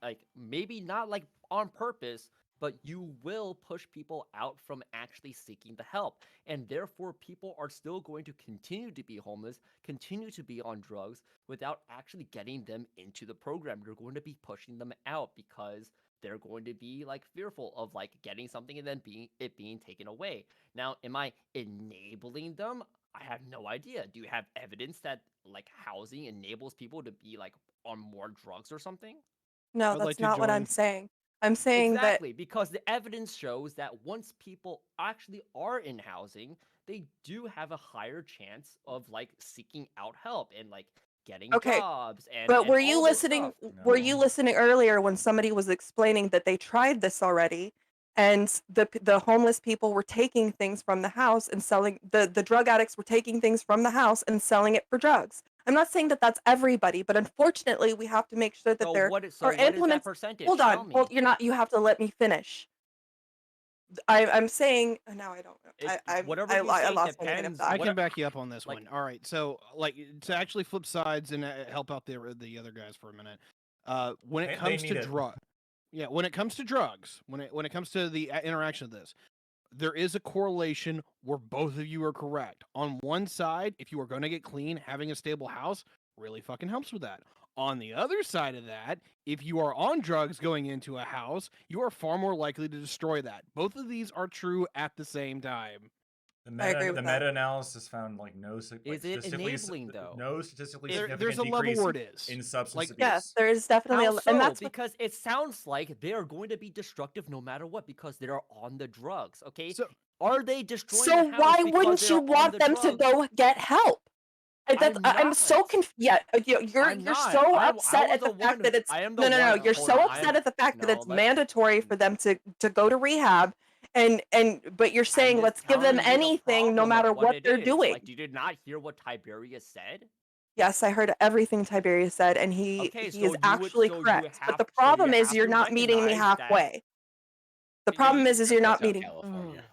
like maybe not like on purpose, but you will push people out from actually seeking the help. And therefore, people are still going to continue to be homeless, continue to be on drugs without actually getting them into the program. You're going to be pushing them out because they're going to be like fearful of like getting something and then being taken away. Now, am I enabling them? I have no idea. Do you have evidence that like housing enables people to be like on more drugs or something? No, I'd like that's to not what I'm join. saying. I'm saying that Exactly, because the evidence shows that once people actually are in housing, they do have a higher chance of like seeking out help and like getting okay, jobs but and all this stuff. were you No. listening earlier when somebody was explaining that they tried this already and the homeless people were taking things from the house and selling the drug addicts were taking things from the house and selling it for drugs. I'm not saying that that's everybody, but unfortunately, we have to make sure that So there so are what is that implements. percentage? Hold Tell on, me. you're not. You have to let me finish. I'm saying now I don't know. Whatever you I say lost my train of depends. thought. I can back you up on this like- one. All right, so like to actually flip sides and help out the other guys for a minute. When it They comes need to it. when it comes to drugs, when it comes to the interaction of this, there is a correlation where both of you are correct. On one side, if you are going to get clean, having a stable house really fucking helps with that. On the other side of that, if you are on drugs going into a house, you are far more likely to destroy that. Both of these are true at the same time. I agree with The that. meta-analysis found like Is it enabling, though? no statistically Is- significant There's a level decrease where it is. in substance Like, abuse. Yes, there is definitely How and so? that's what Because it sounds like they are going to be destructive no matter what because they are on the drugs. Okay, So are they destroying so the house why because wouldn't they you are on want the them to drugs? go get help? I'm so not. confused. Yeah, you're I'm you're not. so I upset was at the the fact one. that it's I am the no, no, no. one. You're Hold so on. I upset am at the fact that no. it's Let mandatory for them to go to rehab, and but you're I'm saying just let's give them telling you the anything no problem of matter what what it they're is. doing. Like, you did not hear what Tiberius said. Yes, I heard everything Tiberius said, and he Okay, is so you would. actually So you correct. But have. the So you problem is have you're to not meeting me recognize that. halfway. The problem is you're not Hotel meeting. California.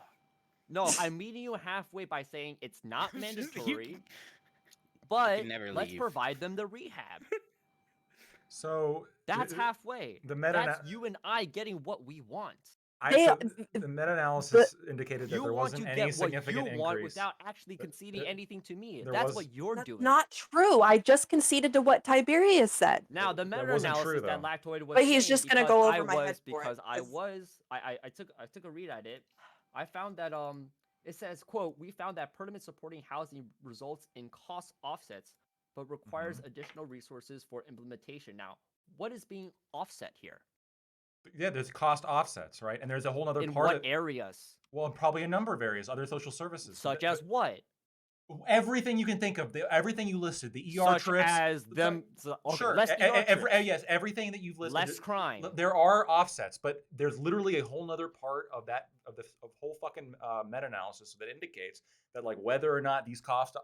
No, I'm meeting you halfway by saying it's not You- mandatory, but never let's leave. provide them the rehab. So That's halfway. the meta. That's you and I getting what we want. They- So the meta-analysis indicated that You there want to wasn't any get what you significant want increase. without actually conceding anything to me. there That's was- what you're That's doing. not true. I just conceded to what Tiberius said. Now the That wasn't true, meta-analysis that though. Lactoid was But he's saying, just gonna because go I over my head was for it, because I 'cause- was I took a read at it. I found that it says, quote, we found that permanent supporting housing results in cost offsets, but requires additional resources for implementation. Now, what is being offset here? Yeah, there's cost offsets, right? And there's a whole other In part what of areas? well, probably a number of areas, other social services. Such as what? Everything you can think of, everything you listed, the ER Such trips, as them. Okay, sure, less ER trips, yes, everything that you've listed. less crime. There are offsets, but there's literally a whole nother part of the whole fucking meta-analysis that indicates that like whether or not these cost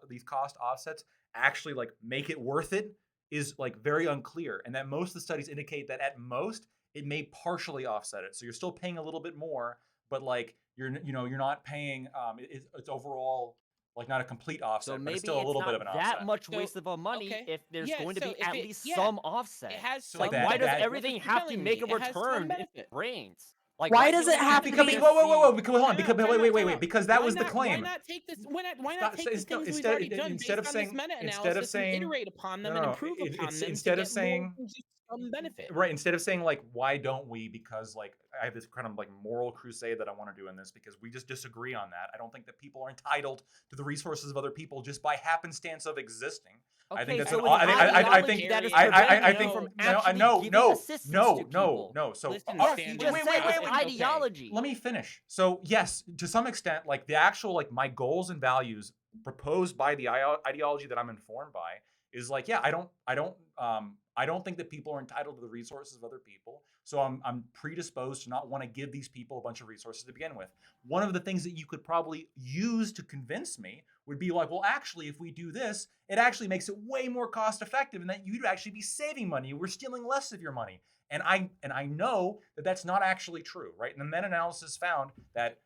offsets actually like make it worth it is like very unclear, and that most of the studies indicate that at most it may partially offset it. So you're still paying a little bit more, but like you're not paying. It's overall like not a complete offset, So but maybe it's still a little bit of an that offset. much So, waste of a money okay. if there's Yeah, going to so be if at it- least yeah, some offset. It has So Like, that- why does that- everything What you're have to telling make a me, it has some return if benefit. it rains? Like, Why why does do it we have to to be be- a whoa, fee? because hold on, because wait, because that was the claim. Why not take this? Why not Stop- take the it's- no, things we've instead- already done instead of based on saying- this meta-analysis instead of saying- and iterate upon them no, and no, improve it- upon it's- them instead to of get saying- more than just some benefit? Right, instead of saying like why don't we, because like I have this kind of like moral crusade that I want to do in this because we just disagree on that. I don't think that people are entitled to the resources of other people just by happenstance of existing. I think that's so an it's I think ideology that is I think preventing you from no actually giving assistance to people. no. So Listen, Yes, Stan, you just just wait, said wait, it's wait, okay. ideology. let me finish. So yes, to some extent, like the actual like my goals and values proposed by the ideology that I'm informed by is like, yeah, I don't think that people are entitled to the resources of other people. So I'm predisposed to not want to give these people a bunch of resources to begin with. One of the things that you could probably use to convince me would be like, well, actually, if we do this, it actually makes it way more cost effective, and that you'd actually be saving money. We're stealing less of your money. And I know that that's not actually true, right? And the meta-analysis found that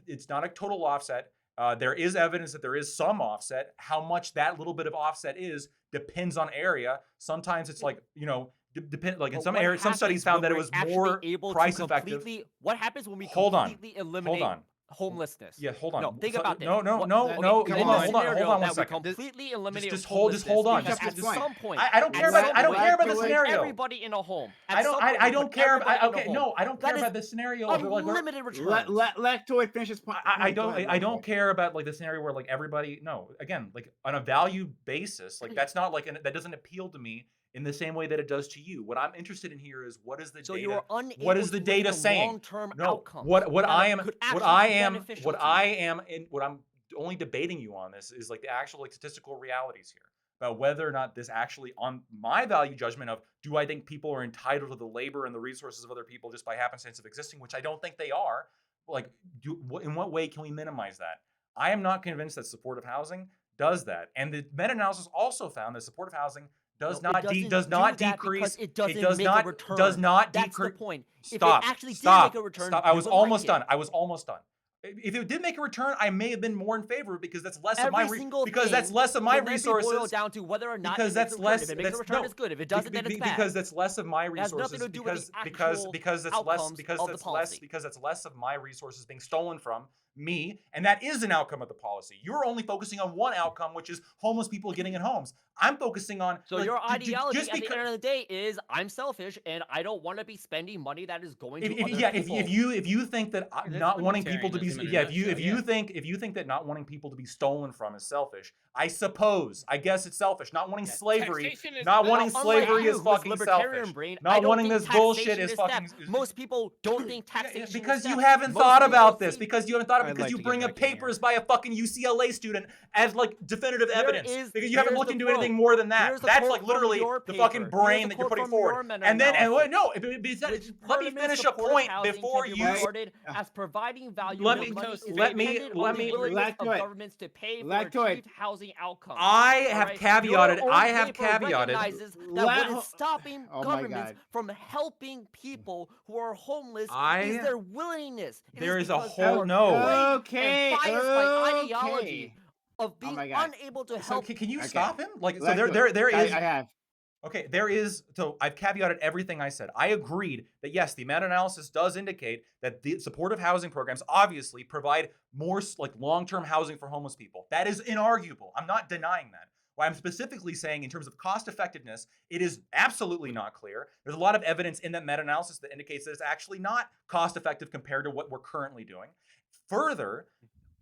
it's not a total offset. There is evidence that there is some offset. How much that little bit of offset is depends on area. Sometimes it's like, depend like in But some what areas, some studies happens found when that it we're was actually more able to price effective. completely- What happens when we Hold on. completely eliminate homelessness? Yeah, hold on. No, think So- about this. no, What- no, okay, no, in hold the on, scenario one that we second. completely eliminate just hold on. homelessness, Just- because just- at some point, I don't care at about I don't some care about point, the we put scenario. Everybody in a home. At I some don't point, I we don't put care everybody about in a okay, home. no, I don't care That about is the scenario of like where- unlimited returns. Let Toy finish his point. I Go don't ahead, I don't Ralph. care about like the scenario where like everybody again like on a value basis like that's not like that doesn't appeal to me in the same way that it does to you. What I'm interested in here is what is the So data? you are unable What is to the look data at the saying? long-term No, outcomes what that I am could what actually I be am beneficial what to you. I am and what I'm only debating you on this is like the actual like statistical realities here about whether or not this actually on my value judgment of do I think people are entitled to the labor and the resources of other people just by happenstance of existing, which I don't think they are. Like, in what way can we minimize that? I am not convinced that supportive housing does that. And the meta-analysis also found that supportive housing does No, it not doesn't does do not that decrease. because it doesn't does make a not return. does not That's the decrease. point. Stop. If it actually stop, did make a return, stop. I we was would like almost it. done. I was almost done. If it did make a return, I may have been more in favor because that's less of my Every single because that's thing less of my can then be boiled resources. down to whether or not Because it makes that's a return. less. If it makes That's a return, no, it's good. If it doesn't, then it's bad. because that's less of my It has resources. nothing to do with the Because that's less outcomes because of the that's policy. less because that's less of my resources being stolen from me, and that is an outcome of the policy. You're only focusing on one outcome, which is homeless people getting in homes. I'm focusing on So like, your ju- ju- ideology just at the because- end of the day is I'm selfish and I don't want to be spending money that is going to other if people. you think that That's not wanting people to be libertarianism in a yeah nutshell, if you think that not wanting people to be stolen from is selfish, I guess it's selfish. Not wanting slavery, taxation is not good. wanting Now, slavery unlike is you, who is fucking libertarian selfish. brain, I Not don't wanting think this bullshit taxation is step. fucking. Most people don't think taxation Because is you step. haven't Most thought people about this. see- Because you haven't thought of it. I'd Because like you to bring get up back in papers by a fucking UCLA student as like definitive evidence. Because you haven't here's looked the into anything anything more than that. Here's a That's quote like from literally your the fucking paper. Here's brain a that you're quote putting from forward. your And then, meta-analysis. no, Which let me permanent finish a supportive point housing before can be you. regarded as providing value Let when me- money is let me- dependent let on the me- willingness of Lactoid. governments to pay for Lactoid. achieved housing outcomes. I have Alright? caveated. Your own I have paper caveated. recognizes that what is stopping Oh my governments God. from helping people who are homeless is I- their willingness. It There is a because they whole are no. plagued Okay, and biased by ideology okay. of being my God. unable to So help. can you Okay. stop him? Like, so Lactoid. there is. I have. Okay, there is. So I've caveated everything I said. I agreed that yes, the meta-analysis does indicate that the supportive housing programs obviously provide more like long-term housing for homeless people. That is inarguable. I'm not denying that. What I'm specifically saying in terms of cost effectiveness, it is absolutely not clear. There's a lot of evidence in that meta-analysis that indicates that it's actually not cost effective compared to what we're currently doing. Further,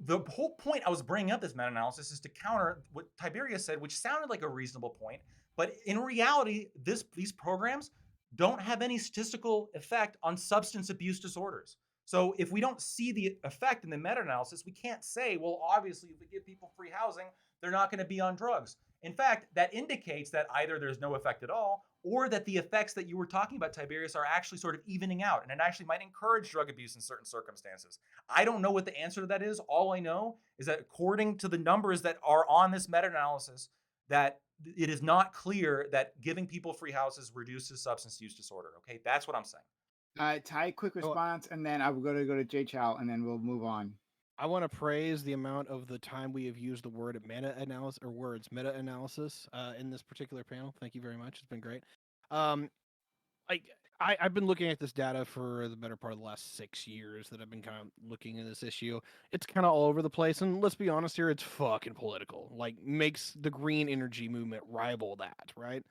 the whole point I was bringing up this meta-analysis is to counter what Tiberius said, which sounded like a reasonable point, but in reality, these programs don't have any statistical effect on substance abuse disorders. So if we don't see the effect in the meta-analysis, we can't say, well, obviously, if we give people free housing, they're not going to be on drugs. In fact, that indicates that either there's no effect at all, or that the effects that you were talking about, Tiberius, are actually sort of evening out, and it actually might encourage drug abuse in certain circumstances. I don't know what the answer to that is. All I know is that according to the numbers that are on this meta-analysis, that it is not clear that giving people free houses reduces substance use disorder. Okay, that's what I'm saying. Ty, quick response, and then I'm going to go to Jay Chow, and then we'll move on. I want to praise the amount of the time we have used the word meta-analysis or words meta-analysis in this particular panel. Thank you very much. It's been great. I've been looking at this data for the better part of the last 6 years that I've been kind of looking at this issue. It's kind of all over the place, and let's be honest here, it's fucking political. Like, makes the green energy movement rival that, right?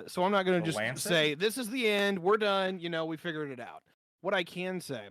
So I'm not going to just Lancet? say, this is the end, we're done, we figured it out. What I can say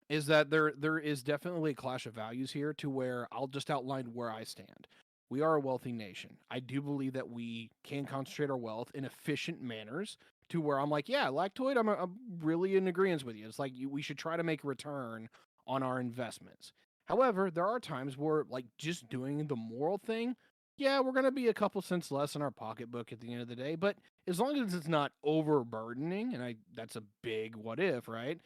is that there is definitely a clash of values here to where I'll just outline where I stand. We are a wealthy nation. I do believe that we can concentrate our wealth in efficient manners to where I'm like, yeah, Lactoid, I'm really in agreement with you. It's like we should try to make a return on our investments. However, there are times where like just doing the moral thing, yeah, we're going to be a couple cents less in our pocketbook at the end of the day, but as long as it's not overburdening, and that's a big what if, right?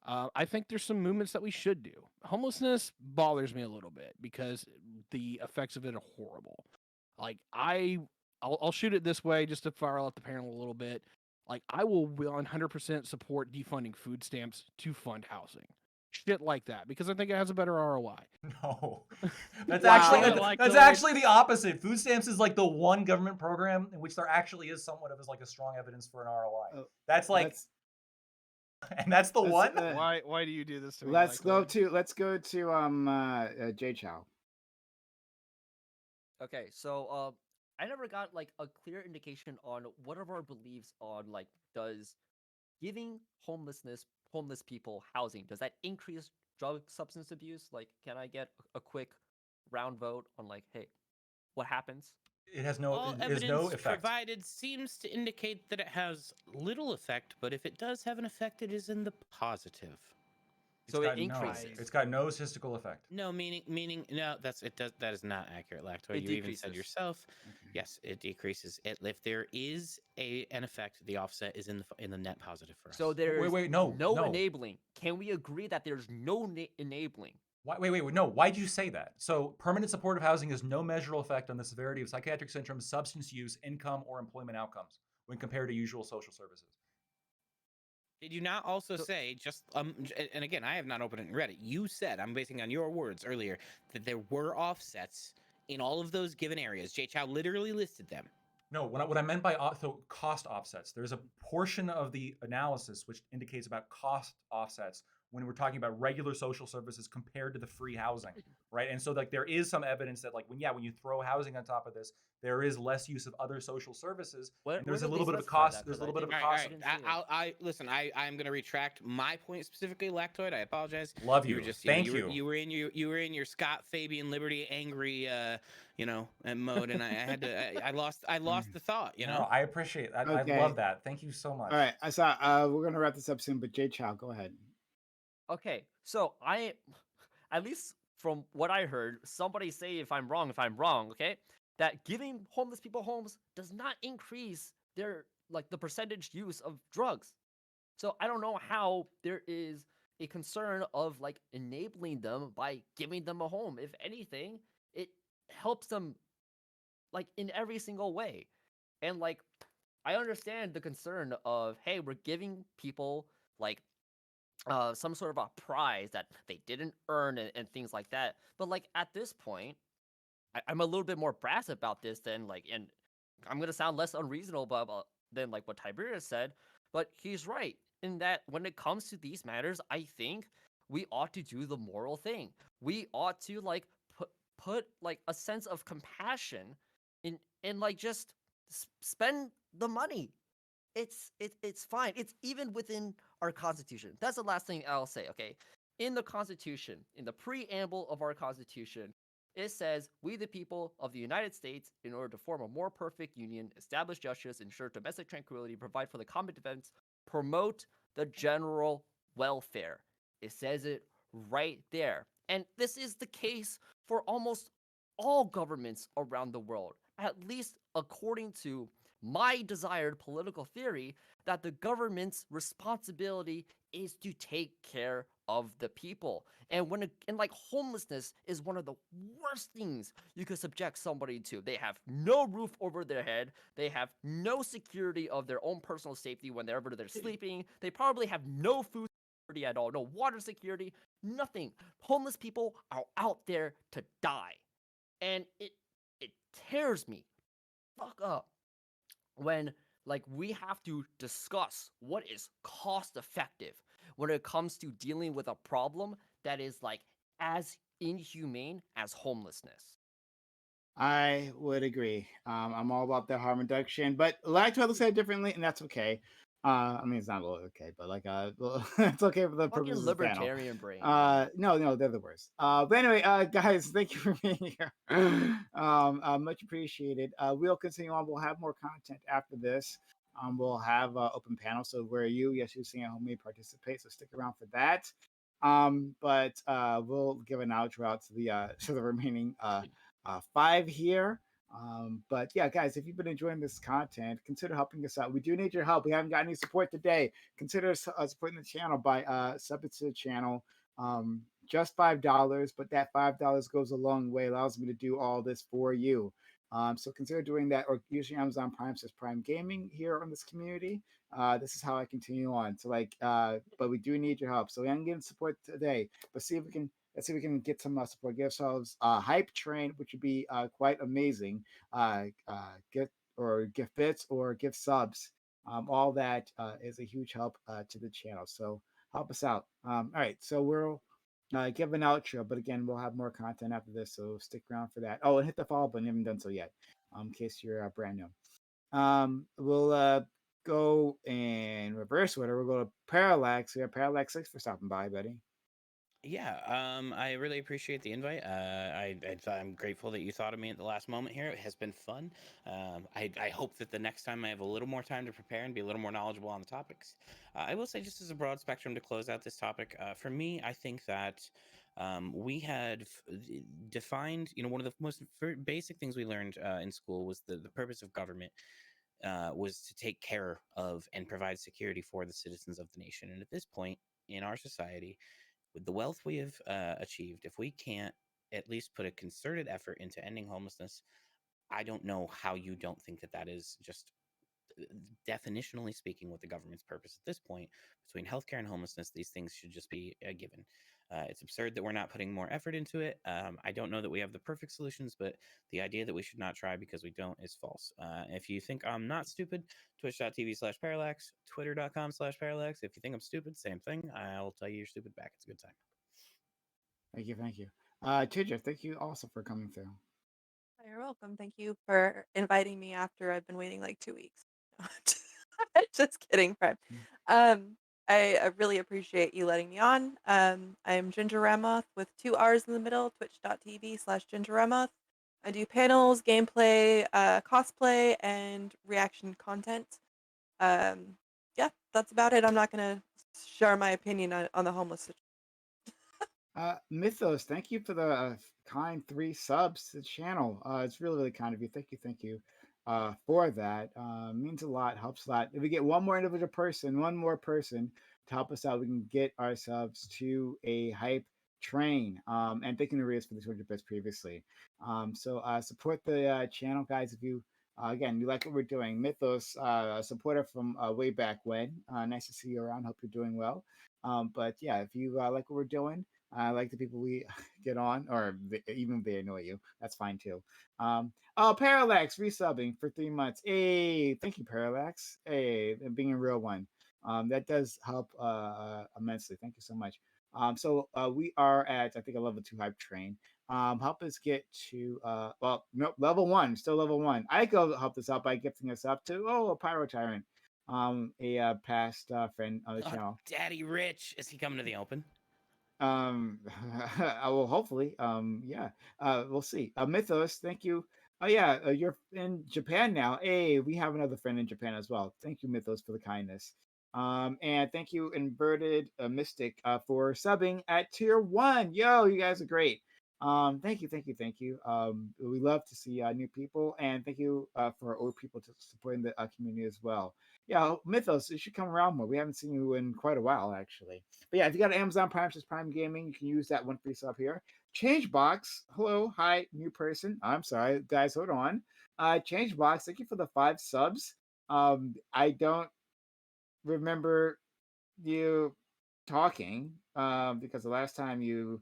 I think there's some movements that we should do. Homelessness bothers me a little bit because the effects of it are horrible. Like I'll shoot it this way just to fire out the panel a little bit. Like I will 100% support defunding food stamps to fund housing. Shit like that because I think it has a better ROI. No, that's Wow. that's actually the opposite. Food stamps is like the one government program in which there actually is somewhat of as like a strong evidence for an ROI. That's like, and that's the one. Why do you do this to me? Let's go to Jay Chow. Okay, so I never got like a clear indication on what are our beliefs on like does giving homeless people housing, does that increase drug substance abuse? Like, can I get a quick round vote on like, hey, what happens? It has no. All It has evidence no effect. provided seems to indicate that it has little effect, but if it does have an effect, it is in the positive. So it increases. It's got no statistical effect. No, meaning no. That is not accurate, Lactoid. It You even said decreases. yourself. Yes, it decreases. If there is an effect, the offset is in the net positive for us. So there's no enabling. Can we agree that there's no enabling? No. Why'd you say that? So permanent supportive housing has no measurable effect on the severity of psychiatric syndrome, substance use, income, or employment outcomes when compared to usual social services. Did you not also say just and again, I have not opened it and read it. You said, I'm basing on your words earlier, that there were offsets in all of those given areas. Jay Chow literally listed them. No, what I meant by cost offsets, there's a portion of the analysis which indicates about cost offsets when we're talking about regular social services compared to the free housing, right? And so like there is some evidence that like when you throw housing on top of this, there is less use of other social services. And there's a little bit of a cost. There's a little bit of a cost. Listen. I'm going to retract my point specifically, Lactoid. I apologize. Love you. You were just, Thank you. you. You were in your Scott Fabian Liberty angry, mode, and I lost the thought. No, I appreciate that. Okay. I love that. Thank you so much. All right, I saw. We're gonna wrap this up soon, but Jay Chow, go ahead. Okay, so at least from what I heard, somebody say if I'm wrong, okay, that giving homeless people homes does not increase their like the percentage use of drugs. So I don't know how there is a concern of like enabling them by giving them a home. If anything, it helps them like in every single way. And like I understand the concern of, hey, we're giving people like some sort of a prize that they didn't earn and things like that. But like at this point, I'm a little bit more brass about this than like, and I'm gonna sound less unreasonable than like what Tiberius said, but he's right in that when it comes to these matters, I think we ought to do the moral thing. We ought to like put like a sense of compassion in and like just spend the money. It's fine. It's even within our constitution. That's the last thing I'll say, okay? In the constitution, in the preamble of our constitution, it says, "We the people of the United States, in order to form a more perfect union, establish justice, ensure domestic tranquility, provide for the common defense, promote the general welfare." It says it right there. And this is the case for almost all governments around the world, at least according to my desired political theory, that the government's responsibility is to take care of the people. And like homelessness is one of the worst things you could subject somebody to. They have no roof over their head. They have no security of their own personal safety whenever they're sleeping. They probably have no food security at all, no water security, nothing. Homeless people are out there to die. And it tears me fuck up when like we have to discuss what is cost effective when it comes to dealing with a problem that is like as inhumane as homelessness. I would agree. I'm all about the harm reduction, but a lot of people say it differently, and that's okay. I mean, it's not all okay, but like, well, it's okay for the Fucking purposes of the panel. libertarian brain, man. No, they're the worst. But anyway, guys, thank you for being here. Much appreciated. We'll continue on. We'll have more content after this. We'll have open panel. So where are you? Yes, you're seeing at home may participate. So stick around for that. But we'll give an outro out to the remaining five here. But yeah, guys, if you've been enjoying this content, consider helping us out. We do need your help. We haven't got any support today. Consider supporting the channel by subbing to the channel. Just $5, but that $5 goes a long way. Allows me to do all this for you. So consider doing that, or using Amazon Prime says Prime Gaming here on this community. This is how I continue on. So like, but we do need your help. So we haven't getting support today, but see if we can. Let's see if we can get some support. Give ourselves a hype train, which would be quite amazing. Get or gift bits or gift subs. All that is a huge help to the channel. So help us out. All right, so we'll give an outro, but again, we'll have more content after this, so stick around for that. Oh, and hit the follow button. Haven't done so yet, in case you're brand new. We'll go in reverse order. We'll go to Parallax. We have Parallax 6 for stopping by, buddy. Yeah, I really appreciate the invite. I'm grateful that you thought of me at the last moment here. It has been fun. I hope that the next time I have a little more time to prepare and be a little more knowledgeable on the topics. I will say, just as a broad spectrum to close out this topic, for me, I think that we had defined, one of the most basic things we learned in school was the purpose of government. Was to take care of and provide security for the citizens of the nation. And at this point in our society, with the wealth we have achieved, if we can't at least put a concerted effort into ending homelessness, I don't know how you don't think that that is just definitionally speaking what the government's purpose at this point. Between healthcare and homelessness, these things should just be a given. It's absurd that we're not putting more effort into it. I don't know that we have the perfect solutions, but the idea that we should not try because we don't is false. If you think I'm not stupid, twitch.tv/parallax, twitter.com/parallax. If you think I'm stupid, same thing. I'll tell you you're stupid back. It's a good time. Thank you. Ginger, thank you also for coming through. You're welcome. Thank you for inviting me after I've been waiting like 2 weeks. Just kidding, Prime. I really appreciate you letting me on. I am Ginger Ramoth with 2 R's in the middle, twitch.tv/Ginger Ramoth. I do panels, gameplay, cosplay, and reaction content. Yeah, that's about it. I'm not going to share my opinion on the homeless situation. Mythos, thank you for the kind 3 subs to the channel. It's really, really kind of you. Thank you for that. Means a lot, helps a lot. If we get one more individual person, one more person to help us out, we can get our subs to a hype train. And thank you, Narias, for the 200 bits previously. Support the channel, guys. If you again, you like what we're doing. Mythos, a supporter from way back when. Nice to see you around. Hope you're doing well. But yeah, if you like what we're doing, I like the people we get on, or even if they annoy you, that's fine too. Parallax resubbing for 3 months. Hey, thank you, Parallax. Hey, and being a real one. That does help immensely. Thank you so much. We are at, I think, a level 2 hype train. Help us get to no, level 1, still level 1. Aiko helped us out by gifting us up to a pyro tyrant, a past friend of the channel. Daddy Rich, is he coming to the open? I will hopefully. Yeah. We'll see. Mythos, thank you. Oh yeah, you're in Japan now. Hey, we have another friend in Japan as well. Thank you, Mythos, for the kindness. And thank you, Inverted Mystic, for subbing at tier 1. Yo, you guys are great. Thank you. We love to see new people, and thank you for old people to supporting the community as well. Yeah, Mythos, you should come around more. We haven't seen you in quite a while, actually. But yeah, if you got Amazon Prime, just Prime Gaming, you can use that one free sub here. Changebox, hello, hi, new person. I'm sorry, guys, hold on. Changebox, thank you for the 5 subs. I don't remember you talking because the last time you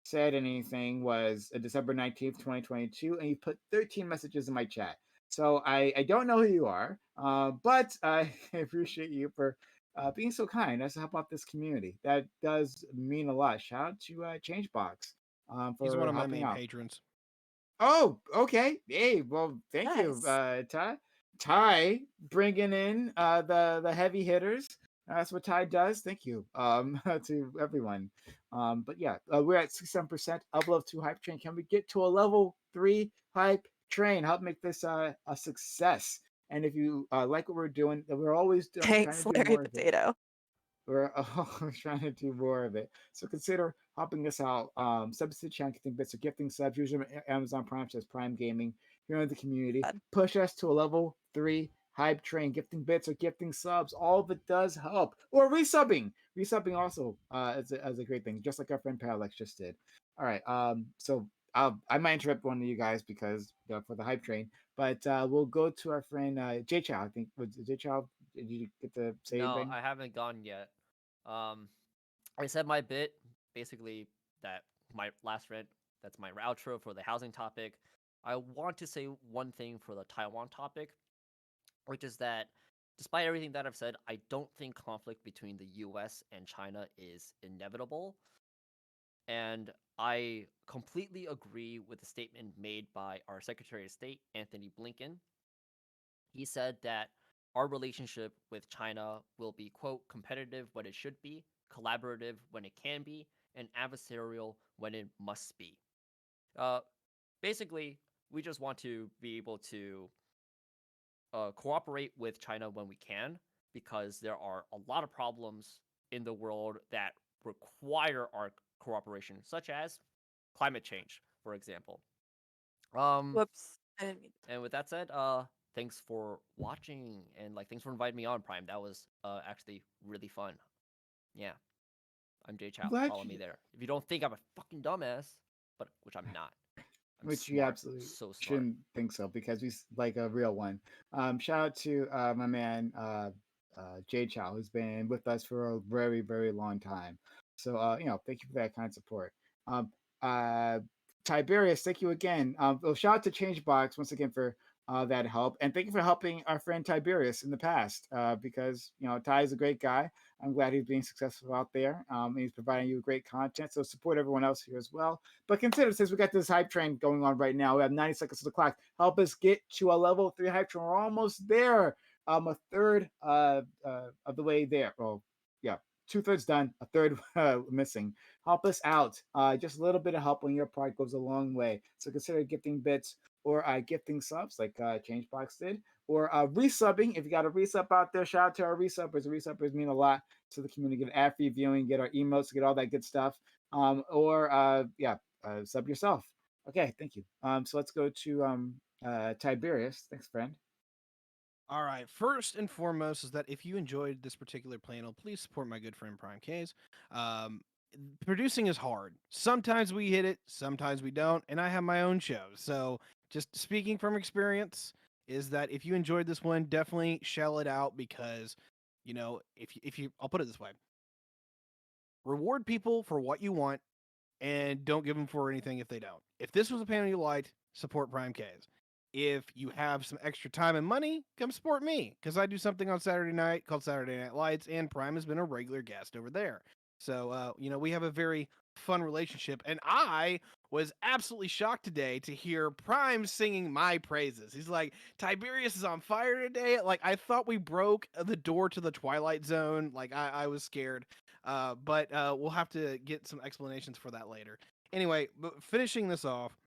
said anything was December 19th, 2022, and you put 13 messages in my chat. So I don't know who you are, but I appreciate you for being so kind as to help out this community. That does mean a lot. Shout out to Changebox He's one for of my helping main out. patrons. Oh, okay. Hey, well, thank you, Nice. Ty. Ty bringing in the heavy hitters. That's what Ty does. Thank you to everyone. But yeah, we're at 67% of level 2 hype train. Can we get to a level 3 hype train? Help make this a success. And if you like what we're doing, we're always trying to Thanks, do Larry more of it. Potato. We're always trying to do more of it. So consider helping us out. Subs to the channel, gifting bits, or gifting subs. Usually Amazon Prime says Prime Gaming. Here in the community. Fun. Push us to a level 3 hype train. Gifting bits or gifting subs. All of it does help. Or resubbing. Resubbing also is a great thing, just like our friend Parallax just did. All right. I might interrupt one of you guys because for the hype train, but we'll go to our friend J Chow. I think was J Chow. Did you get to say No, anything? I haven't gone yet. I said my bit, basically that my last rant. That's my outro for the housing topic. I want to say one thing for the Taiwan topic, which is that despite everything that I've said, I don't think conflict between the US and China is inevitable. And I completely agree with the statement made by our Secretary of State, Anthony Blinken. He said that our relationship with China will be, quote, competitive when it should be, collaborative when it can be, and adversarial when it must be. Uh, Basically, we just want to be able to cooperate with China when we can, because there are a lot of problems in the world that require our cooperation, such as climate change, for example. Whoops. I didn't mean to. And with that said, thanks for watching, and thanks for inviting me on, Prime. That was actually really fun. Yeah, I'm Jay I'm Chow. glad Follow me you, there. If you don't think I'm a fucking dumbass, but which I'm not. I'm which you smart, absolutely so smart. shouldn't think so because he's like a real one. Shout out to my man Jay Chow, who's been with us for a very, very long time. So thank you for that kind of support. Um, uh, Tiberius, thank you again. Shout out to Changebox once again for that help, and thank you for helping our friend Tiberius in the past. Because Ty is a great guy. I'm glad he's being successful out there. And he's providing you great content. So support everyone else here as well. But consider, since we got this hype train going on right now, we have 90 seconds to the clock. Help us get to a level 3 hype train. We're almost there. A third of the way there. Well, yeah, 2/3 done, a third missing. Help us out. Just a little bit of help on your part goes a long way. So consider gifting bits or gifting subs like Changebox did, or resubbing. If you got a resub out there, shout out to our resubbers. The resubbers mean a lot to the community. Get ad-free viewing, get our emotes, get all that good stuff. or sub yourself. Okay, thank you. So let's go to Tiberius. Thanks, friend. All right. First and foremost is that if you enjoyed this particular panel, please support my good friend Prime K's. Um, Producing is hard. Sometimes we hit it, sometimes we don't, and I have my own show. So, just speaking from experience, is that if you enjoyed this one, definitely shell it out because, if you, I'll put it this way: reward people for what you want, and don't give them for anything if they don't. If this was a panel you liked, support Prime K's. If you have some extra time and money, come support me because I do something on Saturday night called Saturday Night Lights, and Prime has been a regular guest over there. So, we have a very fun relationship, and I was absolutely shocked today to hear Prime singing my praises. He's like, Tiberius is on fire today. Like, I thought we broke the door to the Twilight Zone. Like, I was scared. But we'll have to get some explanations for that later. Anyway, finishing this off,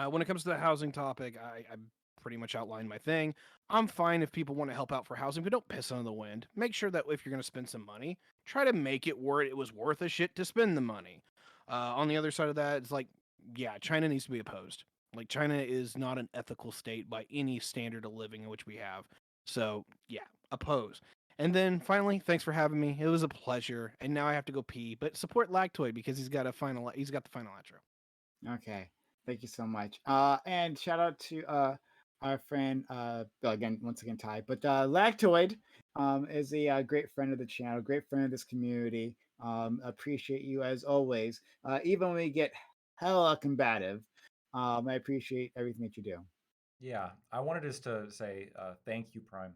when it comes to the housing topic, I pretty much outlined my thing. I'm fine if people want to help out for housing, but don't piss on the wind. Make sure that if you're going to spend some money, try to make it where it was worth a shit to spend the money. On the other side of that, it's like, yeah, China needs to be opposed. Like, China is not an ethical state by any standard of living in which we have. So, yeah, oppose. And then finally, thanks for having me. It was a pleasure. And now I have to go pee, but support Lactoid because he's got the final outro. Okay, thank you so much. And shout out to our friend well, again, once again, Ty. But Lactoid is a great friend of the channel, great friend of this community. Appreciate you as always. Even when we get hella combative, I appreciate everything that you do. Yeah, I wanted just to say thank you, Prime,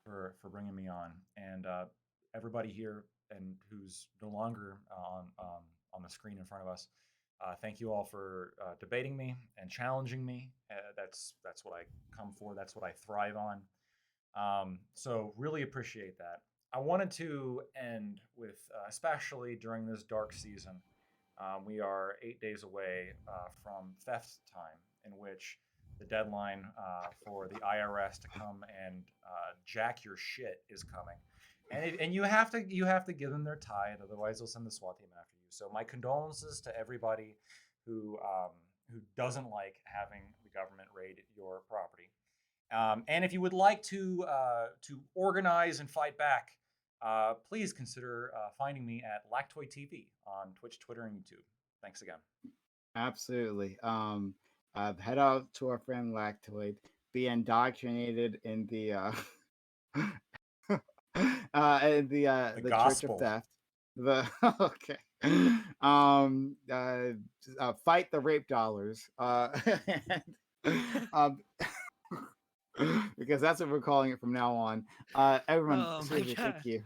for bringing me on, and everybody here and who's no longer on the screen in front of us. Thank you all for debating me and challenging me. That's what I come for. That's what I thrive on. So really appreciate that. I wanted to end with, especially during this dark season, we are 8 days away from theft time, in which the deadline for the IRS to come and jack your shit is coming, and you have to give them their tithe, otherwise they'll send the SWAT team after you. So my condolences to everybody who doesn't like having the government raid your property. And if you would like to organize and fight back, please consider finding me at Lactoid TV on Twitch, Twitter, and YouTube. Thanks again. Absolutely. Head out to our friend Lactoid. Be indoctrinated in the the Church of gospel. Theft. The okay. Fight the rape dollars. And, because that's what we're calling it from now on. Everyone, Oh my seriously, God. thank you.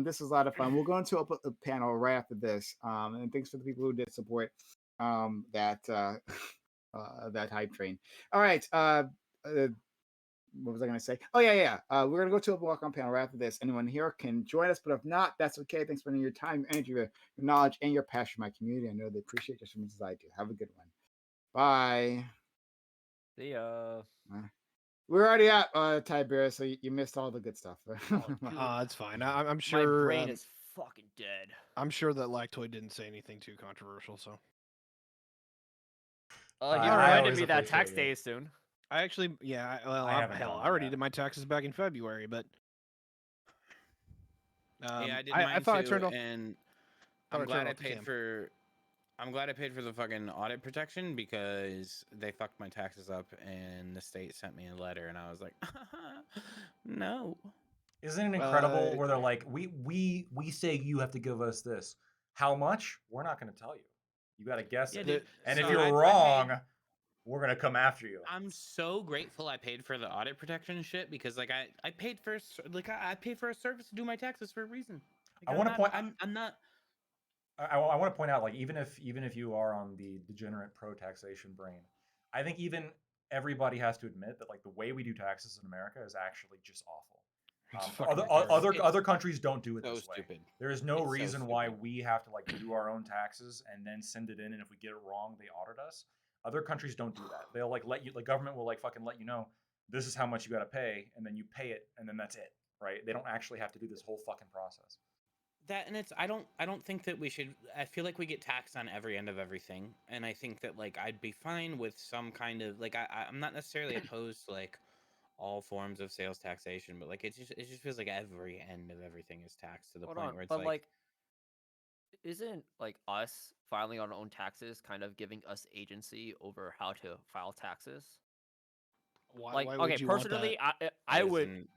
This was a lot of fun. We'll go into a panel right after this. And thanks for the people who did support that that hype train. All right. What was I going to say? Oh yeah. We're going to go to a walk-on panel right after this. Anyone here can join us, but if not, that's okay. Thanks for spending your time, your energy, your knowledge, and your passion for my community. I know they appreciate just as much as I do. Have a good one. Bye. See ya. We're already at Tiberius, so you missed all the good stuff. Oh, dude, It's fine. I'm my sure. brain is fucking dead. I'm sure that Lactoid didn't say anything too controversial. So He I reminded always me that tax appreciate day it. is soon. I actually, yeah. I haven't Hell, done I already that. did my taxes back in February, but Yeah, I did I mine thought I too, turned off. and thought I'm I glad turned I off the paid cam. for. I'm glad I paid for the fucking audit protection because they fucked my taxes up, and the state sent me a letter, and I was like, no. Isn't it incredible where they're like, we say you have to give us this. How much? We're not going to tell you. You got to guess Yeah, it. dude. And So if you're I wrong, paid- we're going to come after you. I'm so grateful I paid for the audit protection shit because like I paid for I paid for a service to do my taxes for a reason. Like, I want to point. I'm not. I want to point out, like, even if you are on the degenerate pro taxation brain, I think even everybody has to admit that, like, the way we do taxes in America is actually just awful. It's fucking Other retarded. other countries don't do it So this way. stupid. There is no It's so reason why stupid. we have to, like, do our own taxes and then send it in, and if we get it wrong, they audit us. Other countries don't do that. They'll, like, let you, the government will, like, fucking let you know this is how much you got to pay, and then you pay it, and then that's it, right? They don't actually have to do this whole fucking process. That and it's I don't think that we should. I feel like we get taxed on every end of everything, and I think that like I'd be fine with some kind of like I'm not necessarily opposed to like all forms of sales taxation, but like it just feels like every end of everything is taxed to the Hold point on, where it's but like like, isn't like us filing our own taxes kind of giving us agency over how to file taxes? Like, Why okay, would you want that? personally, I that I would. isn't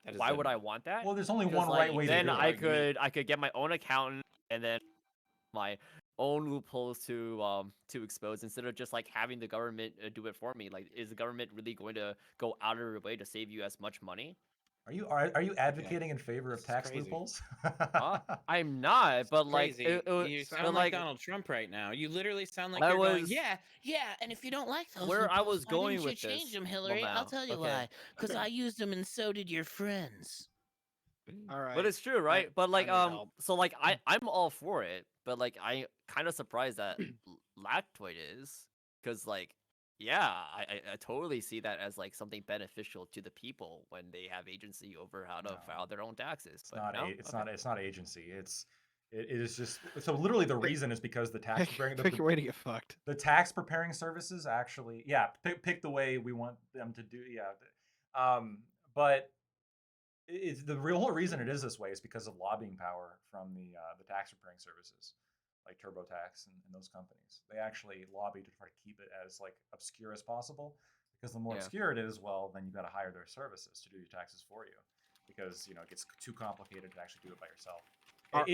that is Why a would I want that? Well, there's only Because one right like way to then do I it. could get my own accountant and then my own loopholes to expose instead of just like having the government do it for me. Like, is the government really going to go out of their way to save you as much money? Are you yeah. advocating in favor of This is tax crazy. loopholes? I'm not, but like Crazy. You but sound like like Donald Trump right now. You literally sound like I you're going, was yeah, yeah. And if you don't like those where I loopholes, was why going didn't you with change this. them, Well, Hillary? I'll now, tell you okay. why. Because I used them and so did your friends. All But right. it's true, right? But I like need help. so like I'm all for it, but like I kind of surprised that Lactoid is because like yeah, I totally see that as like something beneficial to the people when they have agency over how to No. file their own taxes. It's But not no, it's okay. not it's not agency. It is just so literally the reason is because the tax preparing Pick your way to get fucked. the tax preparing services actually pick the way we want them to do but it's the real reason it is this way is because of lobbying power from the tax preparing services like TurboTax and those companies. They actually lobby to try to keep it as like obscure as possible because the more Yeah. obscure it is, well, then you got to hire their services to do your taxes for you because it gets too complicated to actually do it by yourself.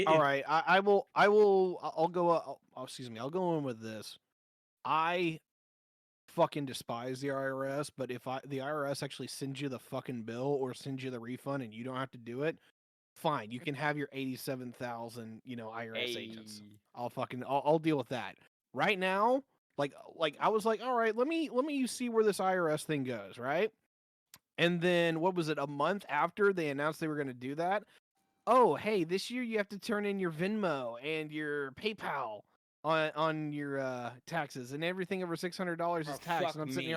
All right. I will. I'll go. Excuse me. I'll go in with this. I fucking despise the IRS, but if the IRS actually sends you the fucking bill or sends you the refund and you don't have to do it, fine. You can have your 87,000, IRS agents. Hey. I'll deal with that. Right now, like I was like, all right, let me see where this IRS thing goes, right? And then what was it? A month after they announced they were going to do that, oh, hey, this year you have to turn in your Venmo and your PayPal on your taxes, and everything over $600 Oh, is taxed. fuck And me.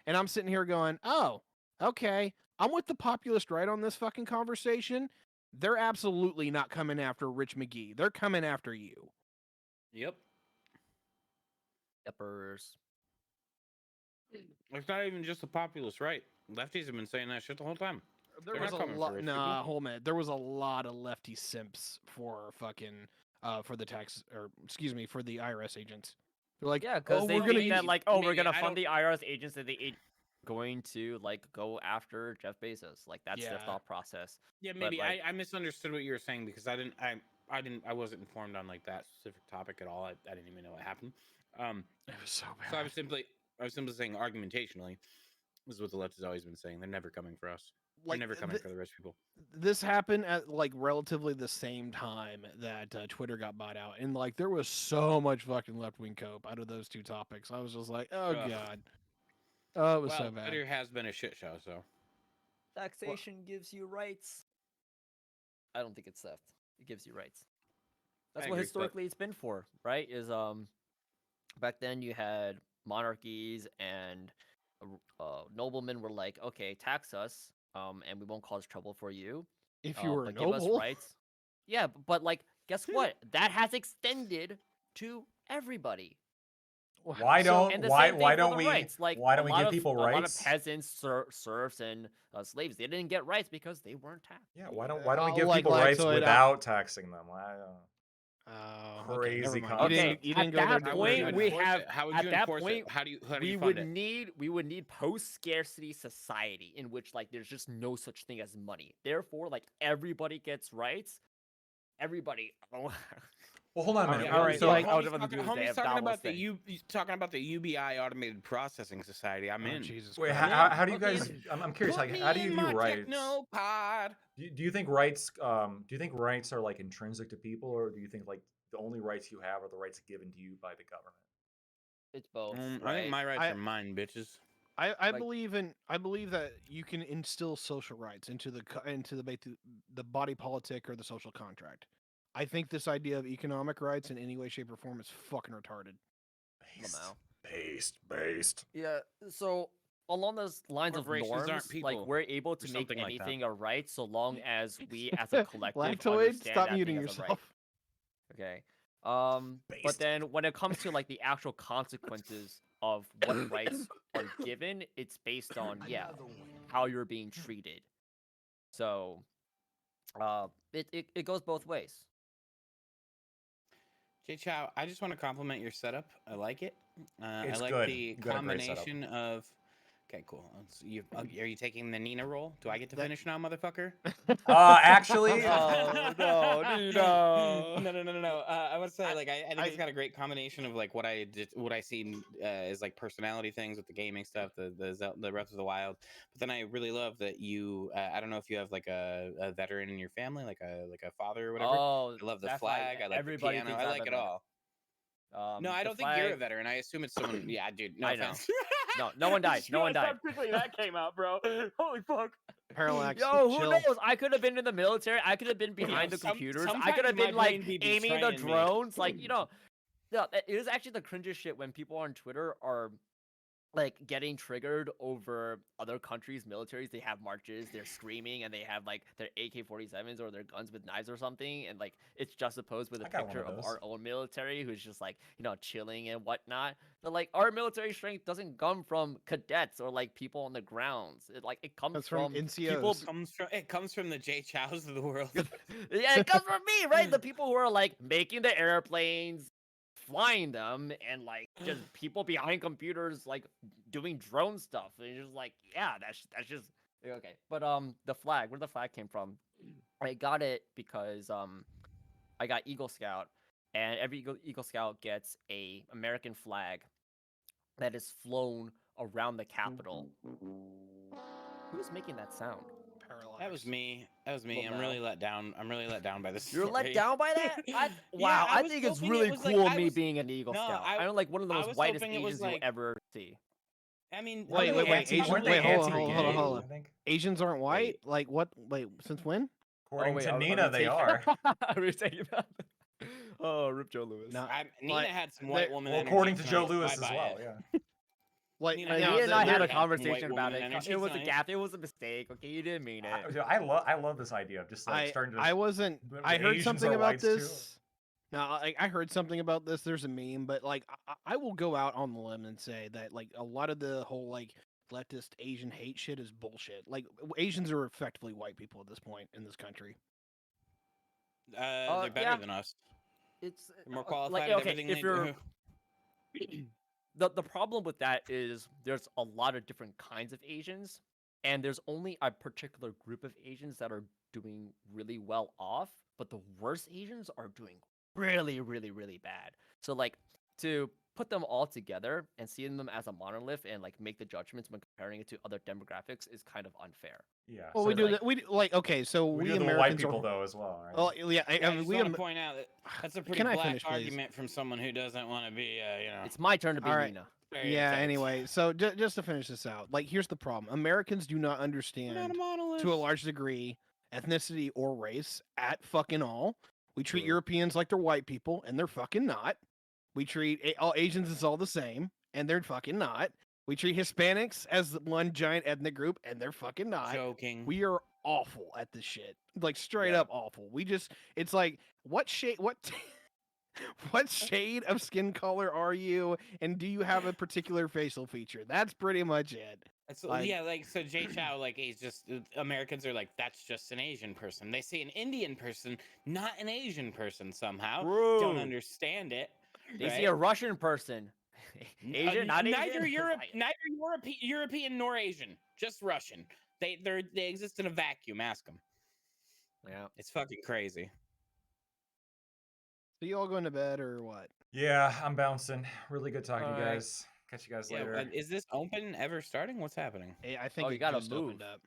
I'm sitting here going, oh, okay, I'm with the populist right on this fucking conversation. They're absolutely not coming after Rich McGee. They're coming after you. Yep. Peppers. It's not even just the populist, right? Lefties have been saying that shit the whole time. There They're was not a coming for lot. rich Nah, people. hold a minute. There was a lot of lefty simps for fucking for the tax, or excuse me, for the IRS agents. They're like, Yeah, oh, because they we're gonna think use that like, oh, we're maybe gonna I fund don't. the IRS agents and the agents going to like go after Jeff Bezos. Like that's their Yeah. thought process. Yeah, But maybe like, I misunderstood what you were saying because I wasn't informed on like that specific topic at all. I didn't even know what happened. It was so bad. So I was simply saying argumentationally, this is what the left has always been saying. They're never coming for us. They're Like never coming for the rich people. this happened at like relatively the same time that Twitter got bought out, and like there was so much fucking left wing cope out of those two topics. I was just like, oh Ugh. god, oh, it was Well, so bad. Twitter has been a shit show, so taxation gives you rights. I don't think it's theft. It gives you rights. That's I what agree, but- historically it's been for, right? Is back then you had monarchies and noblemen were like, okay, tax us, and we won't cause trouble for you. If you were But give us noble, rights. Yeah, but like, guess what? That has extended to everybody. Why And don't the why same thing why for don't the we rights. Like why don't a we lot give of people a lot of rights? peasants, serfs, and slaves, they didn't get rights because they weren't taxed. Yeah, why don't we give like people rights so without taxing them? okay, never Crazy mind. Okay, concept. You didn't at go there. that How would you point, we enforce have it? How would at you that enforce point it? How do we you would fund it? need post scarcity society in which like there's just no such thing as money. Therefore, like everybody gets rights. Everybody. Well, hold on a minute. all right, So, like- I was about to do is they Homie's have talking Davos about thing. he's talking about the UBI automated processing society. I'm Oh, in. Jesus wait, Christ. how do you Okay, guys? I'm curious. Put Like, me how do you in view my rights? technopod. Do you think rights? Do you think rights are like intrinsic to people, or do you think like the only rights you have are the rights given to you by the government? It's both, I think right? my rights I- are mine, bitches. I Like- believe that you can instill social rights into the body politic or the social contract. I think this idea of economic rights in any way, shape, or form is fucking retarded. Based, Lamau. based. Yeah. So along those lines of Corporations aren't norms, like people, we're able to or make something like that. anything a right so long as we as a collective Lactoid, understand stop that muting thing as a right. yourself. Okay. But then when it comes to like the actual consequences of what rights are given, it's based on how you're being treated. So it goes both ways. Jay Chow, I just want to compliment your setup. I like it. I It's like good. the You got a great setup. combination of. Okay, cool. So are you taking the Nina role? Do I get to finish now, motherfucker? Actually, Oh no, Nina. No. I would say like I think it's got a great combination of like what I see is like personality things with the gaming stuff, the Breath of the Wild. But then I really love that you. I don't know if you have like a veteran in your family, like a father or whatever. Oh, I love the that flag. I like the everybody piano. thinks I I'm like a it veteran. all. No, I The don't think you're a flag. veteran. I assume it's someone. Yeah, dude. No I know. offense. No one died. No one Realized how died. quickly that came out, bro. Holy fuck. Parallax. Yo, who chill. knows? I could have been in the military. I could have been behind the computers. I could have been like aiming the drones. Like, no, it is actually the cringiest shit when people on Twitter are like getting triggered over other countries' militaries. They have marches, they're screaming, and they have like their AK-47s or their guns with knives or something, and like it's juxtaposed with a I got one picture of of those. our own military who's just like chilling and whatnot. But like our military strength doesn't come from cadets or like people on the grounds. It comes That's from people. NCOs. It comes from the Jay Chows of the world. Yeah, it comes from me, right? The people who are like making the airplanes, flying them, and like just people behind computers like doing drone stuff. And you're just like, yeah, that's just okay. But the flag, where the flag came from, I got it because I got Eagle Scout, and every Eagle Scout gets a American flag that is flown around the Capitol. Who's making that sound? Parallax. That was me. I'm Well, really let down. I'm really let down by this. You're let down by that? Yeah, Wow, I think it's really cool me being an Eagle Scout. I'm like one of the most whitest Asians you'll ever see. I mean, Wait, Asians. Weren't Wait, they hold on. anti-gay, I think? Asians aren't white. Like what? Wait, since when? According to are Nina, we they are. Are we taking that? Oh, rip Joe Lewis. No, Nina had some white woman. Well, energy according to Joe tonight, so Lewis I as buy well. it. Yeah. like Nina Me had and I had a some conversation white about woman it. energy It was a tonight. gap. It was a mistake. Okay, you didn't mean it. I love this idea of just like starting to. I wasn't. the I heard Asians something are about whites, too. this. No, I heard something about this. There's a meme, but like I will go out on the limb and say that like a lot of the whole like leftist Asian hate shit is bullshit. Like Asians are effectively white people at this point in this country. They're better than us. It's They're more qualified like at okay, everything if they you're do. the problem with that is there's a lot of different kinds of Asians, and there's only a particular group of Asians that are doing really well off, but the worst Asians are doing really, really, really bad. So like to put them all together and seeing them as a monolith and like make the judgments when comparing it to other demographics is kind of unfair. Yeah. Well, so we do like, that. We like okay, so we we do the white Americans people are. though as well, right? Well, yeah, I just we want to point out that that's a pretty Can I black finish, please? argument from someone who doesn't want to be, It's my turn to be All right. Nina. Yeah. Anyway, so just to finish this out, like here's the problem: Americans do not We're not a understand monolith. to a large degree ethnicity or race at fucking all. We treat True. Europeans like they're white people, and they're fucking not. We treat all Asians as all the same, and they're fucking not. We treat Hispanics as one giant ethnic group, and they're fucking not. Joking. We are awful at this shit. Like straight Yeah. up awful. It's like what shade what shade of skin color are you, and do you have a particular facial feature? That's pretty much it. It's, Like- yeah, like so Jay Chow, like he's just Americans are like that's just an Asian person. They see an Indian person, not an Asian person somehow. Don't True. understand it. They right? see a Russian person. Asian, not Asian. Neither European nor Asian, just Russian. They exist in a vacuum. Ask them. Yeah. It's fucking crazy. So you all going to bed or what? Yeah, I'm bouncing. Really good talking to you Alright. guys. Catch you guys Yeah, later. is this open ever starting? What's happening? I think you it gotta just opened move. up.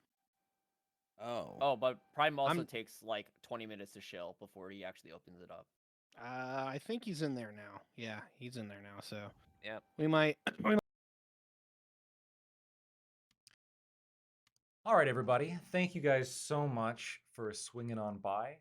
Oh. Oh, but Prime also I'm- takes like 20 minutes to shill before he actually opens it up. I think he's in there now. Yeah, he's in there now. So Yep. we might. All right, everybody. Thank you guys so much for swinging on by.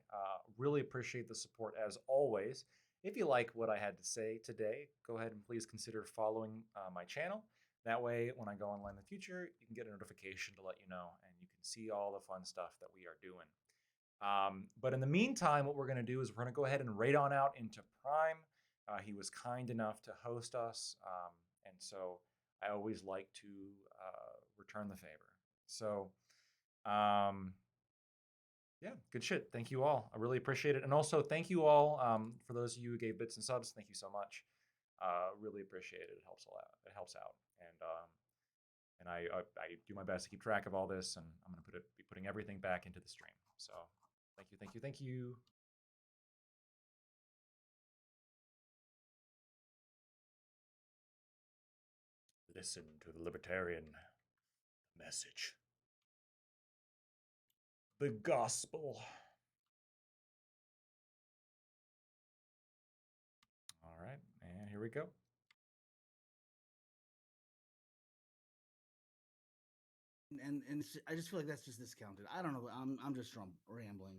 Really appreciate the support as always. If you like what I had to say today, go ahead and please consider following my channel. That way, when I go online in the future, you can get a notification to let you know, and you can see all the fun stuff that we are doing. But in the meantime, what we're going to do is we're going to go ahead and raid on out into Prime. He was kind enough to host us, and so I always like to return the favor. So, yeah, good shit. Thank you all. I really appreciate it. And also, thank you all for those of you who gave bits and subs. Thank you so much. Really appreciate it. It helps a lot. It helps out. And I do my best to keep track of all this, and I'm going to be putting everything back into the stream. So thank you, thank you, thank you. Listen to the libertarian message. The gospel. All right, and here we go. And I just feel like that's just discounted. I don't know. I'm just rambling.